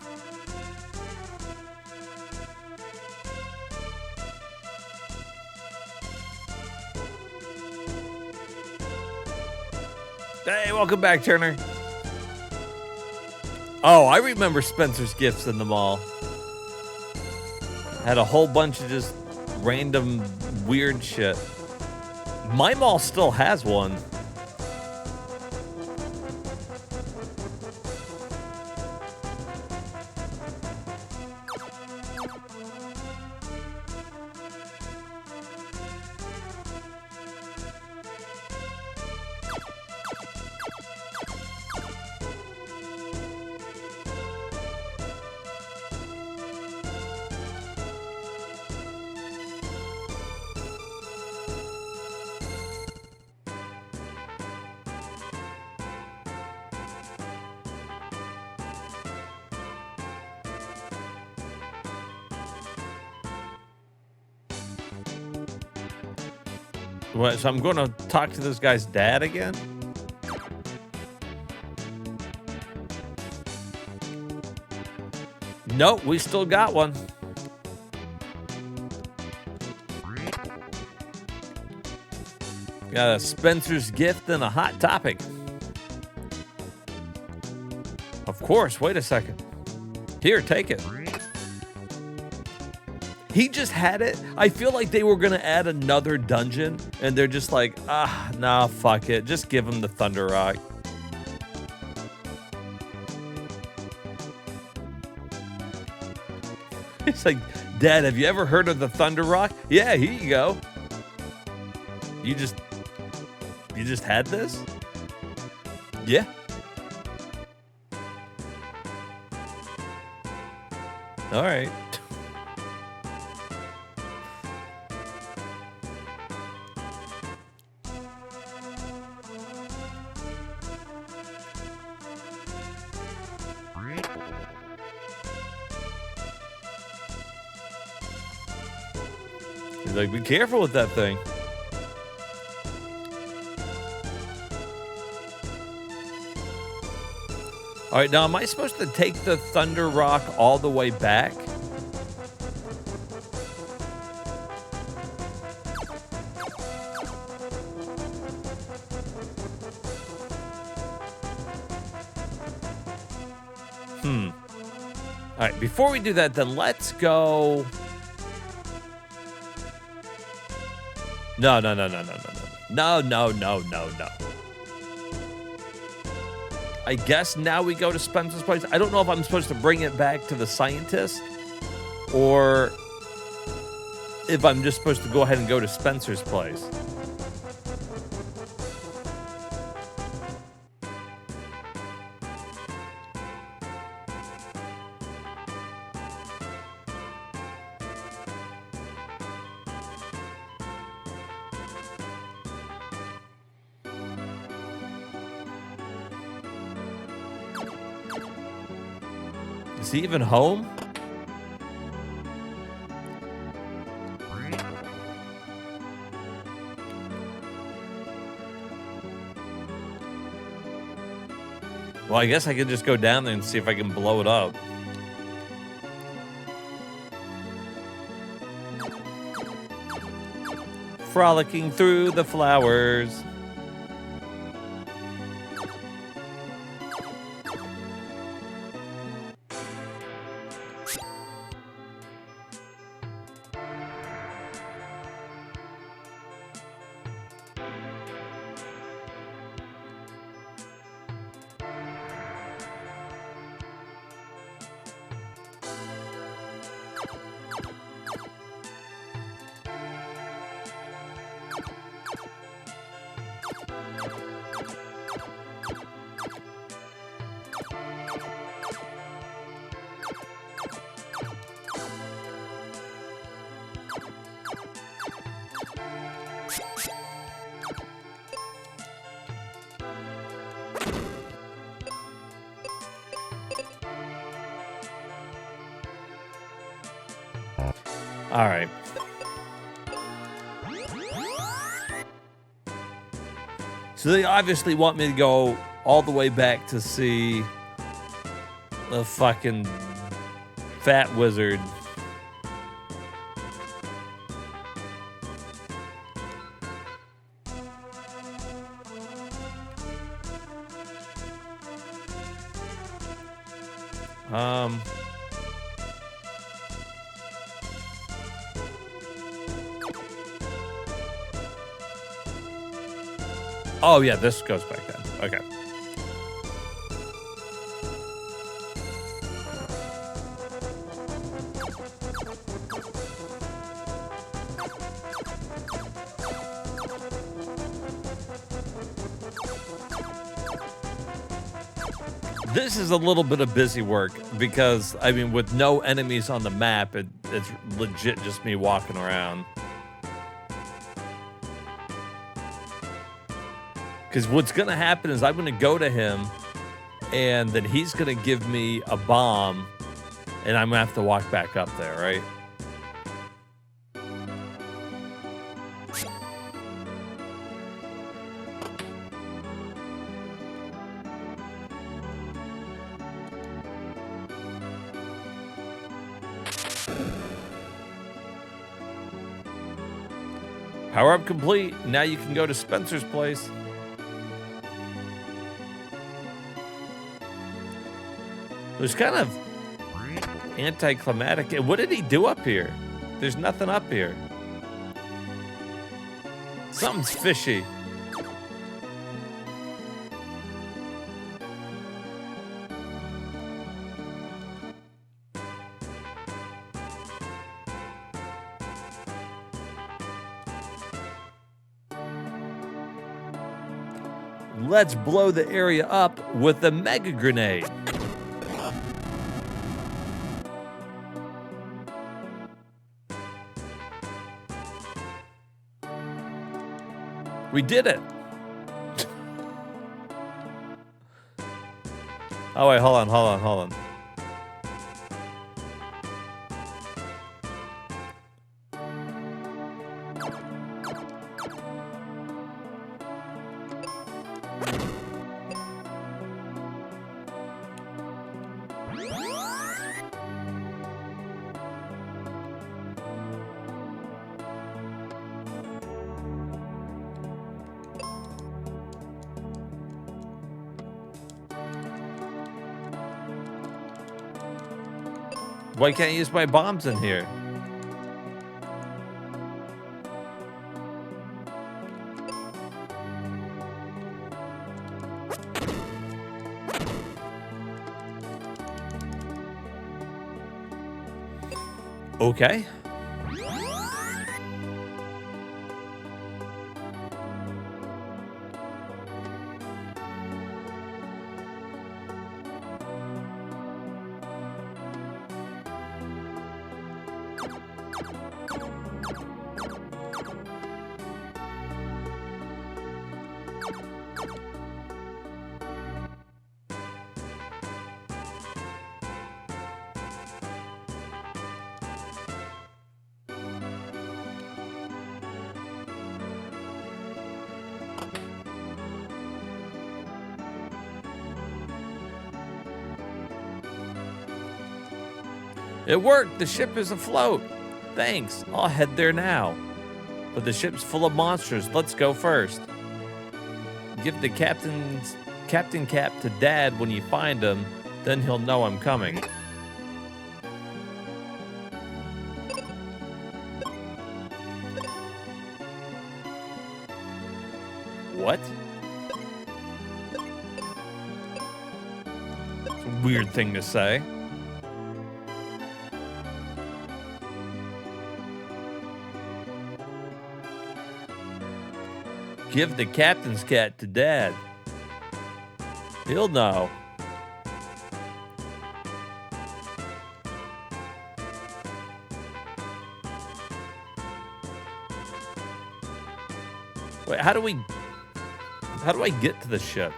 Hey, welcome back, Turner. Oh, I remember Spencer's Gifts in the mall. Had a whole bunch of just random weird shit. My mall still has one. What, so I'm going to talk to this guy's dad again? Nope, we still got one. Got a Spencer's Gift and a Hot Topic. Of course, wait a second. Here, take it. He just had it. I feel like they were going to add another dungeon, and they're just like, nah, fuck it. Just give him the Thunder Rock. It's like, Dad, have you ever heard of the Thunder Rock? Yeah, here you go. You just had this? Yeah. All right. He's like, be careful with that thing. All right, now am I supposed to take the Thunder Rock all the way back? All right, before we do that, then let's go. No. I guess now we go to Spencer's place. I don't know if I'm supposed to bring it back to the scientist or if I'm just supposed to go ahead and go to Spencer's place. Is he even home? Well, I guess I could just go down there and see if I can blow it up. Frolicking through the flowers. All right. So they obviously want me to go all the way back to see the fucking fat wizard. Oh yeah, this goes back then. Okay. This is a little bit of busy work because, I mean, with no enemies on the map, it's legit just me walking around. Because what's going to happen is I'm going to go to him, and then he's going to give me a bomb, and I'm going to have to walk back up there, right? Power up complete. Now you can go to Spencer's place. It was kind of anticlimactic. What did he do up here? There's nothing up here. Something's fishy. Let's blow the area up with a mega grenade. We did it. Oh wait, hold on. Why can't I use my bombs in here? Okay. It worked! The ship is afloat! Thanks, I'll head there now. But the ship's full of monsters. Let's go first. Give the Captain Cap to Dad when you find him, then he'll know I'm coming. What? It's a weird thing to say. Give the captain's cat to Dad. He'll know. Wait, how do I get to the ship?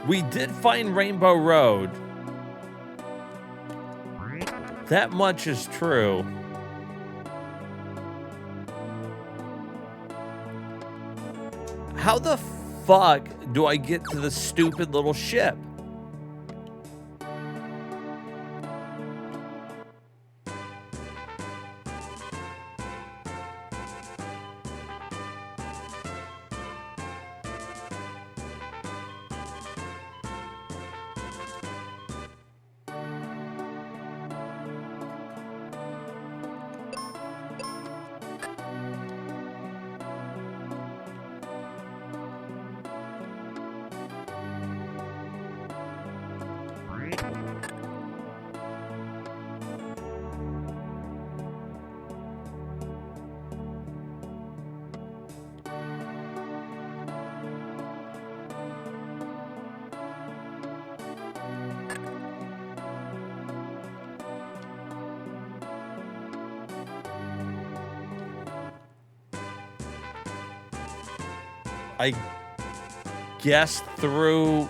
We did find Rainbow Road. That much is true. How the fuck do I get to the stupid little ship? I guess through...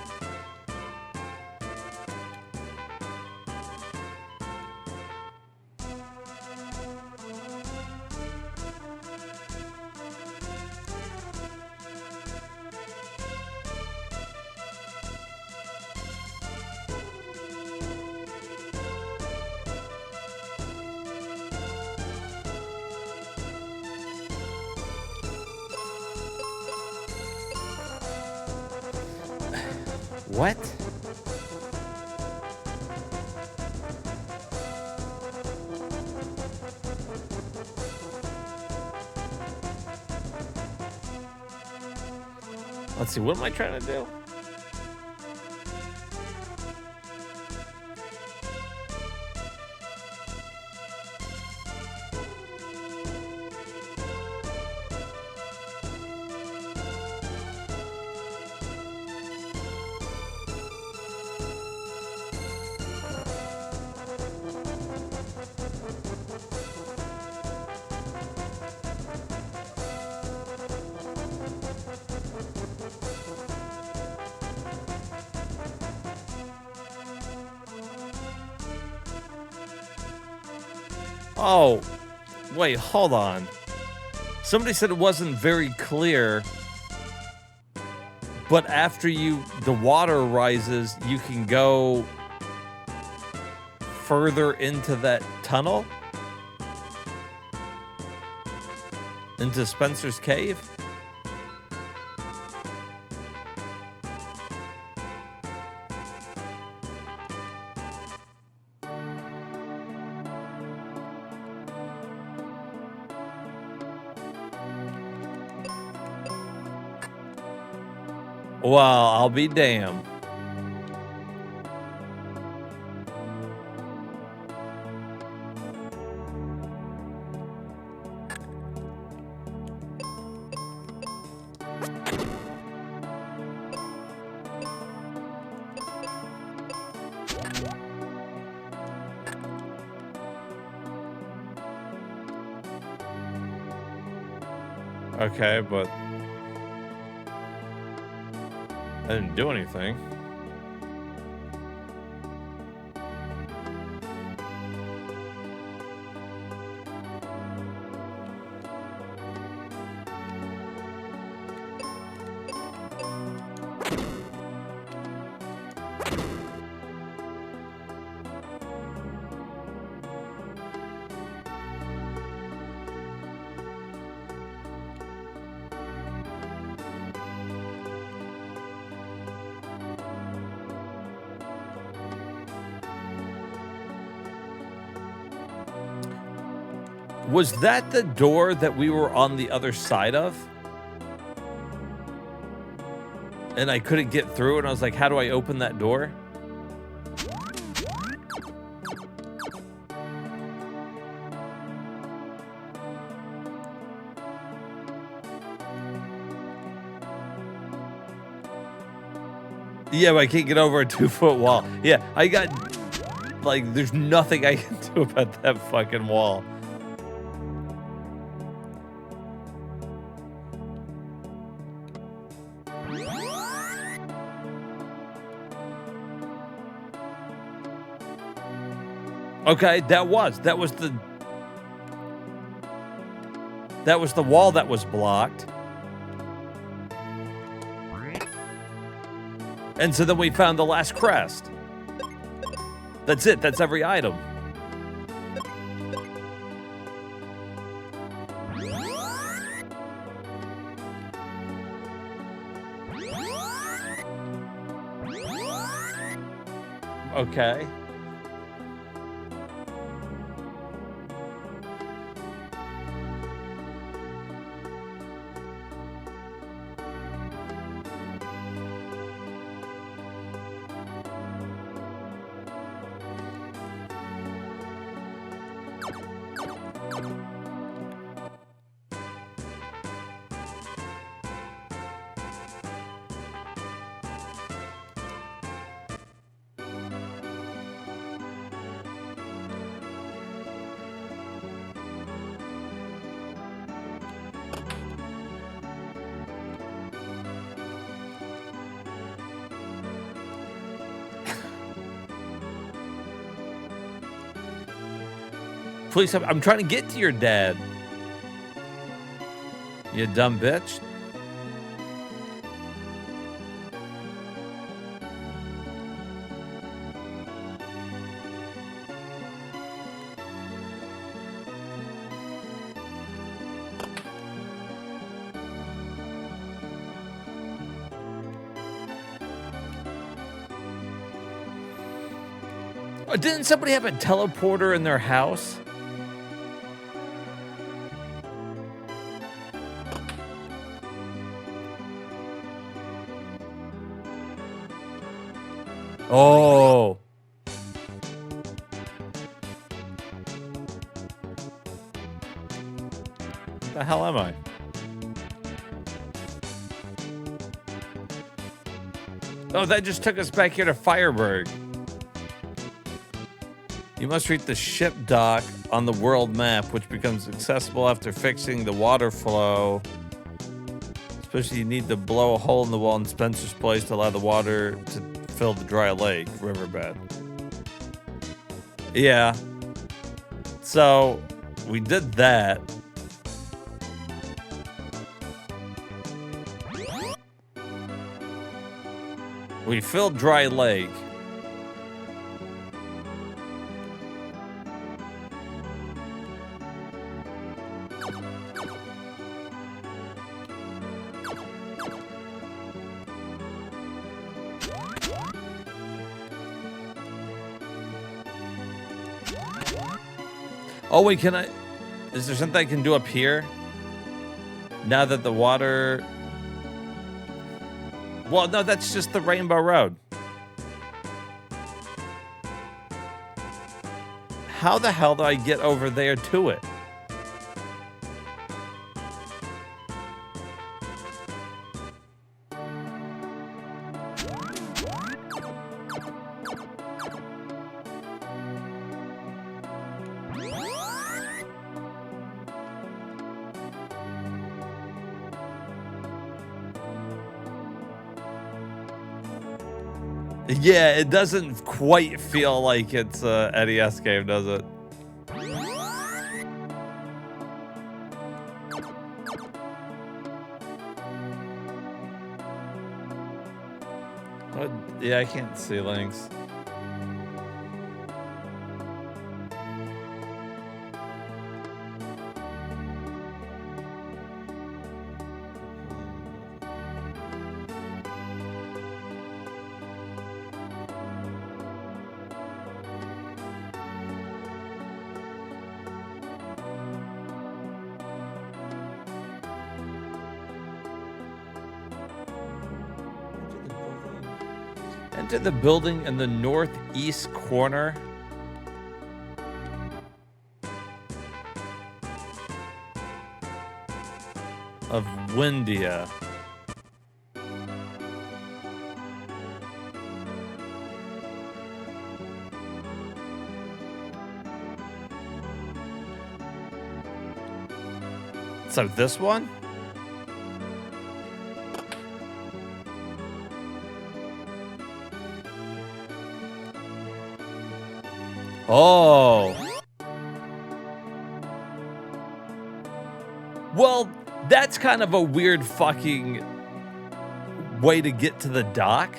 What? Let's see, what am I trying to do? Oh, wait, hold on. Somebody said it wasn't very clear, but after the water rises, you can go further into that tunnel? Into Spencer's cave? Well, I'll be damned. Okay, but I didn't do anything. Was that the door that we were on the other side of? And I couldn't get through, and I was like, how do I open that door? Yeah, but I can't get over a 2-foot wall. Yeah, I got, like, there's nothing I can do about that fucking wall. Okay, that was the wall that was blocked. And so then we found the last crest. That's it. That's every item. Okay. Please, I'm trying to get to your dad. You dumb bitch. Oh, didn't somebody have a teleporter in their house? Oh. What the hell am I? Oh, that just took us back here to Fireburg. You must reach the ship dock on the world map, which becomes accessible after fixing the water flow. Especially you need to blow a hole in the wall in Spencer's place to allow the water to fill the dry lake riverbed. Yeah. So we did that. We filled dry lake. Oh, wait, can I... Is there something I can do up here? Now that the water... Well, no, that's just the Rainbow Road. How the hell do I get over there to it? Yeah, it doesn't quite feel like it's a NES game, does it? What? Yeah, I can't see links. Enter the building in the northeast corner. Of Windia. So this one? Oh. Well, that's kind of a weird fucking way to get to the dock.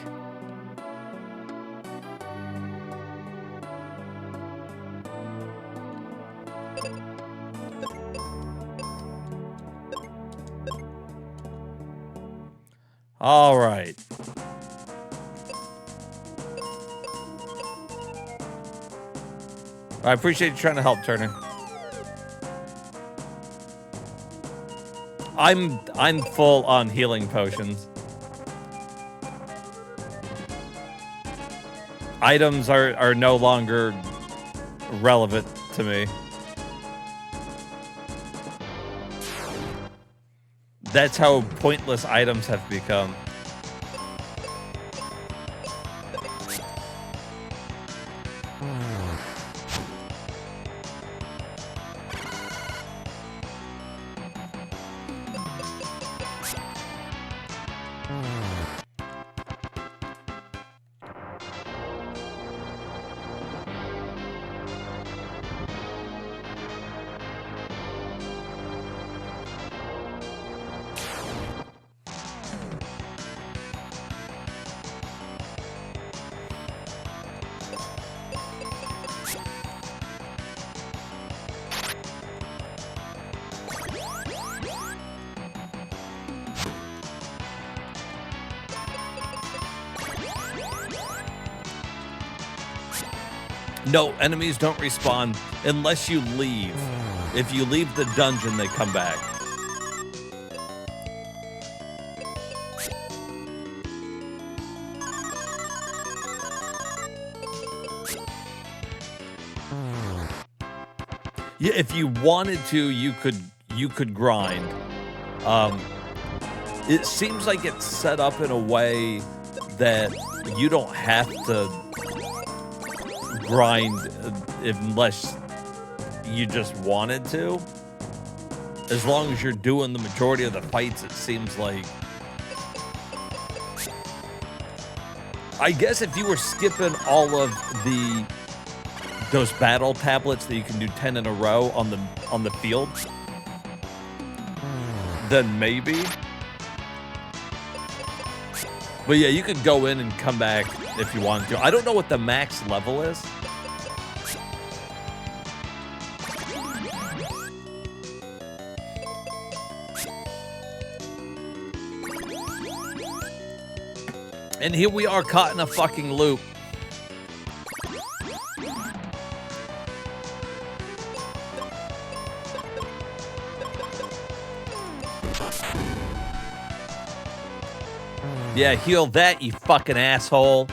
All right. I appreciate you trying to help, Turner. I'm full on healing potions. Items are no longer relevant to me. That's how pointless items have become. No, enemies don't respawn unless you leave. If you leave the dungeon, they come back. Yeah, if you wanted to, you could grind. It seems like it's set up in a way that you don't have to grind unless you just wanted to. As long as you're doing the majority of the fights, it seems like. I guess if you were skipping all of those battle tablets that you can do 10 in a row on the field, then maybe. But yeah, you could go in and come back if you wanted to. I don't know what the max level is. And here we are caught in a fucking loop. Yeah, heal that, you fucking asshole.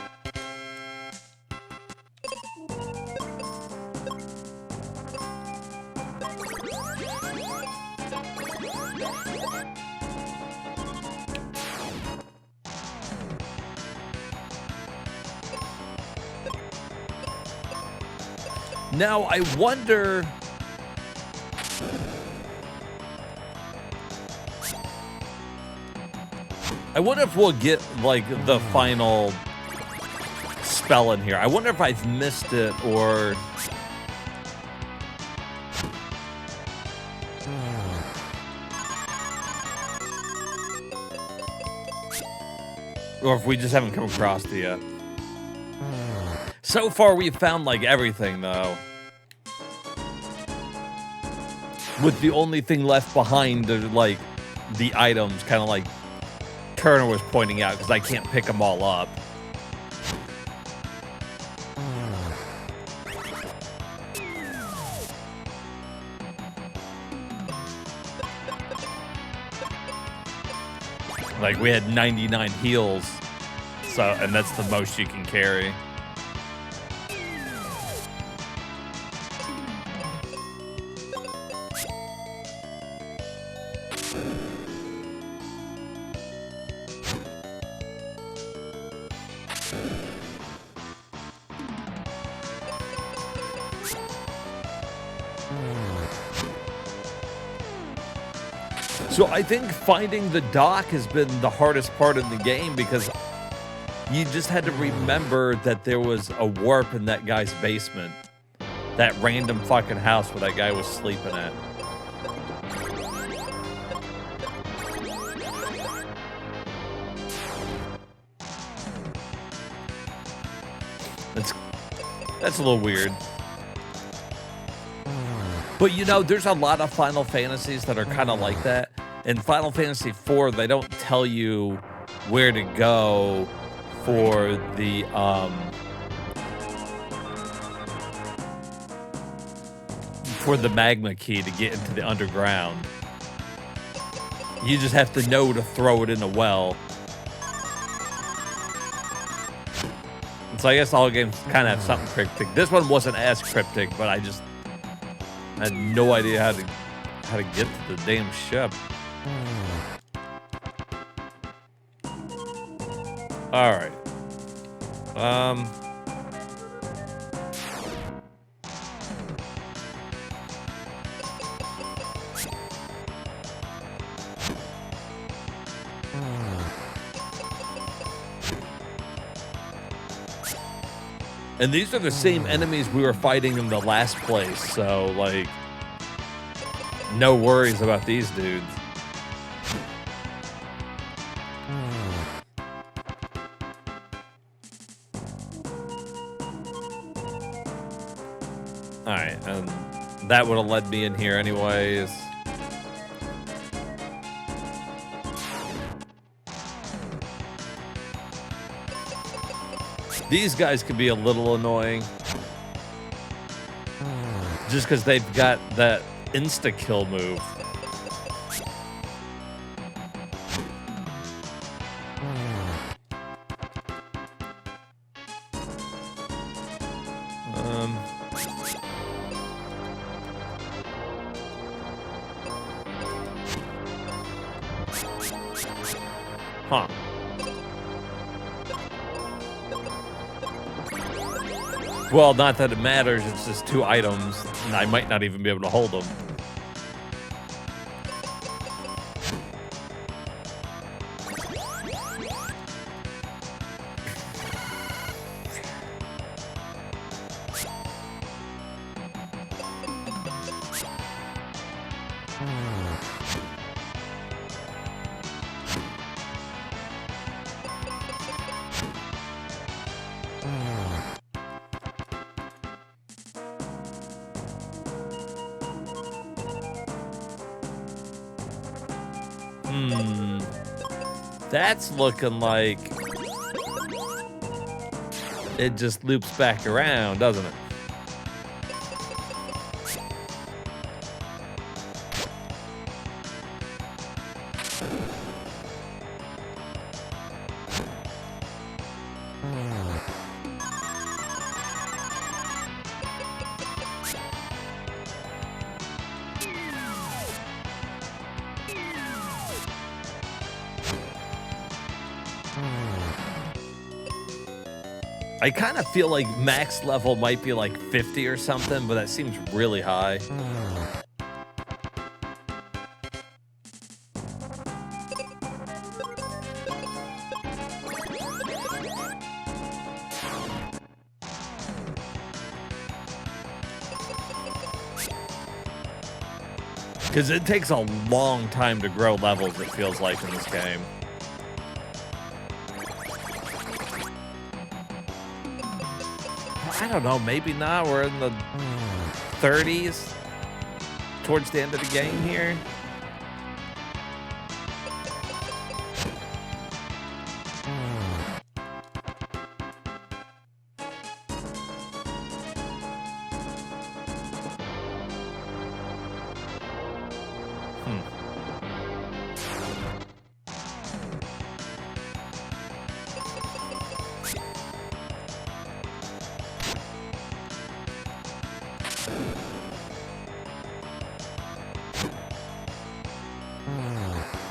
Now, I wonder... if we'll get, like, the final spell in here. I wonder if I've missed it, or... Or if we just haven't come across it yet. So far, we've found, like, everything, though. With the only thing left behind, like, the items, kind of like Turner was pointing out, because I can't pick them all up. Like, we had 99 heals, so, and that's the most you can carry. So I think finding the dock has been the hardest part of the game, because you just had to remember that there was a warp in that guy's basement. that random fucking house where that guy was sleeping at. That's a little weird. But you know, there's a lot of Final Fantasies that are kind of like that. In Final Fantasy IV, they don't tell you where to go for the magma key to get into the underground. You just have to know to throw it in a well. So I guess all games kind of have something cryptic. This one wasn't as cryptic, but I had no idea how to get to the damn ship. All right. And these are the same enemies we were fighting in the last place, so, like, no worries about these dudes. Alright, and that would have led me in here anyways. These guys could be a little annoying. Just because they've got that insta-kill move. Huh. Well, not that it matters, it's just 2 items, and I might not even be able to hold them. That's looking like it just loops back around, doesn't it? I kind of feel like max level might be like 50 or something, but that seems really high. Because it takes a long time to grow levels, it feels like, in this game. I don't know, maybe not. We're in the 30s towards the end of the game here.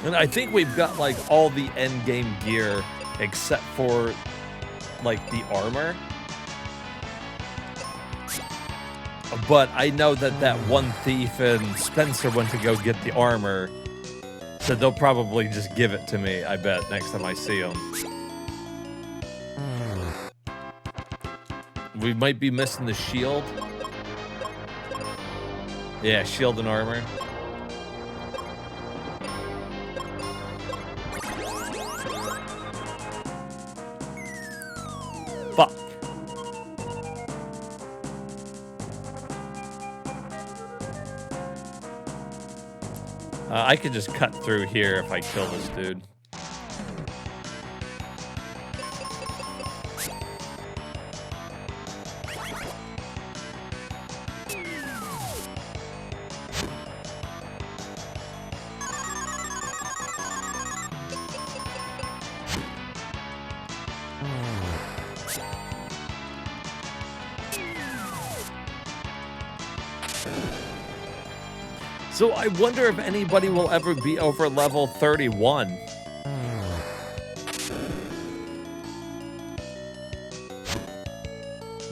And I think we've got like all the end game gear except for like the armor. But I know that that one thief and Spencer went to go get the armor, so they'll probably just give it to me, I bet, next time I see them. We might be missing the shield. Yeah, shield and armor. Fuck. I could just cut through here if I kill this dude. So I wonder if anybody will ever be over level 31.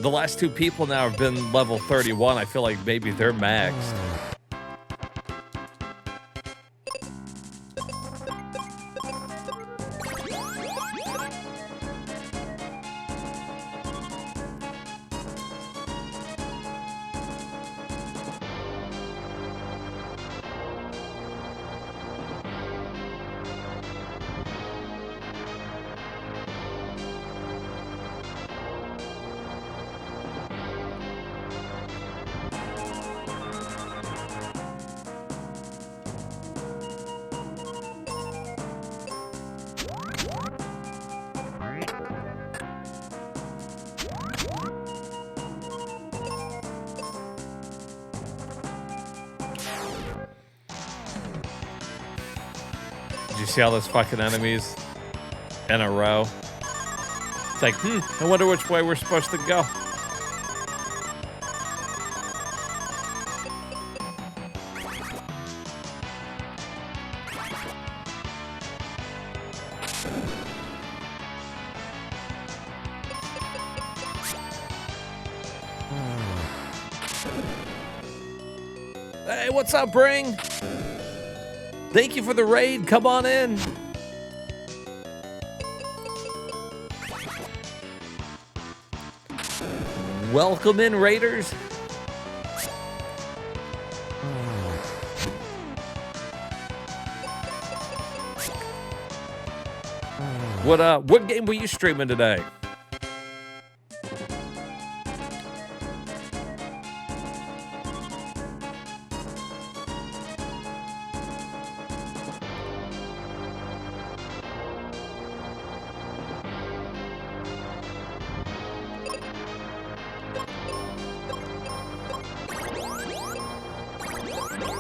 The last two people now have been level 31. I feel like maybe they're maxed. You see all those fucking enemies in a row? It's like, I wonder which way we're supposed to go. Hey, what's up, Bring? Thank you for the raid. Come on in. Welcome in, raiders. What game were you streaming today?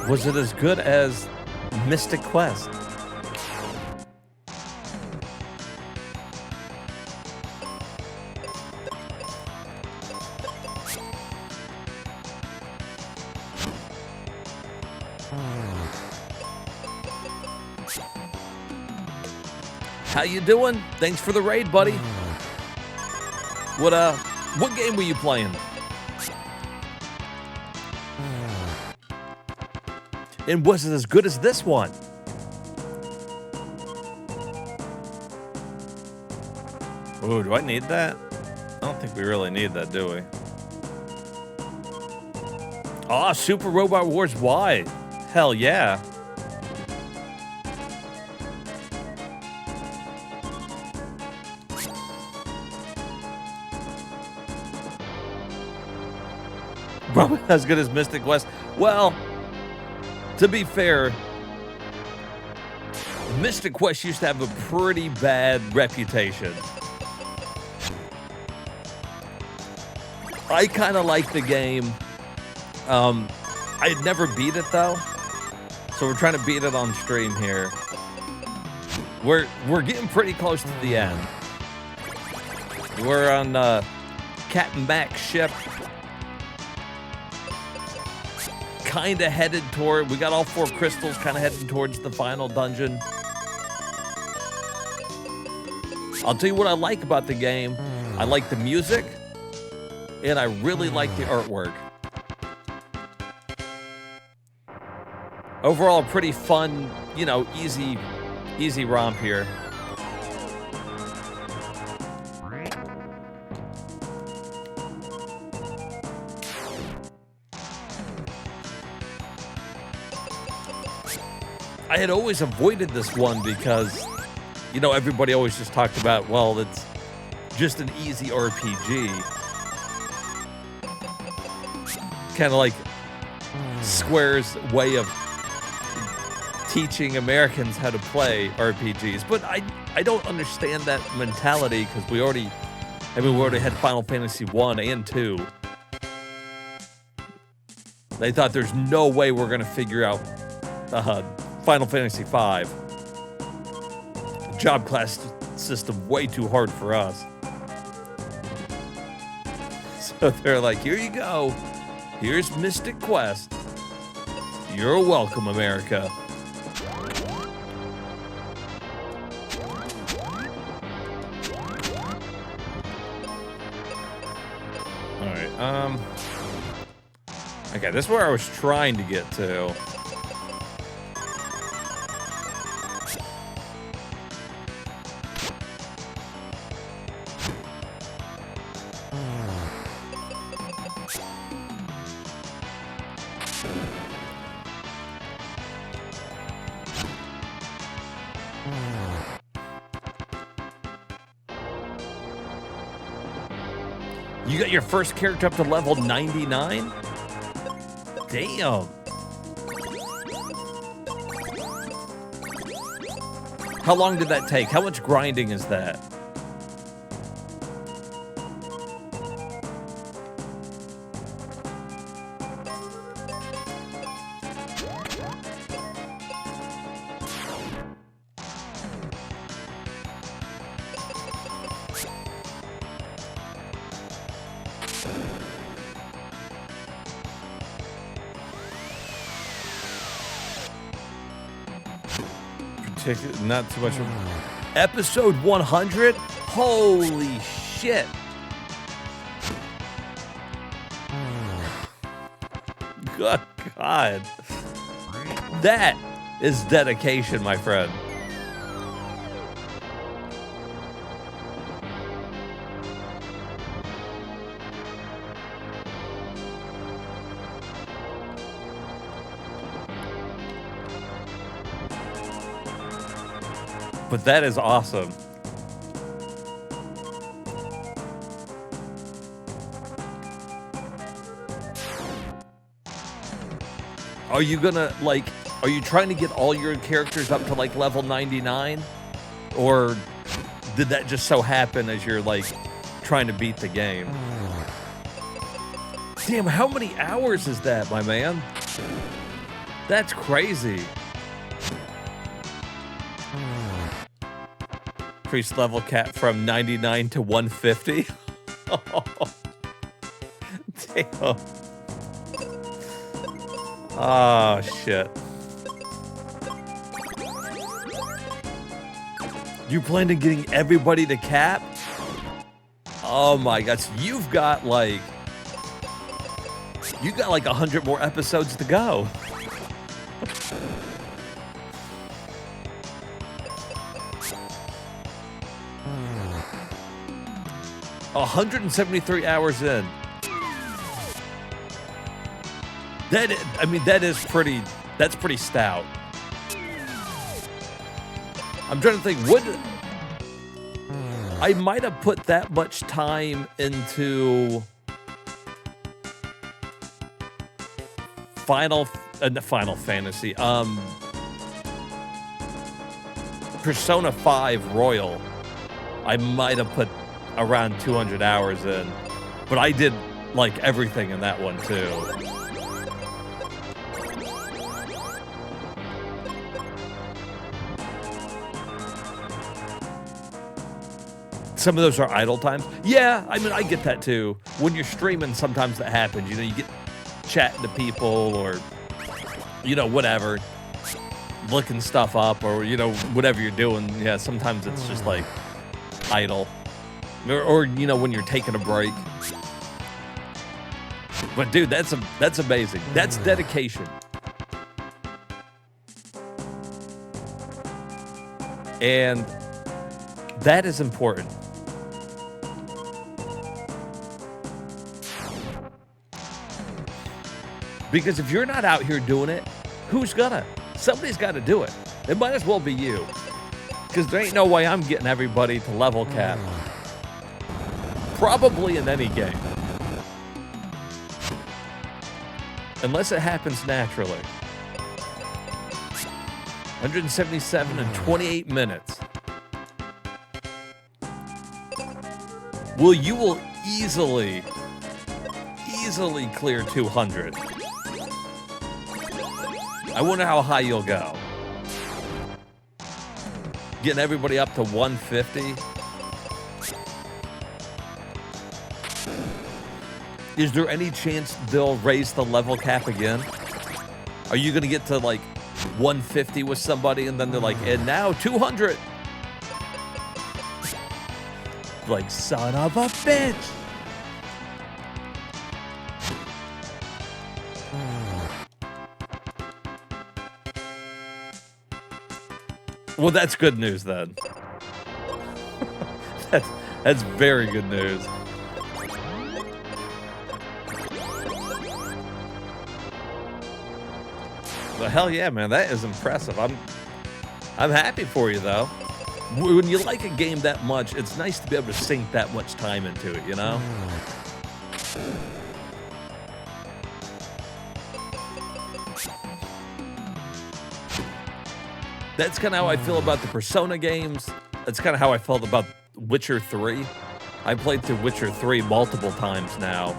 Was it as good as Mystic Quest? How you doing? Thanks for the raid, buddy. What game were you playing? And was it as good as this one? Ooh, do I need that? I don't think we really need that, do we? Oh, Super Robot Wars Y. Hell yeah. Probably as good as Mystic Quest. Well, to be fair, Mystic Quest used to have a pretty bad reputation. I kind of like the game. I had never beat it though, so we're trying to beat it on stream here. We're getting pretty close to the end. We're on Captain Mac's ship. Kind of headed toward, we got all 4 crystals, kind of heading towards the final dungeon. I'll tell you what I like about the game. I like the music, and I really like the artwork. Overall, a pretty fun, you know, easy romp here. I had always avoided this one because, you know, everybody always just talked about, well, it's just an easy RPG. Kind of like Square's way of teaching Americans how to play RPGs. But I don't understand that mentality because we already had Final Fantasy 1 and 2. They thought there's no way we're going to figure out Final Fantasy 5. Job class system way too hard for us. So they're like, here you go. Here's Mystic Quest. You're welcome, America. All right. Okay, this is where I was trying to get to. You got your first character up to level 99? Damn. How long did that take? How much grinding is that? Not too much of episode 100. Holy shit. Good God. That is dedication, my friend. But that is awesome. Are you gonna, like, are you trying to get all your characters up to, like, level 99? Or did that just so happen as you're, like, trying to beat the game? Damn, how many hours is that, my man? That's crazy. Increase level cap from 99 to 150. Damn. Oh, shit. You plan on getting everybody to cap? Oh my God. So you've got like 100 more episodes to go. 173 hours in. That's pretty stout. I'm trying to think, I might have put that much time into Final Fantasy, Persona 5 Royal. I might have put around 200 hours in, but I did like everything in that one too. Some of those are idle times. Yeah, I mean, I get that too. When you're streaming, sometimes that happens. You know, you get chatting to people or, you know, whatever, looking stuff up or, you know, whatever you're doing. Yeah, sometimes it's just like idle. Or, you know, when you're taking a break. But dude, that's amazing. That's dedication. And that is important. Because if you're not out here doing it, who's gonna? Somebody's got to do it. It might as well be you. Because there ain't no way I'm getting everybody to level cap. Probably in any game. Unless it happens naturally. 177 and 28 minutes. Well, you will easily clear 200. I wonder how high you'll go. Getting everybody up to 150. Is there any chance they'll raise the level cap again? Are you going to get to like 150 with somebody and then they're like, and now 200? Like, son of a bitch. Well, that's good news then. That's very good news. But hell yeah, man, that is impressive. I'm happy for you though. When you like a game that much, it's nice to be able to sink that much time into it, you know? That's kind of how I feel about the Persona games. That's kind of how I felt about Witcher 3. I played through Witcher 3 multiple times now.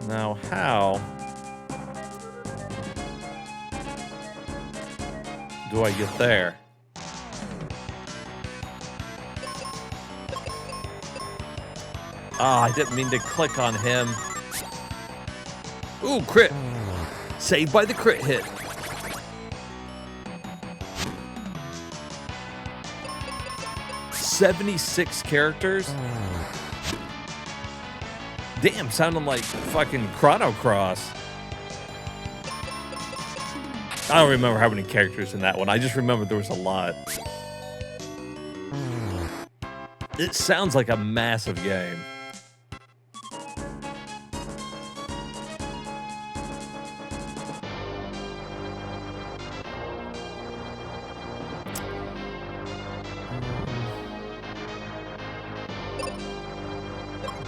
Now, how do I get there? Ah, I didn't mean to click on him. Ooh, crit. Saved by the crit hit. "76 characters? Damn, sounding like fucking Chrono Cross. I don't remember how many characters in that one. I just remember there was a lot. It sounds like a massive game.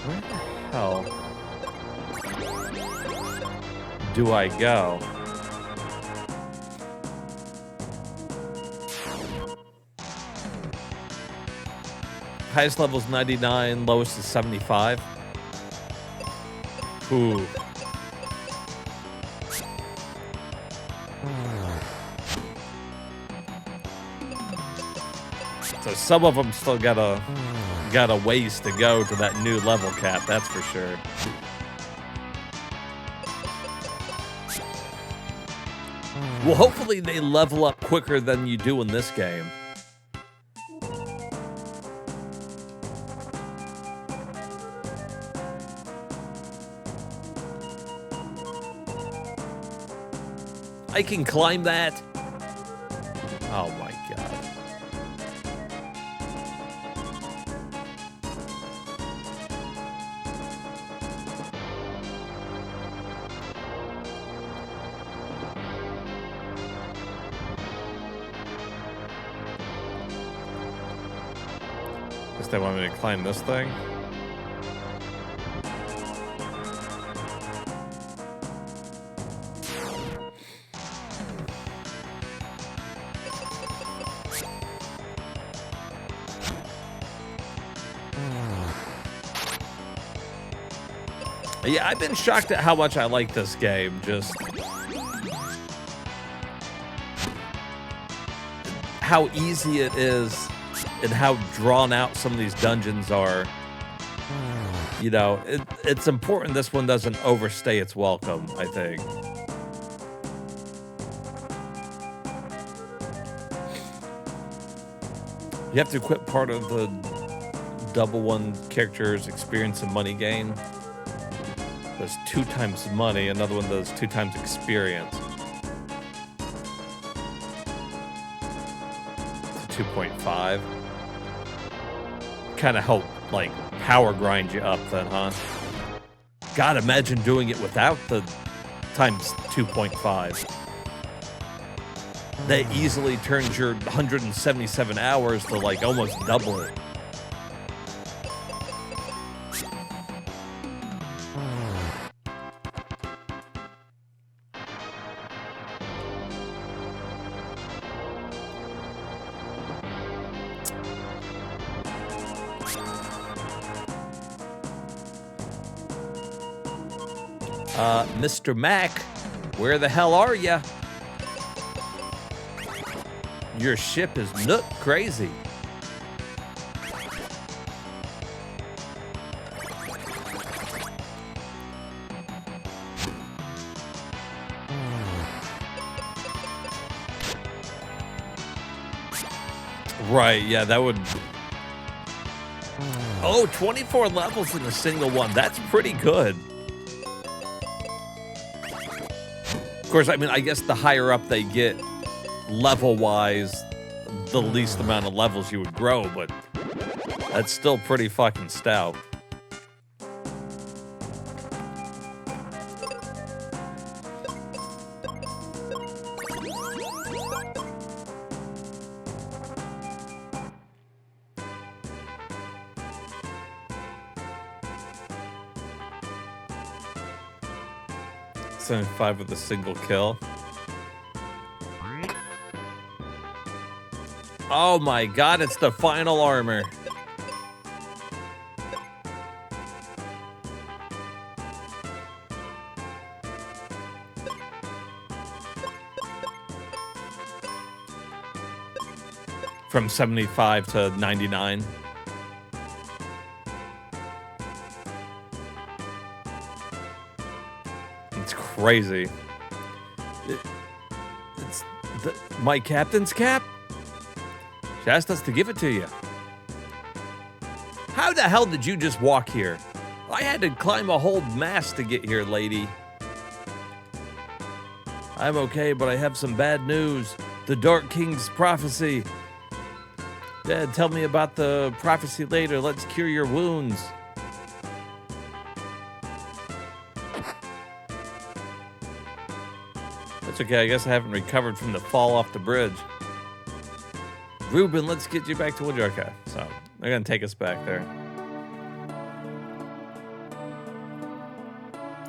Where the hell do I go? Highest level is 99, lowest is 75. Ooh. So some of them still got a ways to go to that new level cap, that's for sure. Well, hopefully they level up quicker than you do in this game. I can climb that. Oh my god. Guess they want me to climb this thing. Yeah, I've been shocked at how much I like this game. Just how easy it is and how drawn out some of these dungeons are. You know, it's important this one doesn't overstay its welcome, I think. You have to equip part of the double one character's experience and money gain. Does 2 times money, another one does 2 times experience. 2 2.5. Kind of help, like, power grind you up then, huh? God, imagine doing it without the times 2.5. That easily turns your 177 hours to, like, almost double it. Mr. Mac, where the hell are ya? Your ship is nook crazy. Right, yeah, that would... Oh, 24 levels in a single one. That's pretty good. Of course, I mean, I guess the higher up they get, level-wise, the least amount of levels you would grow, but that's still pretty fucking stout. .5 with a single kill. Oh my god, it's the final armor. From 75 to 99. Crazy. It's my captain's cap? She asked us to give it to you. How the hell did you just walk here? I had to climb a whole mast to get here, lady. I'm okay, but I have some bad news. The Dark King's prophecy. Dad, tell me about the prophecy later. Let's cure your wounds. That's okay, I guess I haven't recovered from the fall off the bridge. Ruben, let's get you back to Woodrow. Okay, so they're gonna take us back there.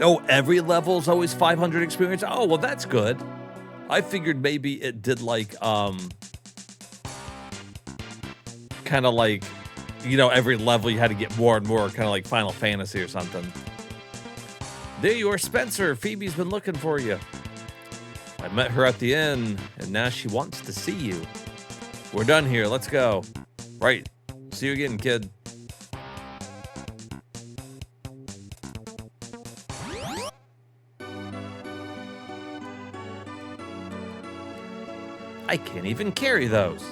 Oh, every level's always 500 experience? Oh, well, that's good. I figured maybe it did like, kind of like, you know, every level you had to get more and more, kind of like Final Fantasy or something. There you are, Spencer. Phoebe's been looking for you. I met her at the inn, and now she wants to see you. We're done here. Let's go. Right. See you again, kid. I can't even carry those.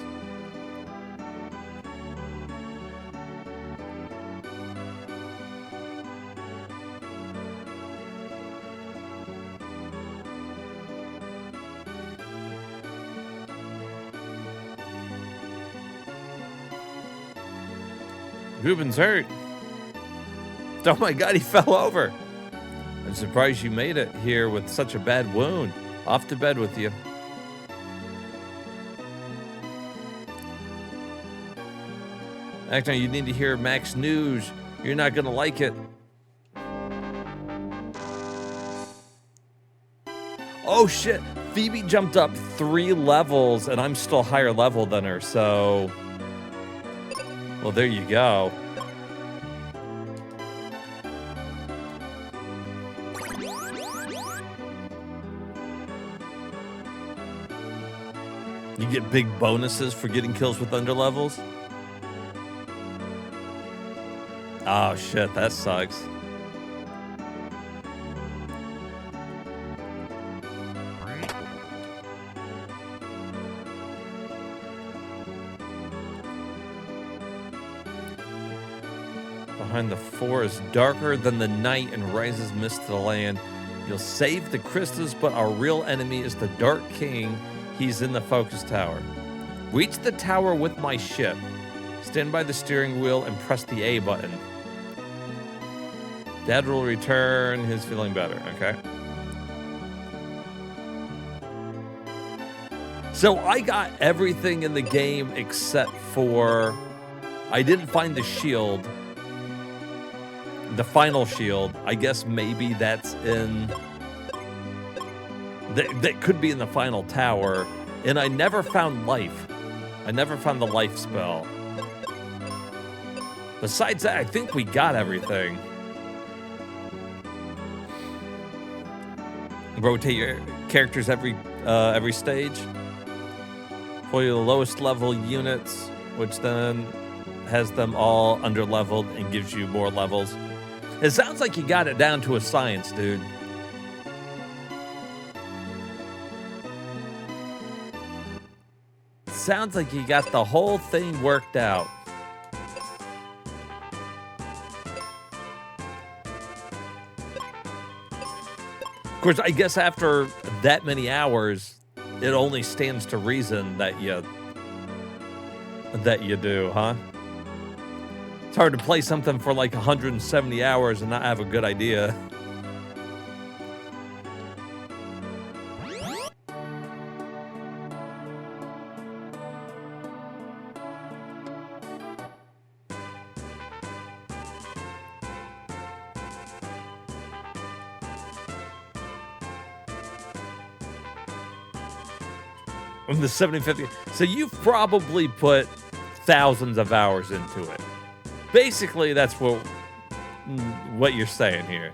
Ruben's hurt. Oh my god, he fell over. I'm surprised you made it here with such a bad wound. Off to bed with you. Ecnar, you need to hear Mac's news. You're not gonna like it. Oh shit, Phoebe jumped up 3 levels and I'm still higher level than her, so... Well, there you go. You get big bonuses for getting kills with underlevels? Oh shit, that sucks. Behind the forest, darker than the night and rises mist to the land. You'll save the crystals, but our real enemy is the Dark King. He's in the focus tower. Reach the tower with my ship. Stand by the steering wheel and press the A button. Dad will return. He's feeling better. Okay. So I got everything in the game except for I didn't find the shield. The final shield. I guess maybe that's in... That could be in the final tower. And I never found life. I never found the life spell. Besides that, I think we got everything. Rotate your characters every stage. Pull the lowest level units, which then has them all under-leveled and gives you more levels. It sounds like you got it down to a science, dude. Sounds like you got the whole thing worked out. Of course, I guess after that many hours, it only stands to reason that you do, huh? It's hard to play something for like 170 hours and not have a good idea. From the 7050. So you've probably put thousands of hours into it. Basically, that's what you're saying here.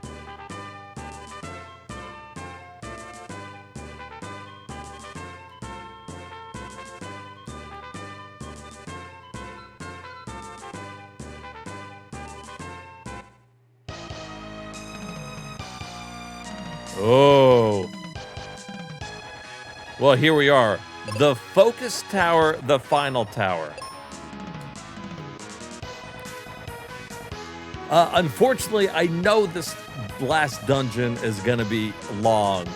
Oh. Well, here we are. The focus tower, the final tower. Unfortunately, I know this last dungeon is going to be long.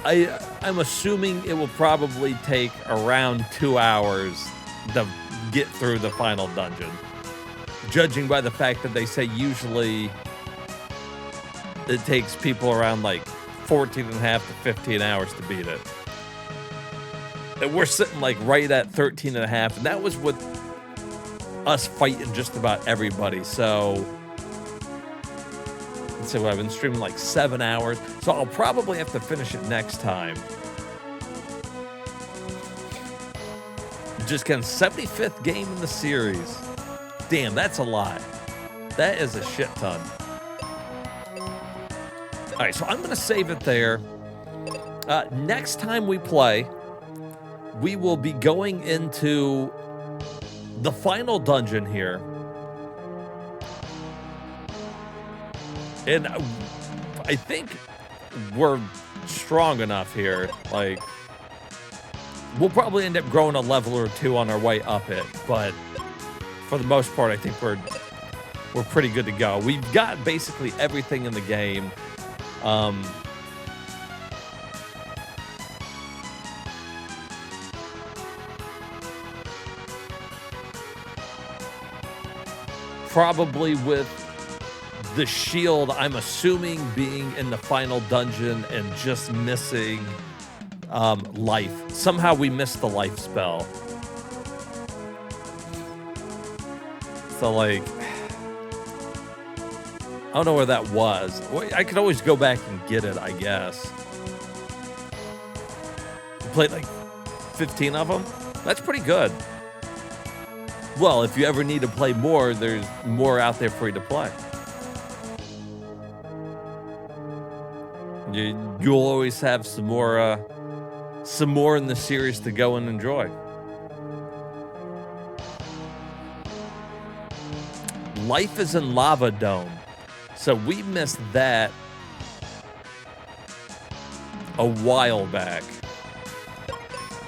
I'm assuming it will probably take around 2 hours to get through the final dungeon. Judging by the fact that they say usually it takes people around like 14 and a half to 15 hours to beat it. And we're sitting like right at 13 and a half, and that was with us fighting just about everybody. So let's see, I've been streaming like 7 hours, so I'll probably have to finish it next time. Just getting 75th game in the series. Damn, that's a lot. That is a shit ton. All right, so I'm going to save it there. Next time we play, we will be going into the final dungeon here. And I think we're strong enough here. Like, we'll probably end up growing a level or two on our way up it. But for the most part, I think we're pretty good to go. We've got basically everything in the game. Probably with the shield, I'm assuming, being in the final dungeon and just missing life. Somehow we missed the life spell. So, like, I don't know where that was. I could always go back and get it, I guess. We played like 15 of them. That's pretty good. Well, if you ever need to play more, there's more out there for you to play. You'll always have some more in the series to go and enjoy. Life is in Lava Dome. So we missed that a while back.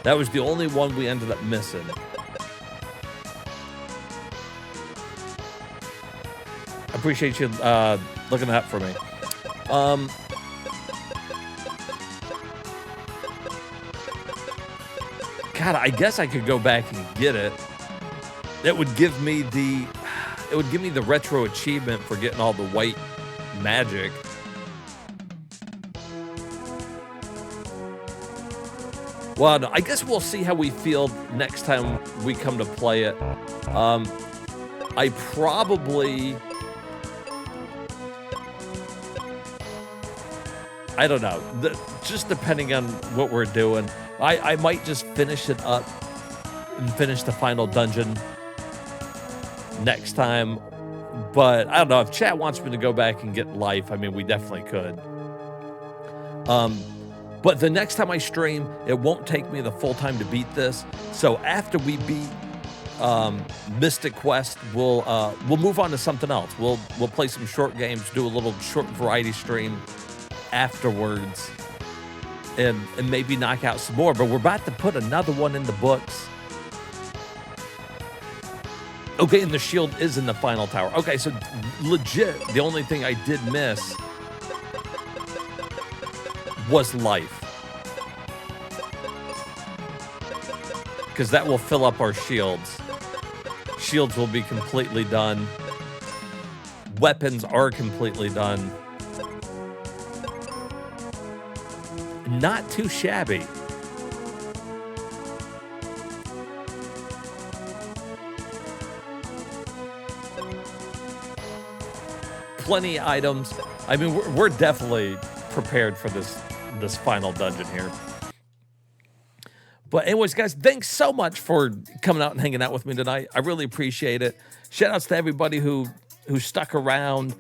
That was the only one we ended up missing. I appreciate you looking that for me. God, I guess I could go back and get it. It would give me the retro achievement for getting all the white magic. Well, no, I guess we'll see how we feel next time we come to play it. I probably... I don't know. Just depending on what we're doing. I might just finish it up and finish the final dungeon next time. But I don't know. If chat wants me to go back and get life, I mean, we definitely could. But the next time I stream, it won't take me the full time to beat this. So after we beat Mystic Quest, we'll move on to something else. We'll play some short games, do a little short variety stream afterwards, and maybe knock out some more. But we're about to put another one in the books. Okay, and the shield is in the final tower. Okay, so legit, the only thing I did miss was life. Because that will fill up our shields. Shields will be completely done. Weapons are completely done. Not too shabby. Plenty of items. I mean, we're definitely prepared for this final dungeon here. But anyways, guys, thanks so much for coming out and hanging out with me tonight. I really appreciate it. Shout outs to everybody who stuck around.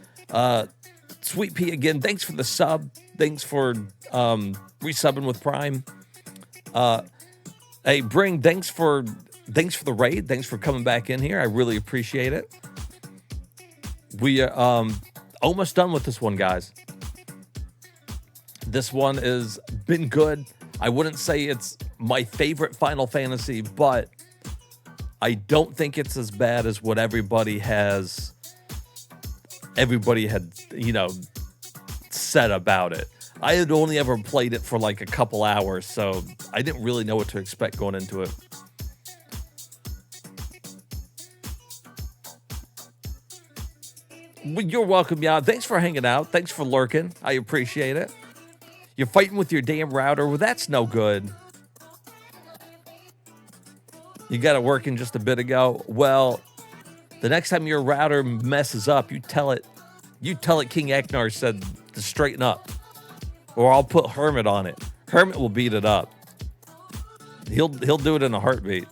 Sweet Pea, again, thanks for the sub. Thanks for resubbing with Prime. Hey, Bring, thanks for the raid. Thanks for coming back in here. I really appreciate it. We are almost done with this one, guys. This one has been good. I wouldn't say it's my favorite Final Fantasy, but I don't think it's as bad as what everybody had, said about it. I had only ever played it for like a couple hours, so I didn't really know what to expect going into it. Well, you're welcome, yeah. Thanks for hanging out. Thanks for lurking. I appreciate it. You're fighting with your damn router. Well, that's no good. You got it working just a bit ago. Well, the next time your router messes up, you tell it King Ecnar said to straighten up. Or I'll put Hermit on it. Hermit will beat it up. He'll do it in a heartbeat.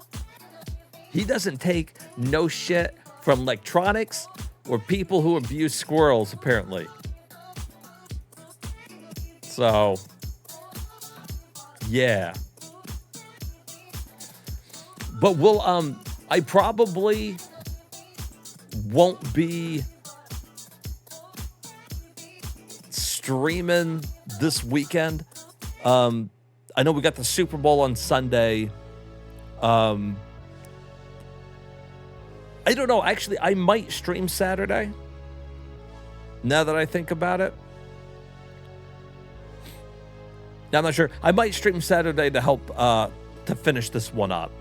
He doesn't take no shit from electronics or people who abuse squirrels, apparently. So, yeah. But I probably won't be streaming this weekend. I know we got the Super Bowl on Sunday. I don't know. Actually, I might stream Saturday. Now that I think about it. Now, I'm not sure. I might stream Saturday to help to finish this one up.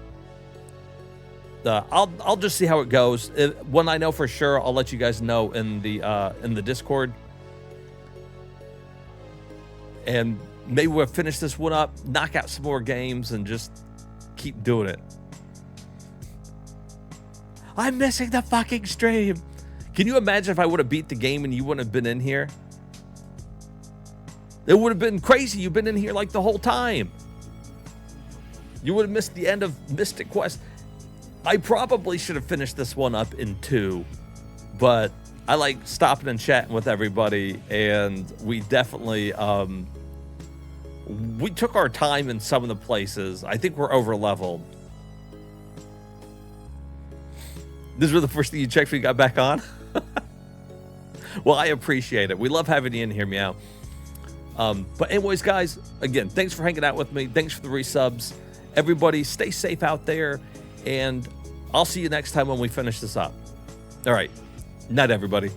I'll just see how it goes. When I know for sure, I'll let you guys know in the Discord. And maybe we'll finish this one up, knock out some more games, and just keep doing it. I'm missing the fucking stream. Can you imagine if I would have beat the game and you wouldn't have been in here? It would have been crazy. You've been in here like the whole time. You would have missed the end of Mystic Quest. I probably should have finished this one up in 2, but I like stopping and chatting with everybody, and we definitely we took our time in some of the places. I think we're over leveled. This was the first thing you checked when you got back on? Well, I appreciate it. We love having you in here, Meow. But anyways, guys, again, thanks for hanging out with me. Thanks for the resubs. Everybody, stay safe out there, and I'll see you next time when we finish this up. All right. Night, everybody.